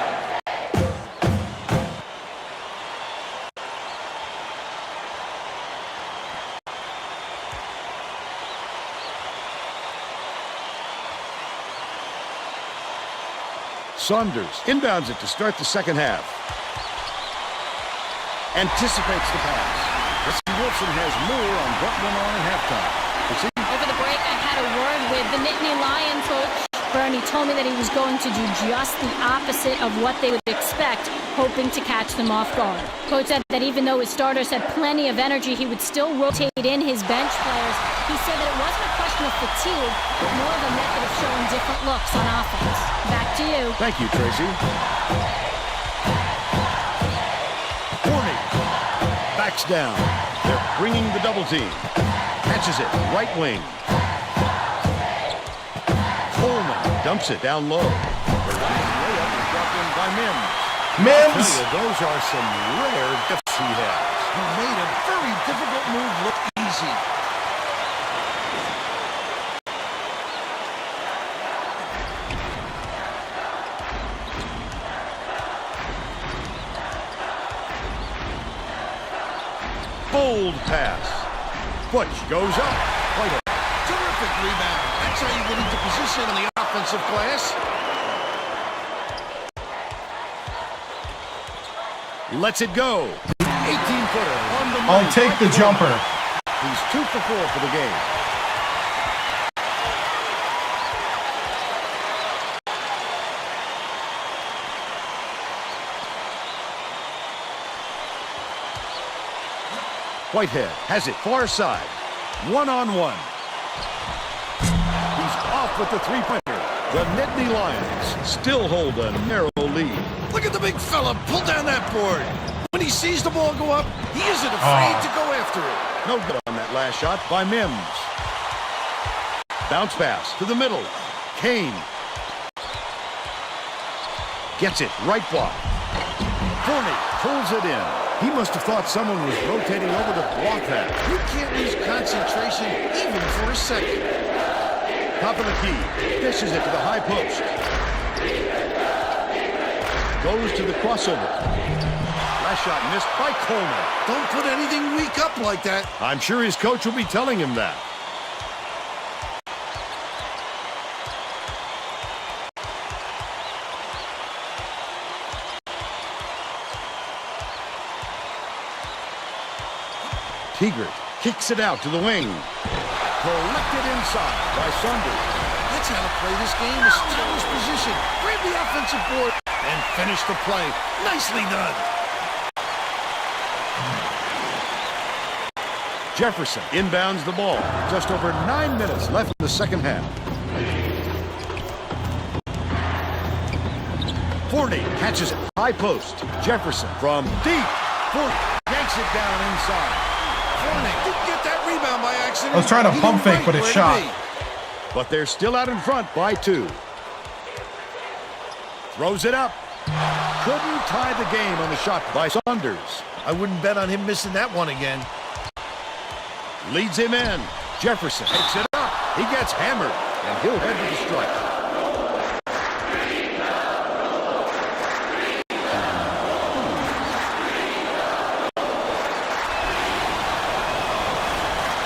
D: Saunders inbounds it to start the second half. Anticipates the pass. Tracy Wolfson has more on what went on at halftime.
F: Over the break, I had a word with with the Nittany Lions coach. Bernie told me that he was going to do just the opposite of what they would expect, hoping to catch them off guard. Coach said that even though his starters had plenty of energy, he would still rotate in his bench players. He said that it wasn't a question of fatigue, but more of a method of showing different looks on offense. Back to you.
D: Thank you, Tracy. Forney backs down. They're bringing the double team. Catches it, right wing. Coleman dumps it down low. The layup is dropped in by Mims.
A: Mims!
D: Those are some rare gifts he has.
E: He made a very difficult move look easy.
D: Bold pass. Butch goes up. Right.
E: Terrific rebound. That's how you get into position in the offensive glass.
D: Lets it go. 18-footer on the
A: I'll take the jumper.
D: He's 2 for 4 for the game. Whitehead has it far side. One-on-one. He's off with the three-pointer. The Nittany Lions still hold a narrow lead.
E: Look at the big fella pull down that board. When he sees the ball go up, he isn't afraid to go after it.
D: No good on that last shot by Mims. Bounce pass to the middle. Kane. Gets it. Right block. Forney pulls it in. He must have thought someone was rotating over to block that.
E: You can't lose concentration even for a second.
D: Top of the key. Dishes it to the high post. Goes to the crossover. Last shot missed by Coleman.
E: Don't put anything weak up like that.
D: I'm sure his coach will be telling him that. Tigert kicks it out to the wing. Collected inside by Saunders.
E: That's how to play this game. Establish position, grab the offensive board, and finish the play. Nicely done.
D: Jefferson inbounds the ball. Just over 9 minutes left in the second half. Forney catches it. High post. Jefferson from deep. Forney yanks it down inside.
E: Forney didn't get that rebound by accident.
A: I was trying to pump fake, but it shot.
D: But they're still out in front by 2. Throws it up. Couldn't tie the game on the shot by Saunders.
E: I wouldn't bet on him missing that one again.
D: Leads him in. Jefferson picks it up. He gets hammered, and he'll head to the strike.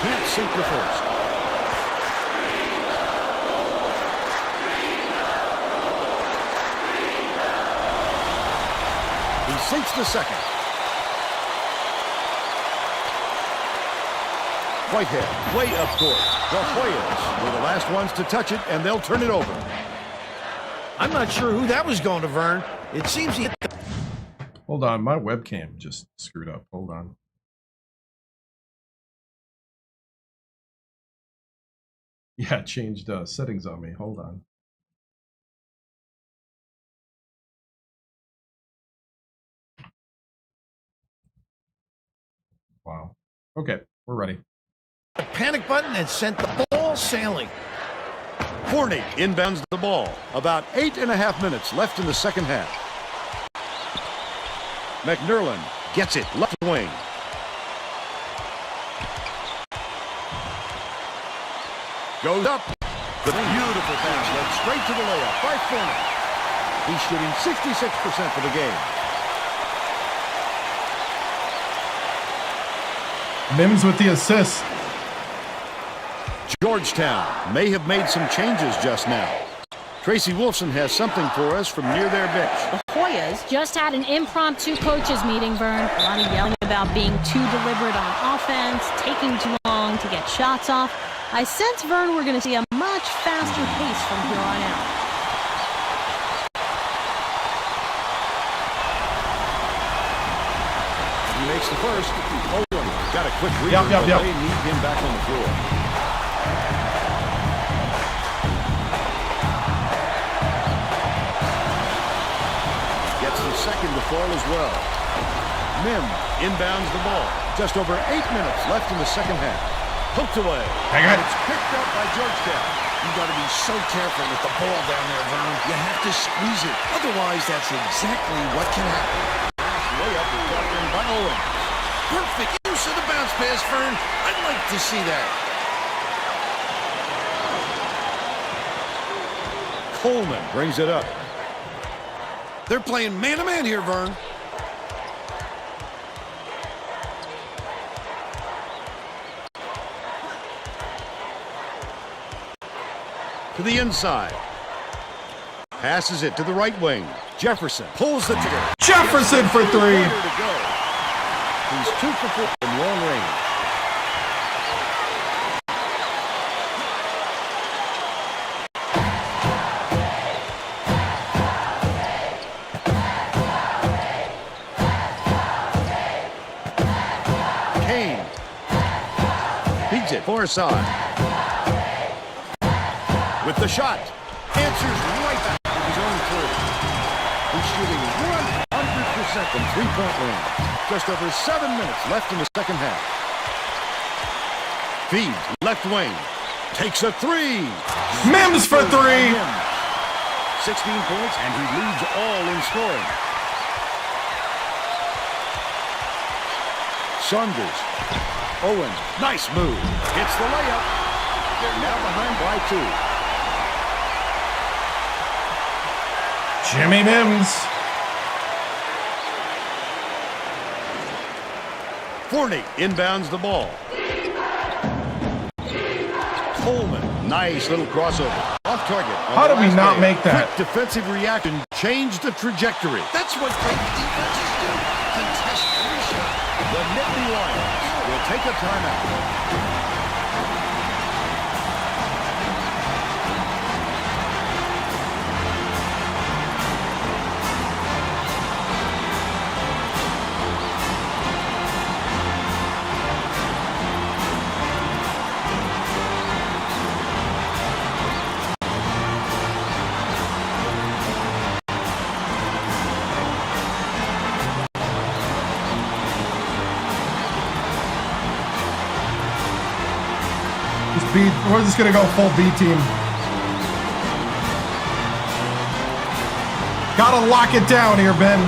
D: Can't sink the first. He sinks the second. Whitehead, way up court. The Hoyas were the last ones to touch it, and they'll turn it over.
E: I'm not sure who that was going to, Vern. It seems he...
A: Hold on, my webcam just screwed up. Hold on. Yeah, it changed settings on me. Hold on. Wow. Okay, we're ready.
E: The panic button and sent the ball sailing.
D: Forney inbounds the ball. About 8.5 minutes left in the second half. McNerlin gets it left wing. Goes up. The beautiful pass led straight to the layup by Forney. He's shooting 66% for the game.
A: Mims with the assist.
D: Georgetown may have made some changes just now. Tracy Wolfson has something for us from near their bench.
F: The Hoyas just had an impromptu coaches meeting, Vern. A lot of yelling about being too deliberate on offense, taking too long to get get shots off. I sense, Vern, we're going to see a much faster pace from here on out.
D: He makes the first. Owen got a quick read.
A: Yep.
D: They need him back on the floor. Gets the second to fall as well. Mim inbounds the ball. Just over 8 minutes left in the second half. Hooked away. And it's picked up by Georgetown.
E: You got to be so careful with the ball down there, Vern. You have to squeeze it. Otherwise, that's exactly what can happen.
D: Layup is got in by Owen.
E: Perfect use of the bounce pass, Vern. I'd like to see that.
D: Coleman brings it up.
E: They're playing man-to-man here, Vern.
D: To the inside. Passes it to the right wing. Jefferson pulls the trigger.
A: Jefferson for 3.
D: To go. He's 2 for 4 from long range. Kane beats it far side. With the shot, answers right back to his own three. He's shooting 100% from three-point range. Just over 7 minutes left in the second half. Feeds left wing. Takes a 3.
A: Mims for 3.
D: 16 points, and he leads all in scoring. Saunders. Owen, nice move. Hits the layup. They're now behind by 2.
A: Jimmy Mims.
D: Forney inbounds the ball. Coleman, nice little crossover. Off target.
A: How did we not make that?
D: Quick defensive reaction changed the trajectory.
E: That's what great defenses do. Contest every shot.
D: The Nittany Lions will take a timeout.
A: We're just going to go full B team. Gotta lock it down here, Ben.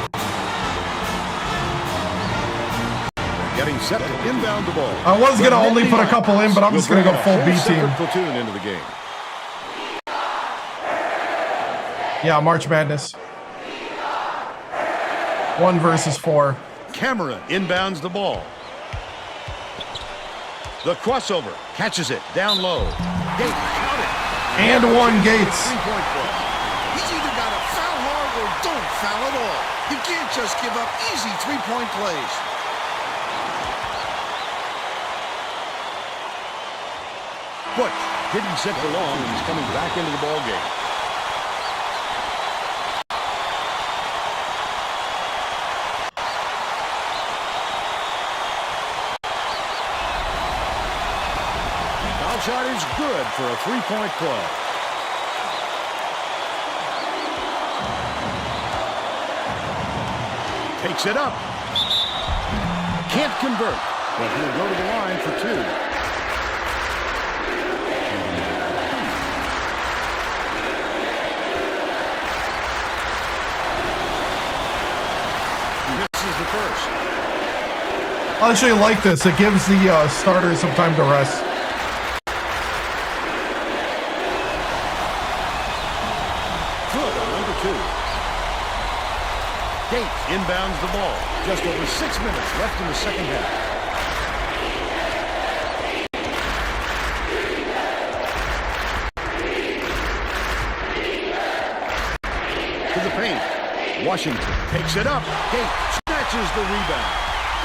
D: Getting set to inbound the ball.
A: I was going to only put a couple in, but I'm just going to go full B team.
D: Platoon into the game.
A: Yeah, March Madness. 1 versus 4.
D: Cameron inbounds the ball. The crossover. Catches it down low. Gates, count it.
A: And 1 Gates.
D: 3-point play.
E: He's either got to foul hard or don't foul at all. You can't just give up easy 3-point plays.
D: Butch didn't sit for long, and he's coming back into the ball game. Shot is good for a 3-point play. Takes it up. Can't convert, but he'll go to the line for 2. Misses the first.
A: I actually like this. It gives the starters some time to rest.
D: Gates inbounds the ball. Just over 6 minutes left in the second half. To the paint. Washington takes it up. Gates snatches the rebound.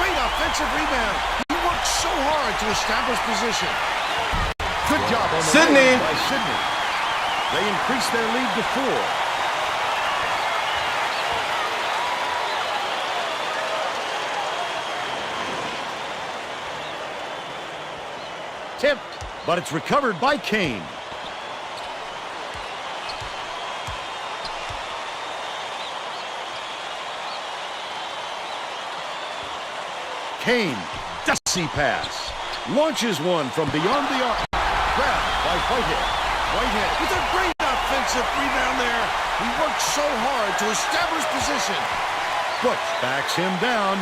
E: Great offensive rebound. He won worked so hard to establish position.
D: Good job on the
A: Sydney.
D: by Sydney. They increase their lead to 4. Tipped, but it's recovered by Kane. Kane, dusty pass. Launches one from beyond the arc. Grabbed by Whitehead.
E: Whitehead with a great offensive rebound there. He worked so hard to establish position.
D: Butch backs him down.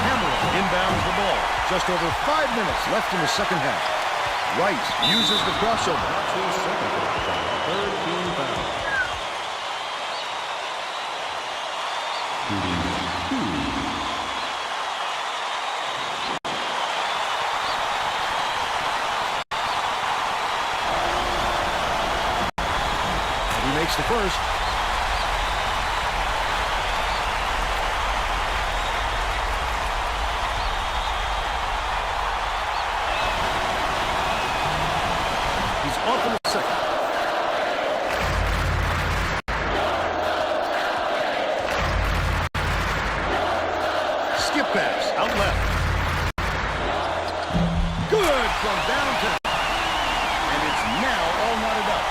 D: Cameron inbounds the ball. Just over 5 minutes left in the second half. Rice uses the crossover.
H: Third team foul.
D: He makes the first. He's off in the second. Skip pass out left. Good from downtown. And it's now all knotted up.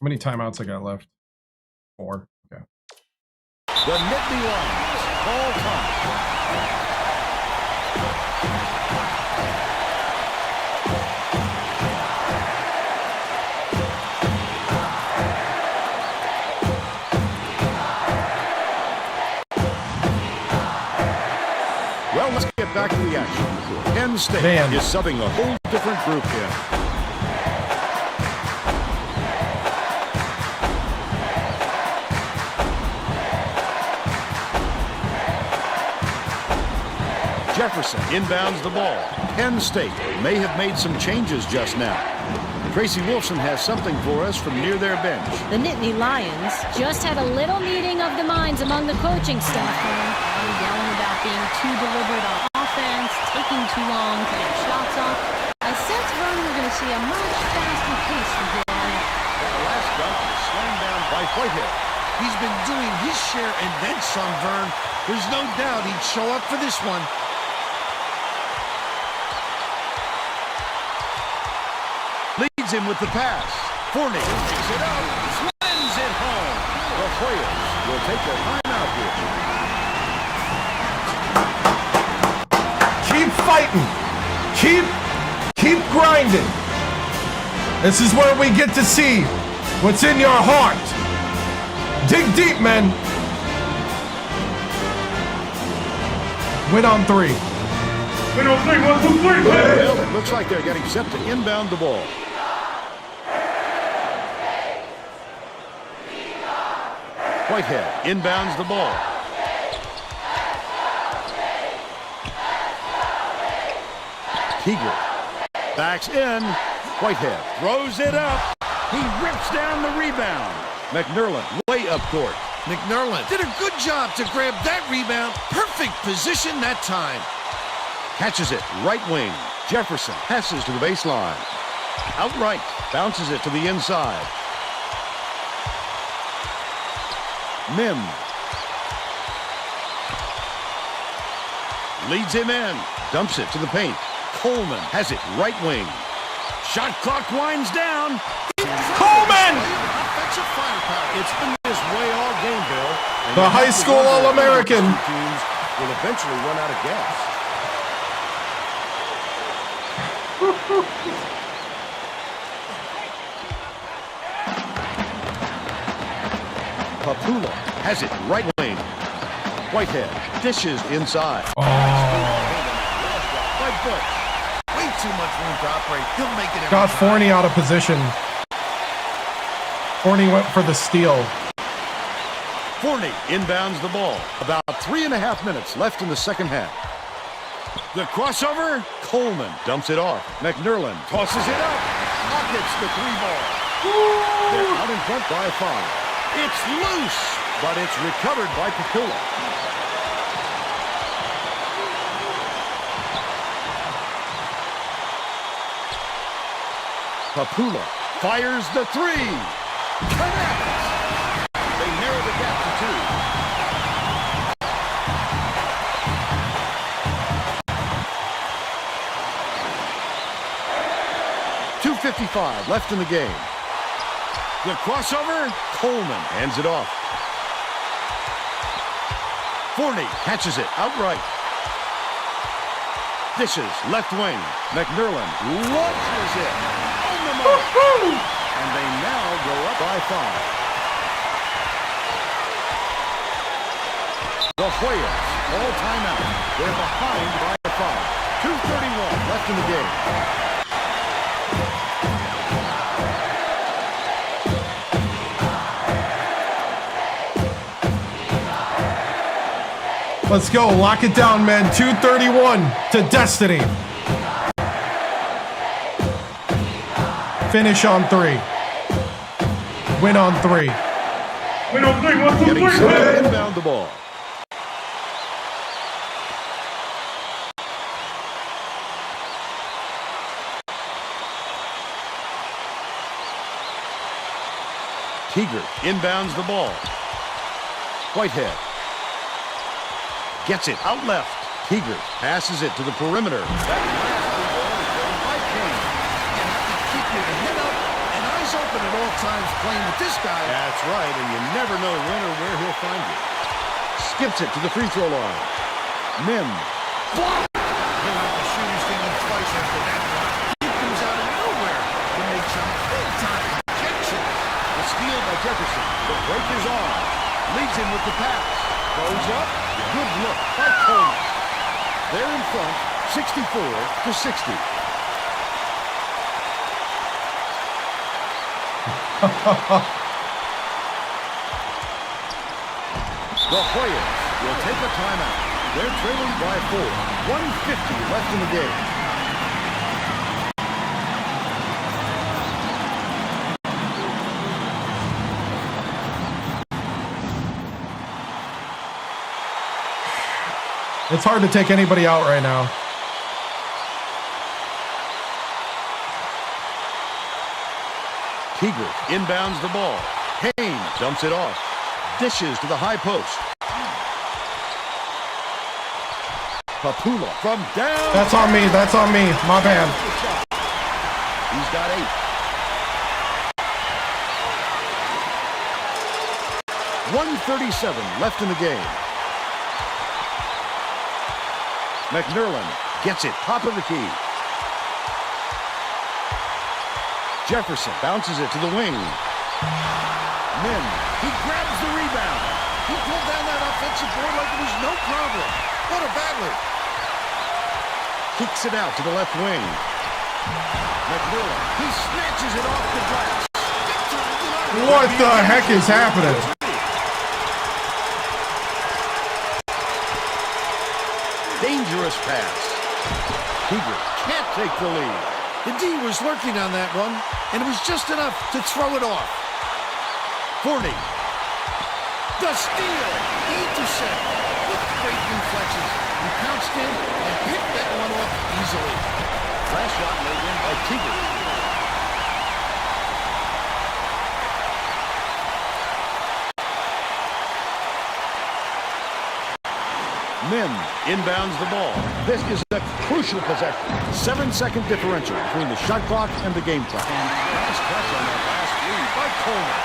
A: How many timeouts I got left? 4. Okay.
D: The Nittany Lions call time. Well, let's get back to the action. Penn State is subbing a whole different group here. Jefferson inbounds the ball. Penn State may have made some changes just now. Tracy Wolfson has something for us from near their bench.
F: The Nittany Lions just had a little meeting of the minds among the coaching staff. They're yelling about being too deliberate on offense, taking too long to get shots off. I sense, Vern, we're going to see a much faster pace from here on out.
D: That last dunk is slammed down by Whitehead.
E: He's been doing his share and then some, Vern. There's no doubt he'd show up for this one.
D: Leads him with the pass. Fournier picks it up, slams it home. The Hoyas will take their timeout here.
A: Keep fighting. Keep grinding. This is where we get to see what's in your heart. Dig deep, men. Win on 3.
C: Win on 3, 1, 2, 3.
D: Well, it looks like they're getting set to inbound the ball. Whitehead inbounds the ball. Keeger backs in. Whitehead throws it up. He rips down the rebound. McNerlin way up court.
E: McNerlin did a good job to grab that rebound. Perfect position that time.
D: Catches it right wing. Jefferson passes to the baseline. Outright bounces it to the inside. Mim leads him in. Dumps it to the paint. Coleman has it right wing. Shot clock winds down.
A: Coleman!
E: Offensive firepower.
D: It's been this way all game, Bill. And
A: The high school All-American.
D: Teams will eventually run out of gas. Papula has it right wing. Whitehead dishes inside.
A: Oh.
D: By Butch.
E: Way too much room to operate. He'll make it every
A: Got
E: time.
A: Fournier out of position. Fournier went for the steal.
D: Fournier inbounds the ball. About 3.5 minutes left in the second half. The crossover. Coleman dumps it off. McNerlin tosses it up. Pockets the 3 ball. They're out in front by 5. It's loose, but it's recovered by Papula. Papula fires the 3. Connects. They narrow the gap to 2. 2:55 left in the game. The crossover, Coleman hands it off. Forney catches it outright. Dishes left wing. McNerlin launches it on the mark. And they now go up by 5. The Hoyas all timeout. They're behind by 5. 2:31 left in the game.
A: Let's go. Lock it down, men. 2:31 to Destiny. Finish on 3. Win on 3.
C: Win on 3. 1, 2, 3.
D: Getting set to inbound the ball. Teager inbounds the ball. Whitehead gets it out left. Teager passes it to the perimeter. That nasty ball is going by Kane.
E: You have to keep your head up and eyes open at all times playing with this guy.
D: That's right, and you never know when or where he'll find you. Skips it to the free throw line. Mims.
E: Block! He'll have the shooters thinking twice after that block. He comes out of nowhere to make some big-time injection.
D: The steal by Jefferson. The break is on. Leads him with the pass. Goes up. Good look by Coleman. They're in front, 64-60. The Hoyas will take a timeout. They're trailing by 4. 1:50 left in the game.
A: It's hard to take anybody out right now.
D: Teager inbounds the ball. Haynes dumps it off. Dishes to the high post. Papula from down.
A: That's on me. That's on me. My bad.
D: He's got 8. 1:37 left in the game. McNerlin gets it top of the key. Jefferson bounces it to the wing. Min, he grabs the rebound.
E: He pulled down that offensive board like it was no problem. What a battler.
D: Kicks it out to the left wing. McNerlin, he snatches it off the glass.
A: What the heck is happening?
D: Dangerous pass. Teager can't take the lead.
E: The D was lurking on that run, and it was just enough to throw it off.
D: Forney.
E: The steal. Intercept with great reflexes. He pounced in and picked that one off easily.
D: Last shot laid in by Teager. Min inbounds the ball. This is a crucial possession. 7-second differential between the shot clock and the game clock. Nice catch on that last three by Coleman.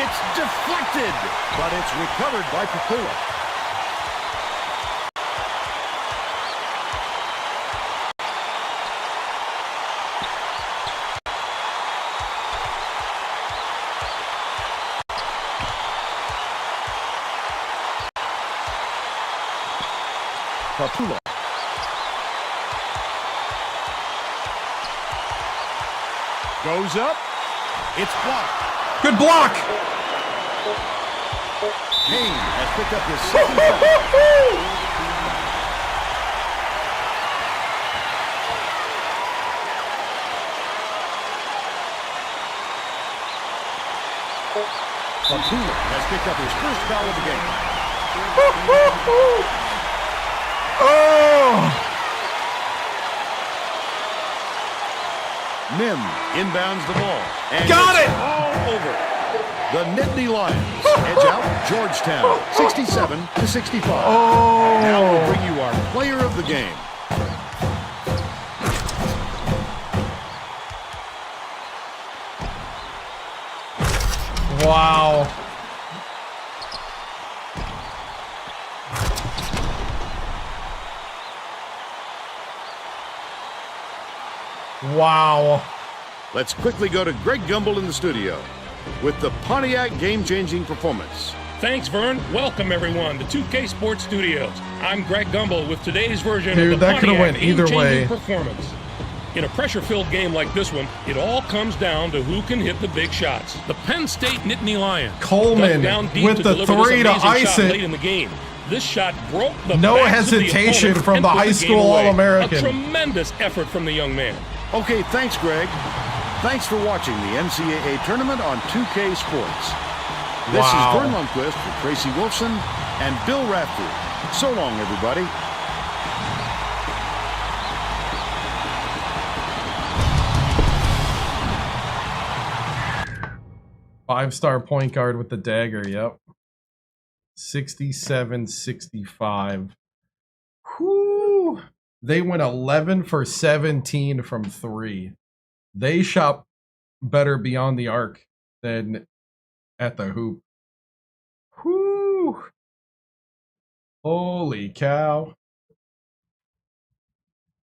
D: It's deflected, but it's recovered by Papula. Papula. Goes up. It's blocked.
A: Good block.
D: Kane has picked up his second foul. Fullerton has picked up his first foul of the game.
A: Oh!
D: Mim inbounds the ball. And
A: got it!
D: All over. The Nittany Lions edge out Georgetown 67-65.
A: Oh!
D: Now we'll bring you our player of the game.
A: Wow. Wow.
D: Let's quickly go to Greg Gumbel in the studio with the Pontiac game-changing performance.
K: Thanks, Vern. Welcome, everyone, to 2K Sports Studios. I'm Greg Gumbel with today's version
A: Dude,
K: of the
A: that could've
K: Pontiac
A: went either way.
K: game-changing performance. In a pressure-filled game like this one, it all comes down to who can hit the big shots. The Penn State Nittany Lions
A: Coleman
K: dug down deep
A: with
K: to
A: the
K: deliver this
A: three to
K: amazing
A: ice
K: shot
A: it.
K: late in the game. This shot broke the
A: No
K: backs of the
A: hesitation
K: opponent
A: from
K: and
A: the
K: put
A: high
K: game
A: school
K: away.
A: All-American.
K: A tremendous effort from the young man.
D: Okay, thanks, Greg. Thanks for watching the NCAA tournament on 2K Sports. This is Vern Lundquist for Tracy Wolfson and Bill Radford. So long, everybody.
A: Five-star point guard with the dagger, yep. 67-65. Whew. They went 11 for 17 from 3. They shot better beyond the arc than at the hoop. Whew. Holy cow.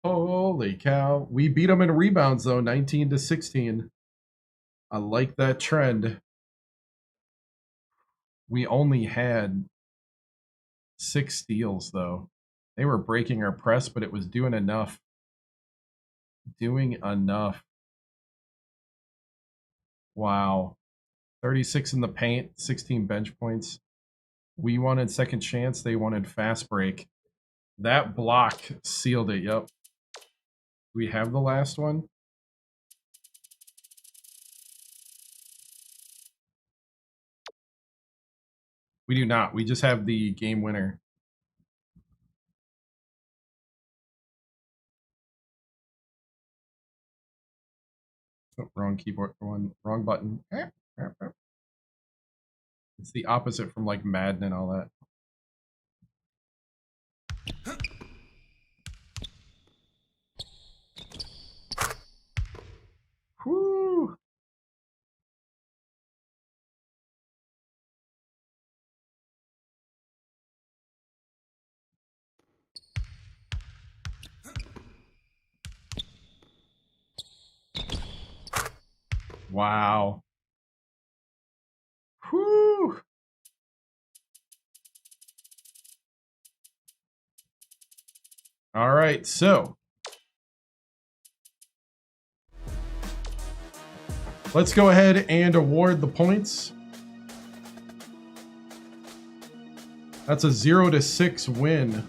A: Holy cow. We beat them in rebounds, though, 19-16. I like that trend. We only had 6 steals, though. They were breaking our press, but it was doing enough. Doing enough. Wow. 36 in the paint, 16 bench points. We wanted second chance. They wanted fast break. That block sealed it. Yep. Do we have the last one? We do not. We just have the game winner. Oh, wrong keyboard. Wrong button. It's the opposite from like Madden and all that. Whew. Wow. Whew. All right, so let's go ahead and award the points. That's a 0-6 win.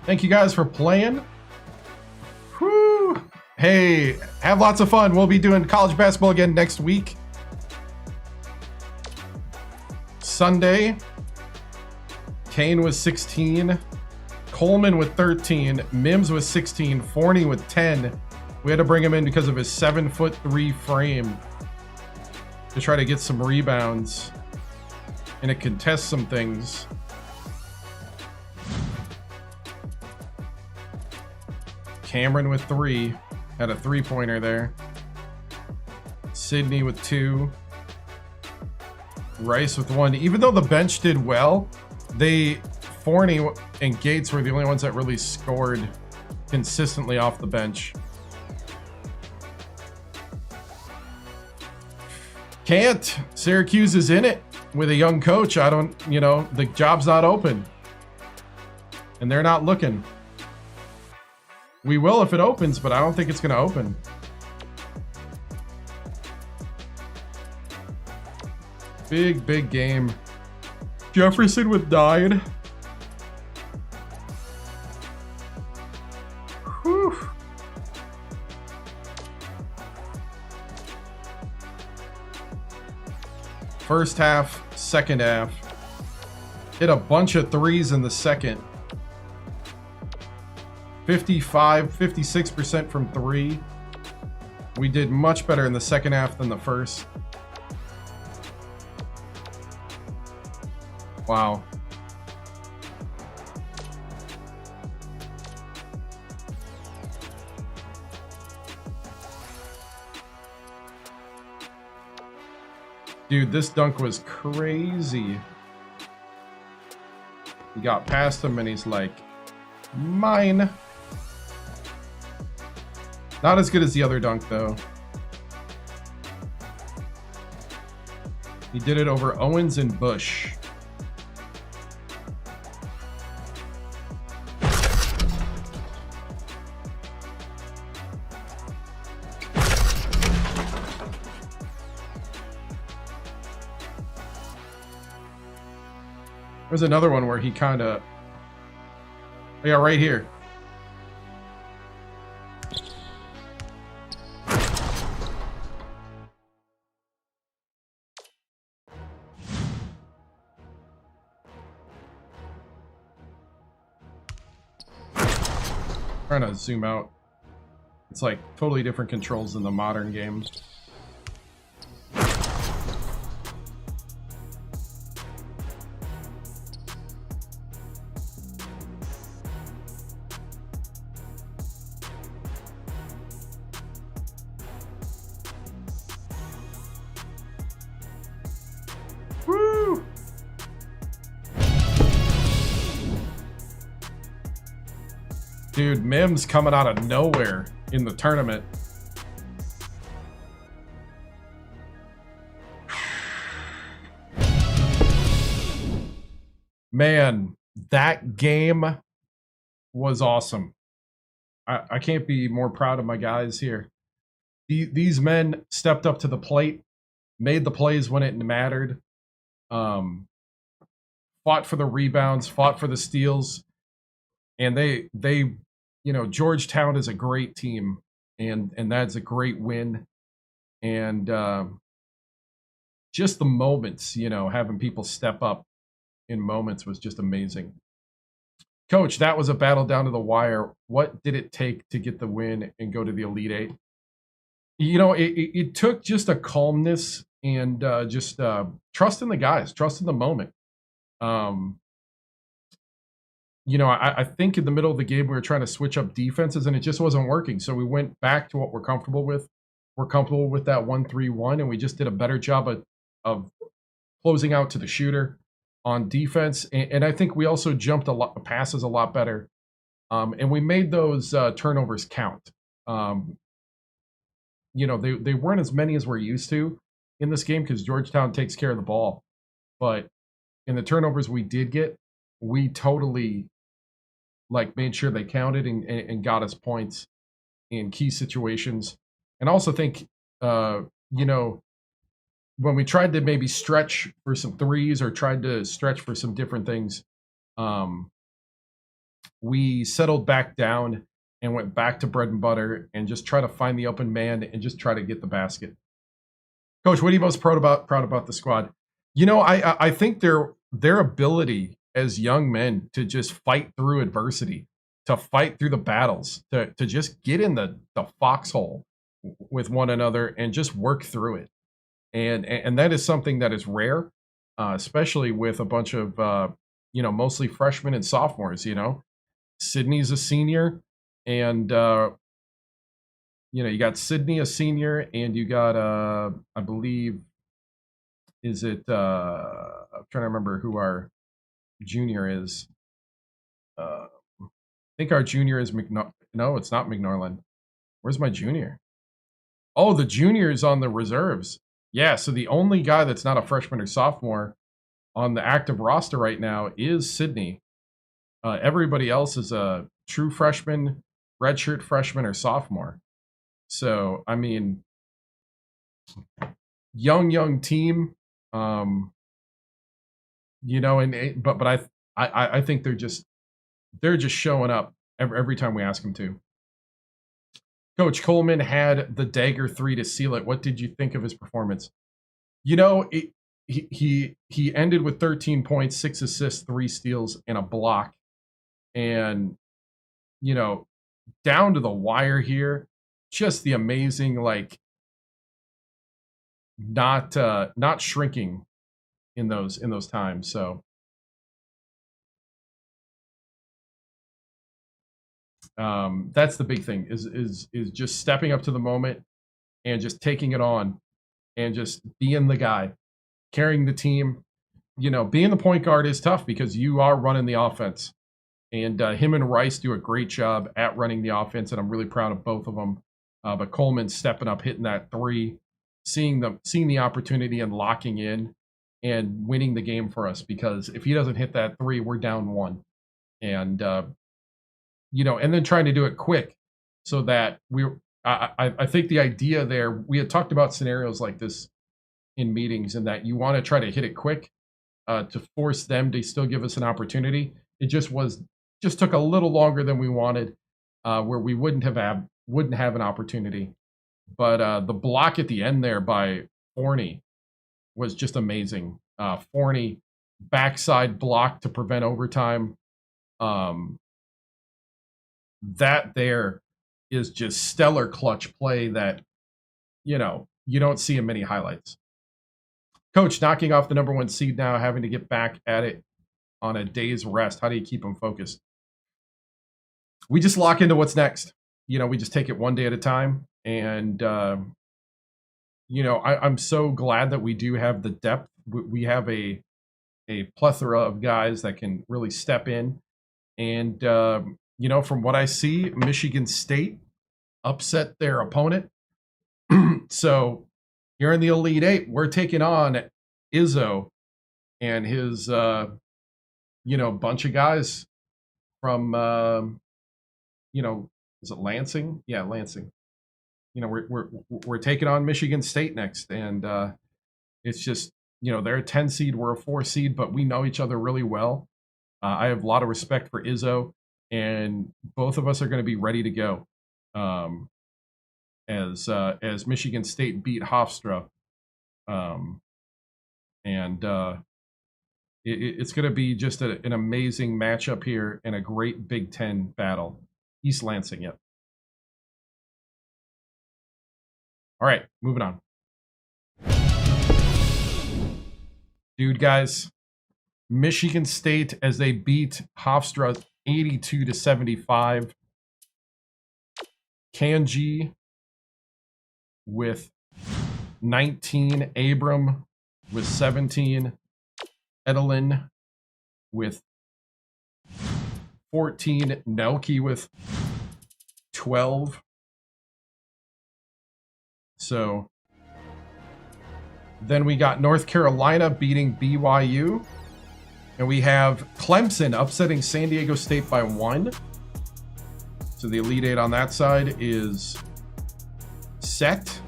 A: Thank you guys for playing. Whew. Hey, have lots of fun. We'll be doing college basketball again next week. Sunday, Kane was 16. Coleman with 13. Mims was 16. Forney with 10. We had to bring him in because of his 7'3" frame to try to get some rebounds and to contest some things. Cameron with 3. Had a 3-pointer there. Sydney with 2. Rice with 1. Even though the bench did well, Forney and Gates were the only ones that really scored consistently off the bench. Can't. Syracuse is in it with a young coach. The job's not open. And they're not looking. We will if it opens, but I don't think it's going to open. Big game. Jefferson with 9. Whew. First half, second half. Hit a bunch of threes in the second. 56% from 3. We did much better in the second half than the first. Wow. Dude, this dunk was crazy. He got past him and he's like, mine. Not as good as the other dunk, though. He did it over Owens and Bush. There's another one where he kind of... Yeah, right here. Trying to zoom out. It's like totally different controls than the modern games. Woo! Dude, Mims coming out of nowhere in the tournament. Man, that game was awesome. I can't be more proud of my guys here. These men stepped up to the plate, made the plays when it mattered, fought for the rebounds, fought for the steals, and they you know, Georgetown is a great team, and that's a great win. And just the moments, you know, having people step up in moments was just amazing. Coach, that was a battle down to the wire. What did it take to get the win and go to the Elite Eight? You know, it took just a calmness and just trust in the guys, trust in the moment. You know, I think in the middle of the game, we were trying to switch up defenses and it just wasn't working. So we went back to what we're comfortable with. We're comfortable with that 1-3-1, and we just did a better job of closing out to the shooter on defense. And I think we also jumped passes a lot better. And we made those turnovers count. You know, they weren't as many as we're used to in this game because Georgetown takes care of the ball. But in the turnovers we did get, we totally made sure they counted and got us points in key situations. And also think, you know, when we tried to maybe stretch for some threes or tried to stretch for some different things, we settled back down and went back to bread and butter and just try to find the open man and just try to get the basket. Coach, what are you most proud about the squad? You know, I think their ability as young men to just fight through adversity, to fight through the battles, to just get in the foxhole with one another and just work through it. And that is something that is rare, especially with a bunch of, you know, mostly freshmen and sophomores, you know. Sydney's a senior, and, you know, you got Sydney, a senior, and you got, I believe, I'm trying to remember who our junior is. I think our junior is no, it's not McNorland. Where's my junior? Oh, the junior is on the reserves. Yeah, so the only guy that's not a freshman or sophomore on the active roster right now is Sydney. Everybody else is a true freshman, redshirt freshman, or sophomore. So, I mean, young team. you know, but I think they're just showing up every time we ask them to. Coach Coleman had the dagger 3 to seal it. What did you think of his performance? You know, he ended with 13 points, 6 assists, 3 steals, and a block. And, you know, down to the wire here, just the amazing, like, not shrinking in those times. So that's the big thing is just stepping up to the moment and just taking it on and just being the guy, carrying the team. You know, being the point guard is tough because you are running the offense, and him and Rice do a great job at running the offense, and I'm really proud of both of them. But Coleman stepping up, hitting that 3, seeing the opportunity and locking in and winning the game for us, because if he doesn't hit that 3, we're down 1. And you know, and then trying to do it quick so that I think the idea there, we had talked about scenarios like this in meetings, and that you want to try to hit it quick to force them to still give us an opportunity. It just took a little longer than we wanted, where we wouldn't have an opportunity. But the block at the end there by Forney was just amazing. Forney backside block to prevent overtime. That there is just stellar clutch play that, you know, you don't see in many highlights. Coach, knocking off the number 1 seed now, having to get back at it on a day's rest. How do you keep them focused? We just lock into what's next. You know, we just take it one day at a time. And, you know, I'm so glad that we do have the depth. We have a plethora of guys that can really step in. And, you know, from what I see, Michigan State upset their opponent. So here in the Elite 8, we're taking on Izzo and his, you know, bunch of guys from, you know, is it Lansing? Yeah, Lansing. You know, we're taking on Michigan State next, and it's just, you know, they're a 10 seed, we're a 4 seed, but we know each other really well. I have a lot of respect for Izzo, and both of us are going to be ready to go as Michigan State beat Hofstra, and it's going to be just an amazing matchup here and a great Big Ten battle. East Lansing, yep. All right, moving on. Dude, guys, Michigan State as they beat Hofstra 82-75. Kanji with 19, Abram with 17, Edelin with 14, Nelke with 12. So then we got North Carolina beating BYU. And we have Clemson upsetting San Diego State by 1. So the Elite 8 on that side is set.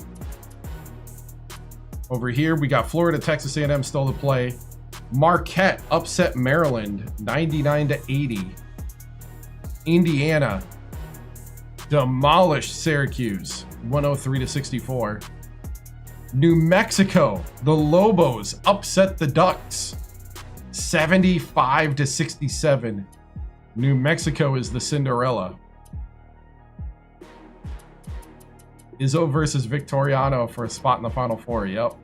A: Over here, we got Florida, Texas A&M still to play. Marquette upset Maryland 99-80. Indiana demolished Syracuse 103-64. New Mexico, the Lobos upset the Ducks 75-67. New Mexico is the Cinderella. Izzo versus Victoriano for a spot in the Final Four. Yep.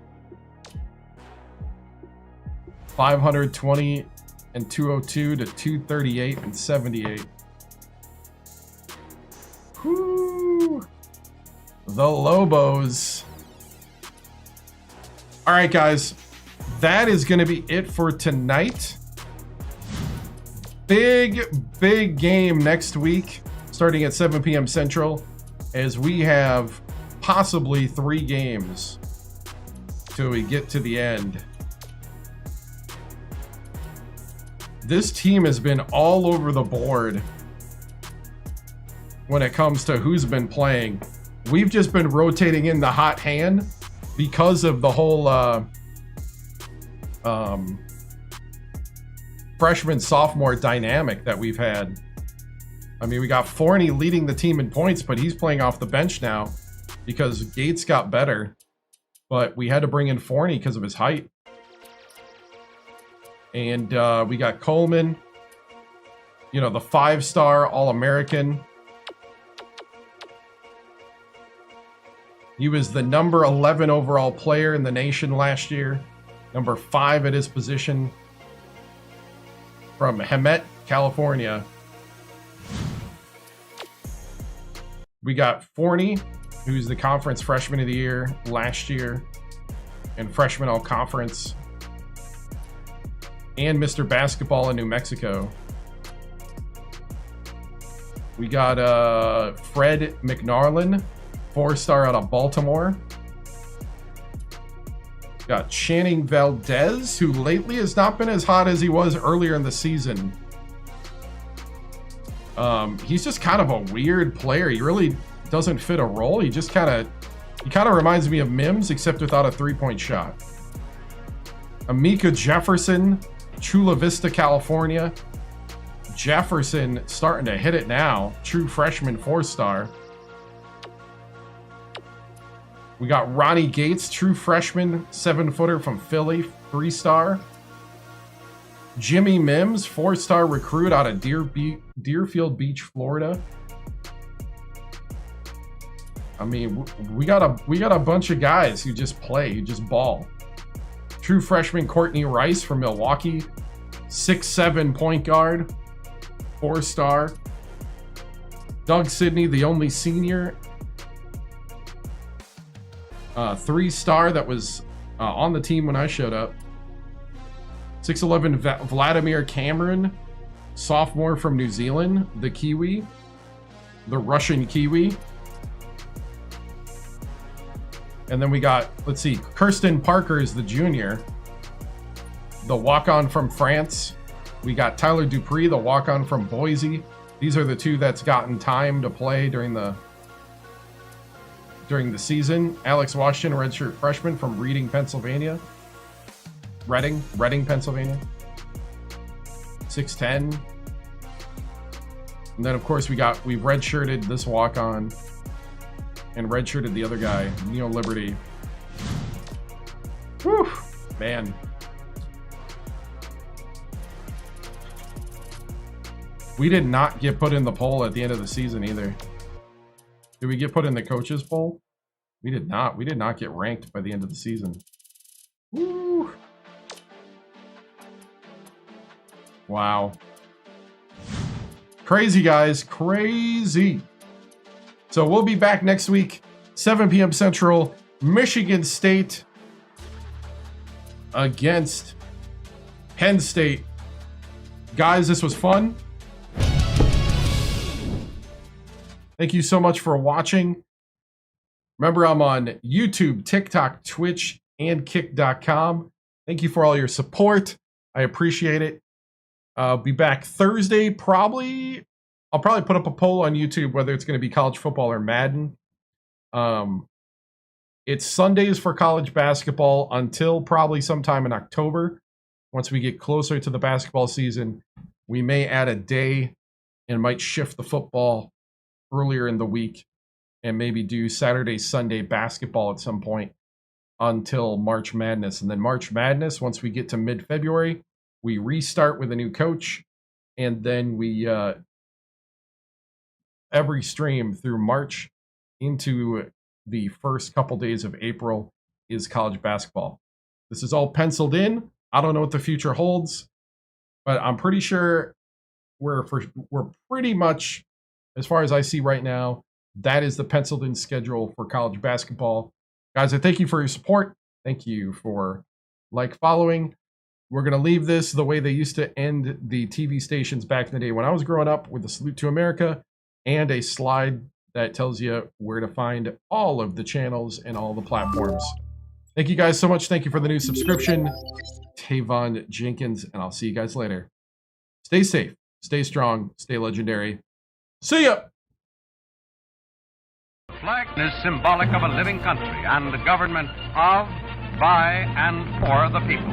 A: 520 and 202 to 238 and 78. Whoo! The Lobos. All right, guys. That is going to be it for tonight. Big game next week, starting at 7 p.m. Central, as we have possibly 3 games till we get to the end. This team has been all over the board when it comes to who's been playing. We've just been rotating in the hot hand because of the whole freshman-sophomore dynamic that we've had. I mean, we got Forney leading the team in points, but he's playing off the bench now because Gates got better. But we had to bring in Forney because of his height. And we got Coleman, you know, the 5-star All-American. He was the number 11 overall player in the nation last year. Number 5 at his position. From Hemet, California. We got Forney, who's the conference freshman of the year last year. And freshman all-conference. And Mr. Basketball in New Mexico. We got Fred McNarlin, 4-star out of Baltimore. Got Channing Valdez, who lately has not been as hot as he was earlier in the season. He's just kind of a weird player. He really doesn't fit a role. He kind of reminds me of Mims, except without a 3-point shot. Amika Jefferson, Chula Vista, California. Jefferson starting to hit it now. True freshman 4-star. We got Ronnie Gates, true freshman 7-footer from Philly, 3-star. Jimmy Mims, 4-star recruit out of Deerfield Beach, Florida. I mean, we got a bunch of guys who just play, who just ball. True freshman Courtney Rice from Milwaukee, 6'7" point guard, 4-star. Doug Sidney, the only senior, 3-star that was on the team when I showed up. 6'11" Vladimir Cameron, sophomore from New Zealand, the Kiwi, the Russian Kiwi. And then we got, let's see, Kirsten Parker is the junior, the walk-on from France. We got Tyler Dupree, the walk-on from Boise. These are the two that's gotten time to play during the season. Alex Washington, redshirt freshman from Reading, Pennsylvania. Reading, Pennsylvania. 6'10". And then, of course, we've redshirted this walk-on and redshirted the other guy, Neo Liberty. Whew, man. We did not get put in the poll at the end of the season either. Did we get put in the coaches poll? We did not. We did not get ranked by the end of the season. Woo. Wow. Crazy, guys. Crazy. So we'll be back next week, 7 p.m. Central, Michigan State against Penn State. Guys, this was fun. Thank you so much for watching. Remember, I'm on YouTube, TikTok, Twitch, and Kick.com. Thank you for all your support. I appreciate it. I'll be back Thursday, probably. I'll probably put up a poll on YouTube whether it's going to be college football or Madden. It's Sundays for college basketball until probably sometime in October. Once we get closer to the basketball season, we may add a day and might shift the football earlier in the week and maybe do Saturday, Sunday basketball at some point until March Madness. And then March Madness, once we get to mid-February, we restart with a new coach, and then we every stream through March into the first couple days of April is college basketball. This is all penciled in. I don't know what the future holds, but I'm pretty sure we're pretty much, as far as I see right now, that is the penciled in schedule for college basketball. Guys, I thank you for your support. Thank you for following. We're going to leave this the way they used to end the TV stations back in the day when I was growing up, with a salute to America and a slide that tells you where to find all of the channels and all the platforms. Thank you guys so much. Thank you for the new subscription, Tavon Jenkins, and I'll see you guys later. Stay safe, stay strong, stay legendary. See ya!
O: The flag is symbolic of a living country and a government of, by, and for the people.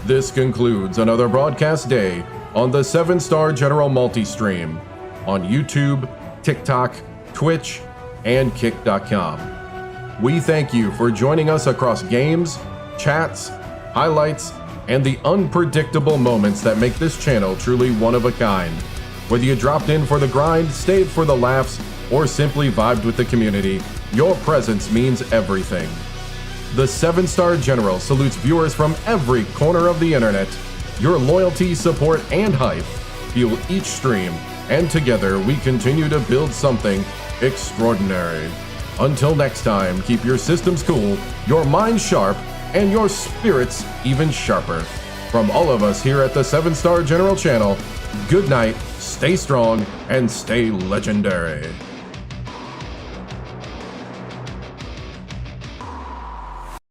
A: This concludes another broadcast day on the 7-Star General Multi-Stream on YouTube, TikTok, Twitch, and Kick.com. We thank you for joining us across games, chats, highlights, and the unpredictable moments that make this channel truly one of a kind. Whether you dropped in for the grind, stayed for the laughs, or simply vibed with the community, your presence means everything. The 7-Star General salutes viewers from every corner of the internet. Your loyalty, support, and hype fuel each stream, and together we continue to build something extraordinary. Until next time, keep your systems cool, your minds sharp, and your spirits even sharper. From all of us here at the 7-Star General channel, good night, stay strong, and stay legendary.